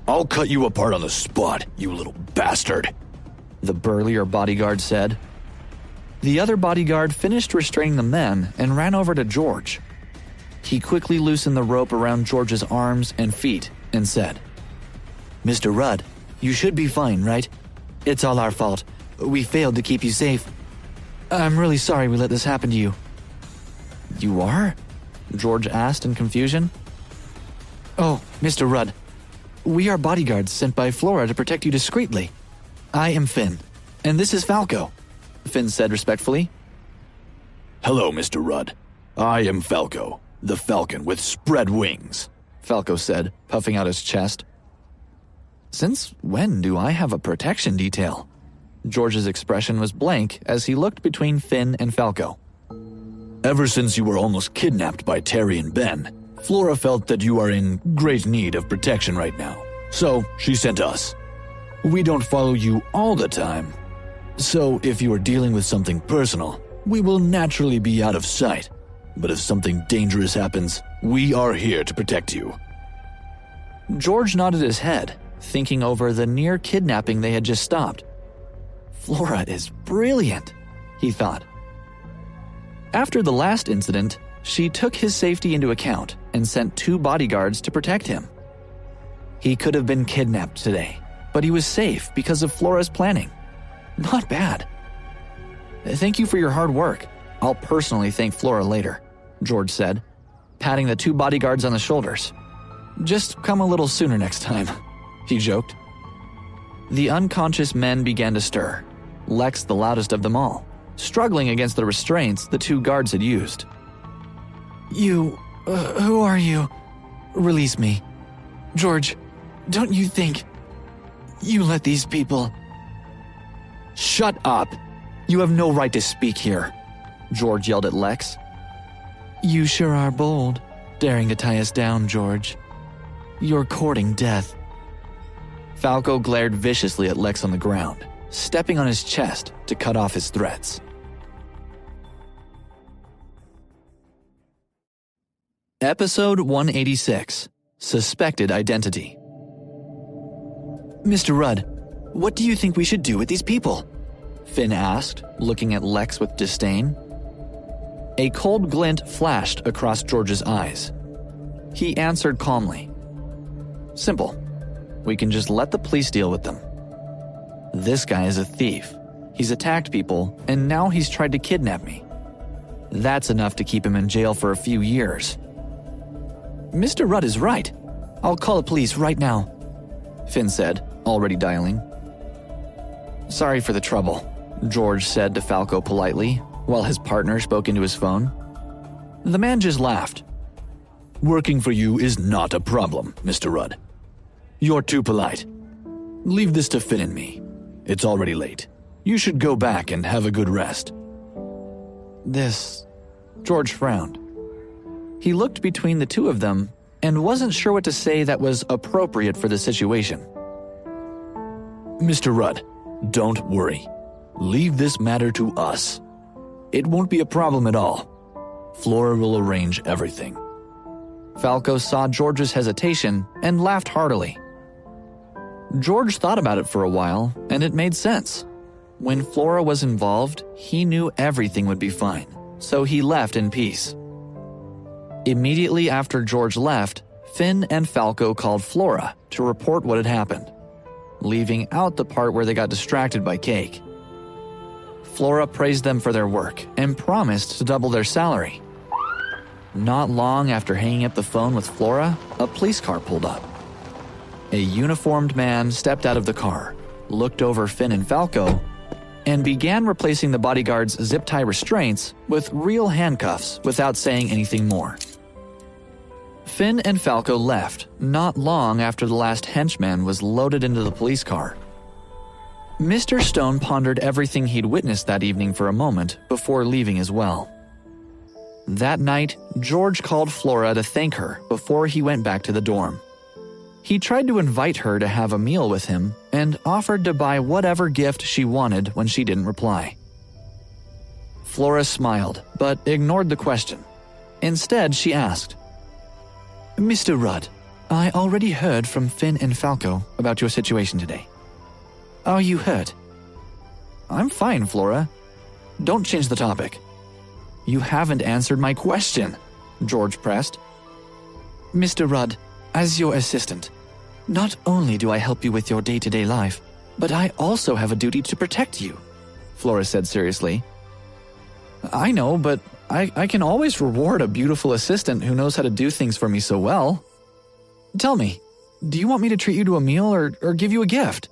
I'll cut you apart on the spot, you little bastard," the burlier bodyguard said. The other bodyguard finished restraining the men and ran over to George. He quickly loosened the rope around George's arms and feet and said, "Mr. Rudd, you should be fine, right? It's all our fault. We failed to keep you safe. I'm really sorry we let this happen to you." "You are?" George asked in confusion. "Oh, Mr. Rudd, we are bodyguards sent by Flora to protect you discreetly. I am Finn, and this is Falco," Finn said respectfully. "Hello, Mr. Rudd. I am Falco, the Falcon with spread wings," Falco said, puffing out his chest. "Since when do I have a protection detail?" George's expression was blank as he looked between Finn and Falco. Ever since you were almost kidnapped by Terry and Ben, Flora felt that you are in great need of protection right now. So she sent us. We don't follow you all the time. So if you are dealing with something personal, we will naturally be out of sight. But if something dangerous happens, we are here to protect you. George nodded his head, thinking over the near kidnapping they had just stopped. Flora is brilliant, he thought. After the last incident, she took his safety into account and sent 2 bodyguards to protect him. He could have been kidnapped today, but he was safe because of Flora's planning. Not bad. Thank you for your hard work. I'll personally thank Flora later, George said, patting the 2 bodyguards on the shoulders. Just come a little sooner next time, he joked. The unconscious men began to stir, Lex the loudest of them all, struggling against the restraints the 2 guards had used. Who are you? Release me. George, don't you think you let these people... Shut up! You have no right to speak here, George yelled at Lex. You sure are bold, daring to tie us down, George. You're courting death. Falco glared viciously at Lex on the ground, stepping on his chest to cut off his threats. Episode 186, Suspected Identity. Mr. Rudd, what do you think we should do with these people? Finn asked, looking at Lex with disdain. A cold glint flashed across George's eyes. He answered calmly. Simple. We can just let the police deal with them. This guy is a thief. He's attacked people, and now he's tried to kidnap me. That's enough to keep him in jail for a few years. Mr. Rudd is right. I'll call the police right now, Finn said, already dialing. Sorry for the trouble, George said to Falco politely, while his partner spoke into his phone. The man just laughed. Working for you is not a problem, Mr. Rudd. You're too polite. Leave this to Finn and me. It's already late. You should go back and have a good rest. George frowned. He looked between the 2 of them and wasn't sure what to say that was appropriate for the situation. Mr. Rudd, don't worry. Leave this matter to us. It won't be a problem at all. Flora will arrange everything. Falco saw George's hesitation and laughed heartily. George thought about it for a while, and it made sense. When Flora was involved, he knew everything would be fine, so he left in peace. Immediately after George left, Finn and Falco called Flora to report what had happened, leaving out the part where they got distracted by Cake. Flora praised them for their work and promised to double their salary. Not long after hanging up the phone with Flora, a police car pulled up. A uniformed man stepped out of the car, looked over Finn and Falco, and began replacing the bodyguard's zip-tie restraints with real handcuffs without saying anything more. Finn and Falco left not long after the last henchman was loaded into the police car. Mr. Stone pondered everything he'd witnessed that evening for a moment before leaving as well. That night, George called Flora to thank her before he went back to the dorm. He tried to invite her to have a meal with him and offered to buy whatever gift she wanted when she didn't reply. Flora smiled, but ignored the question. Instead, she asked, Mr. Rudd, I already heard from Finn and Falco about your situation today. Are you hurt? I'm fine, Flora. Don't change the topic. You haven't answered my question, George pressed. Mr. Rudd, as your assistant, not only do I help you with your day-to-day life, but I also have a duty to protect you, Flora said seriously. I know, but I can always reward a beautiful assistant who knows how to do things for me so well. Tell me, do you want me to treat you to a meal or give you a gift?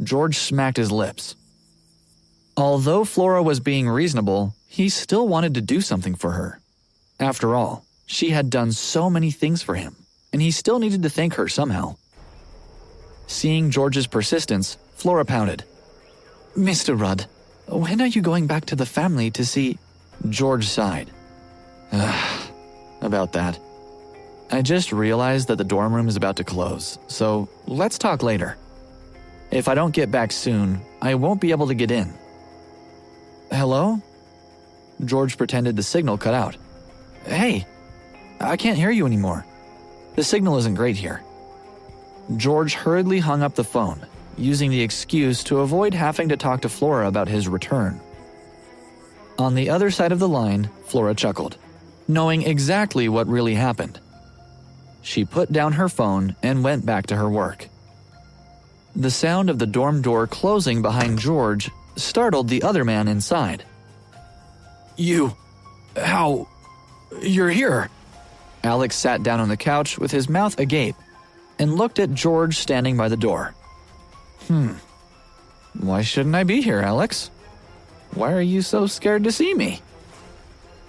George smacked his lips. Although Flora was being reasonable, he still wanted to do something for her. After all, she had done so many things for him, and he still needed to thank her somehow. Seeing George's persistence, Flora pouted. Mr. Rudd, when are you going back to the family to see George sighed. About that. I just realized that the dorm room is about to close, so let's talk later. If I don't get back soon, I won't be able to get in. Hello? George pretended the signal cut out. Hey, I can't hear you anymore. The signal isn't great here. George hurriedly hung up the phone, using the excuse to avoid having to talk to Flora about his return. On the other side of the line, Flora chuckled, knowing exactly what really happened. She put down her phone and went back to her work. The sound of the dorm door closing behind George startled the other man inside. You're here? Alex sat down on the couch with his mouth agape and looked at George standing by the door. Why shouldn't I be here, Alex? Why are you so scared to see me?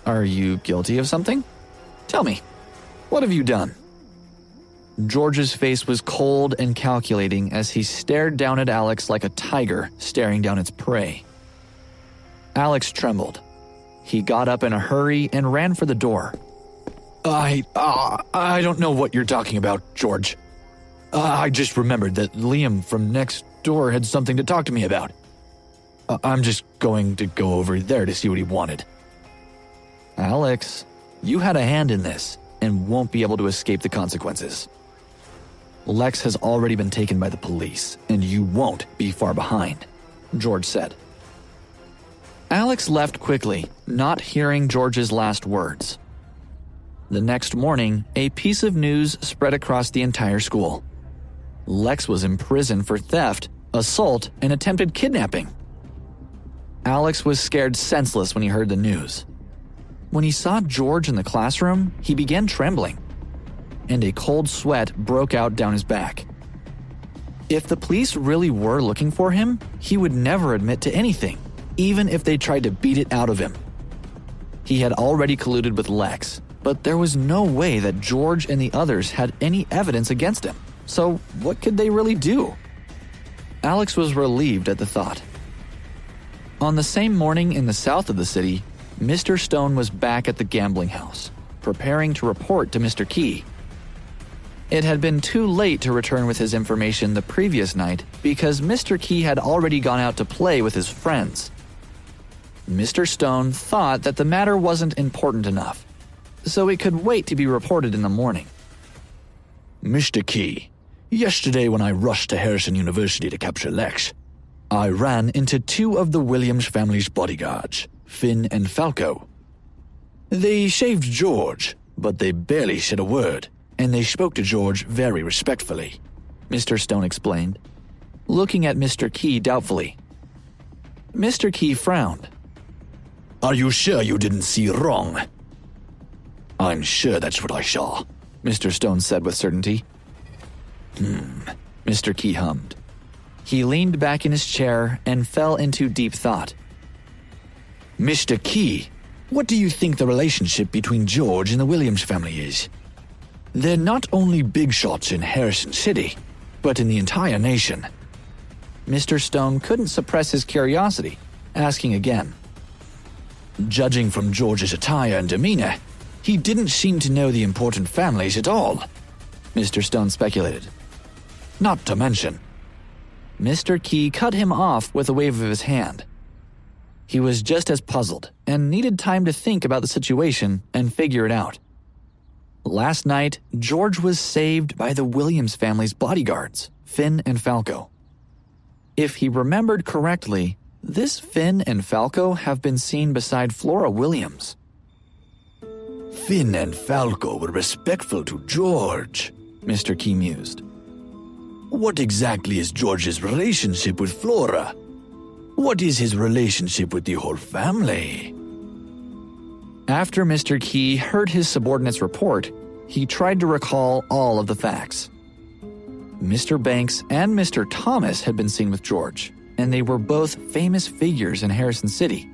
Are you guilty of something? Tell me, what have you done? George's face was cold and calculating as he stared down at Alex like a tiger staring down its prey. Alex trembled. He got up in a hurry and ran for the door. I don't know what you're talking about, George. I just remembered that Liam from next door had something to talk to me about. I'm just going to go over there to see what he wanted. Alex, you had a hand in this and won't be able to escape the consequences. Lex has already been taken by the police, and you won't be far behind, George said. Alex left quickly, not hearing George's last words. The next morning, a piece of news spread across the entire school. Lex was in prison for theft, assault, and attempted kidnapping. Alex was scared senseless when he heard the news. When he saw George in the classroom, he began trembling, and a cold sweat broke out down his back. If the police really were looking for him, he would never admit to anything, even if they tried to beat it out of him. He had already colluded with Lex, but there was no way that George and the others had any evidence against him. So what could they really do? Alex was relieved at the thought. On the same morning in the south of the city, Mr. Stone was back at the gambling house, preparing to report to Mr. Key. It had been too late to return with his information the previous night because Mr. Key had already gone out to play with his friends. Mr. Stone thought that the matter wasn't important enough, so it could wait to be reported in the morning. Mr. Key, yesterday when I rushed to Harrison University to capture Lex, I ran into two of the Williams family's bodyguards, Finn and Falco. They shaved George, but they barely said a word, and they spoke to George very respectfully, Mr. Stone explained, looking at Mr. Key doubtfully. Mr. Key frowned. Are you sure you didn't see wrong? I'm sure that's what I saw, Mr. Stone said with certainty. Mr. Key hummed. He leaned back in his chair and fell into deep thought. Mr. Key, what do you think the relationship between George and the Williams family is? They're not only big shots in Harrison City, but in the entire nation. Mr. Stone couldn't suppress his curiosity, asking again. Judging from George's attire and demeanor, he didn't seem to know the important families at all, Mr. Stone speculated. Not to mention. Mr. Key cut him off with a wave of his hand. He was just as puzzled and needed time to think about the situation and figure it out. Last night, George was saved by the Williams family's bodyguards, Finn and Falco. If he remembered correctly, this Finn and Falco have been seen beside Flora Williams. Finn and Falco were respectful to George, Mr. Key mused. What exactly is George's relationship with Flora? What is his relationship with the whole family? After Mr. Key heard his subordinate's report, he tried to recall all of the facts. Mr. Banks and Mr. Thomas had been seen with George, and they were both famous figures in Harrison City.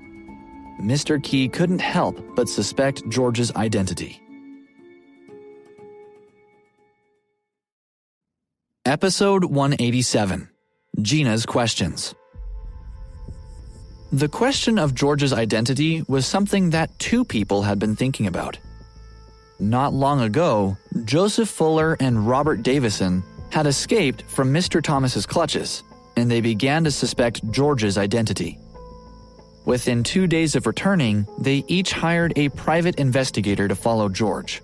Mr. Key couldn't help but suspect George's identity. Episode 187. Gina's Questions. The question of George's identity was something that two people had been thinking about. Not long ago, Joseph Fuller and Robert Davison had escaped from Mr. Thomas's clutches, and they began to suspect George's identity. Within 2 days of returning, they each hired a private investigator to follow George.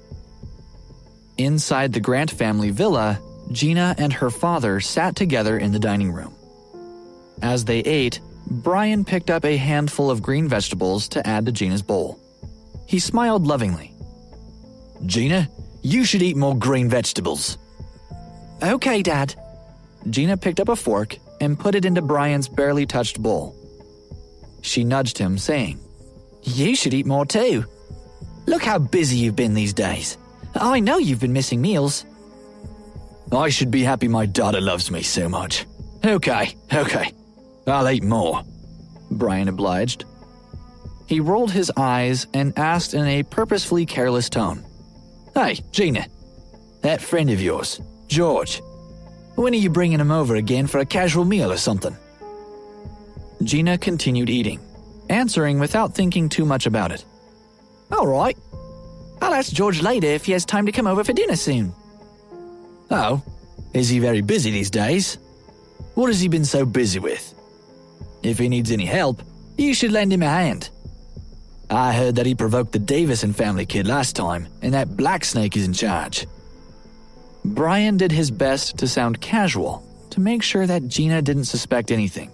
Inside the Grant family villa, Gina and her father sat together in the dining room. As they ate, Brian picked up a handful of green vegetables to add to Gina's bowl. He smiled lovingly. Gina, you should eat more green vegetables. Okay, Dad. Gina picked up a fork and put it into Brian's barely touched bowl. She nudged him, saying, You should eat more too. Look how busy you've been these days. I know you've been missing meals. I should be happy my daughter loves me so much. Okay. I'll eat more. Brian obliged. He rolled his eyes and asked in a purposefully careless tone, Hey, Gina, that friend of yours, George, when are you bringing him over again for a casual meal or something? Gina continued eating, answering without thinking too much about it. All right. I'll ask George later if he has time to come over for dinner soon. Oh, is he very busy these days? What has he been so busy with? If he needs any help, you should lend him a hand. I heard that he provoked the Davison family kid last time, and that Black Snake is in charge. Brian did his best to sound casual, to make sure that Gina didn't suspect anything.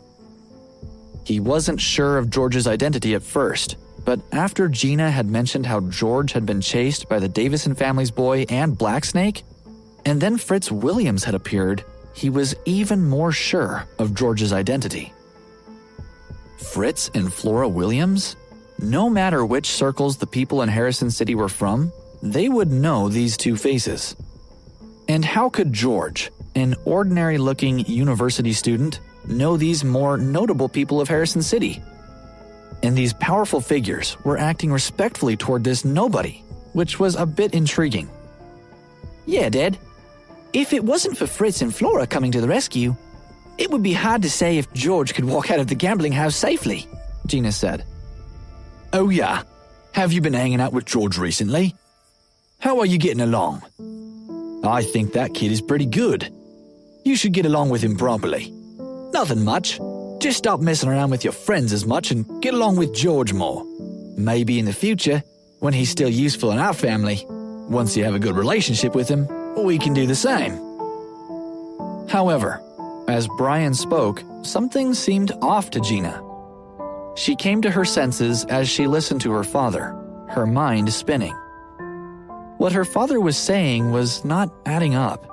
He wasn't sure of George's identity at first, but after Gina had mentioned how George had been chased by the Davison family's boy and Black Snake, and then Fritz Williams had appeared, he was even more sure of George's identity. Fritz and Flora Williams? No matter which circles the people in Harrison City were from, they would know these two faces. And how could George, an ordinary-looking university student, know these more notable people of Harrison City? And these powerful figures were acting respectfully toward this nobody, which was a bit intriguing. Yeah, Dad. If it wasn't for Fritz and Flora coming to the rescue, it would be hard to say if George could walk out of the gambling house safely, Gina said. Oh yeah, have you been hanging out with George recently? How are you getting along? I think that kid is pretty good. You should get along with him properly. Nothing much. Just stop messing around with your friends as much and get along with George more. Maybe in the future, when he's still useful in our family, once you have a good relationship with him, we can do the same. However, as Brian spoke, something seemed off to Gina. She came to her senses as she listened to her father, her mind spinning. What her father was saying was not adding up.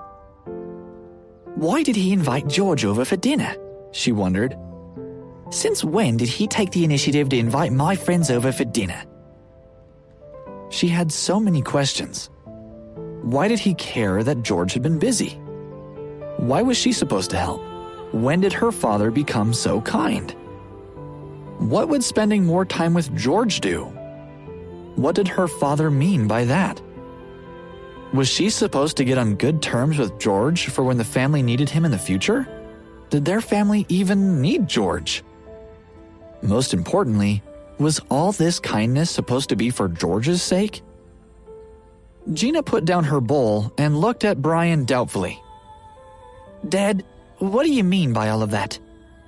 Why did he invite George over for dinner? She wondered. Since when did he take the initiative to invite my friends over for dinner? She had so many questions. Why did he care that George had been busy? Why was she supposed to help? When did her father become so kind? What would spending more time with George do? What did her father mean by that? Was she supposed to get on good terms with George for when the family needed him in the future? Did their family even need George? Most importantly, was all this kindness supposed to be for George's sake? Gina put down her bowl and looked at Brian doubtfully. Dad, what do you mean by all of that?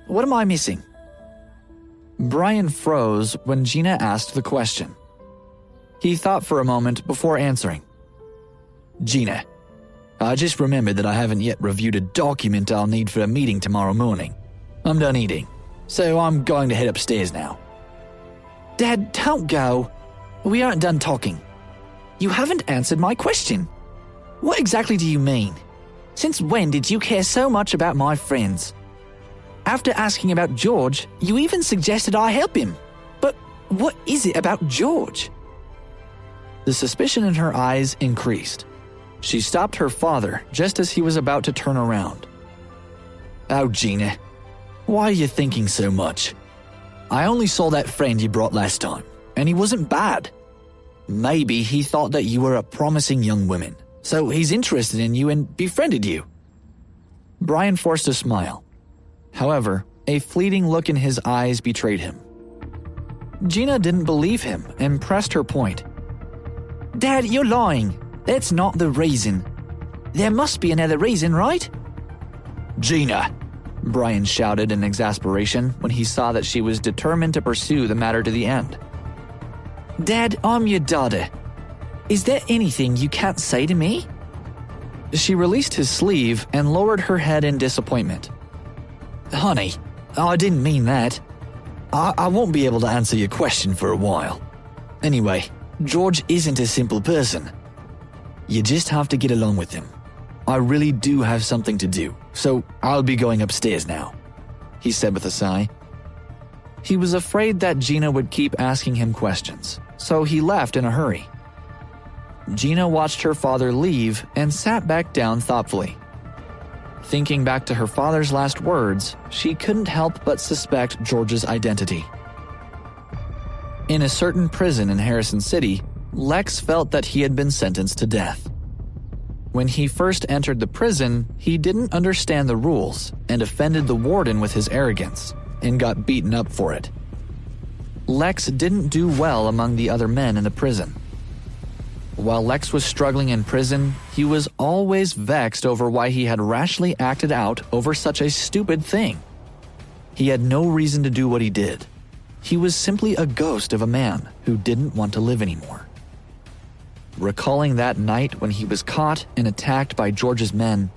What am I missing? Brian froze when Gina asked the question. He thought for a moment before answering. Gina, I just remembered that I haven't yet reviewed a document I'll need for a meeting tomorrow morning. I'm done eating, so I'm going to head upstairs now. Dad, don't go. We aren't done talking. You haven't answered my question. What exactly do you mean? Since when did you care so much about my friends? After asking about George, you even suggested I help him. But what is it about George? The suspicion in her eyes increased. She stopped her father just as he was about to turn around. Oh, Gina, why are you thinking so much? I only saw that friend you brought last time, and he wasn't bad. Maybe he thought that you were a promising young woman, so he's interested in you and befriended you. Brian forced a smile. However, a fleeting look in his eyes betrayed him. Gina didn't believe him and pressed her point. Dad, you're lying. That's not the reason. There must be another reason, right? Gina, Brian shouted in exasperation when he saw that she was determined to pursue the matter to the end. Dad, I'm your daughter. Is there anything you can't say to me? She released his sleeve and lowered her head in disappointment. Honey, I didn't mean that. I won't be able to answer your question for a while. Anyway, George isn't a simple person. You just have to get along with him. I really do have something to do, so I'll be going upstairs now, he said with a sigh. He was afraid that Gina would keep asking him questions, so he left in a hurry. Gina watched her father leave and sat back down thoughtfully. Thinking back to her father's last words, she couldn't help but suspect George's identity. In a certain prison in Harrison City, Lex felt that he had been sentenced to death. When he first entered the prison, he didn't understand the rules and offended the warden with his arrogance and got beaten up for it. Lex didn't do well among the other men in the prison. While Lex was struggling in prison, he was always vexed over why he had rashly acted out over such a stupid thing. He had no reason to do what he did. He was simply a ghost of a man who didn't want to live anymore. Recalling that night when he was caught and attacked by George's men,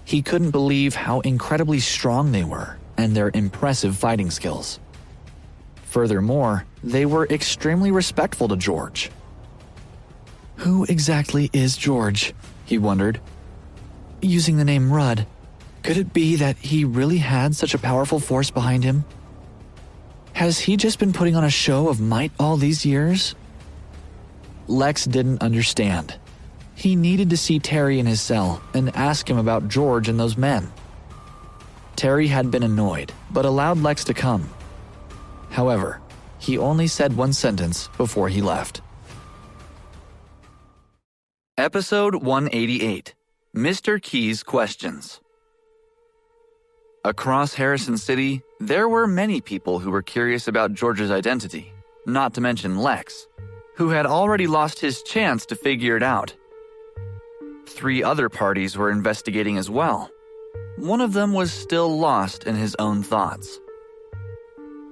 he couldn't believe how incredibly strong they were and their impressive fighting skills. Furthermore, they were extremely respectful to George. Who exactly is George? He wondered. Using the name Rudd, could it be that he really had such a powerful force behind him? Has he just been putting on a show of might all these years? Lex didn't understand. He needed to see Terry in his cell and ask him about George and those men. Terry had been annoyed, but allowed Lex to come. However, he only said one sentence before he left. Episode 188, Mr. Key's Questions. Across Harrison City, there were many people who were curious about George's identity, not to mention Lex, who had already lost his chance to figure it out. 3 other parties were investigating as well. One of them was still lost in his own thoughts.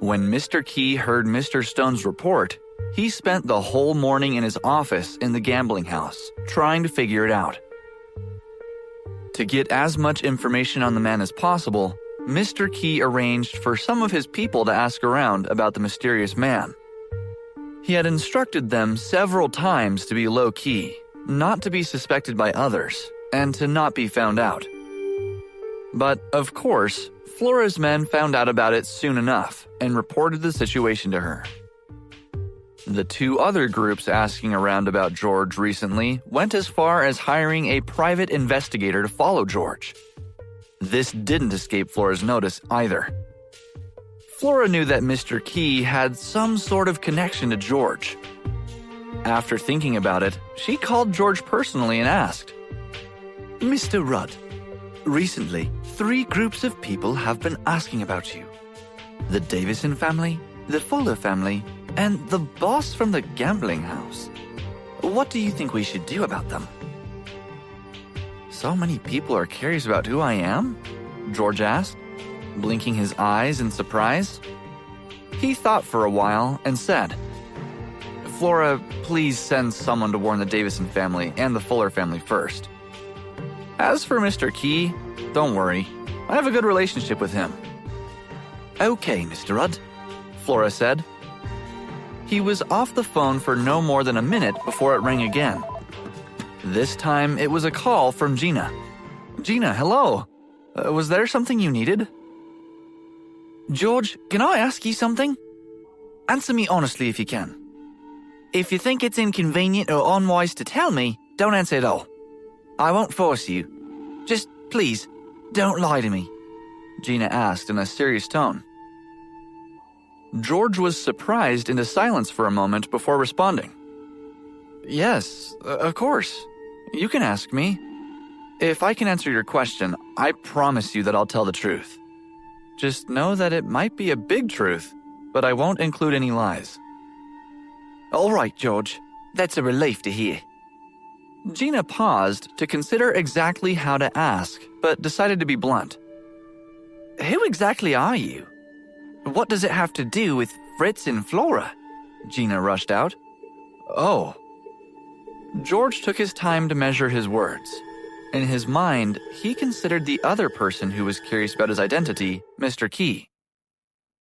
When Mr. Key heard Mr. Stone's report, he spent the whole morning in his office in the gambling house, trying to figure it out. To get as much information on the man as possible, Mr. Key arranged for some of his people to ask around about the mysterious man. He had instructed them several times to be low-key, not to be suspected by others, and to not be found out. But, of course, Flora's men found out about it soon enough and reported the situation to her. The 2 other groups asking around about George recently went as far as hiring a private investigator to follow George. This didn't escape Flora's notice either. Flora knew that Mr. Key had some sort of connection to George. After thinking about it, she called George personally and asked, "Mr. Rudd, recently 3 groups of people have been asking about you. The Davison family, the Fuller family, and the boss from the gambling house. What do you think we should do about them?" "So many people are curious about who I am?" George asked, blinking his eyes in surprise. He thought for a while and said, "Flora, please send someone to warn the Davison family and the Fuller family first. As for Mr. Key, don't worry. I have a good relationship with him." "Okay, Mr. Rudd," Flora said. He was off the phone for no more than a minute before it rang again. This time, it was a call from Gina. "Gina, hello. Was there something you needed?" "George, can I ask you something? Answer me honestly if you can. If you think it's inconvenient or unwise to tell me, don't answer at all. I won't force you. Just, please, don't lie to me," Gina asked in a serious tone. George was surprised into silence for a moment before responding. "Yes, of course. You can ask me. If I can answer your question, I promise you that I'll tell the truth. Just know that it might be a big truth, but I won't include any lies," All right, George. That's a relief to hear. Gina paused to consider exactly how to ask, but decided to be blunt. Who exactly are you? What does it have to do with Fritz and Flora? Gina rushed out. Oh. George took his time to measure his words. In his mind, he considered the other person who was curious about his identity, Mr. Key.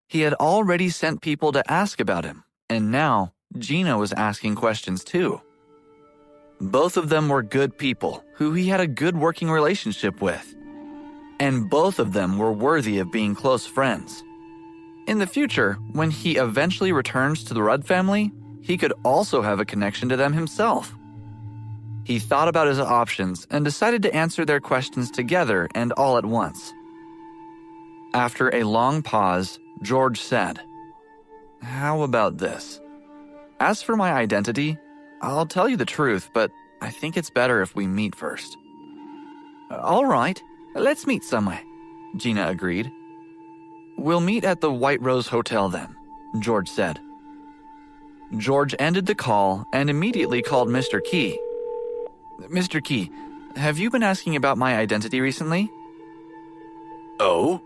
He had already sent people to ask about him, and now Gina was asking questions too. Both of them were good people who he had a good working relationship with. And both of them were worthy of being close friends. In the future, when he eventually returns to the Rudd family, he could also have a connection to them himself. He thought about his options and decided to answer their questions together and all at once. After a long pause, George said, "How about this? As for my identity, I'll tell you the truth, but I think it's better if we meet first." All right, let's meet somewhere, Gina agreed. "We'll meet at the White Rose Hotel then," George said. George ended the call and immediately called Mr. Key. "Mr. Key, have you been asking about my identity recently?" Oh?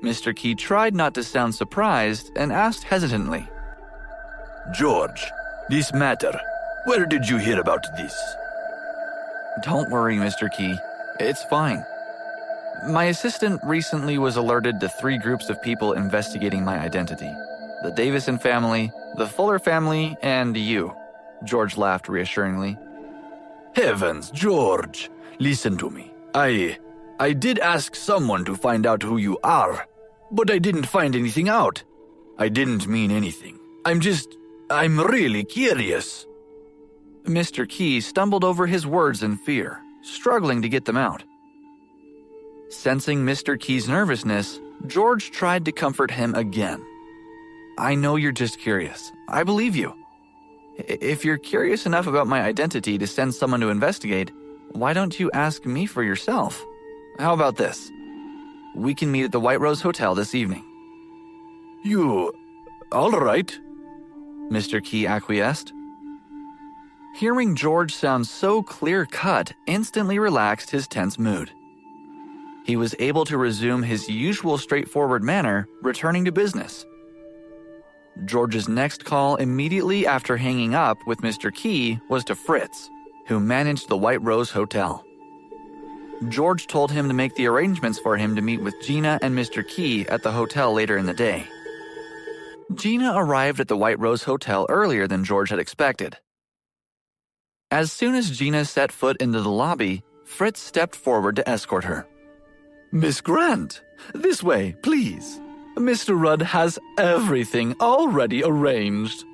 Mr. Key tried not to sound surprised and asked hesitantly. George, this matter. Where did you hear about this? Don't worry, Mr. Key. It's fine. My assistant recently was alerted to 3 groups of people investigating my identity. The Davison family, the Fuller family, and you. George laughed reassuringly. Heavens, George. Listen to me. I did ask someone to find out who you are, but I didn't find anything out. I didn't mean anything. I'm really curious. Mr. Key stumbled over his words in fear, struggling to get them out. Sensing Mr. Key's nervousness, George tried to comfort him again. "I know you're just curious. I believe you. If you're curious enough about my identity to send someone to investigate, why don't you ask me for yourself? How about this? We can meet at the White Rose Hotel this evening." All right. Mr. Key acquiesced. Hearing George sound so clear-cut instantly relaxed his tense mood. He was able to resume his usual straightforward manner, returning to business. George's next call immediately after hanging up with Mr. Key was to Fritz, who managed the White Rose Hotel. George told him to make the arrangements for him to meet with Gina and Mr. Key at the hotel later in the day. Gina arrived at the White Rose Hotel earlier than George had expected. As soon as Gina set foot into the lobby, Fritz stepped forward to escort her. Miss Grant, this way, please. Mr. Rudd has everything already arranged.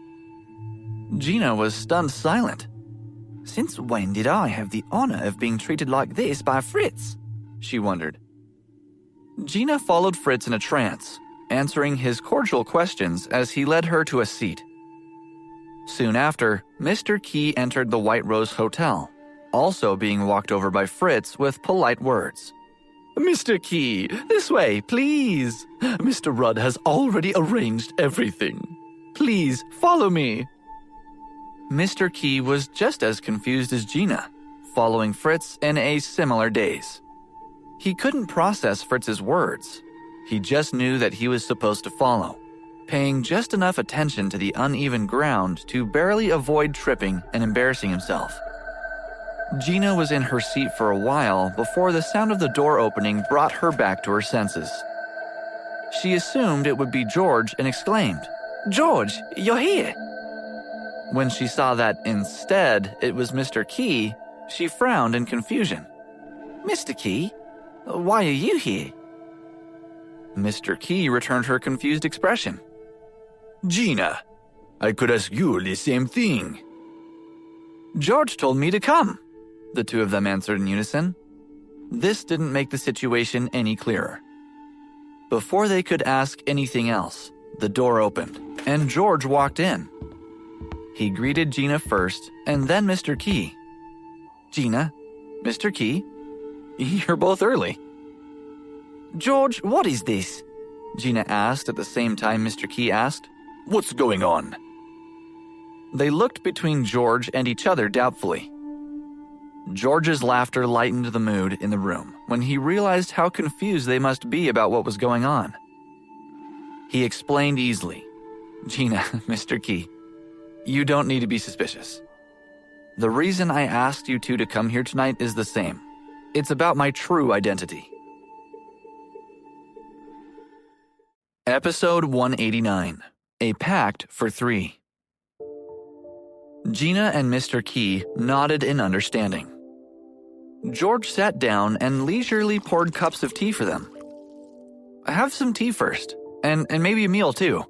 Gina was stunned silent. Since when did I have the honor of being treated like this by Fritz? She wondered. Gina followed Fritz in a trance, answering his cordial questions as he led her to a seat. Soon after, Mr. Key entered the White Rose Hotel, also being walked over by Fritz with polite words. Mr. Key, this way, please. Mr. Rudd has already arranged everything. Please, follow me. Mr. Key was just as confused as Gina, following Fritz in a similar daze. He couldn't process Fritz's words. He just knew that he was supposed to follow, paying just enough attention to the uneven ground to barely avoid tripping and embarrassing himself. Gina was in her seat for a while before the sound of the door opening brought her back to her senses. She assumed it would be George and exclaimed, "George, you're here!" When she saw that instead it was Mr. Key, she frowned in confusion. "Mr. Key, why are you here?" Mr. Key returned her confused expression. Gina, I could ask you the same thing. "George told me to come," the two of them answered in unison. This didn't make the situation any clearer. Before they could ask anything else, the door opened, and George walked in. He greeted Gina first, and then Mr. Key. "Gina, Mr. Key, you're both early." "George, what is this?" Gina asked at the same time Mr. Key asked. What's going on? They looked between George and each other doubtfully. George's laughter lightened the mood in the room when he realized how confused they must be about what was going on. He explained easily, "Gina, Mr. Key, you don't need to be suspicious. The reason I asked you two to come here tonight is the same. It's about my true identity." Episode 189, A Pact for Three. Gina and Mr. Key nodded in understanding. George sat down and leisurely poured cups of tea for them. "Have some tea first, and maybe a meal too.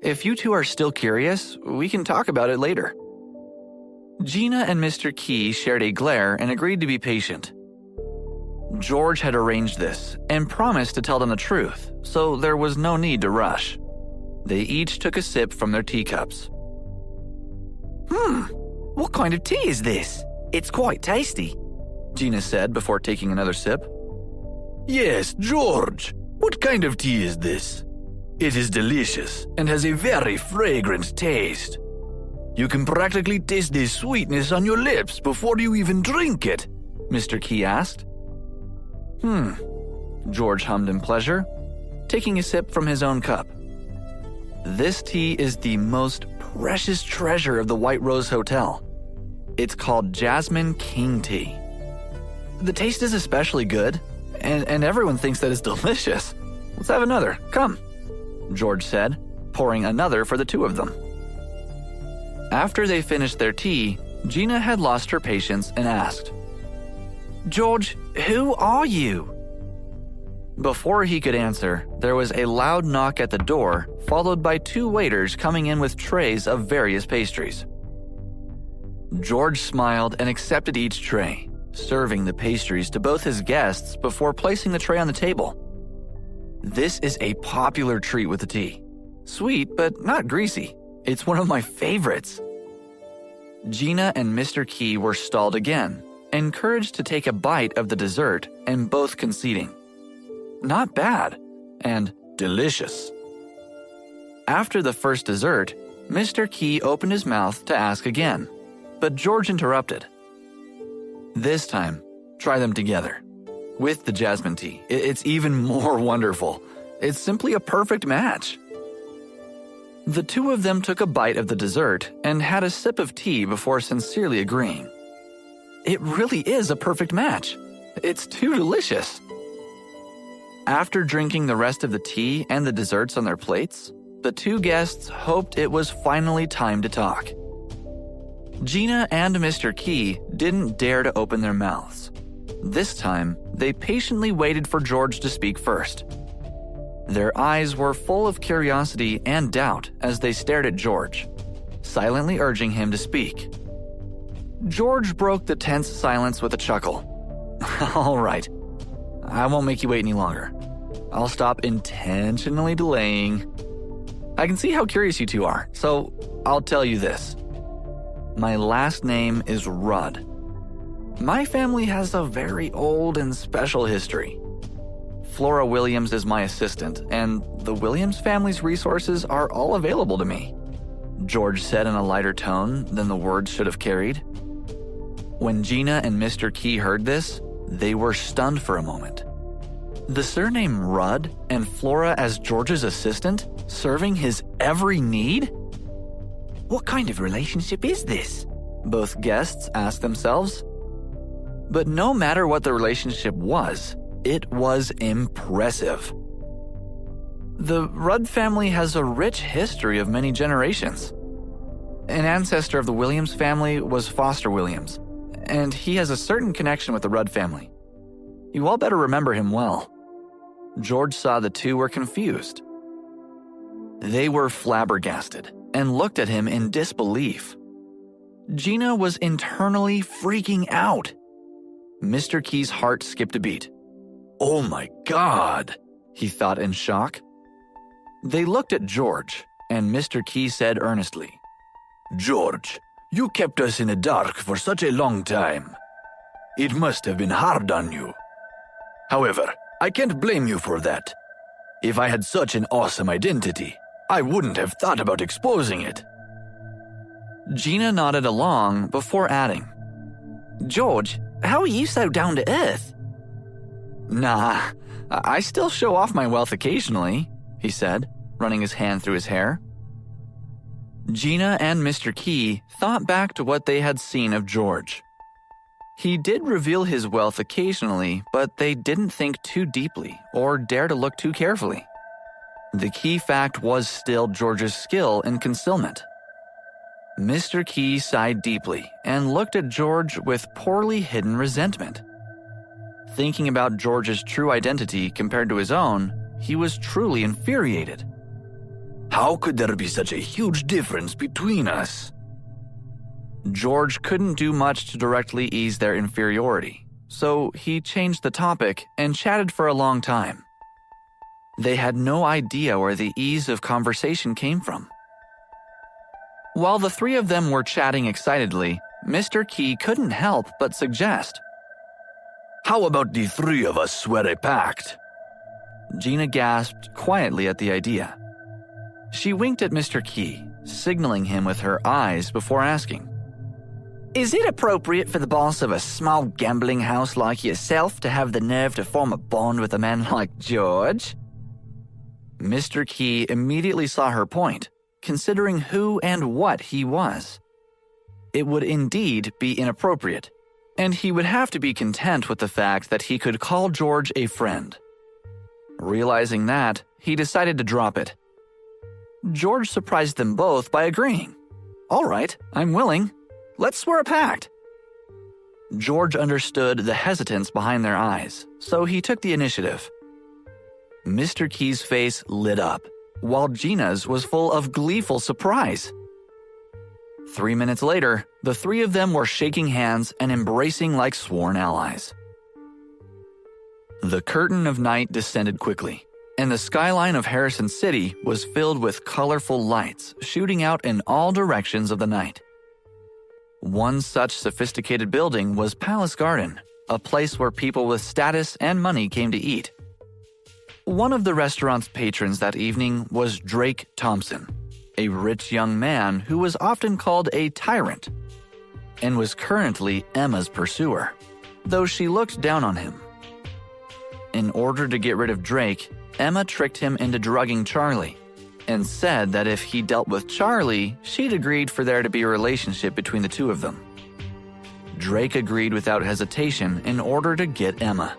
If you two are still curious, we can talk about it later." Gina and Mr. Key shared a glare and agreed to be patient. George had arranged this and promised to tell them the truth, so there was no need to rush. They each took a sip from their teacups. What kind of tea is this? It's quite tasty," Gina said before taking another sip. Yes, George. What kind of tea is this? It is delicious and has a very fragrant taste. You can practically taste the sweetness on your lips before you even drink it, Mr. Key asked. George hummed in pleasure, taking a sip from his own cup. This tea is the most precious treasure of the White Rose Hotel. It's called Jasmine King Tea. The taste is especially good, and everyone thinks that it's delicious. Let's have another, come, George said, pouring another for the two of them. After they finished their tea, Gina had lost her patience and asked, "George, who are you?" Before he could answer, there was a loud knock at the door, followed by two waiters coming in with trays of various pastries. George smiled and accepted each tray, serving the pastries to both his guests before placing the tray on the table. This is a popular treat with the tea. Sweet, but not greasy. It's one of my favorites. Gina and Mr. Key were stalled again, encouraged to take a bite of the dessert, and both conceding, "Not bad," and "delicious." After the first dessert, Mr. Key opened his mouth to ask again, but George interrupted. "This time, try them together. With the jasmine tea, it's even more wonderful. It's simply a perfect match." The two of them took a bite of the dessert and had a sip of tea before sincerely agreeing. It really is a perfect match. It's too delicious. After drinking the rest of the tea and the desserts on their plates, the two guests hoped it was finally time to talk. Gina and Mr. Key didn't dare to open their mouths. This time, they patiently waited for George to speak first. Their eyes were full of curiosity and doubt as they stared at George, silently urging him to speak. George broke the tense silence with a chuckle. "All right, I won't make you wait any longer. I'll stop intentionally delaying. I can see how curious you two are, so I'll tell you this. My last name is Rudd. My family has a very old and special history. Flora Williams is my assistant, and the Williams family's resources are all available to me," George said in a lighter tone than the words should have carried. When Gina and Mr. Key heard this, they were stunned for a moment. The surname Rudd and Flora as George's assistant, serving his every need? "What kind of relationship is this?" both guests asked themselves. But no matter what the relationship was, it was impressive. The Rudd family has a rich history of many generations. An ancestor of the Williams family was Foster Williams, and he has a certain connection with the Rudd family. You all better remember him well. George saw the two were confused. They were flabbergasted and looked at him in disbelief. Gina was internally freaking out. Mr. Key's heart skipped a beat. "Oh my God," he thought in shock. They looked at George, and Mr. Key said earnestly, "George, you kept us in the dark for such a long time. It must have been hard on you. However, I can't blame you for that. If I had such an awesome identity, I wouldn't have thought about exposing it." Gina nodded along before adding, "George, how are you so down to earth?" "Nah, I still show off my wealth occasionally," he said, running his hand through his hair. Gina and Mr. Key thought back to what they had seen of George. He did reveal his wealth occasionally, but they didn't think too deeply or dare to look too carefully. The key fact was still George's skill in concealment. Mr. Key sighed deeply and looked at George with poorly hidden resentment. Thinking about George's true identity compared to his own, he was truly infuriated. How could there be such a huge difference between us? George couldn't do much to directly ease their inferiority, so he changed the topic and chatted for a long time. They had no idea where the ease of conversation came from. While the three of them were chatting excitedly, Mr. Key couldn't help but suggest, "How about the three of us swear a pact?" Gina gasped quietly at the idea. She winked at Mr. Key, signaling him with her eyes before asking, "Is it appropriate for the boss of a small gambling house like yourself to have the nerve to form a bond with a man like George?" Mr. Key immediately saw her point, considering who and what he was. It would indeed be inappropriate, and he would have to be content with the fact that he could call George a friend. Realizing that, he decided to drop it. George surprised them both by agreeing. "All right, I'm willing. Let's swear a pact." George understood the hesitance behind their eyes, so he took the initiative. Mr. Key's face lit up, while Gina's was full of gleeful surprise. 3 minutes later, the three of them were shaking hands and embracing like sworn allies. The curtain of night descended quickly, and the skyline of Harrison City was filled with colorful lights shooting out in all directions of the night. One such sophisticated building was Palace Garden, a place where people with status and money came to eat. One of the restaurant's patrons that evening was Drake Thompson, a rich young man who was often called a tyrant, and was currently Emma's pursuer, though she looked down on him. In order to get rid of Drake, Emma tricked him into drugging Charlie, and said that if he dealt with Charlie, she'd agreed for there to be a relationship between the two of them. Drake agreed without hesitation in order to get Emma.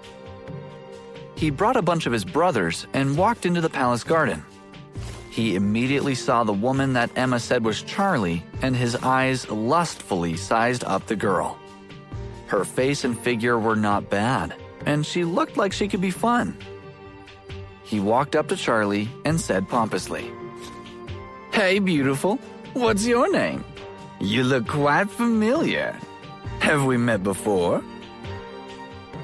He brought a bunch of his brothers and walked into the palace garden. He immediately saw the woman that Emma said was Charlie, and his eyes lustfully sized up the girl. Her face and figure were not bad, and she looked like she could be fun. He walked up to Charlie and said pompously, "Hey, beautiful, what's your name? You look quite familiar. Have we met before?"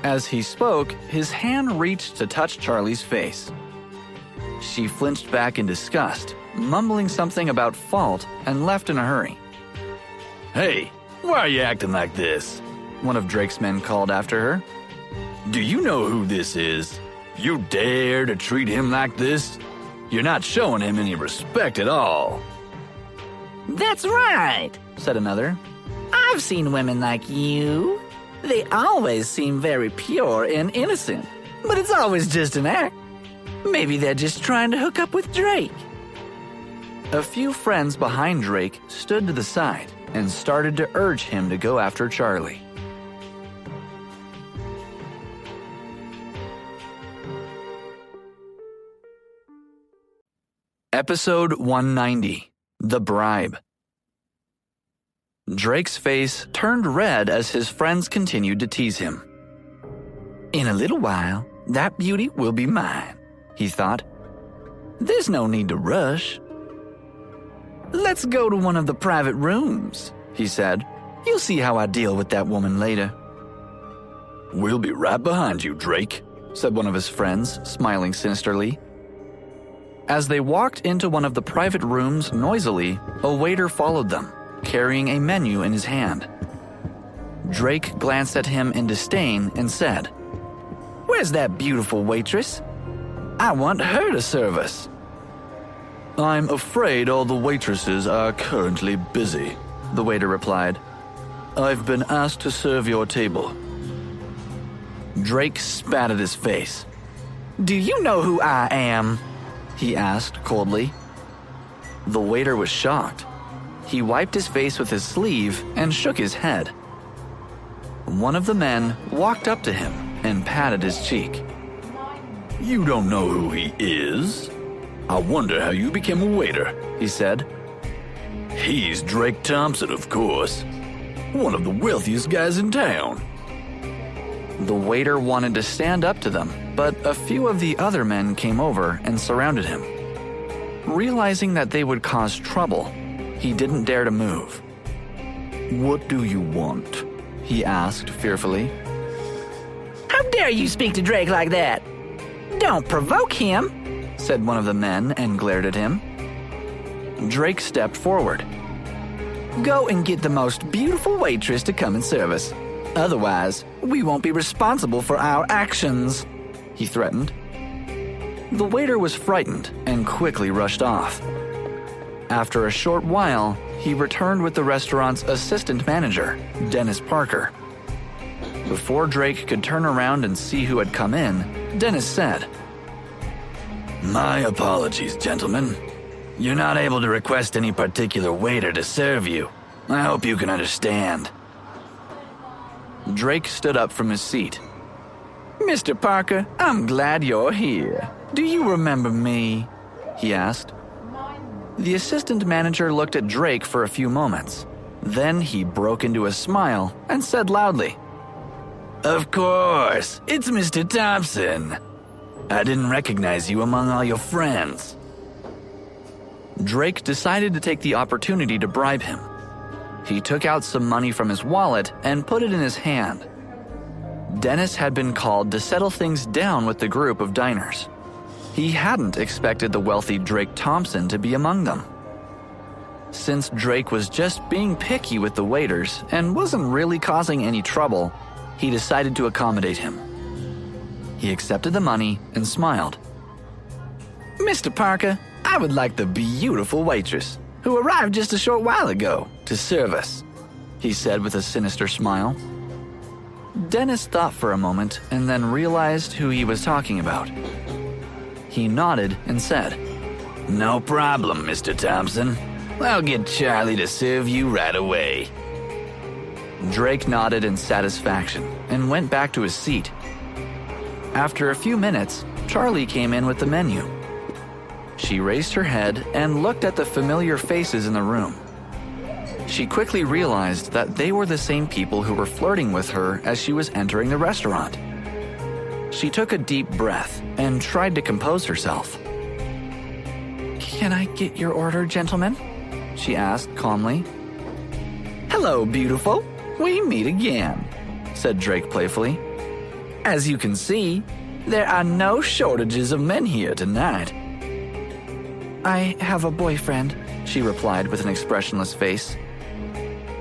As he spoke, his hand reached to touch Charlie's face. She flinched back in disgust, mumbling something about fault, and left in a hurry. "Hey, why are you acting like this?" one of Drake's men called after her. "Do you know who this is? You dare to treat him like this? You're not showing him any respect at all." "That's right," said another. "I've seen women like you. They always seem very pure and innocent, but it's always just an act. Maybe they're just trying to hook up with Drake." A few friends behind Drake stood to the side and started to urge him to go after Charlie. Episode 190, The Bribe. Drake's face turned red as his friends continued to tease him. "In a little while, that beauty will be mine," he thought. "There's no need to rush." "Let's go to one of the private rooms," he said. "You'll see how I deal with that woman later." "We'll be right behind you, Drake," said one of his friends, smiling sinisterly. As they walked into one of the private rooms noisily, a waiter followed them, carrying a menu in his hand. Drake glanced at him in disdain and said, "Where's that beautiful waitress? I want her to serve us." "I'm afraid all the waitresses are currently busy," the waiter replied. "I've been asked to serve your table." Drake spat at his face. Do you know who I am? He asked coldly. The waiter was shocked. He wiped his face with his sleeve and shook his head. One of the men walked up to him and patted his cheek. "You don't know who he is? I wonder how you became a waiter," he said. "He's Drake Thompson, of course. One of the wealthiest guys in town." The waiter wanted to stand up to them, but a few of the other men came over and surrounded him. Realizing that they would cause trouble, he didn't dare to move. "What do you want?" he asked fearfully. How dare you speak to Drake like that? Don't provoke him, said one of the men and glared at him. Drake stepped forward. Go and get the most beautiful waitress to come and serve us. Otherwise, we won't be responsible for our actions, he threatened. The waiter was frightened and quickly rushed off. After a short while, he returned with the restaurant's assistant manager, Dennis Parker. Before Drake could turn around and see who had come in, Dennis said, "My apologies, gentlemen. You're not able to request any particular waiter to serve you. I hope you can understand." Drake stood up from his seat. Mr. Parker, I'm glad you're here. Do you remember me? He asked. The assistant manager looked at Drake for a few moments. Then he broke into a smile and said loudly, "Of course, it's Mr. Thompson. I didn't recognize you among all your friends." Drake decided to take the opportunity to bribe him. He took out some money from his wallet and put it in his hand. Dennis had been called to settle things down with the group of diners. He hadn't expected the wealthy Drake Thompson to be among them. Since Drake was just being picky with the waiters and wasn't really causing any trouble, he decided to accommodate him. He accepted the money and smiled. Mr. Parker, I would like the beautiful waitress who arrived just a short while ago to serve us, he said with a sinister smile. Dennis thought for a moment and then realized who he was talking about. He nodded and said, "No problem, Mr. Thompson. I'll get Charlie to serve you right away." Drake nodded in satisfaction and went back to his seat. After a few minutes, Charlie came in with the menu. She raised her head and looked at the familiar faces in the room. She quickly realized that they were the same people who were flirting with her as she was entering the restaurant. She took a deep breath and tried to compose herself. Can I get your order, gentlemen? She asked calmly. Hello, beautiful. We meet again, said Drake playfully. As you can see, there are no shortages of men here tonight. I have a boyfriend, she replied with an expressionless face.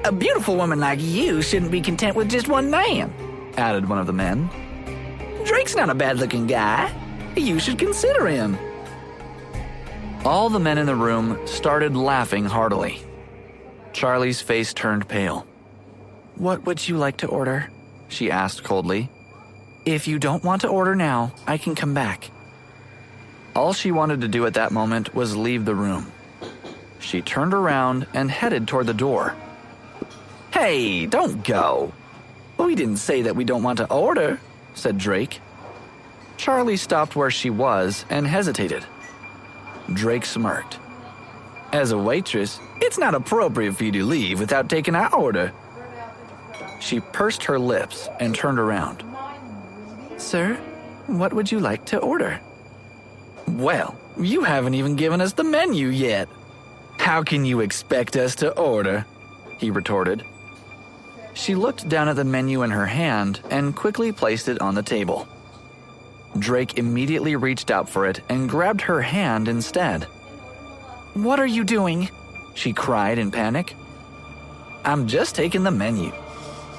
A beautiful woman like you shouldn't be content with just one man, added one of the men. Drake's not a bad-looking guy. You should consider him. All the men in the room started laughing heartily. Charlie's face turned pale. What would you like to order? She asked coldly. If you don't want to order now, I can come back. All she wanted to do at that moment was leave the room. She turned around and headed toward the door. Hey, don't go. We didn't say that we don't want to order, said Drake. Charlie stopped where she was and hesitated. Drake smirked. As a waitress, it's not appropriate for you to leave without taking our order. She pursed her lips and turned around. Sir, what would you like to order? Well, you haven't even given us the menu yet. How can you expect us to order? He retorted. She looked down at the menu in her hand and quickly placed it on the table. Drake immediately reached out for it and grabbed her hand instead. What are you doing? She cried in panic. I'm just taking the menu.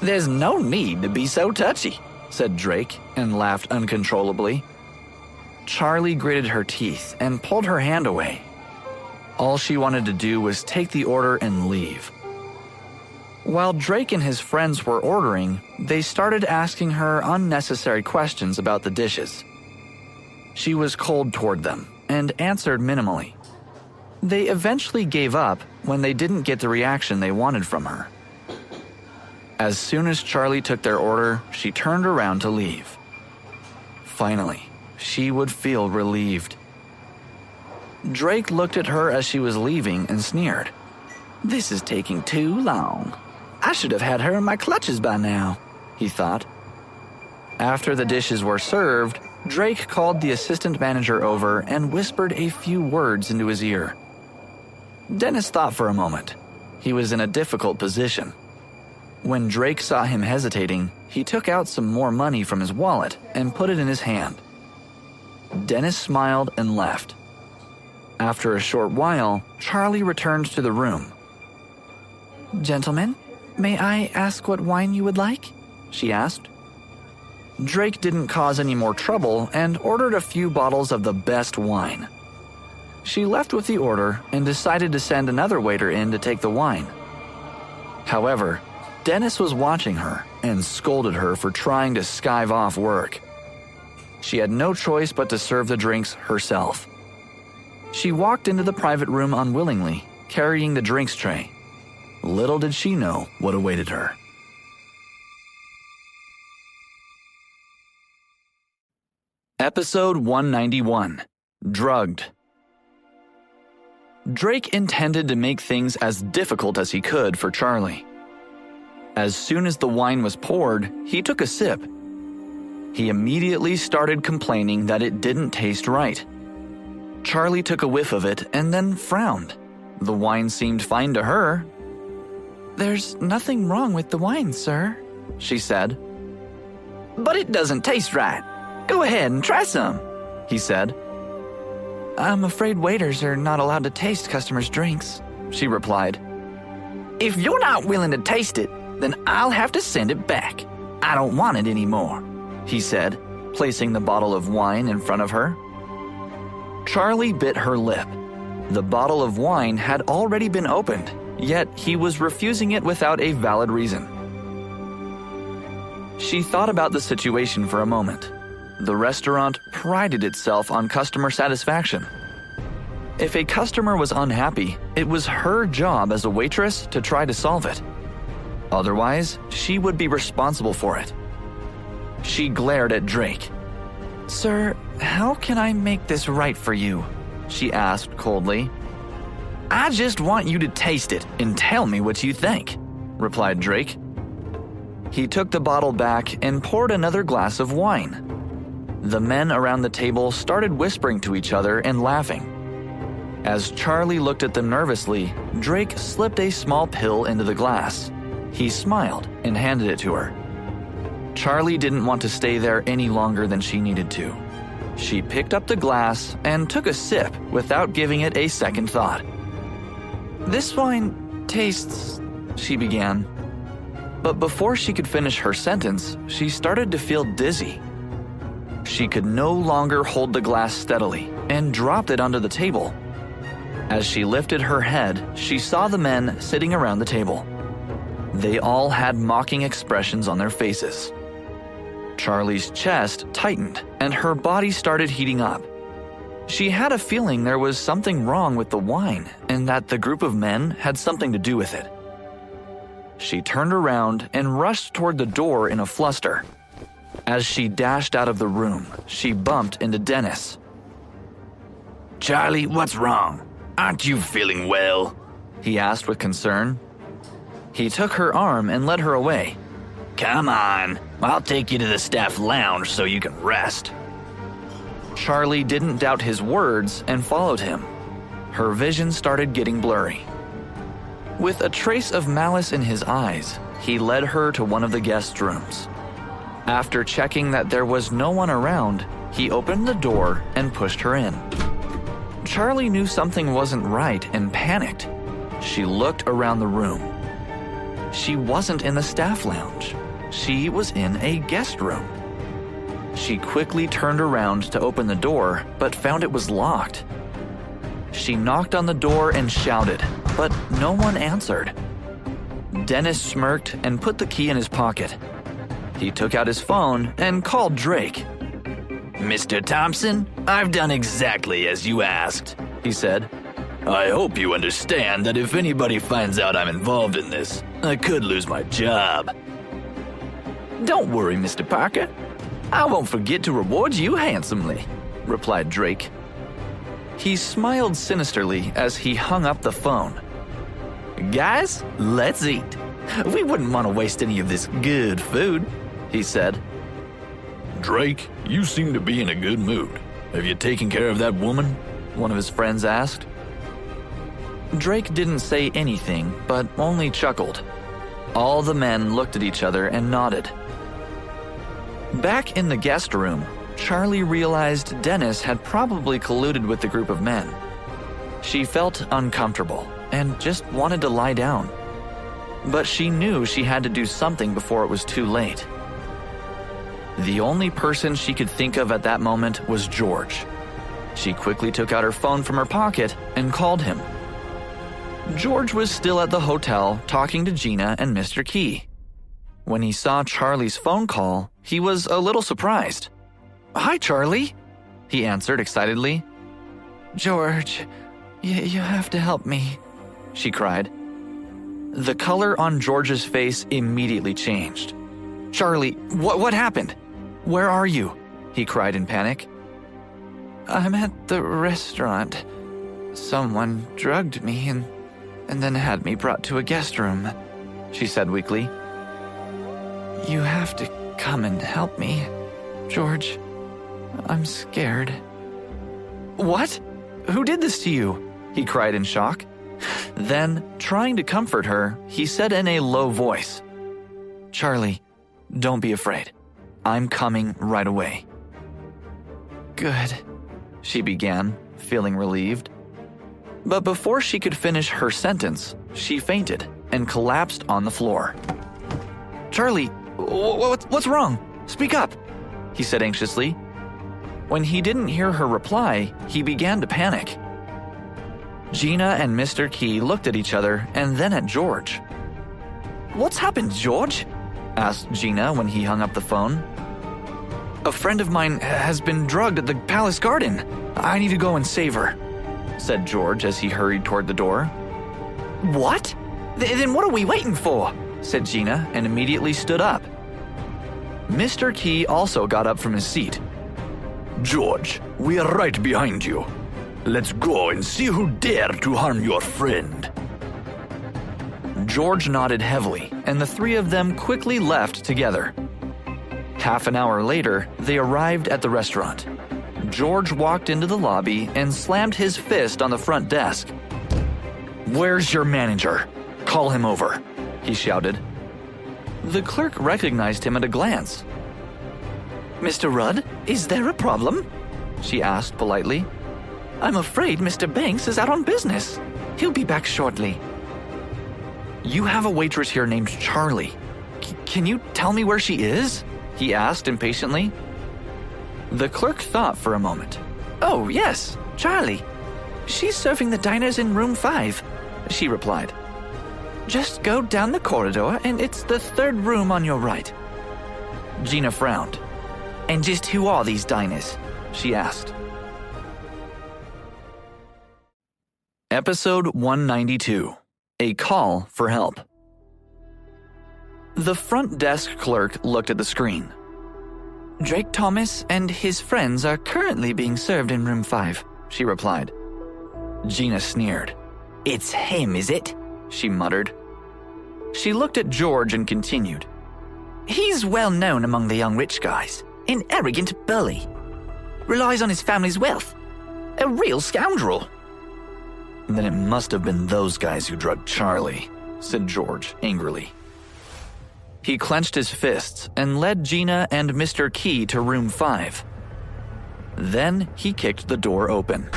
There's no need to be so touchy, said Drake and laughed uncontrollably. Charlie gritted her teeth and pulled her hand away. All she wanted to do was take the order and leave. While Drake and his friends were ordering, they started asking her unnecessary questions about the dishes. She was cold toward them and answered minimally. They eventually gave up when they didn't get the reaction they wanted from her. As soon as Charlie took their order, she turned around to leave. Finally, she would feel relieved. Drake looked at her as she was leaving and sneered. "This is taking too long. I should have had her in my clutches by now," he thought. After the dishes were served, Drake called the assistant manager over and whispered a few words into his ear. Dennis thought for a moment. He was in a difficult position. When Drake saw him hesitating, he took out some more money from his wallet and put it in his hand. Dennis smiled and left. After a short while, Charlie returned to the room. "Gentlemen, may I ask what wine you would like?" she asked. Drake didn't cause any more trouble and ordered a few bottles of the best wine. She left with the order and decided to send another waiter in to take the wine. However, Dennis was watching her and scolded her for trying to skive off work. She had no choice but to serve the drinks herself. She walked into the private room unwillingly, carrying the drinks tray. Little did she know what awaited her. Episode 191. Drugged. Drake intended to make things as difficult as he could for Charlie. As soon as the wine was poured, he took a sip. He immediately started complaining that it didn't taste right. Charlie took a whiff of it and then frowned. The wine seemed fine to her. "There's nothing wrong with the wine, sir," she said. "But it doesn't taste right. Go ahead and try some," he said. "I'm afraid waiters are not allowed to taste customers' drinks," she replied. "If you're not willing to taste it, then I'll have to send it back. I don't want it anymore," he said, placing the bottle of wine in front of her. Charlie bit her lip. The bottle of wine had already been opened, yet he was refusing it without a valid reason. She thought about the situation for a moment. The restaurant prided itself on customer satisfaction. If a customer was unhappy, it was her job as a waitress to try to solve it. Otherwise, she would be responsible for it. She glared at Drake. "Sir, how can I make this right for you?" she asked coldly. "I just want you to taste it and tell me what you think," replied Drake. He took the bottle back and poured another glass of wine. The men around the table started whispering to each other and laughing. As Charlie looked at them nervously, Drake slipped a small pill into the glass. He smiled and handed it to her. Charlie didn't want to stay there any longer than she needed to. She picked up the glass and took a sip without giving it a second thought. "This wine tastes," she began. But before she could finish her sentence, she started to feel dizzy. She could no longer hold the glass steadily and dropped it onto the table. As she lifted her head, she saw the men sitting around the table. They all had mocking expressions on their faces. Charlie's chest tightened and her body started heating up. She had a feeling there was something wrong with the wine and that the group of men had something to do with it. She turned around and rushed toward the door in a fluster. As she dashed out of the room, she bumped into Dennis. "Charlie, what's wrong? Aren't you feeling well?" he asked with concern. He took her arm and led her away. "Come on, I'll take you to the staff lounge so you can rest." Charlie didn't doubt his words and followed him. Her vision started getting blurry. With a trace of malice in his eyes, he led her to one of the guest rooms. After checking that there was no one around, he opened the door and pushed her in. Charlie knew something wasn't right and panicked. She looked around the room. She wasn't in the staff lounge. She was in a guest room. She quickly turned around to open the door, but found it was locked. She knocked on the door and shouted, but no one answered. Dennis smirked and put the key in his pocket. He took out his phone and called Drake. Mr. Thompson, I've done exactly as you asked, he said. I hope you understand that if anybody finds out I'm involved in this, I could lose my job. Don't worry, Mr. Parker. I won't forget to reward you handsomely, replied Drake. He smiled sinisterly as he hung up the phone. Guys, let's eat. We wouldn't want to waste any of this good food, he said. Drake, you seem to be in a good mood. Have you taken care of that woman? One of his friends asked. Drake didn't say anything, but only chuckled. All the men looked at each other and nodded. Back in the guest room, Charlie realized Dennis had probably colluded with the group of men. She felt uncomfortable and just wanted to lie down. But she knew she had to do something before it was too late. The only person she could think of at that moment was George. She quickly took out her phone from her pocket and called him. George was still at the hotel talking to Gina and Mr. Key. When he saw Charlie's phone call, he was a little surprised. Hi, Charlie, he answered excitedly. George, you have to help me, she cried. The color on George's face immediately changed. Charlie, what happened? Where are you? He cried in panic. I'm at the restaurant. Someone drugged me and then had me brought to a guest room, she said weakly. You have to come and help me, George. I'm scared. What? Who did this to you? He cried in shock. Then, trying to comfort her, he said in a low voice, Charlie, don't be afraid. I'm coming right away. Good, she began, feeling relieved. But before she could finish her sentence, she fainted and collapsed on the floor. Charlie, what's wrong? Speak up, he said anxiously. When he didn't hear her reply, he began to panic. Gina and Mr. Key looked at each other and then at George. What's happened, George? asked Gina when he hung up the phone. A friend of mine has been drugged at the Palace Garden. I need to go and save her, said George as he hurried toward the door. What? Then what are we waiting for? said Gina and immediately stood up. Mr. Key also got up from his seat. George, we are right behind you. Let's go and see who dared to harm your friend. George nodded heavily, and the three of them quickly left together. Half an hour later, they arrived at the restaurant. George walked into the lobby and slammed his fist on the front desk. Where's your manager? Call him over, he shouted. The clerk recognized him at a glance. Mr. Rudd, is there a problem? She asked politely. I'm afraid Mr. Banks is out on business. He'll be back shortly. You have a waitress here named Charlie. Can you tell me where she is? He asked impatiently. The clerk thought for a moment. Oh, yes, Charlie. She's serving the diners in room 5, she replied. Just go down the corridor and it's the 3rd room on your right. Gina frowned. And just who are these diners? She asked. Episode 192. A Call for Help. The front desk clerk looked at the screen. Drake Thomas and his friends are currently being served in room 5, she replied. Gina sneered. It's him, is it? She muttered. She looked at George and continued. He's well known among the young rich guys. An arrogant bully. Relies on his family's wealth. A real scoundrel. Then it must have been those guys who drugged Charlie, said George angrily. He clenched his fists and led Gina and Mr. Key to room 5. Then he kicked the door open.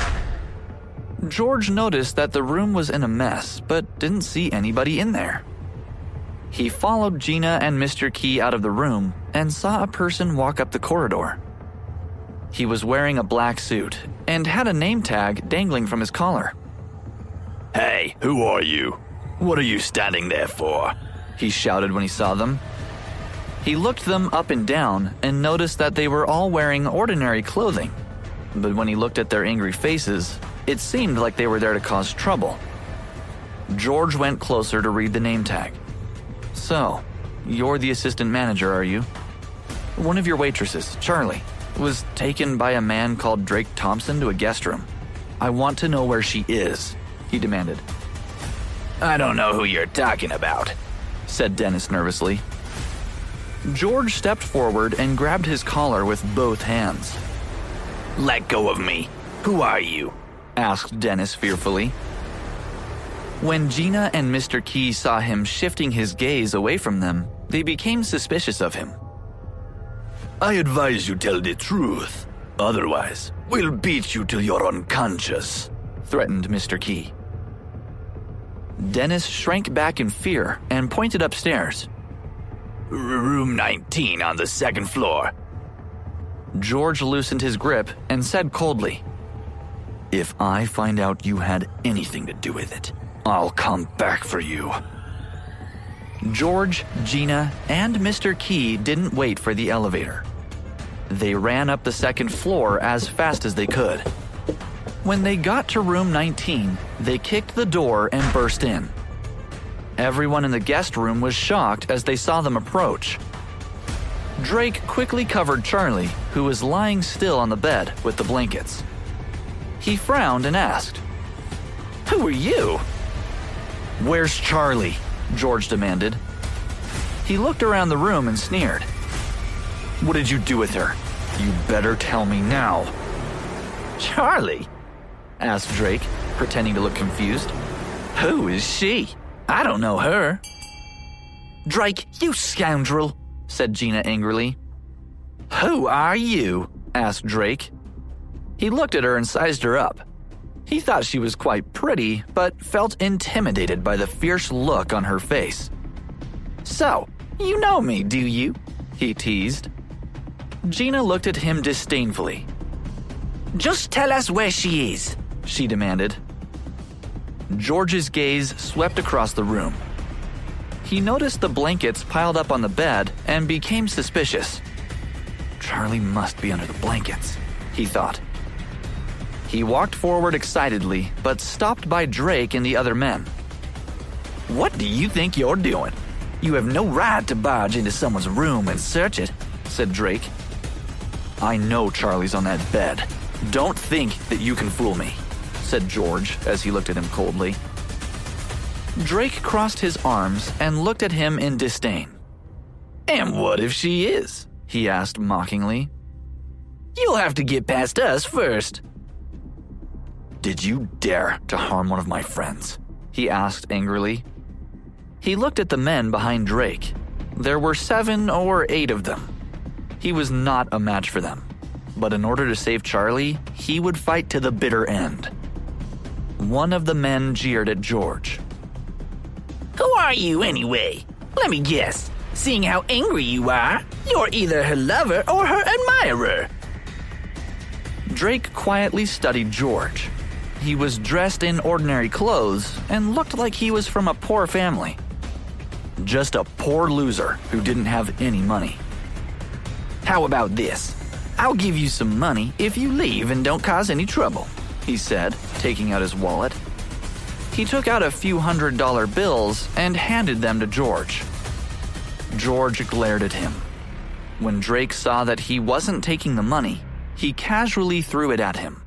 George noticed that the room was in a mess, but didn't see anybody in there. He followed Gina and Mr. Key out of the room and saw a person walk up the corridor. He was wearing a black suit and had a name tag dangling from his collar. Hey, who are you? What are you standing there for? he shouted when he saw them. He looked them up and down and noticed that they were all wearing ordinary clothing. But when he looked at their angry faces, it seemed like they were there to cause trouble. George went closer to read the name tag. "So, you're the assistant manager, are you? One of your waitresses, Charlie, was taken by a man called Drake Thompson to a guest room. I want to know where she is," he demanded. "I don't know who you're talking about," said Dennis nervously. George stepped forward and grabbed his collar with both hands. "Let go of me. Who are you?" asked Dennis fearfully. When Gina and Mr. Key saw him shifting his gaze away from them, they became suspicious of him. "I advise you tell the truth. Otherwise, we'll beat you till you're unconscious," threatened Mr. Key. Dennis shrank back in fear and pointed upstairs. "Room 19 on the second floor." George loosened his grip and said coldly, "If I find out you had anything to do with it, I'll come back for you." George, Gina, and Mr. Key didn't wait for the elevator. They ran up the second floor as fast as they could. When they got to room 19, they kicked the door and burst in. Everyone in the guest room was shocked as they saw them approach. Drake quickly covered Charlie, who was lying still on the bed with the blankets. He frowned and asked, "Who are you?" "Where's Charlie?" George demanded. He looked around the room and sneered. "What did you do with her? You better tell me now." "Charlie?" asked Drake, pretending to look confused. "Who is she? I don't know her." "Drake, you scoundrel," said Gina angrily. "Who are you?" asked Drake. He looked at her and sized her up. He thought she was quite pretty, but felt intimidated by the fierce look on her face. "So, you know me, do you?" he teased. Gina looked at him disdainfully. "Just tell us where she is," she demanded. George's gaze swept across the room. He noticed the blankets piled up on the bed and became suspicious. Charlie must be under the blankets, he thought. He walked forward excitedly, but stopped by Drake and the other men. "What do you think you're doing? You have no right to barge into someone's room and search it," said Drake. "I know Charlie's on that bed. Don't think that you can fool me," said George as he looked at him coldly. Drake crossed his arms and looked at him in disdain. "And what if she is?" he asked mockingly. "You'll have to get past us first." "Did you dare to harm one of my friends?" he asked angrily. He looked at the men behind Drake. There were 7 or 8 of them. He was not a match for them, but in order to save Charlie, he would fight to the bitter end. One of the men jeered at George. "Who are you anyway? Let me guess. Seeing how angry you are, you're either her lover or her admirer." Drake quietly studied George. He was dressed in ordinary clothes and looked like he was from a poor family. Just a poor loser who didn't have any money. "How about this? I'll give you some money if you leave and don't cause any trouble," he said, taking out his wallet. He took out a few $100 bills and handed them to George. George glared at him. When Drake saw that he wasn't taking the money, he casually threw it at him.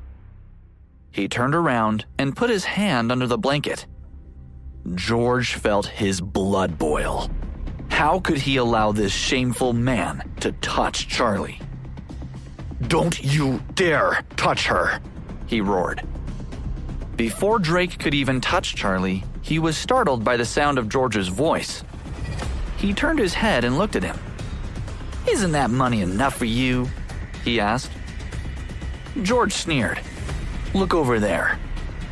He turned around and put his hand under the blanket. George felt his blood boil. How could he allow this shameful man to touch Charlie? "Don't you dare touch her!" he roared. Before Drake could even touch Charlie, he was startled by the sound of George's voice. He turned his head and looked at him. "Isn't that money enough for you?" he asked. George sneered. "Look over there,"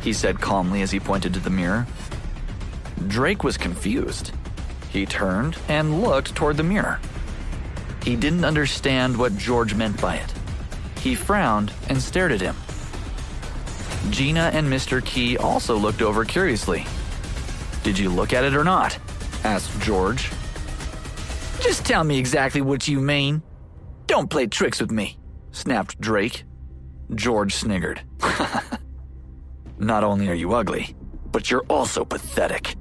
he said calmly as he pointed to the mirror. Drake was confused. He turned and looked toward the mirror. He didn't understand what George meant by it. He frowned and stared at him. Gina and Mr. Key also looked over curiously. "Did you look at it or not?" asked George. Just tell me exactly what you mean. Don't play tricks with me, snapped Drake. George sniggered. Not only are you ugly, but you're also pathetic.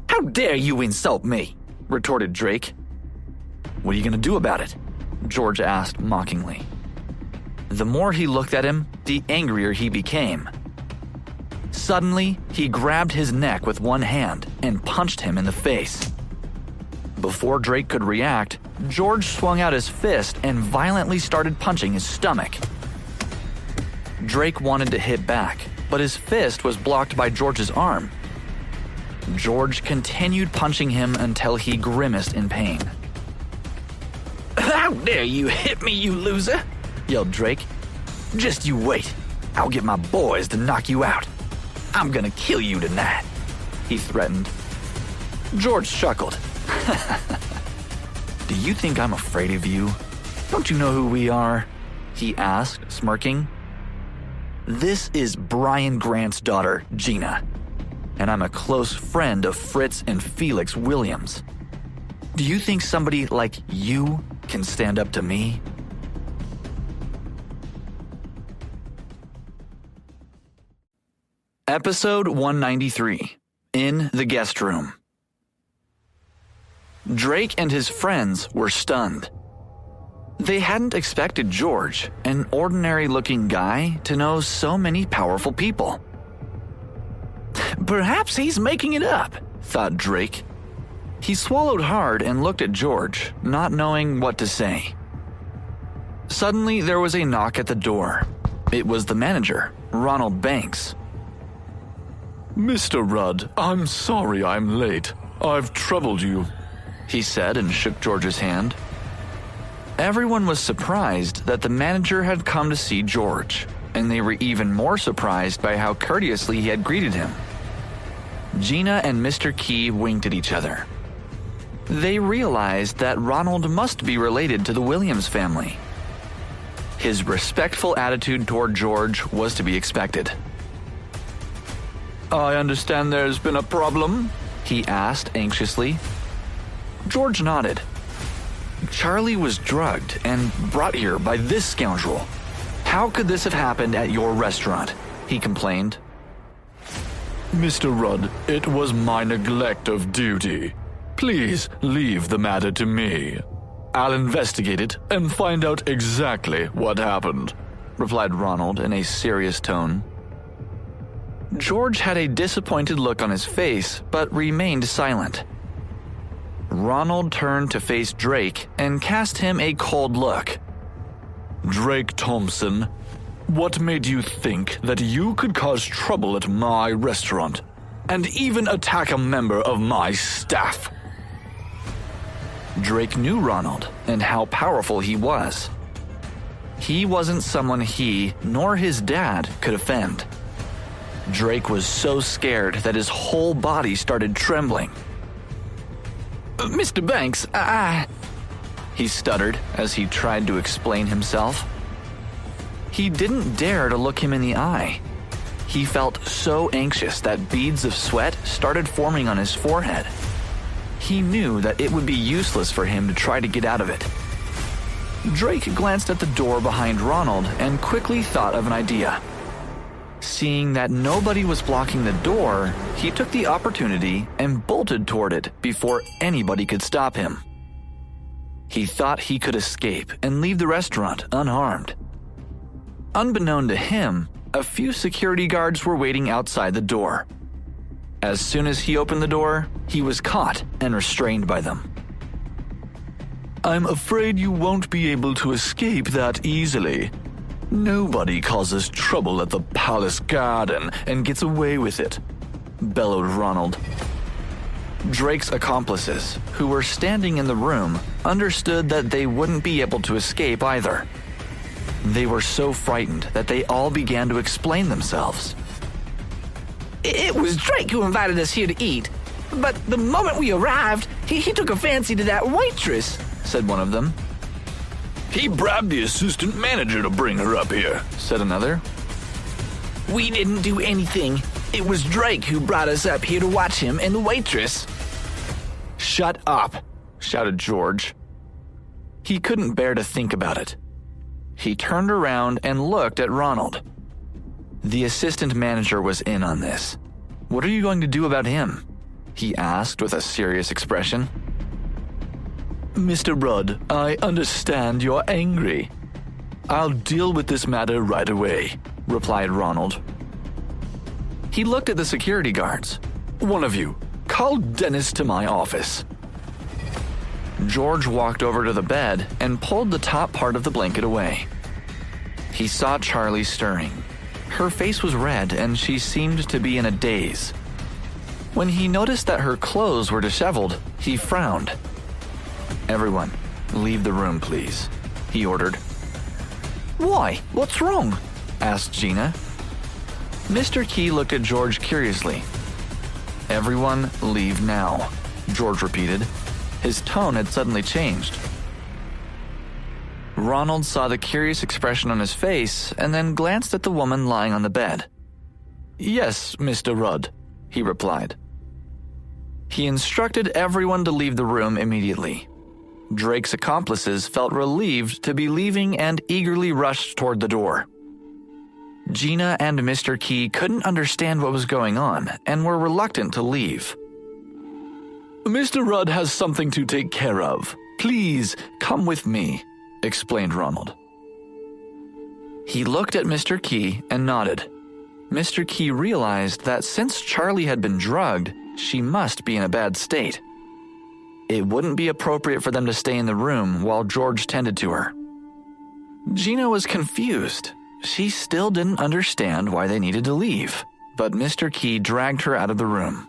How dare you insult me? Retorted Drake. What are you going to do about it? George asked mockingly. The more he looked at him, the angrier he became. Suddenly, he grabbed his neck with one hand and punched him in the face. Before Drake could react, George swung out his fist and violently started punching his stomach. Drake wanted to hit back, but his fist was blocked by George's arm. George continued punching him until he grimaced in pain. How dare you hit me, you loser? Yelled Drake. Just you wait. I'll get my boys to knock you out. I'm gonna kill you tonight, he threatened. George chuckled. Do you think I'm afraid of you? Don't you know who we are? He asked, smirking. This is Brian Grant's daughter, Gina, and I'm a close friend of Fritz and Felix Williams. Do you think somebody like you can stand up to me? Episode 193, In the Guest Room. Drake and his friends were stunned. They hadn't expected George, an ordinary-looking guy, to know so many powerful people. Perhaps he's making it up, thought Drake. He swallowed hard and looked at George, not knowing what to say. Suddenly, there was a knock at the door. It was the manager, Ronald Banks. Mr. Rudd, I'm sorry I'm late. I've troubled you, he said and shook George's hand. Everyone was surprised that the manager had come to see George, and they were even more surprised by how courteously he had greeted him. Gina and Mr. Key winked at each other. They realized that Ronald must be related to the Williams family. His respectful attitude toward George was to be expected. I understand there's been a problem, he asked anxiously. George nodded. Charlie was drugged and brought here by this scoundrel. How could this have happened at your restaurant? He complained. Mr. Rudd, it was my neglect of duty. Please leave the matter to me. I'll investigate it and find out exactly what happened, replied Ronald in a serious tone. George had a disappointed look on his face, but remained silent. Ronald turned to face Drake and cast him a cold look. Drake Thompson, what made you think that you could cause trouble at my restaurant and even attack a member of my staff? Drake knew Ronald and how powerful he was. He wasn't someone he nor his dad could offend. Drake was so scared that his whole body started trembling. Mr. Banks, he stuttered as he tried to explain himself. He didn't dare to look him in the eye. He felt so anxious that beads of sweat started forming on his forehead. He knew that it would be useless for him to try to get out of it. Drake glanced at the door behind Ronald and quickly thought of an idea. Seeing that nobody was blocking the door, he took the opportunity and bolted toward it before anybody could stop him. He thought he could escape and leave the restaurant unharmed. Unbeknown to him, a few security guards were waiting outside the door. As soon as he opened the door, he was caught and restrained by them. I'm afraid you won't be able to escape that easily. Nobody causes trouble at the Palace Garden and gets away with it, bellowed Ronald. Drake's accomplices, who were standing in the room, understood that they wouldn't be able to escape either. They were so frightened that they all began to explain themselves. It was Drake who invited us here to eat, but the moment we arrived, he took a fancy to that waitress, said one of them. He bribed the assistant manager to bring her up here, said another. We didn't do anything. It was Drake who brought us up here to watch him and the waitress. shut up!" shouted George. He couldn't bear to think about it. He turned around and looked at Ronald. The assistant manager was in on this. "What are you going to do about him?" he asked with a serious expression. "Mr. Rudd, I understand you're angry. I'll deal with this matter right away," replied Ronald. He looked at the security guards. "One of you, call Dennis to my office." George walked over to the bed and pulled the top part of the blanket away. He saw Charlie stirring. Her face was red and she seemed to be in a daze. When he noticed that her clothes were disheveled, he frowned. "Everyone, leave the room, please," he ordered. "Why? What's wrong?" asked Gina. Mr. Key looked at George curiously. "Everyone, leave now," George repeated. His tone had suddenly changed. Ronald saw the curious expression on his face and then glanced at the woman lying on the bed. "Yes, Mr. Rudd," he replied. He instructed everyone to leave the room immediately. Drake's accomplices felt relieved to be leaving and eagerly rushed toward the door. Gina and Mr. Key couldn't understand what was going on and were reluctant to leave. "Mr. Rudd has something to take care of. Please, come with me," explained Ronald. He looked at Mr. Key and nodded. Mr. Key realized that since Charlie had been drugged, she must be in a bad state. It wouldn't be appropriate for them to stay in the room while George tended to her. Gina was confused. She still didn't understand why they needed to leave, but Mr. Key dragged her out of the room.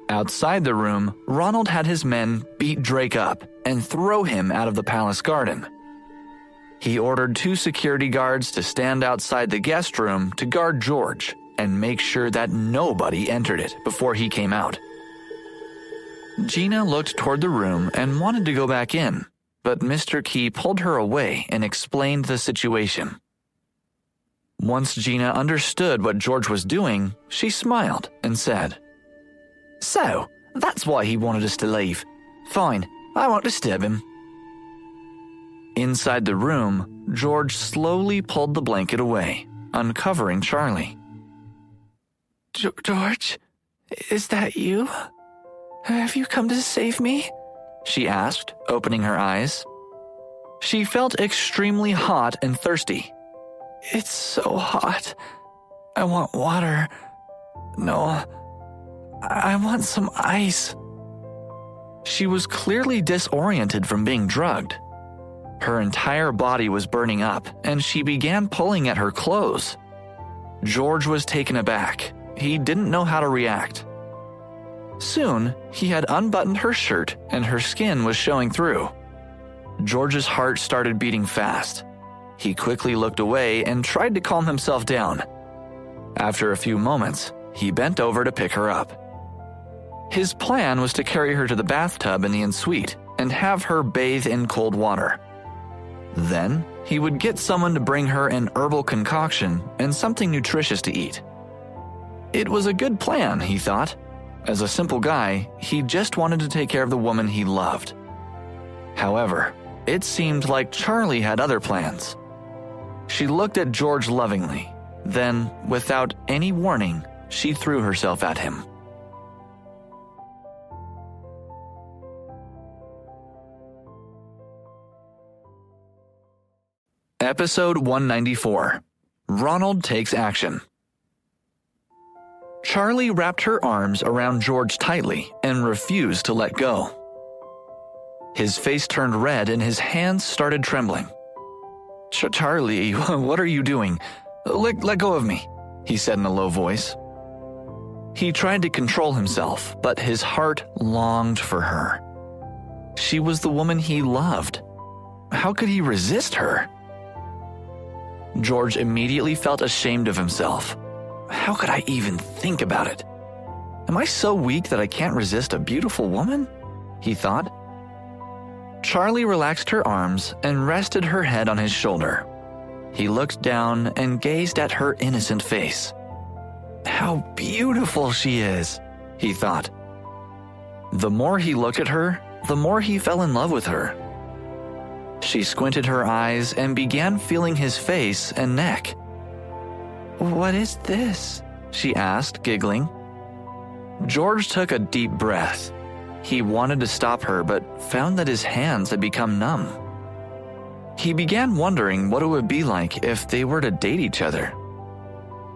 Outside the room, Ronald had his men beat Drake up and throw him out of the palace garden. He ordered 2 security guards to stand outside the guest room to guard George and make sure that nobody entered it before he came out. Gina looked toward the room and wanted to go back in, but Mr. Key pulled her away and explained the situation. Once Gina understood what George was doing, she smiled and said, "So, that's why he wanted us to leave. Fine, I won't disturb him." Inside the room, George slowly pulled the blanket away, uncovering Charlie. George, is that you? Have you come to save me?" she asked, opening her eyes. She felt extremely hot and thirsty. "It's so hot. I want water. No, I want some ice." She was clearly disoriented from being drugged. Her entire body was burning up, and she began pulling at her clothes. George was taken aback. He didn't know how to react. Soon, he had unbuttoned her shirt and her skin was showing through. George's heart started beating fast. He quickly looked away and tried to calm himself down. After a few moments, he bent over to pick her up. His plan was to carry her to the bathtub in the ensuite and have her bathe in cold water. Then, he would get someone to bring her an herbal concoction and something nutritious to eat. It was a good plan, he thought. As a simple guy, he just wanted to take care of the woman he loved. However, it seemed like Charlie had other plans. She looked at George lovingly. Then, without any warning, she threw herself at him. Episode 194. Ronald Takes Action. Charlie wrapped her arms around George tightly and refused to let go. His face turned red and his hands started trembling. Charlie, what are you doing? Let go of me, he said in a low voice. He tried to control himself, but his heart longed for her. She was the woman he loved. How could he resist her? George immediately felt ashamed of himself. How could I even think about it? Am I so weak that I can't resist a beautiful woman? He thought. Charlie relaxed her arms and rested her head on his shoulder. He looked down and gazed at her innocent face. How beautiful she is, he thought. The more he looked at her, the more he fell in love with her. She squinted her eyes and began feeling his face and neck. "What is this?" she asked, giggling. George took a deep breath. He wanted to stop her, but found that his hands had become numb. He began wondering what it would be like if they were to date each other.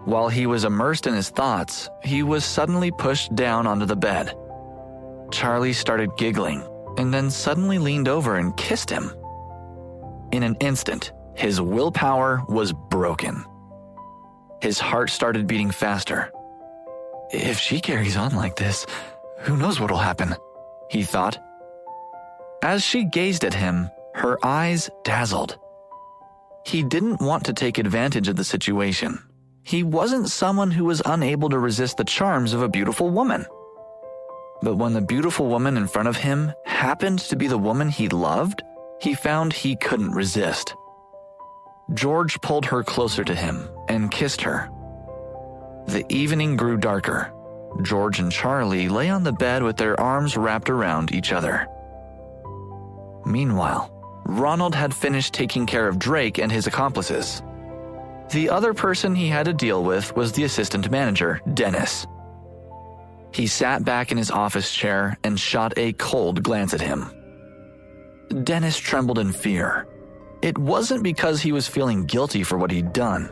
While he was immersed in his thoughts, he was suddenly pushed down onto the bed. Charlie started giggling, and then suddenly leaned over and kissed him. In an instant, his willpower was broken. His heart started beating faster. "If she carries on like this, who knows what'll happen?" he thought. As she gazed at him, her eyes dazzled. He didn't want to take advantage of the situation. He wasn't someone who was unable to resist the charms of a beautiful woman. But when the beautiful woman in front of him happened to be the woman he loved, he found he couldn't resist. George pulled her closer to him and kissed her. The evening grew darker. George and Charlie lay on the bed with their arms wrapped around each other. Meanwhile, Ronald had finished taking care of Drake and his accomplices. The other person he had to deal with was the assistant manager, Dennis. He sat back in his office chair and shot a cold glance at him. Dennis trembled in fear. It wasn't because he was feeling guilty for what he'd done.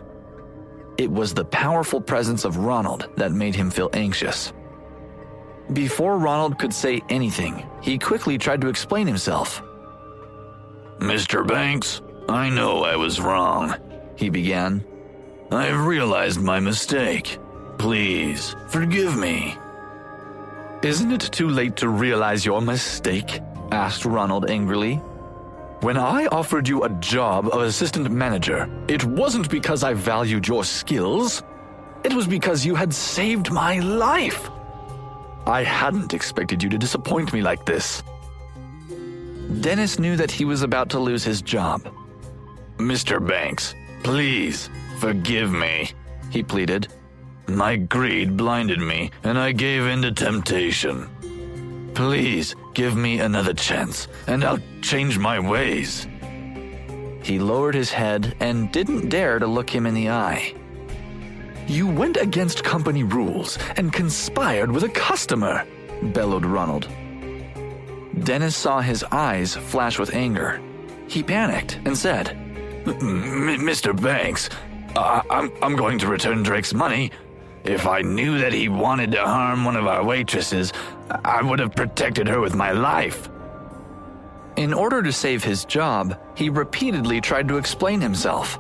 It was the powerful presence of Ronald that made him feel anxious. Before Ronald could say anything, he quickly tried to explain himself. "Mr. Banks, I know I was wrong," he began. "I've realized my mistake. Please, forgive me." "Isn't it too late to realize your mistake?" asked Ronald angrily. "When I offered you a job of assistant manager, it wasn't because I valued your skills. It was because you had saved my life. I hadn't expected you to disappoint me like this." Dennis knew that he was about to lose his job. "Mr. Banks, please, forgive me," he pleaded. "My greed blinded me, and I gave in to temptation. Please, give me another chance, and I'll change my ways." He lowered his head and didn't dare to look him in the eye. "You went against company rules and conspired with a customer," bellowed Ronald. Dennis saw his eyes flash with anger. He panicked and said, "Mr. Banks, I'm going to return Drake's money. If I knew that he wanted to harm one of our waitresses, I would have protected her with my life." In order to save his job, he repeatedly tried to explain himself.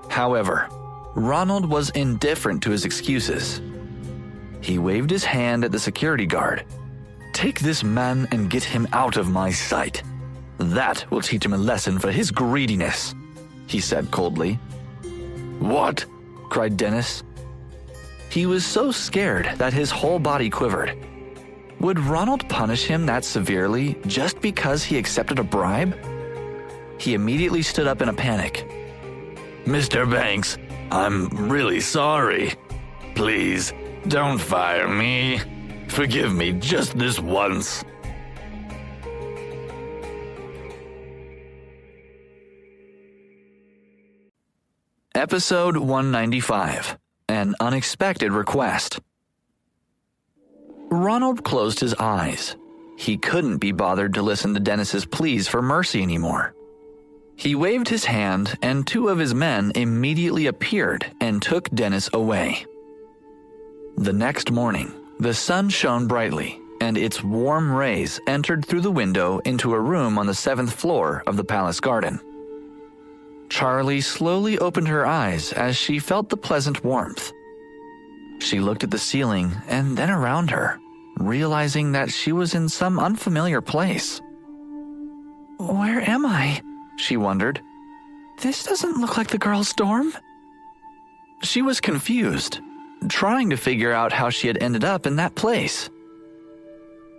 However, Ronald was indifferent to his excuses. He waved his hand at the security guard. "Take this man and get him out of my sight. That will teach him a lesson for his greediness," he said coldly. "What?" cried Dennis. He was so scared that his whole body quivered. Would Ronald punish him that severely just because he accepted a bribe? He immediately stood up in a panic. "Mr. Banks, I'm really sorry. Please, don't fire me. Forgive me just this once." Episode 195, An Unexpected Request. Ronald closed his eyes. He couldn't be bothered to listen to Dennis's pleas for mercy anymore. He waved his hand, and two of his men immediately appeared and took Dennis away. The next morning, the sun shone brightly, and its warm rays entered through the window into a room on the 7th floor of the palace garden. Charlie slowly opened her eyes as she felt the pleasant warmth. She looked at the ceiling and then around her, realizing that she was in some unfamiliar place. "Where am I?" she wondered. "This doesn't look like the girls' dorm." She was confused, trying to figure out how she had ended up in that place.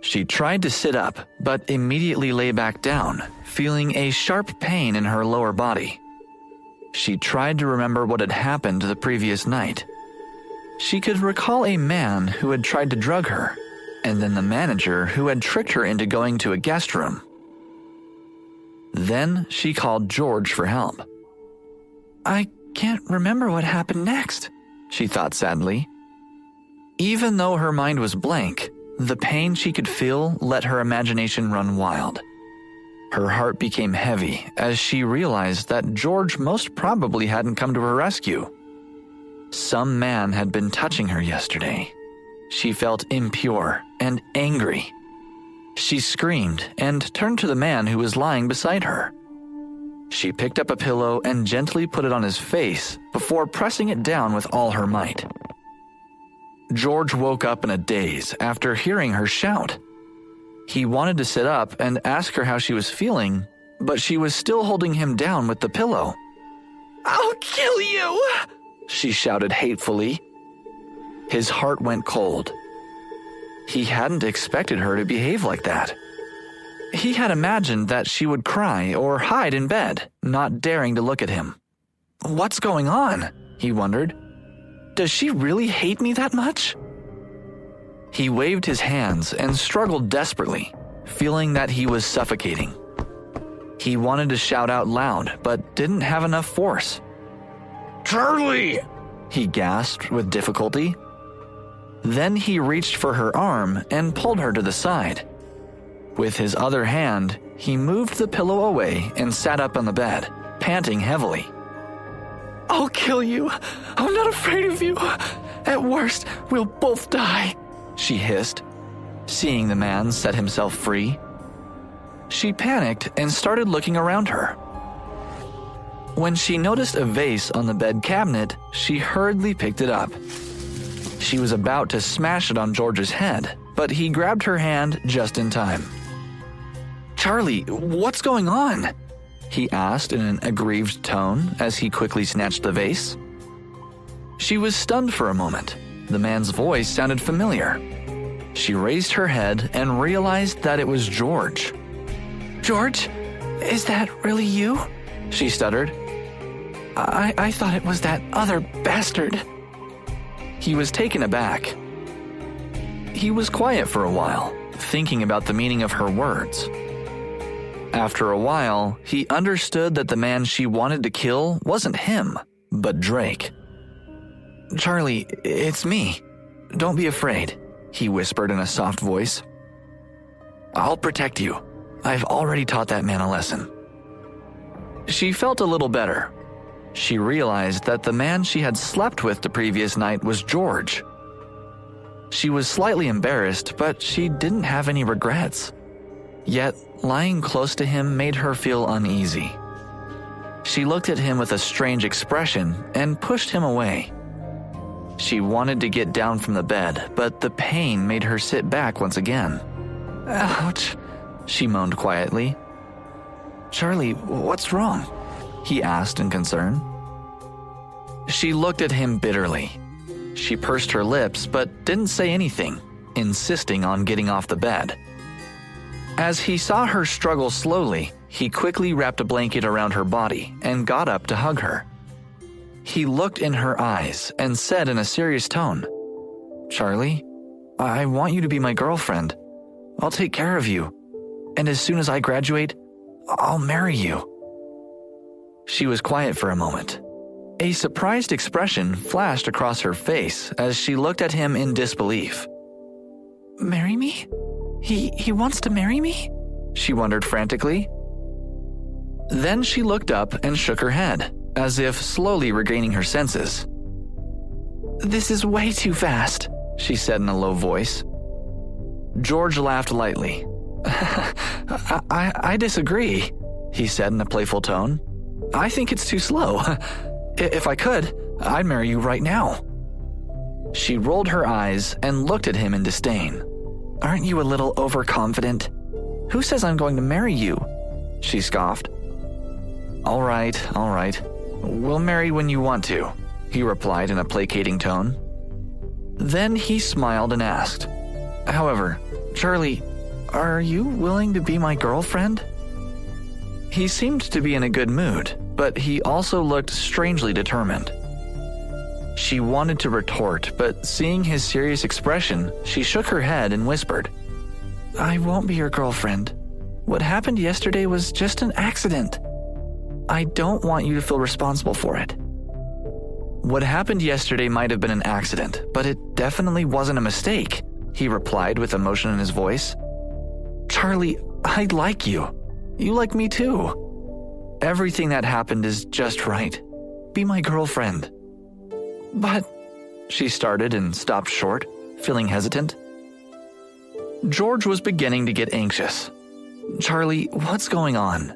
She tried to sit up, but immediately lay back down, feeling a sharp pain in her lower body. She tried to remember what had happened the previous night. She could recall a man who had tried to drug her, and then the manager who had tricked her into going to a guest room. Then she called George for help. I can't remember what happened next, she thought sadly. Even though her mind was blank, the pain she could feel let her imagination run wild. Her heart became heavy as she realized that George most probably hadn't come to her rescue. Some man had been touching her yesterday. She felt impure and angry. She screamed and turned to the man who was lying beside her. She picked up a pillow and gently put it on his face before pressing it down with all her might. George woke up in a daze after hearing her shout. He wanted to sit up and ask her how she was feeling, but she was still holding him down with the pillow. "I'll kill you!" she shouted hatefully. His heart went cold. He hadn't expected her to behave like that. He had imagined that she would cry or hide in bed, not daring to look at him. What's going on? He wondered. Does she really hate me that much? He waved his hands and struggled desperately, feeling that he was suffocating. He wanted to shout out loud, but didn't have enough force. "Charlie!" he gasped with difficulty. Then he reached for her arm and pulled her to the side. With his other hand, he moved the pillow away and sat up on the bed, panting heavily. "I'll kill you. I'm not afraid of you. At worst, we'll both die," she hissed, seeing the man set himself free. She panicked and started looking around her. When she noticed a vase on the bed cabinet, she hurriedly picked it up. She was about to smash it on George's head, but he grabbed her hand just in time. "Charlie, what's going on?" he asked in an aggrieved tone as he quickly snatched the vase. She was stunned for a moment. The man's voice sounded familiar. She raised her head and realized that it was George. "George, is that really you?" she stuttered. I thought it was that other bastard." He was taken aback. He was quiet for a while, thinking about the meaning of her words. After a while, he understood that the man she wanted to kill wasn't him, but Drake. "Charlie, it's me. Don't be afraid," he whispered in a soft voice. "I'll protect you. I've already taught that man a lesson." She felt a little better. She realized that the man she had slept with the previous night was George. She was slightly embarrassed, but she didn't have any regrets. Yet, lying close to him made her feel uneasy. She looked at him with a strange expression and pushed him away. She wanted to get down from the bed, but the pain made her sit back once again. "Ouch," she moaned quietly. "Charlie, what's wrong?" he asked in concern. She looked at him bitterly. She pursed her lips but didn't say anything, insisting on getting off the bed. As he saw her struggle slowly, he quickly wrapped a blanket around her body and got up to hug her. He looked in her eyes and said in a serious tone, "Charlie, I want you to be my girlfriend. I'll take care of you. And as soon as I graduate, I'll marry you." She was quiet for a moment. A surprised expression flashed across her face as she looked at him in disbelief. "Marry me? He wants to marry me?" she wondered frantically. Then she looked up and shook her head, as if slowly regaining her senses. "This is way too fast," she said in a low voice. George laughed lightly. I disagree, he said in a playful tone. "I think it's too slow. If I could, I'd marry you right now." She rolled her eyes and looked at him in disdain. "Aren't you a little overconfident? Who says I'm going to marry you?" she scoffed. All right. We'll marry when you want to," he replied in a placating tone. Then he smiled and asked, "However, Charlie, are you willing to be my girlfriend?" He seemed to be in a good mood, but he also looked strangely determined. She wanted to retort, but seeing his serious expression, she shook her head and whispered, "I won't be your girlfriend. What happened yesterday was just an accident. I don't want you to feel responsible for it." "What happened yesterday might have been an accident, but it definitely wasn't a mistake," he replied with emotion in his voice. "Charlie, I like you. You like me too. Everything that happened is just right. Be my girlfriend." "But," she started and stopped short, feeling hesitant. George was beginning to get anxious. "Charlie, what's going on?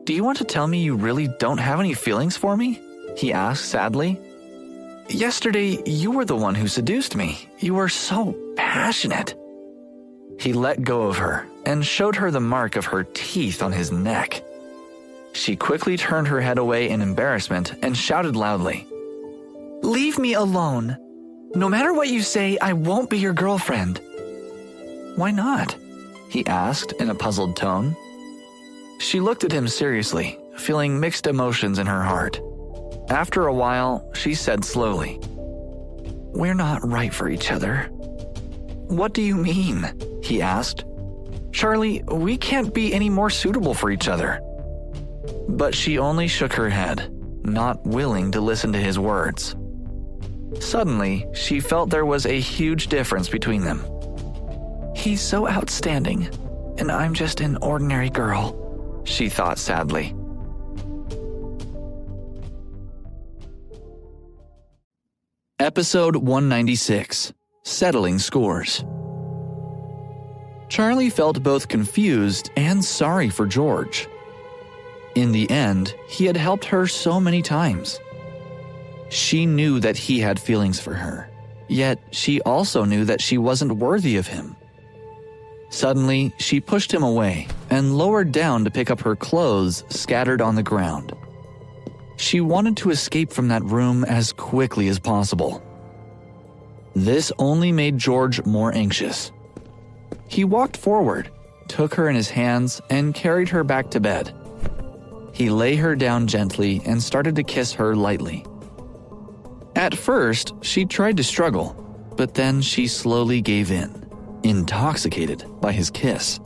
Do you want to tell me you really don't have any feelings for me?" he asked sadly. "Yesterday, you were the one who seduced me. You were so passionate." He let go of her and showed her the mark of her teeth on his neck. She quickly turned her head away in embarrassment and shouted loudly, "Leave me alone. No matter what you say, I won't be your girlfriend." "Why not?" he asked in a puzzled tone. She looked at him seriously, feeling mixed emotions in her heart. After a while, she said slowly, "We're not right for each other." "What do you mean?" he asked. "Charlie, we can't be any more suitable for each other." But she only shook her head, not willing to listen to his words. Suddenly, she felt there was a huge difference between them. "He's so outstanding, and I'm just an ordinary girl," she thought sadly. Episode 196, Settling Scores. Charlie felt both confused and sorry for George. In the end, he had helped her so many times. She knew that he had feelings for her, yet she also knew that she wasn't worthy of him. Suddenly, she pushed him away and lowered down to pick up her clothes scattered on the ground. She wanted to escape from that room as quickly as possible. This only made George more anxious. He walked forward, took her in his hands, and carried her back to bed. He lay her down gently and started to kiss her lightly. At first, she tried to struggle, but then she slowly gave in, intoxicated by his kiss.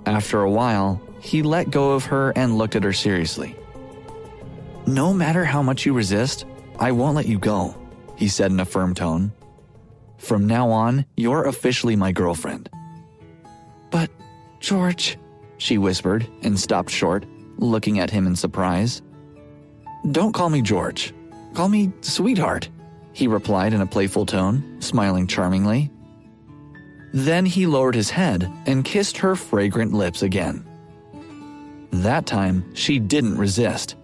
After a while, he let go of her and looked at her seriously. "No matter how much you resist, I won't let you go," he said in a firm tone. "From now on, you're officially my girlfriend." "But, George," she whispered and stopped short, looking at him in surprise. "Don't call me George. Call me sweetheart," he replied in a playful tone, smiling charmingly. Then he lowered his head and kissed her fragrant lips again. That time, she didn't resist.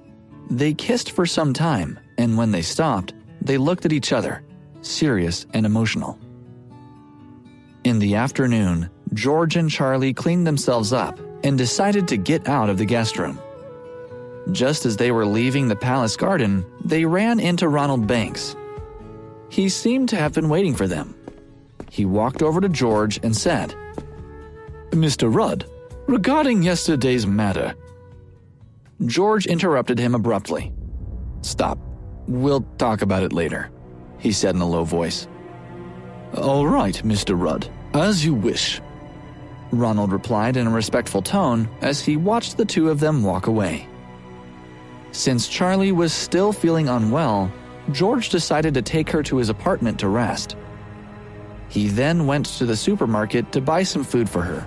They kissed for some time, and when they stopped, they looked at each other, serious and emotional. In the afternoon, George and Charlie cleaned themselves up and decided to get out of the guest room. Just as they were leaving the palace garden, they ran into Ronald Banks. He seemed to have been waiting for them. He walked over to George and said, "Mr. Rudd, regarding yesterday's matter." George interrupted him abruptly. "Stop. We'll talk about it later," he said in a low voice. "All right, Mr. Rudd, as you wish," Ronald replied in a respectful tone as he watched the two of them walk away. Since Charlie was still feeling unwell, George decided to take her to his apartment to rest. He then went to the supermarket to buy some food for her.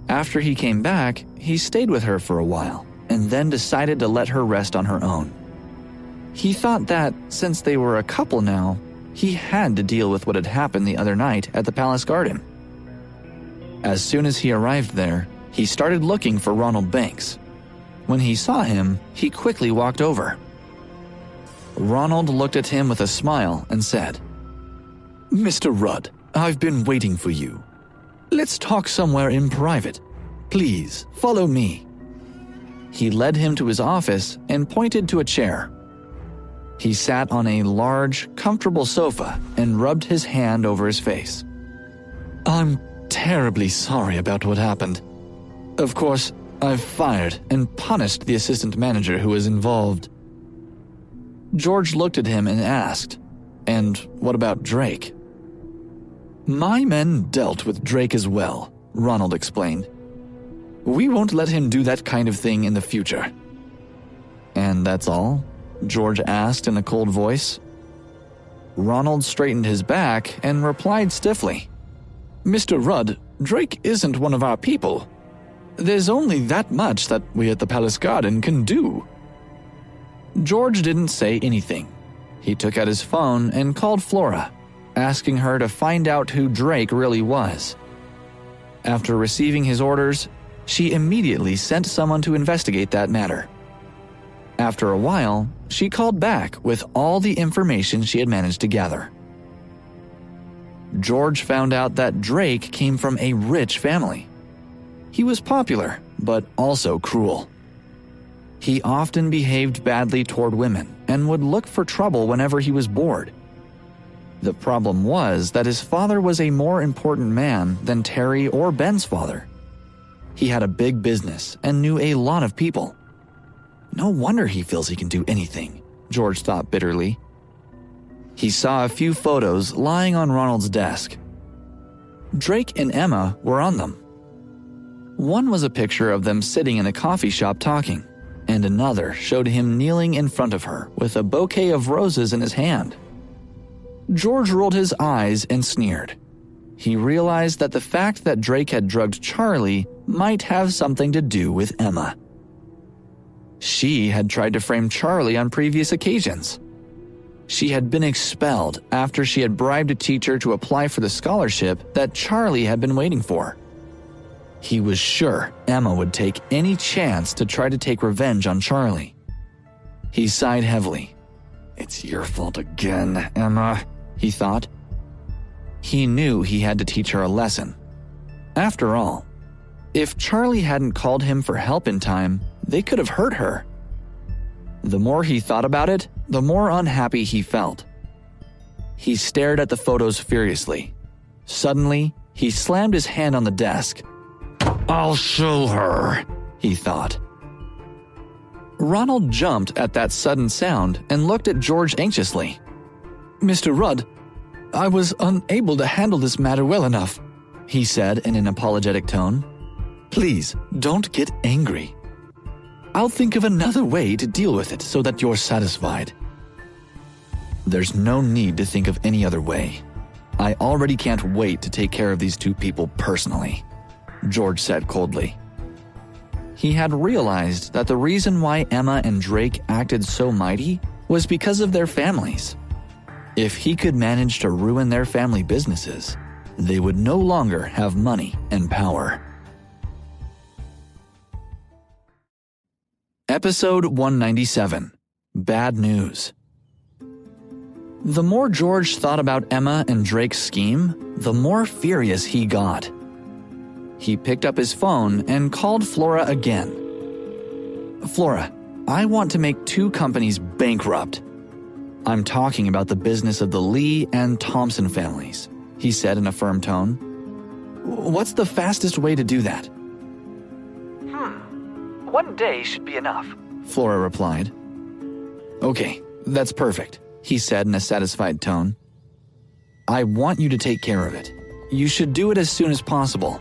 After he came back, he stayed with her for a while and then decided to let her rest on her own. He thought that, since they were a couple now, he had to deal with what had happened the other night at the palace garden. As soon as he arrived there, he started looking for Ronald Banks. When he saw him, he quickly walked over. Ronald looked at him with a smile and said, "Mr. Rudd, I've been waiting for you. Let's talk somewhere in private. Please, follow me." He led him to his office and pointed to a chair. He sat on a large, comfortable sofa and rubbed his hand over his face. "I'm terribly sorry about what happened. Of course, I've fired and punished the assistant manager who was involved." George looked at him and asked, "And what about Drake?" "My men dealt with Drake as well," Ronald explained. "We won't let him do that kind of thing in the future." "And that's all?" George asked in a cold voice. Ronald straightened his back and replied stiffly, "Mr. Rudd, Drake isn't one of our people. There's only that much that we at the Palace Garden can do." George didn't say anything. He took out his phone and called Flora, asking her to find out who Drake really was. After receiving his orders, she immediately sent someone to investigate that matter. After a while, she called back with all the information she had managed to gather. George found out that Drake came from a rich family. He was popular, but also cruel. He often behaved badly toward women and would look for trouble whenever he was bored. The problem was that his father was a more important man than Terry or Ben's father. He had a big business and knew a lot of people. No wonder he feels he can do anything, George thought bitterly. He saw a few photos lying on Ronald's desk. Drake and Emma were on them. One was a picture of them sitting in a coffee shop talking, and another showed him kneeling in front of her with a bouquet of roses in his hand. George rolled his eyes and sneered. He realized that the fact that Drake had drugged Charlie might have something to do with Emma. She had tried to frame Charlie on previous occasions. She had been expelled after she had bribed a teacher to apply for the scholarship that Charlie had been waiting for. He was sure Emma would take any chance to try to take revenge on Charlie. He sighed heavily. "It's your fault again, Emma," he thought. He knew he had to teach her a lesson. After all, if Charlie hadn't called him for help in time, they could have hurt her. The more he thought about it, the more unhappy he felt. He stared at the photos furiously. Suddenly, he slammed his hand on the desk. "I'll show her," he thought. Ronald jumped at that sudden sound and looked at George anxiously. "Mr. Rudd, I was unable to handle this matter well enough," he said in an apologetic tone. "Please, don't get angry. I'll think of another way to deal with it so that you're satisfied." "There's no need to think of any other way. I already can't wait to take care of these two people personally," George said coldly. He had realized that the reason why Emma and Drake acted so mighty was because of their families. If he could manage to ruin their family businesses, they would no longer have money and power. Episode 197. Bad News. The more George thought about Emma and Drake's scheme, the more furious he got. He picked up his phone and called Flora again. "Flora, I want to make two companies bankrupt. I'm talking about the business of the Lee and Thompson families," he said in a firm tone. "What's the fastest way to do that?" 1 day should be enough," Flora replied. "Okay, that's perfect," he said in a satisfied tone. "I want you to take care of it. You should do it as soon as possible."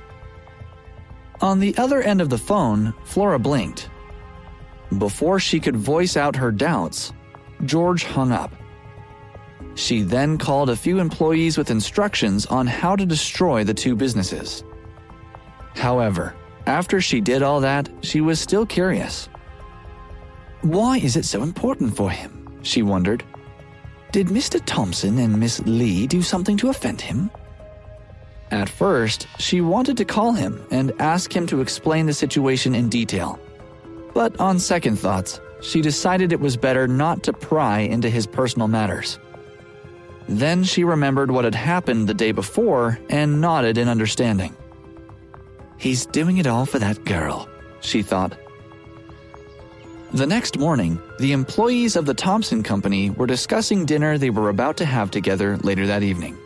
On the other end of the phone, Flora blinked. Before she could voice out her doubts, George hung up. She then called a few employees with instructions on how to destroy the two businesses. However, after she did all that, she was still curious. Why is it so important for him? She wondered. Did Mr. Thompson and Miss Lee do something to offend him? At first, she wanted to call him and ask him to explain the situation in detail. But on second thoughts, she decided it was better not to pry into his personal matters. Then she remembered what had happened the day before and nodded in understanding. He's doing it all for that girl, she thought. The next morning, the employees of the Thompson Company were discussing dinner they were about to have together later that evening.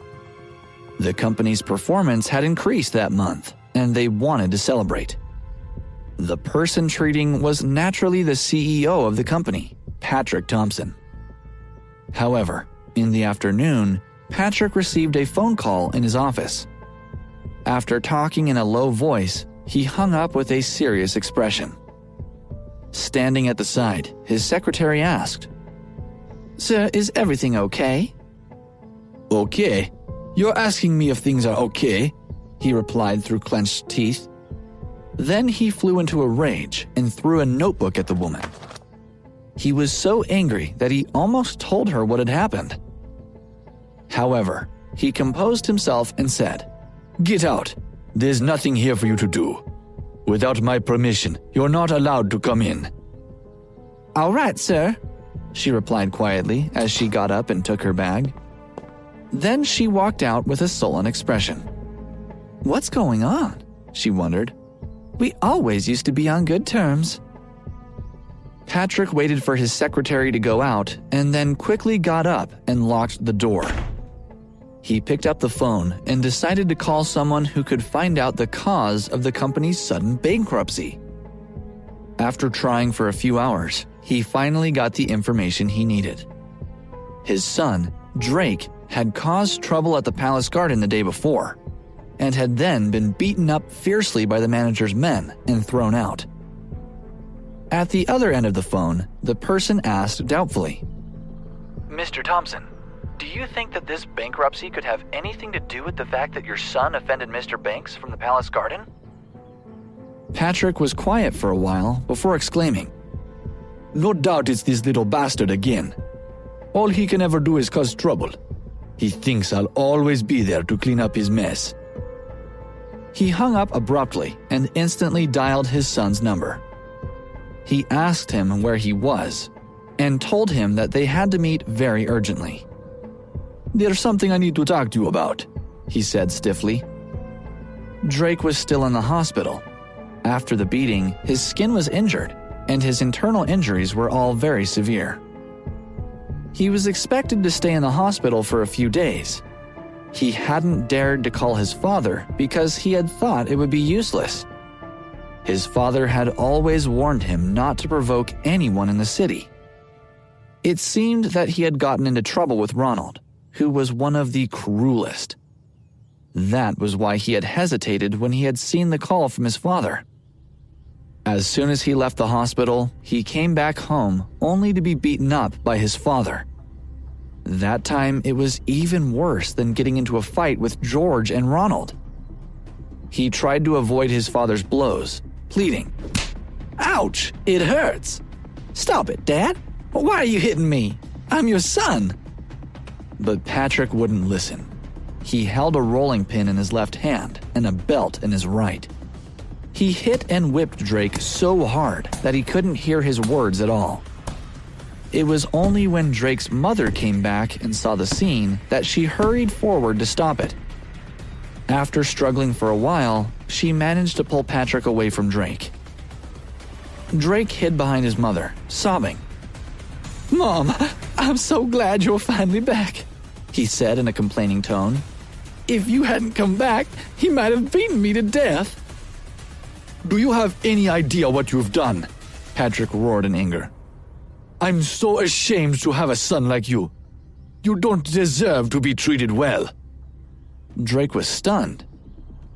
The company's performance had increased that month, and they wanted to celebrate. The person treating was naturally the CEO of the company, Patrick Thompson. However, in the afternoon, Patrick received a phone call in his office. After talking in a low voice, he hung up with a serious expression. Standing at the side, his secretary asked, "Sir, is everything okay?" Okay? You're asking me if things are okay? He replied through clenched teeth. Then he flew into a rage and threw a notebook at the woman. He was so angry that he almost told her what had happened. However, he composed himself and said, "Get out. There's nothing here for you to do. Without my permission, you're not allowed to come in." "All right, sir," she replied quietly as she got up and took her bag. Then she walked out with a sullen expression. What's going on? She wondered. We always used to be on good terms. Patrick waited for his secretary to go out and then quickly got up and locked the door. He picked up the phone and decided to call someone who could find out the cause of the company's sudden bankruptcy. After trying for a few hours, he finally got the information he needed. His son, Drake, had caused trouble at the Palace Garden the day before, and had then been beaten up fiercely by the manager's men and thrown out. At the other end of the phone, the person asked doubtfully, "Mr. Thompson, do you think that this bankruptcy could have anything to do with the fact that your son offended Mr. Banks from the Palace Garden?" Patrick was quiet for a while before exclaiming, "No doubt it's this little bastard again. All he can ever do is cause trouble. He thinks I'll always be there to clean up his mess." He hung up abruptly and instantly dialed his son's number. He asked him where he was and told him that they had to meet very urgently. "There's something I need to talk to you about," he said stiffly. Drake was still in the hospital. After the beating, his skin was injured, and his internal injuries were all very severe. He was expected to stay in the hospital for a few days. He hadn't dared to call his father because he had thought it would be useless. His father had always warned him not to provoke anyone in the city. It seemed that he had gotten into trouble with Ronald, who was one of the cruelest. That was why he had hesitated when he had seen the call from his father. As soon as he left the hospital, he came back home only to be beaten up by his father. That time, it was even worse than getting into a fight with George and Ronald. He tried to avoid his father's blows, pleading, "Ouch, it hurts. Stop it, Dad. Why are you hitting me? I'm your son." But Patrick wouldn't listen. He held a rolling pin in his left hand and a belt in his right. He hit and whipped Drake so hard that he couldn't hear his words at all. It was only when Drake's mother came back and saw the scene that she hurried forward to stop it. After struggling for a while, she managed to pull Patrick away from Drake. Drake hid behind his mother, sobbing. "Mom, I'm so glad you're finally back," he said in a complaining tone. "If you hadn't come back, he might have beaten me to death." "Do you have any idea what you've done?" Patrick roared in anger. "I'm so ashamed to have a son like you. You don't deserve to be treated well." Drake was stunned.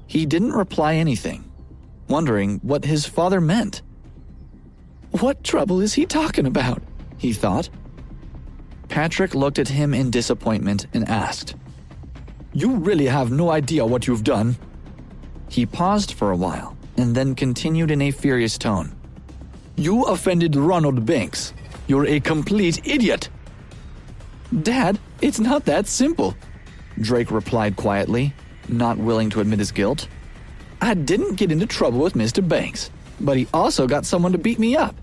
He didn't reply anything, wondering what his father meant. What trouble is he talking about? He thought. Patrick looked at him in disappointment and asked, "You really have no idea what you've done?" He paused for a while and then continued in a furious tone. "You offended Ronald Banks. You're a complete idiot." "Dad, it's not that simple," Drake replied quietly, not willing to admit his guilt. "I didn't get into trouble with Mr. Banks, but he also got someone to beat me up.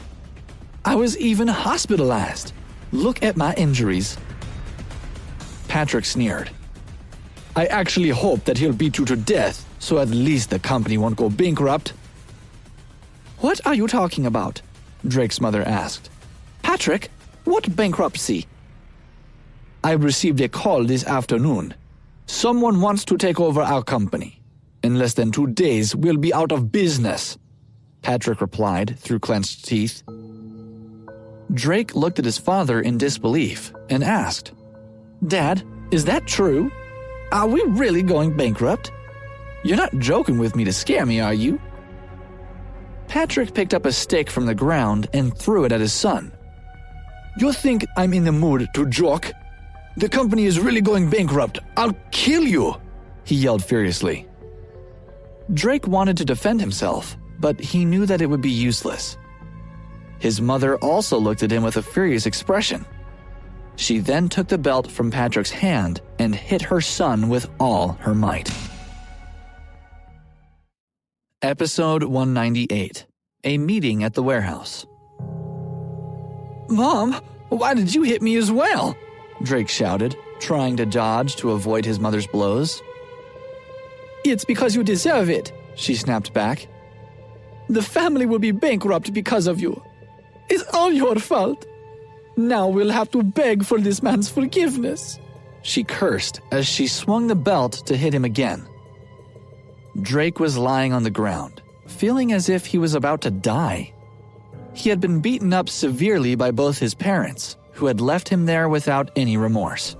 I was even hospitalized. Look at my injuries." Patrick sneered. "I actually hope that he'll beat you to death, so at least the company won't go bankrupt." "What are you talking about?" Drake's mother asked. "Patrick, what bankruptcy?" "I received a call this afternoon. Someone wants to take over our company. In less than 2 days, we'll be out of business," Patrick replied through clenched teeth. Drake looked at his father in disbelief and asked, "Dad, is that true? Are we really going bankrupt? You're not joking with me to scare me, are you?" Patrick picked up a stick from the ground and threw it at his son. You think I'm in the mood to joke? The company is really going bankrupt. I'll kill you!" he yelled furiously. Drake wanted to defend himself, but he knew that it would be useless. His mother also looked at him with a furious expression. She then took the belt from Patrick's hand and hit her son with all her might. Episode 198. A Meeting at the Warehouse. "Mom, why did you hit me as well?" Drake shouted, trying to dodge to avoid his mother's blows. "It's because you deserve it," she snapped back. "The family will be bankrupt because of you. It's all your fault. Now we'll have to beg for this man's forgiveness," she cursed as she swung the belt to hit him again. Drake was lying on the ground, feeling as if he was about to die. He had been beaten up severely by both his parents, who had left him there without any remorse.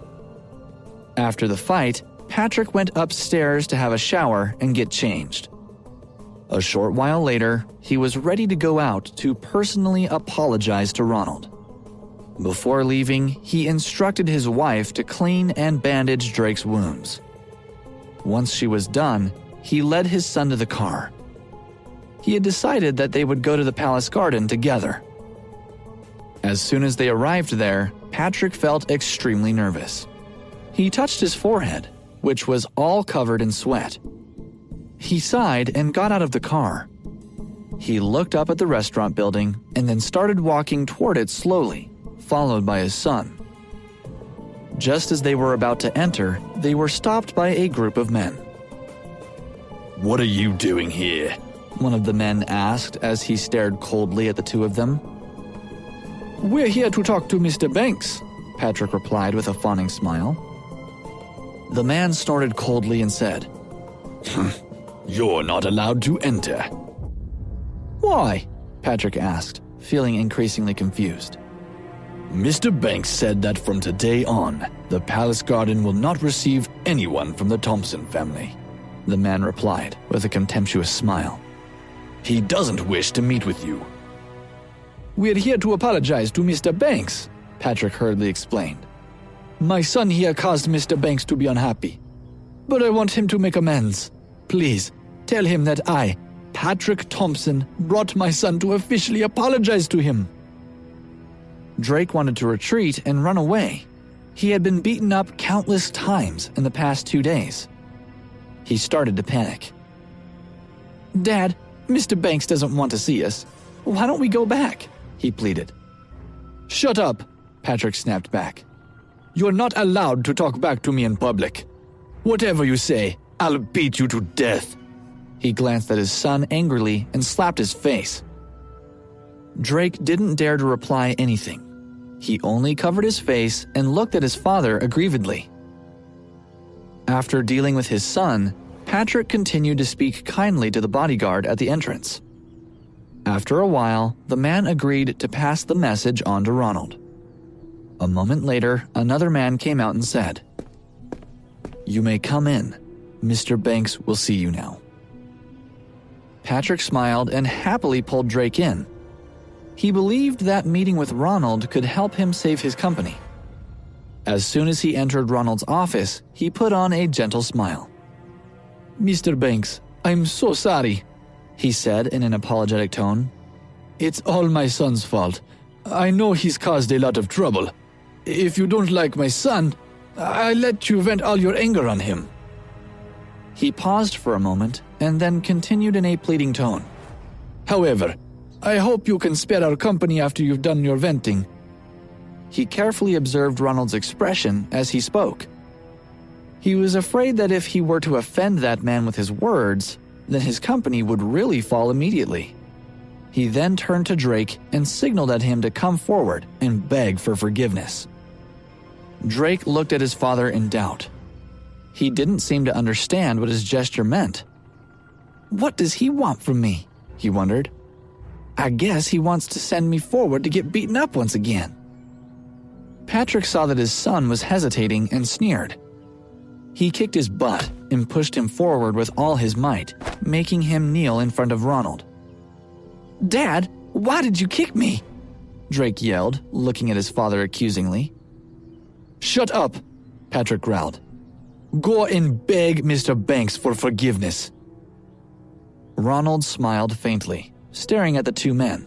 After the fight, Patrick went upstairs to have a shower and get changed. A short while later, he was ready to go out to personally apologize to Ronald. Before leaving, he instructed his wife to clean and bandage Drake's wounds. Once she was done, he led his son to the car. He had decided that they would go to the palace garden together. As soon as they arrived there, Patrick felt extremely nervous. He touched his forehead, which was all covered in sweat. He sighed and got out of the car. He looked up at the restaurant building and then started walking toward it slowly, followed by his son. Just as they were about to enter, they were stopped by a group of men. "What are you doing here?" one of the men asked as he stared coldly at the two of them. "We're here to talk to Mr. Banks," Patrick replied with a fawning smile. The man snorted coldly and said, "You're not allowed to enter." "Why?" Patrick asked, feeling increasingly confused. "Mr. Banks said that from today on, the palace garden will not receive anyone from the Thompson family," the man replied with a contemptuous smile. "He doesn't wish to meet with you." "We're here to apologize to Mr. Banks," Patrick hurriedly explained. "My son here caused Mr. Banks to be unhappy, but I want him to make amends. Please, tell him that I, Patrick Thompson, brought my son to officially apologize to him." Drake wanted to retreat and run away. He had been beaten up countless times in the past 2 days. He started to panic. "Dad, Mr. Banks doesn't want to see us. Why don't we go back?" he pleaded. "Shut up," Patrick snapped back. "You're not allowed to talk back to me in public. Whatever you say, I'll beat you to death." He glanced at his son angrily and slapped his face. Drake didn't dare to reply anything. He only covered his face and looked at his father aggrievedly. After dealing with his son, Patrick continued to speak kindly to the bodyguard at the entrance. After a while, the man agreed to pass the message on to Ronald. A moment later, another man came out and said, "You may come in. Mr. Banks will see you now." Patrick smiled and happily pulled Drake in. He believed that meeting with Ronald could help him save his company. As soon as he entered Ronald's office, he put on a gentle smile. "Mr. Banks, I'm so sorry," he said in an apologetic tone. "It's all my son's fault. I know he's caused a lot of trouble. If you don't like my son, I'll let you vent all your anger on him." He paused for a moment and then continued in a pleading tone. "However, I hope you can spare our company after you've done your venting." He carefully observed Ronald's expression as he spoke. He was afraid that if he were to offend that man with his words, then his company would really fall immediately. He then turned to Drake and signaled at him to come forward and beg for forgiveness. Drake looked at his father in doubt. He didn't seem to understand what his gesture meant. "What does he want from me?" he wondered. I guess he wants to send me forward to get beaten up once again." Patrick saw that his son was hesitating and sneered. He kicked his butt and pushed him forward with all his might, making him kneel in front of Ronald. "Dad, why did you kick me?" Drake yelled, looking at his father accusingly. "Shut up," Patrick growled. "Go and beg Mr. Banks for forgiveness." Ronald smiled faintly, staring at the two men.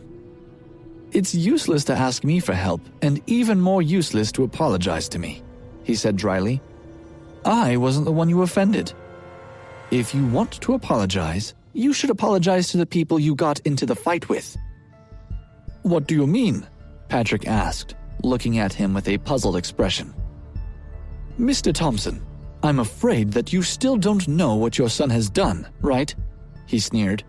"It's useless to ask me for help, and even more useless to apologize to me," he said dryly. "I wasn't the one you offended. If you want to apologize, you should apologize to the people you got into the fight with." "What do you mean?" Patrick asked, looking at him with a puzzled expression. "Mr. Thompson, I'm afraid that you still don't know what your son has done, right?" he sneered.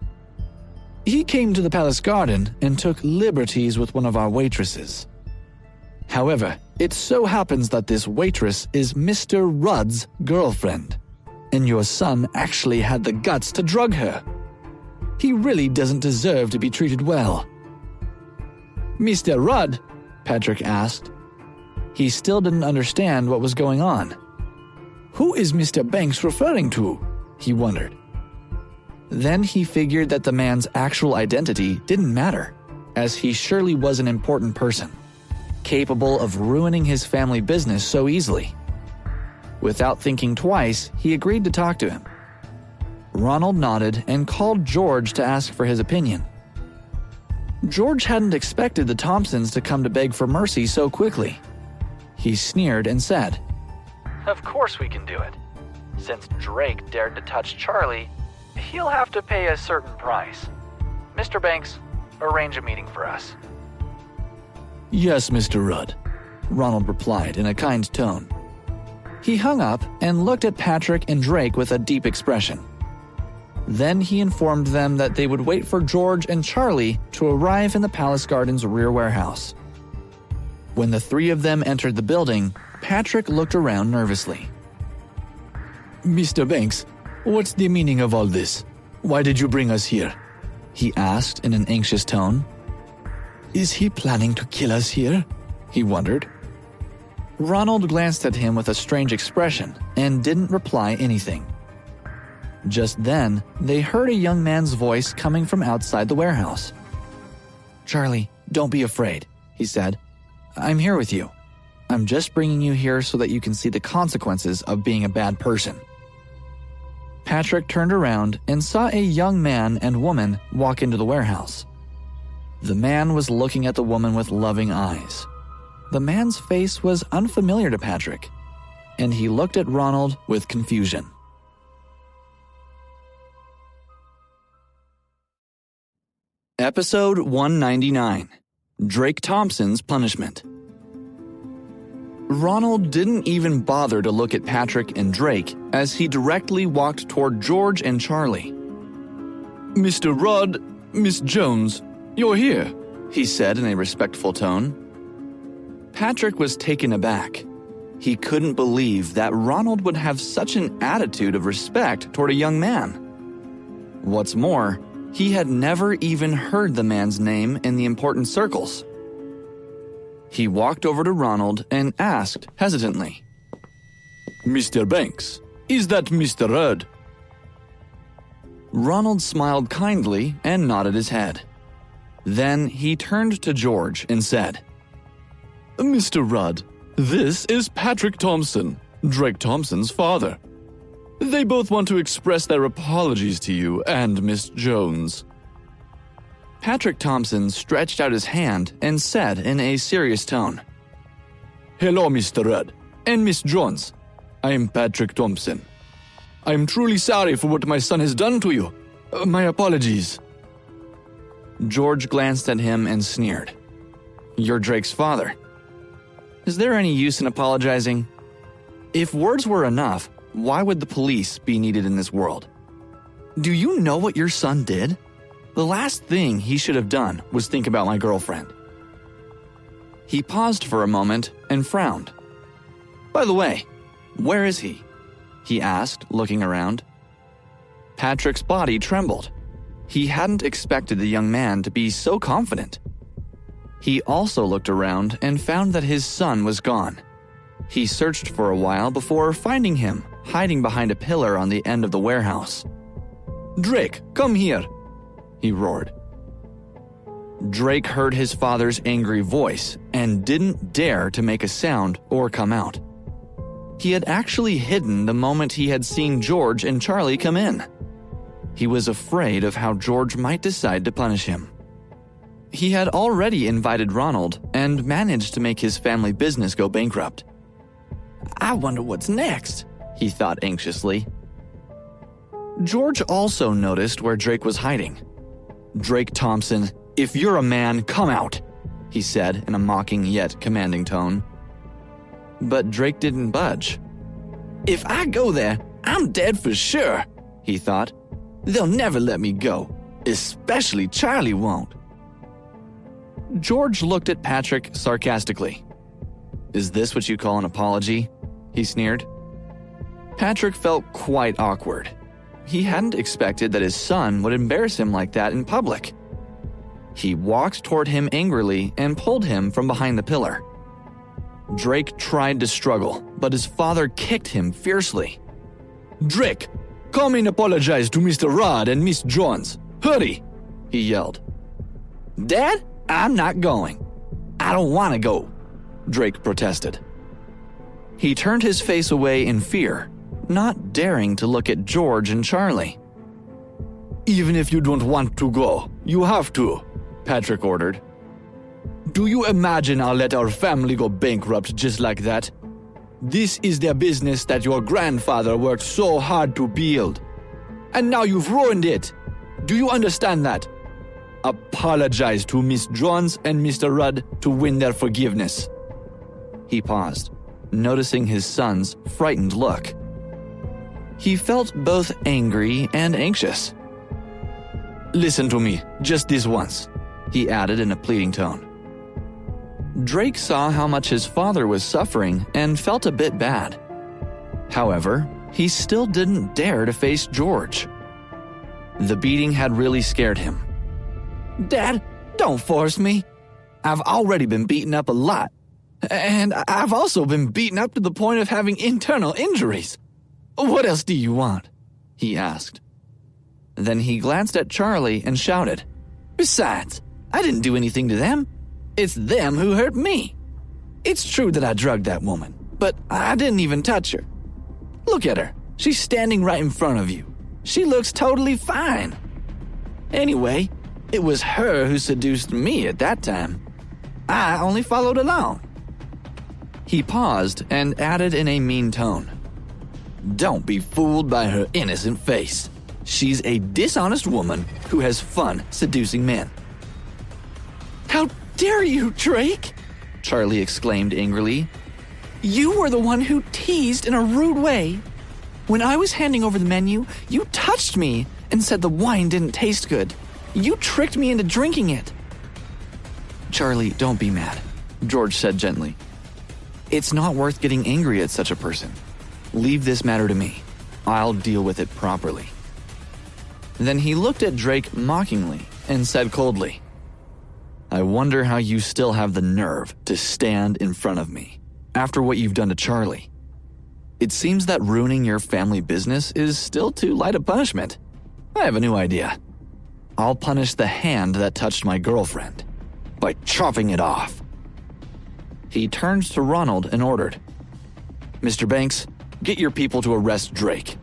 "He came to the Palace Garden and took liberties with one of our waitresses. However, it so happens that this waitress is Mr. Rudd's girlfriend, and your son actually had the guts to drug her. He really doesn't deserve to be treated well." "Mr. Rudd?" Patrick asked. He still didn't understand what was going on. "Who is Mr. Banks referring to?" he wondered. Then he figured that the man's actual identity didn't matter, as he surely was an important person, capable of ruining his family business so easily. Without thinking twice, he agreed to talk to him. Ronald nodded and called George to ask for his opinion. George hadn't expected the Thompsons to come to beg for mercy so quickly. He sneered and said, "Of course we can do it. Since Drake dared to touch Charlie, he'll have to pay a certain price. Mr. Banks, arrange a meeting for us." "Yes, Mr. Rudd," Ronald replied in a kind tone. He hung up and looked at Patrick and Drake with a deep expression. Then he informed them that they would wait for George and Charlie to arrive in the Palace Garden's rear warehouse. When the three of them entered the building, Patrick looked around nervously. "Mr. Banks, what's the meaning of all this? Why did you bring us here?" he asked in an anxious tone. "Is he planning to kill us here?" he wondered. Ronald glanced at him with a strange expression and didn't reply anything. Just then, they heard a young man's voice coming from outside the warehouse. "Charlie, don't be afraid," he said. "I'm here with you. I'm just bringing you here so that you can see the consequences of being a bad person." Patrick turned around and saw a young man and woman walk into the warehouse. The man was looking at the woman with loving eyes. The man's face was unfamiliar to Patrick, and he looked at Ronald with confusion. Episode 199, Drake Thompson's Punishment. Ronald didn't even bother to look at Patrick and Drake as he directly walked toward George and Charlie. "Mr. Rudd, Miss Jones, you're here," he said in a respectful tone. Patrick was taken aback. He couldn't believe that Ronald would have such an attitude of respect toward a young man. What's more, he had never even heard the man's name in the important circles. He walked over to Ronald and asked hesitantly, "Mr. Banks, is that Mr. Rudd?" Ronald smiled kindly and nodded his head. Then he turned to George and said, "Mr. Rudd, this is Patrick Thompson, Drake Thompson's father. They both want to express their apologies to you and Miss Jones." Patrick Thompson stretched out his hand and said in a serious tone, "Hello, Mr. Rudd and Miss Jones. I am Patrick Thompson. I am truly sorry for what my son has done to you. My apologies." George glanced at him and sneered. "You're Drake's father. Is there any use in apologizing? If words were enough, why would the police be needed in this world? Do you know what your son did? The last thing he should have done was think about my girlfriend." He paused for a moment and frowned. "By the way, where is he?" he asked, looking around. Patrick's body trembled. He hadn't expected the young man to be so confident. He also looked around and found that his son was gone. He searched for a while before finding him, hiding behind a pillar on the end of the warehouse. "Drake, come here," he roared. Drake heard his father's angry voice and didn't dare to make a sound or come out. He had actually hidden the moment he had seen George and Charlie come in. He was afraid of how George might decide to punish him. He had already invited Ronald and managed to make his family business go bankrupt. "I wonder what's next," he thought anxiously. George also noticed where Drake was hiding. "Drake Thompson, if you're a man, come out," he said in a mocking yet commanding tone. But Drake didn't budge. "If I go there, I'm dead for sure," he thought. "They'll never let me go, especially Charlie won't." George looked at Patrick sarcastically. "Is this what you call an apology?" he sneered. Patrick felt quite awkward. He hadn't expected that his son would embarrass him like that in public. He walked toward him angrily and pulled him from behind the pillar. Drake tried to struggle, but his father kicked him fiercely. "Drake, come and apologize to Mr. Rudd and Miss Jones. Hurry!" he yelled. "Dad, I'm not going. I don't want to go," Drake protested. He turned his face away in fear, not daring to look at George and Charlie. "Even if you don't want to go, you have to," Patrick ordered. "Do you imagine I'll let our family go bankrupt just like that? This is the business that your grandfather worked so hard to build. And now you've ruined it. Do you understand that? Apologize to Miss Jones and Mr. Rudd to win their forgiveness." He paused, noticing his son's frightened look. He felt both angry and anxious. "Listen to me, just this once," he added in a pleading tone. Drake saw how much his father was suffering and felt a bit bad. However, he still didn't dare to face George. The beating had really scared him. "Dad, don't force me. I've already been beaten up a lot. And I've also been beaten up to the point of having internal injuries. What else do you want?" he asked. Then he glanced at Charlie and shouted, "Besides, I didn't do anything to them. It's them who hurt me. It's true that I drugged that woman, but I didn't even touch her. Look at her. She's standing right in front of you. She looks totally fine. Anyway, it was her who seduced me at that time. I only followed along." He paused and added in a mean tone, "Don't be fooled by her innocent face. She's a dishonest woman who has fun seducing men." "How dare you, Drake?" Charlie exclaimed angrily. "You were the one who teased in a rude way. When I was handing over the menu, you touched me and said the wine didn't taste good. You tricked me into drinking it." "Charlie, don't be mad," George said gently. "It's not worth getting angry at such a person. Leave this matter to me. I'll deal with it properly." Then he looked at Drake mockingly and said coldly, "I wonder how you still have the nerve to stand in front of me after what you've done to Charlie. It seems that ruining your family business is still too light a punishment. I have a new idea. I'll punish the hand that touched my girlfriend by chopping it off." He turned to Ronald and ordered, "Mr. Banks, get your people to arrest Drake."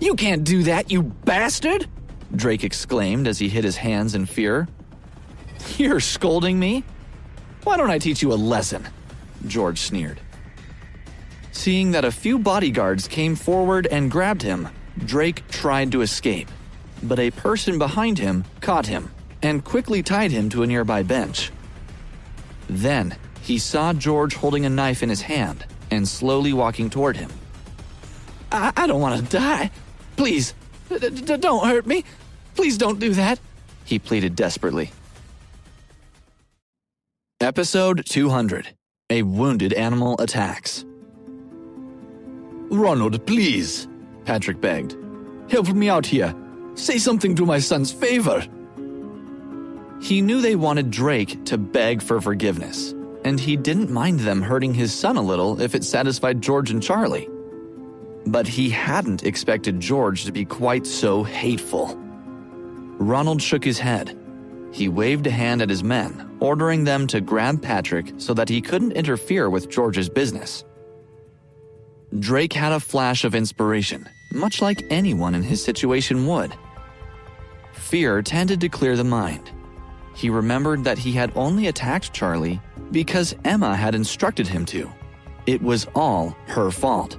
"You can't do that, you bastard!" Drake exclaimed as he hid his hands in fear. "You're scolding me? Why don't I teach you a lesson?" George sneered. Seeing that a few bodyguards came forward and grabbed him, Drake tried to escape, but a person behind him caught him and quickly tied him to a nearby bench. Then he saw George holding a knife in his hand and slowly walking toward him. I don't want to die. Please, don't hurt me. Please don't do that," he pleaded desperately. Episode 200. A Wounded Animal Attacks. "Ronald, please," Patrick begged. "Help me out here. Say something to my son's favor. He knew they wanted Drake to beg for forgiveness, and he didn't mind them hurting his son a little if it satisfied George and Charlie. But he hadn't expected George to be quite so hateful. Ronald shook his head. He waved a hand at his men, ordering them to grab Patrick so that he couldn't interfere with George's business. Drake had a flash of inspiration, much like anyone in his situation would. Fear tended to clear the mind. He remembered that he had only attacked Charlie because Emma had instructed him to. It was all her fault.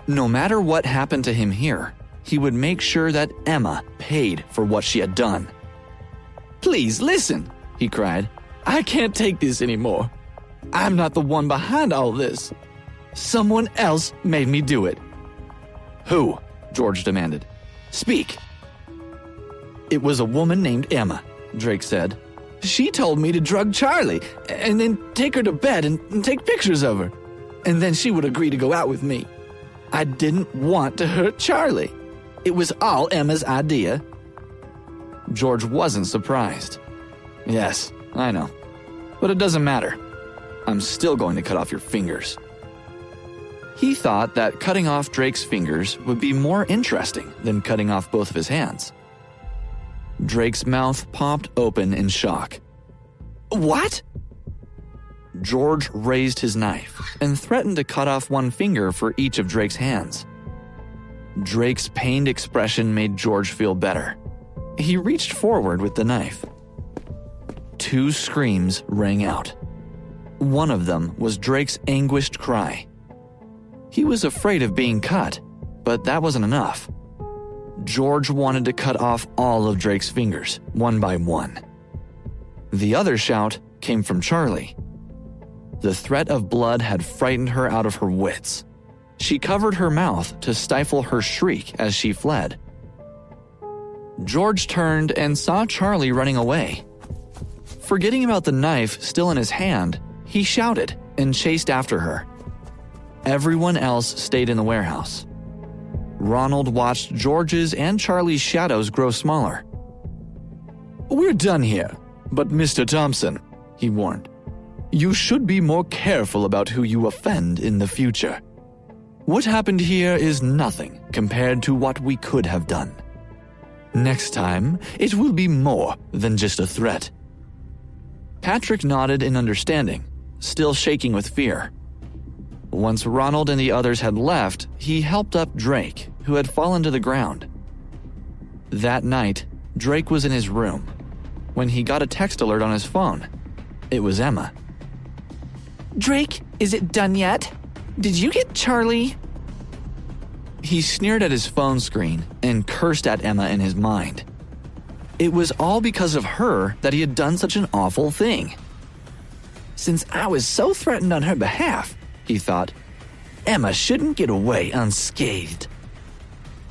No matter what happened to him here, he would make sure that Emma paid for what she had done. Please listen, he cried. I can't take this anymore. I'm not the one behind all this. Someone else made me do it. Who? George demanded. Speak. It was a woman named Emma, Drake said. She told me to drug Charlie and then take her to bed and take pictures of her. And then she would agree to go out with me. I didn't want to hurt Charlie. It was all Emma's idea. George wasn't surprised. Yes, I know. But it doesn't matter. I'm still going to cut off your fingers. He thought that cutting off Drake's fingers would be more interesting than cutting off both of his hands. Drake's mouth popped open in shock. What? George raised his knife and threatened to cut off one finger for each of Drake's hands. Drake's pained expression made George feel better. He reached forward with the knife. 2 screams rang out. One of them was Drake's anguished cry. He was afraid of being cut, but that wasn't enough. George wanted to cut off all of Drake's fingers, one by one. The other shout came from Charlie. The threat of blood had frightened her out of her wits. She covered her mouth to stifle her shriek as she fled. George turned and saw Charlie running away. Forgetting about the knife still in his hand, he shouted and chased after her. Everyone else stayed in the warehouse. Ronald watched George's and Charlie's shadows grow smaller. We're done here, but Mr. Thompson, he warned, you should be more careful about who you offend in the future. What happened here is nothing compared to what we could have done. Next time, it will be more than just a threat. Patrick nodded in understanding, still shaking with fear. Once Ronald and the others had left, he helped up Drake, who had fallen to the ground. That night, Drake was in his room when he got a text alert on his phone. It was Emma. Drake, is it done yet? Did you get Charlie? He sneered at his phone screen and cursed at Emma in his mind. It was all because of her that he had done such an awful thing. Since I was so threatened on her behalf, he thought, Emma shouldn't get away unscathed.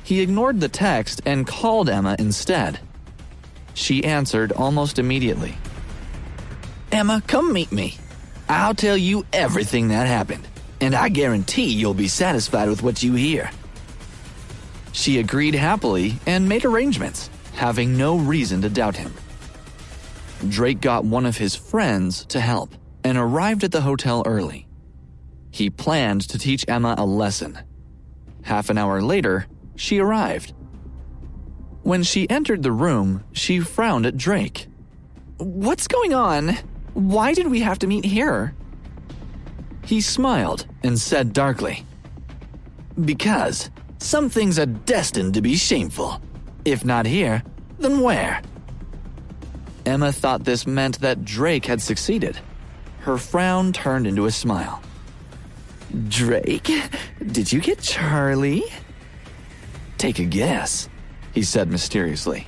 He ignored the text and called Emma instead. She answered almost immediately. Emma, come meet me. I'll tell you everything that happened, and I guarantee you'll be satisfied with what you hear. She agreed happily and made arrangements, having no reason to doubt him. Drake got one of his friends to help and arrived at the hotel early. He planned to teach Emma a lesson. Half an hour later, she arrived. When she entered the room, she frowned at Drake. What's going on? Why did we have to meet here? He smiled and said darkly, Because some things are destined to be shameful. If not here, then where? Emma thought this meant that Drake had succeeded. Her frown turned into a smile. Drake, did you get Charlie? Take a guess, he said mysteriously.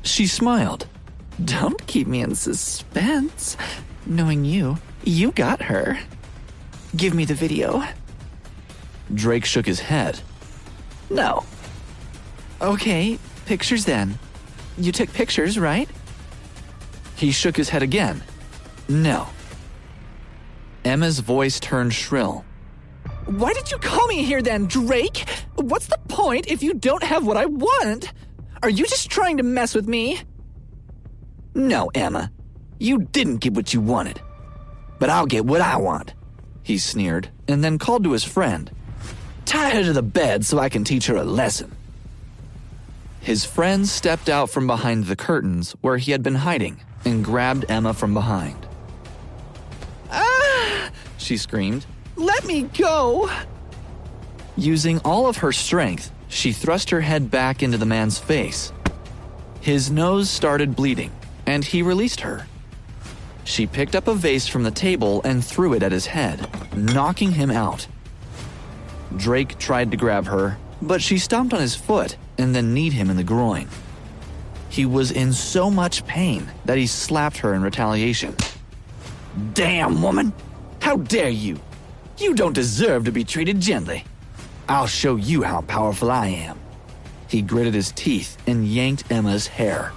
She smiled. Don't keep me in suspense. Knowing you got her. Give me the video. Drake shook his head. No. Okay, pictures then. You took pictures, right? He shook his head again. No. Emma's voice turned shrill. Why did you call me here then, Drake? What's the point if you don't have what I want? Are you just trying to mess with me? No, Emma. You didn't get what you wanted. But I'll get what I want, he sneered, and then called to his friend. Tie her to the bed so I can teach her a lesson. His friend stepped out from behind the curtains where he had been hiding and grabbed Emma from behind. Ah! She screamed. Let me go! Using all of her strength, she thrust her head back into the man's face. His nose started bleeding, and he released her. She picked up a vase from the table and threw it at his head, knocking him out. Drake tried to grab her, but she stomped on his foot and then kneed him in the groin. He was in so much pain that he slapped her in retaliation. Damn, woman! How dare you! You don't deserve to be treated gently. I'll show you how powerful I am. He gritted his teeth and yanked Emma's hair,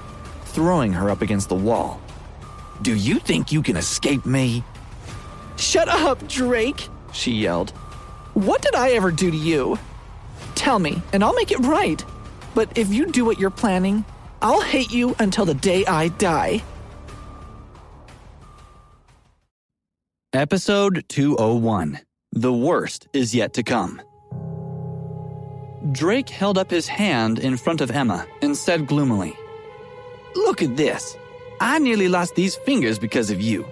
throwing her up against the wall. Do you think you can escape me? Shut up, Drake, she yelled. What did I ever do to you? Tell me, and I'll make it right. But if you do what you're planning, I'll hate you until the day I die. Episode 201. The worst is yet to come. Drake held up his hand in front of Emma and said gloomily, Look at this. I nearly lost these fingers because of you.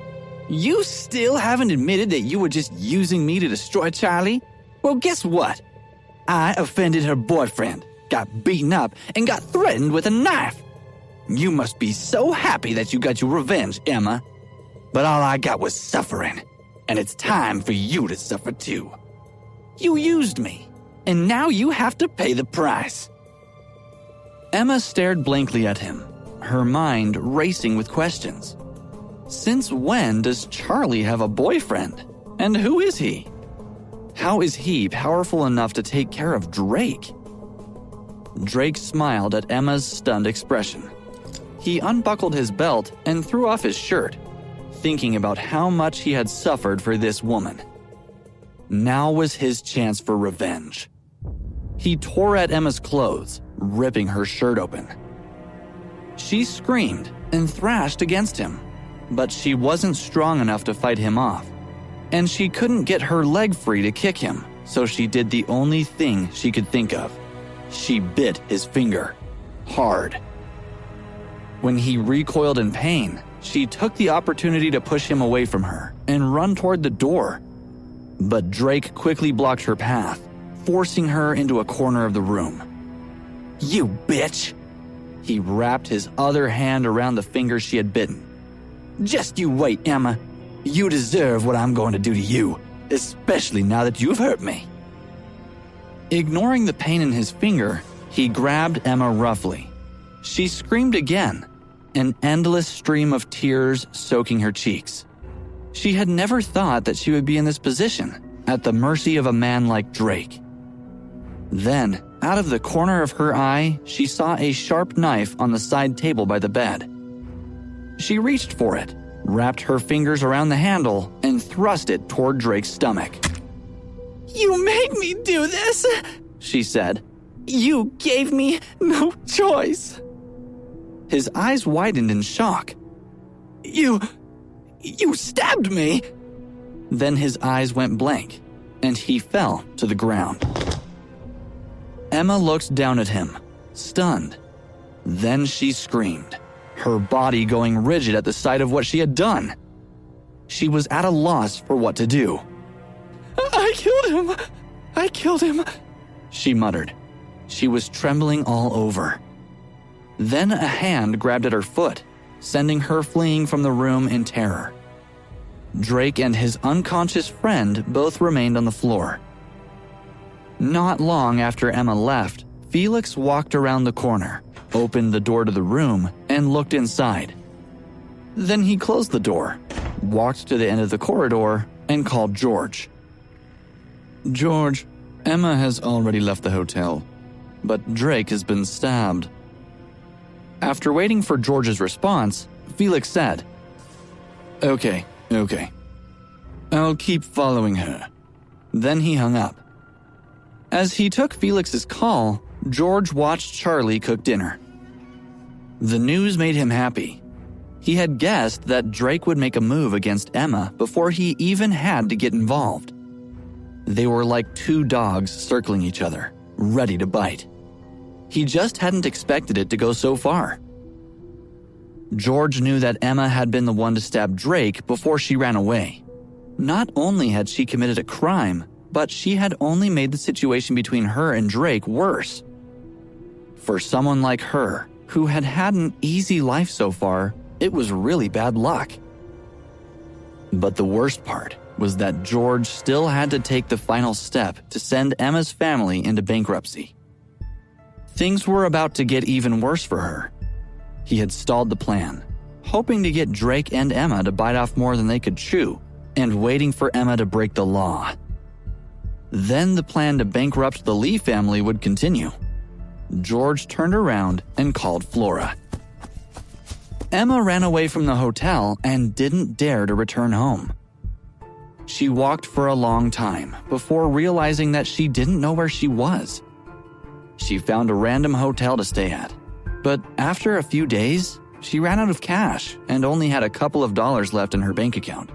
You still haven't admitted that you were just using me to destroy Charlie? Well, guess what? I offended her boyfriend, got beaten up, and got threatened with a knife. You must be so happy that you got your revenge, Emma. But all I got was suffering, and it's time for you to suffer too. You used me, and now you have to pay the price. Emma stared blankly at him, her mind racing with questions. Since when does Charlie have a boyfriend? And who is he? How is he powerful enough to take care of Drake? Drake smiled at Emma's stunned expression. He unbuckled his belt and threw off his shirt, thinking about how much he had suffered for this woman. Now was his chance for revenge. He tore at Emma's clothes, ripping her shirt open. She screamed and thrashed against him, but she wasn't strong enough to fight him off, and she couldn't get her leg free to kick him, so she did the only thing she could think of. She bit his finger, hard. When he recoiled in pain, she took the opportunity to push him away from her and run toward the door. But Drake quickly blocked her path, forcing her into a corner of the room. You bitch! He wrapped his other hand around the finger she had bitten. Just you wait, Emma. You deserve what I'm going to do to you, especially now that you've hurt me. Ignoring the pain in his finger, he grabbed Emma roughly. She screamed again, an endless stream of tears soaking her cheeks. She had never thought that she would be in this position, at the mercy of a man like Drake. Then, out of the corner of her eye, she saw a sharp knife on the side table by the bed. She reached for it, wrapped her fingers around the handle, and thrust it toward Drake's stomach. You made me do this, she said. You gave me no choice. His eyes widened in shock. You stabbed me. Then his eyes went blank, and he fell to the ground. Emma looked down at him, stunned. Then she screamed, her body going rigid at the sight of what she had done. She was at a loss for what to do. I killed him, she muttered. She was trembling all over. Then a hand grabbed at her foot, sending her fleeing from the room in terror. Drake and his unconscious friend both remained on the floor. Not long after Emma left, Felix walked around the corner, opened the door to the room, and looked inside. Then he closed the door, walked to the end of the corridor, and called George. George, Emma has already left the hotel, but Drake has been stabbed. After waiting for George's response, Felix said, Okay. I'll keep following her. Then he hung up. As he took Felix's call, George watched Charlie cook dinner. The news made him happy. He had guessed that Drake would make a move against Emma before he even had to get involved. They were like two dogs circling each other, ready to bite. He just hadn't expected it to go so far. George knew that Emma had been the one to stab Drake before she ran away. Not only had she committed a crime, but she had only made the situation between her and Drake worse. For someone like her, who had had an easy life so far, it was really bad luck. But the worst part was that George still had to take the final step to send Emma's family into bankruptcy. Things were about to get even worse for her. He had stalled the plan, hoping to get Drake and Emma to bite off more than they could chew, and waiting for Emma to break the law. Then the plan to bankrupt the Lee family would continue. George turned around and called Flora. Emma ran away from the hotel and didn't dare to return home. She walked for a long time before realizing that she didn't know where she was. She found a random hotel to stay at, but after a few days, she ran out of cash and only had a couple of dollars left in her bank account.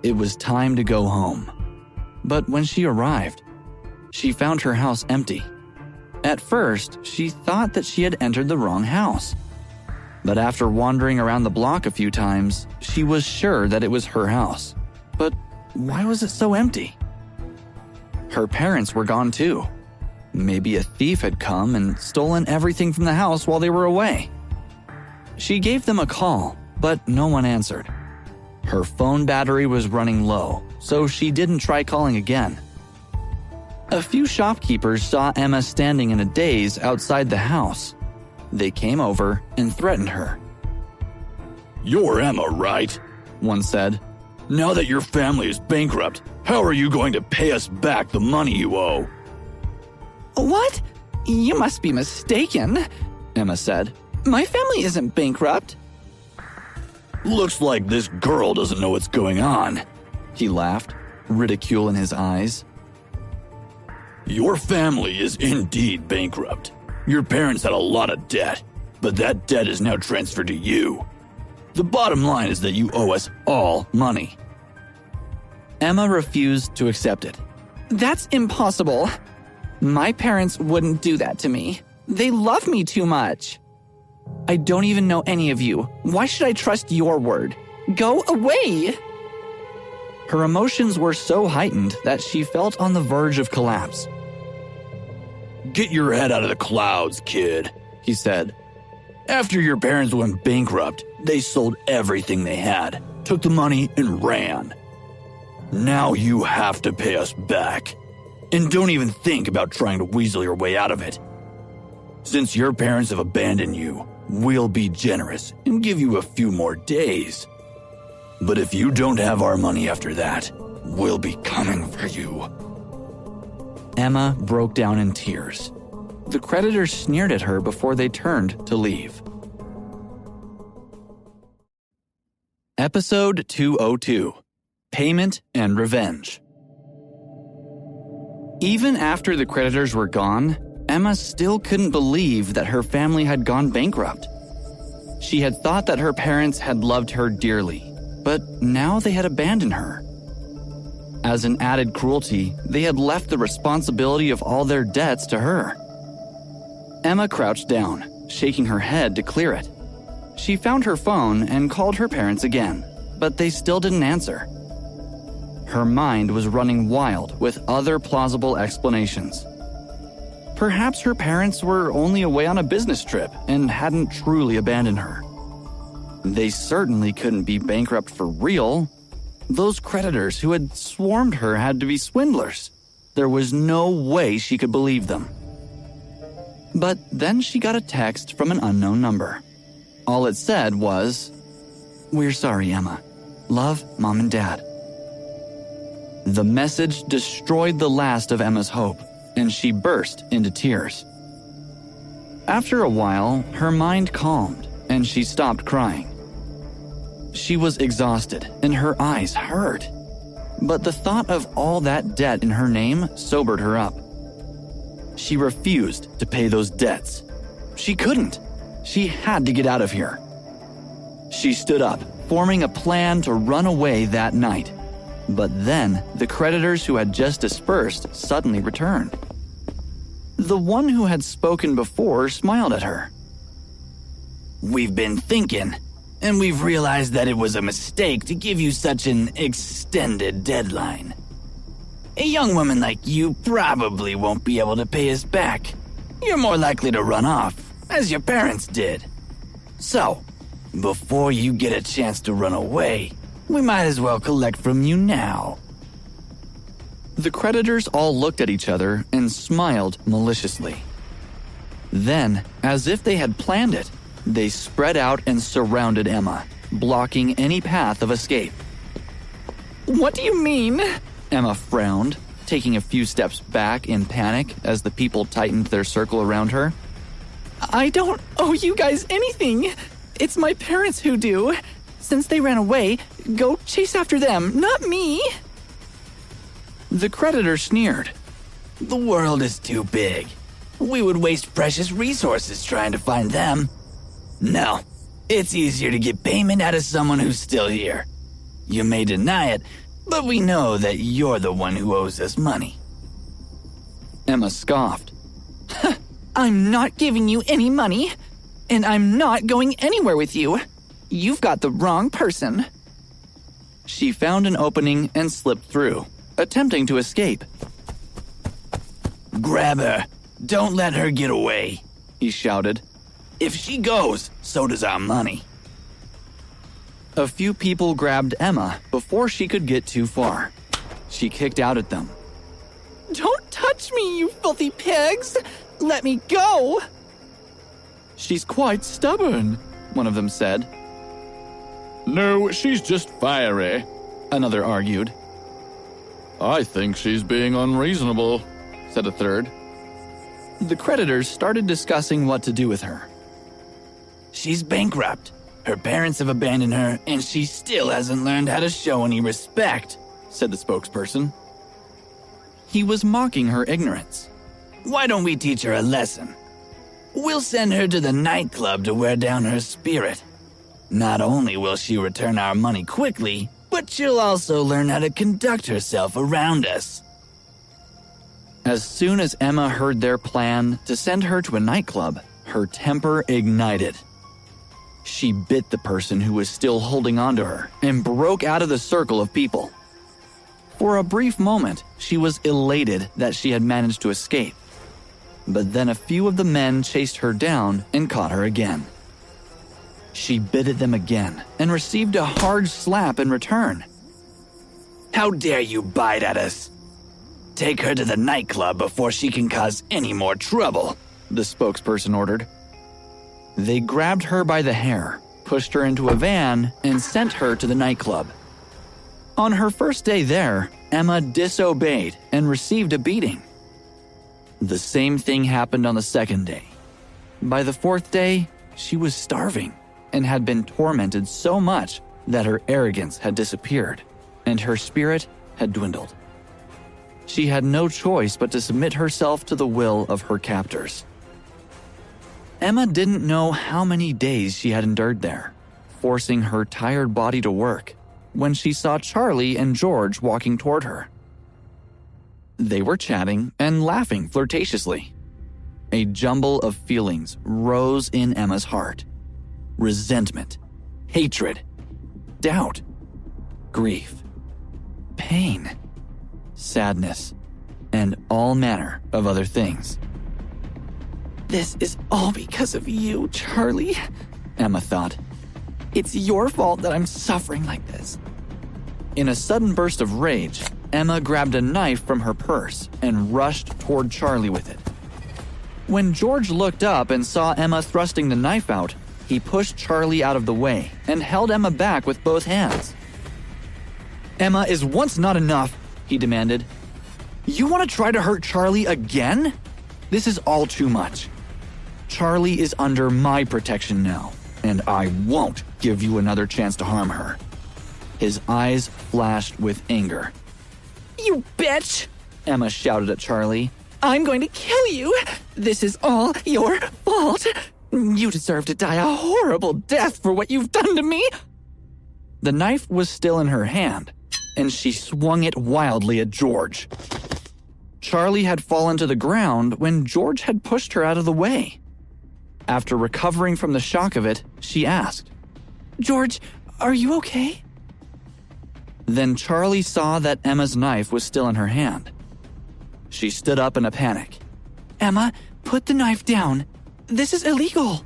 It was time to go home. But when she arrived, she found her house empty. At first, she thought that she had entered the wrong house. But after wandering around the block a few times, she was sure that it was her house. But why was it so empty? Her parents were gone too. Maybe a thief had come and stolen everything from the house while they were away. She gave them a call, but no one answered. Her phone battery was running low, so she didn't try calling again. A few shopkeepers saw Emma standing in a daze outside the house. They came over and threatened her. "You're Emma, right?" one said. "Now that your family is bankrupt, how are you going to pay us back the money you owe?" What? You must be mistaken, Emma said. My family isn't bankrupt. "Looks like this girl doesn't know what's going on," he laughed, ridicule in his eyes. "Your family is indeed bankrupt. Your parents had a lot of debt, but that debt is now transferred to you. The bottom line is that you owe us all money." Emma refused to accept it. That's impossible. My parents wouldn't do that to me. They love me too much. I don't even know any of you. Why should I trust your word? Go away! Her emotions were so heightened that she felt on the verge of collapse. "Get your head out of the clouds, kid," he said. "After your parents went bankrupt, they sold everything they had, took the money, and ran. Now you have to pay us back. And don't even think about trying to weasel your way out of it. Since your parents have abandoned you, we'll be generous and give you a few more days. But if you don't have our money after that, we'll be coming for you." Emma broke down in tears. The creditors sneered at her before they turned to leave. Episode 202: Payment and Revenge. Even after the creditors were gone, Emma still couldn't believe that her family had gone bankrupt. She had thought that her parents had loved her dearly, but now they had abandoned her. As an added cruelty, they had left the responsibility of all their debts to her. Emma crouched down, shaking her head to clear it. She found her phone and called her parents again, but they still didn't answer. Her mind was running wild with other plausible explanations. Perhaps her parents were only away on a business trip and hadn't truly abandoned her. They certainly couldn't be bankrupt for real. Those creditors who had swarmed her had to be swindlers. There was no way she could believe them. But then she got a text from an unknown number. All it said was, "We're sorry, Emma. Love, Mom and Dad." The message destroyed the last of Emma's hope, and she burst into tears. After a while, her mind calmed, and she stopped crying. She was exhausted, and her eyes hurt. But the thought of all that debt in her name sobered her up. She refused to pay those debts. She couldn't. She had to get out of here. She stood up, forming a plan to run away that night. But then, the creditors who had just dispersed suddenly returned. The one who had spoken before smiled at her. "We've been thinking, and we've realized that it was a mistake to give you such an extended deadline. A young woman like you probably won't be able to pay us back. You're more likely to run off, as your parents did. So, before you get a chance to run away, we might as well collect from you now." The creditors all looked at each other and smiled maliciously. Then, as if they had planned it, they spread out and surrounded Emma, blocking any path of escape. What do you mean? Emma frowned, taking a few steps back in panic as the people tightened their circle around her. I don't owe you guys anything. It's my parents who do. Since they ran away, go chase after them, not me. The creditor sneered. "The world is too big. We would waste precious resources trying to find them. No, it's easier to get payment out of someone who's still here. You may deny it, but we know that you're the one who owes us money." Emma scoffed. I'm not giving you any money, and I'm not going anywhere with you. You've got the wrong person. She found an opening and slipped through, attempting to escape. "Grab her. Don't let her get away," he shouted. "If she goes, so does our money." A few people grabbed Emma before she could get too far. She kicked out at them. Don't touch me, you filthy pigs! Let me go! She's quite stubborn, one of them said. No, she's just fiery, another argued. I think she's being unreasonable, said a third. The creditors started discussing what to do with her. "She's bankrupt. Her parents have abandoned her, and she still hasn't learned how to show any respect," said the spokesperson. He was mocking her ignorance. "Why don't we teach her a lesson? We'll send her to the nightclub to wear down her spirit. Not only will she return our money quickly, but she'll also learn how to conduct herself around us." As soon as Emma heard their plan to send her to a nightclub, her temper ignited. She bit the person who was still holding on to her and broke out of the circle of people. For a brief moment, she was elated that she had managed to escape. But then a few of the men chased her down and caught her again. She bit at them again and received a hard slap in return. "How dare you bite at us? Take her to the nightclub before she can cause any more trouble," the spokesperson ordered. They grabbed her by the hair, pushed her into a van, and sent her to the nightclub. On her first day there, Emma disobeyed and received a beating. The same thing happened on the second day. By the fourth day, she was starving and had been tormented so much that her arrogance had disappeared and her spirit had dwindled. She had no choice but to submit herself to the will of her captors. Emma didn't know how many days she had endured there, forcing her tired body to work, when she saw Charlie and George walking toward her. They were chatting and laughing flirtatiously. A jumble of feelings rose in Emma's heart. Resentment, hatred, doubt, grief, pain, sadness, and all manner of other things. This is all because of you, Charlie, Emma thought. It's your fault that I'm suffering like this. In a sudden burst of rage, Emma grabbed a knife from her purse and rushed toward Charlie with it. When George looked up and saw Emma thrusting the knife out, he pushed Charlie out of the way and held Emma back with both hands. "Emma, is once not enough?" he demanded. "You want to try to hurt Charlie again? This is all too much. Charlie is under my protection now, and I won't give you another chance to harm her." His eyes flashed with anger, You bitch! Emma shouted at Charlie. I'm going to kill you! This is all your fault! You deserve to die a horrible death for what you've done to me! The knife was still in her hand, and she swung it wildly at George. Charlie had fallen to the ground when George had pushed her out of the way. After recovering from the shock of it, she asked, George, are you okay? Then Charlie saw that Emma's knife was still in her hand. She stood up in a panic. Emma, put the knife down. This is illegal.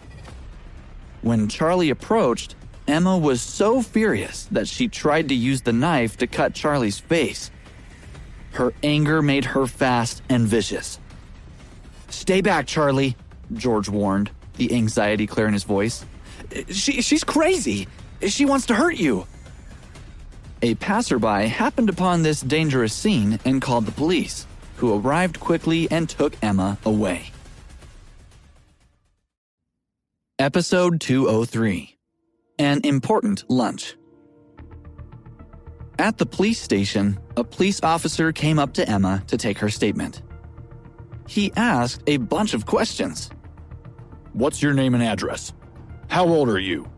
When Charlie approached, Emma was so furious that she tried to use the knife to cut Charlie's face. Her anger made her fast and vicious. Stay back, Charlie, George warned, the anxiety clear in his voice. She's crazy. She wants to hurt you. A passerby happened upon this dangerous scene and called the police, who arrived quickly and took Emma away. Episode 203. An Important Lunch. At the police station, a police officer came up to Emma to take her statement. He asked a bunch of questions. What's your name and address? How old are you?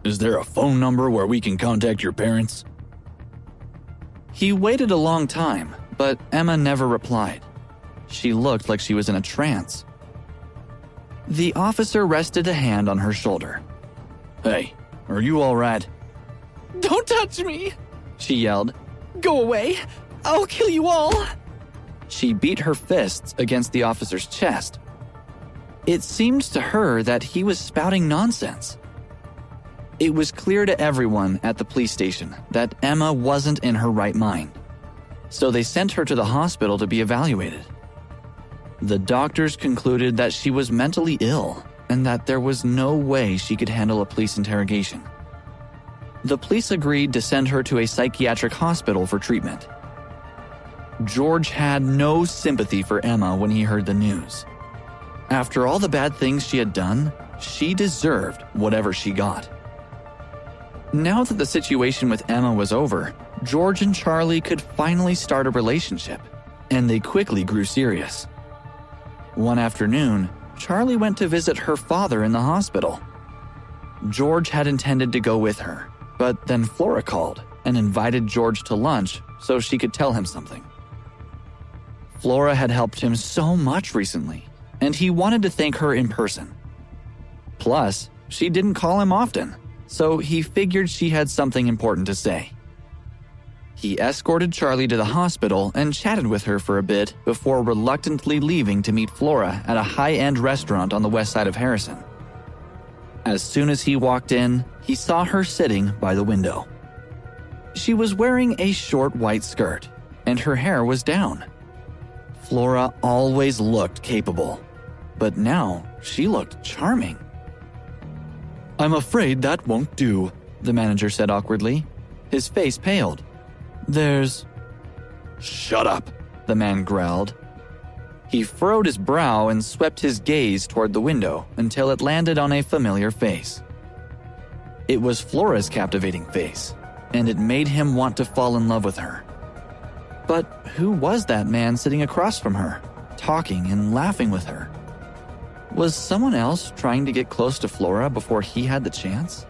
Is there a phone number where we can contact your parents? He waited a long time, but Emma never replied. She looked like she was in a trance. The officer rested a hand on her shoulder. Hey, are you all right? Don't touch me, she yelled. Go away. I'll kill you all. She beat her fists against the officer's chest. It seemed to her that he was spouting nonsense. It was clear to everyone at the police station that Emma wasn't in her right mind, so they sent her to the hospital to be evaluated. The doctors concluded that she was mentally ill and that there was no way she could handle a police interrogation. The police agreed to send her to a psychiatric hospital for treatment. George had no sympathy for Emma when he heard the news. After all the bad things she had done, she deserved whatever she got. Now that the situation with Emma was over, George and Charlie could finally start a relationship, and they quickly grew serious. One afternoon, Charlie went to visit her father in the hospital. George had intended to go with her, but then Flora called and invited George to lunch so she could tell him something. Flora had helped him so much recently, and he wanted to thank her in person. Plus, she didn't call him often, so he figured she had something important to say. He escorted Charlie to the hospital and chatted with her for a bit before reluctantly leaving to meet Flora at a high-end restaurant on the west side of Harrison. As soon as he walked in, he saw her sitting by the window. She was wearing a short white skirt, and her hair was down. Flora always looked capable, but now she looked charming. I'm afraid that won't do, the manager said awkwardly. His face paled. Shut up, the man growled. He furrowed his brow and swept his gaze toward the window until it landed on a familiar face. It was Flora's captivating face, and it made him want to fall in love with her. But who was that man sitting across from her, talking and laughing with her? Was someone else trying to get close to Flora before he had the chance?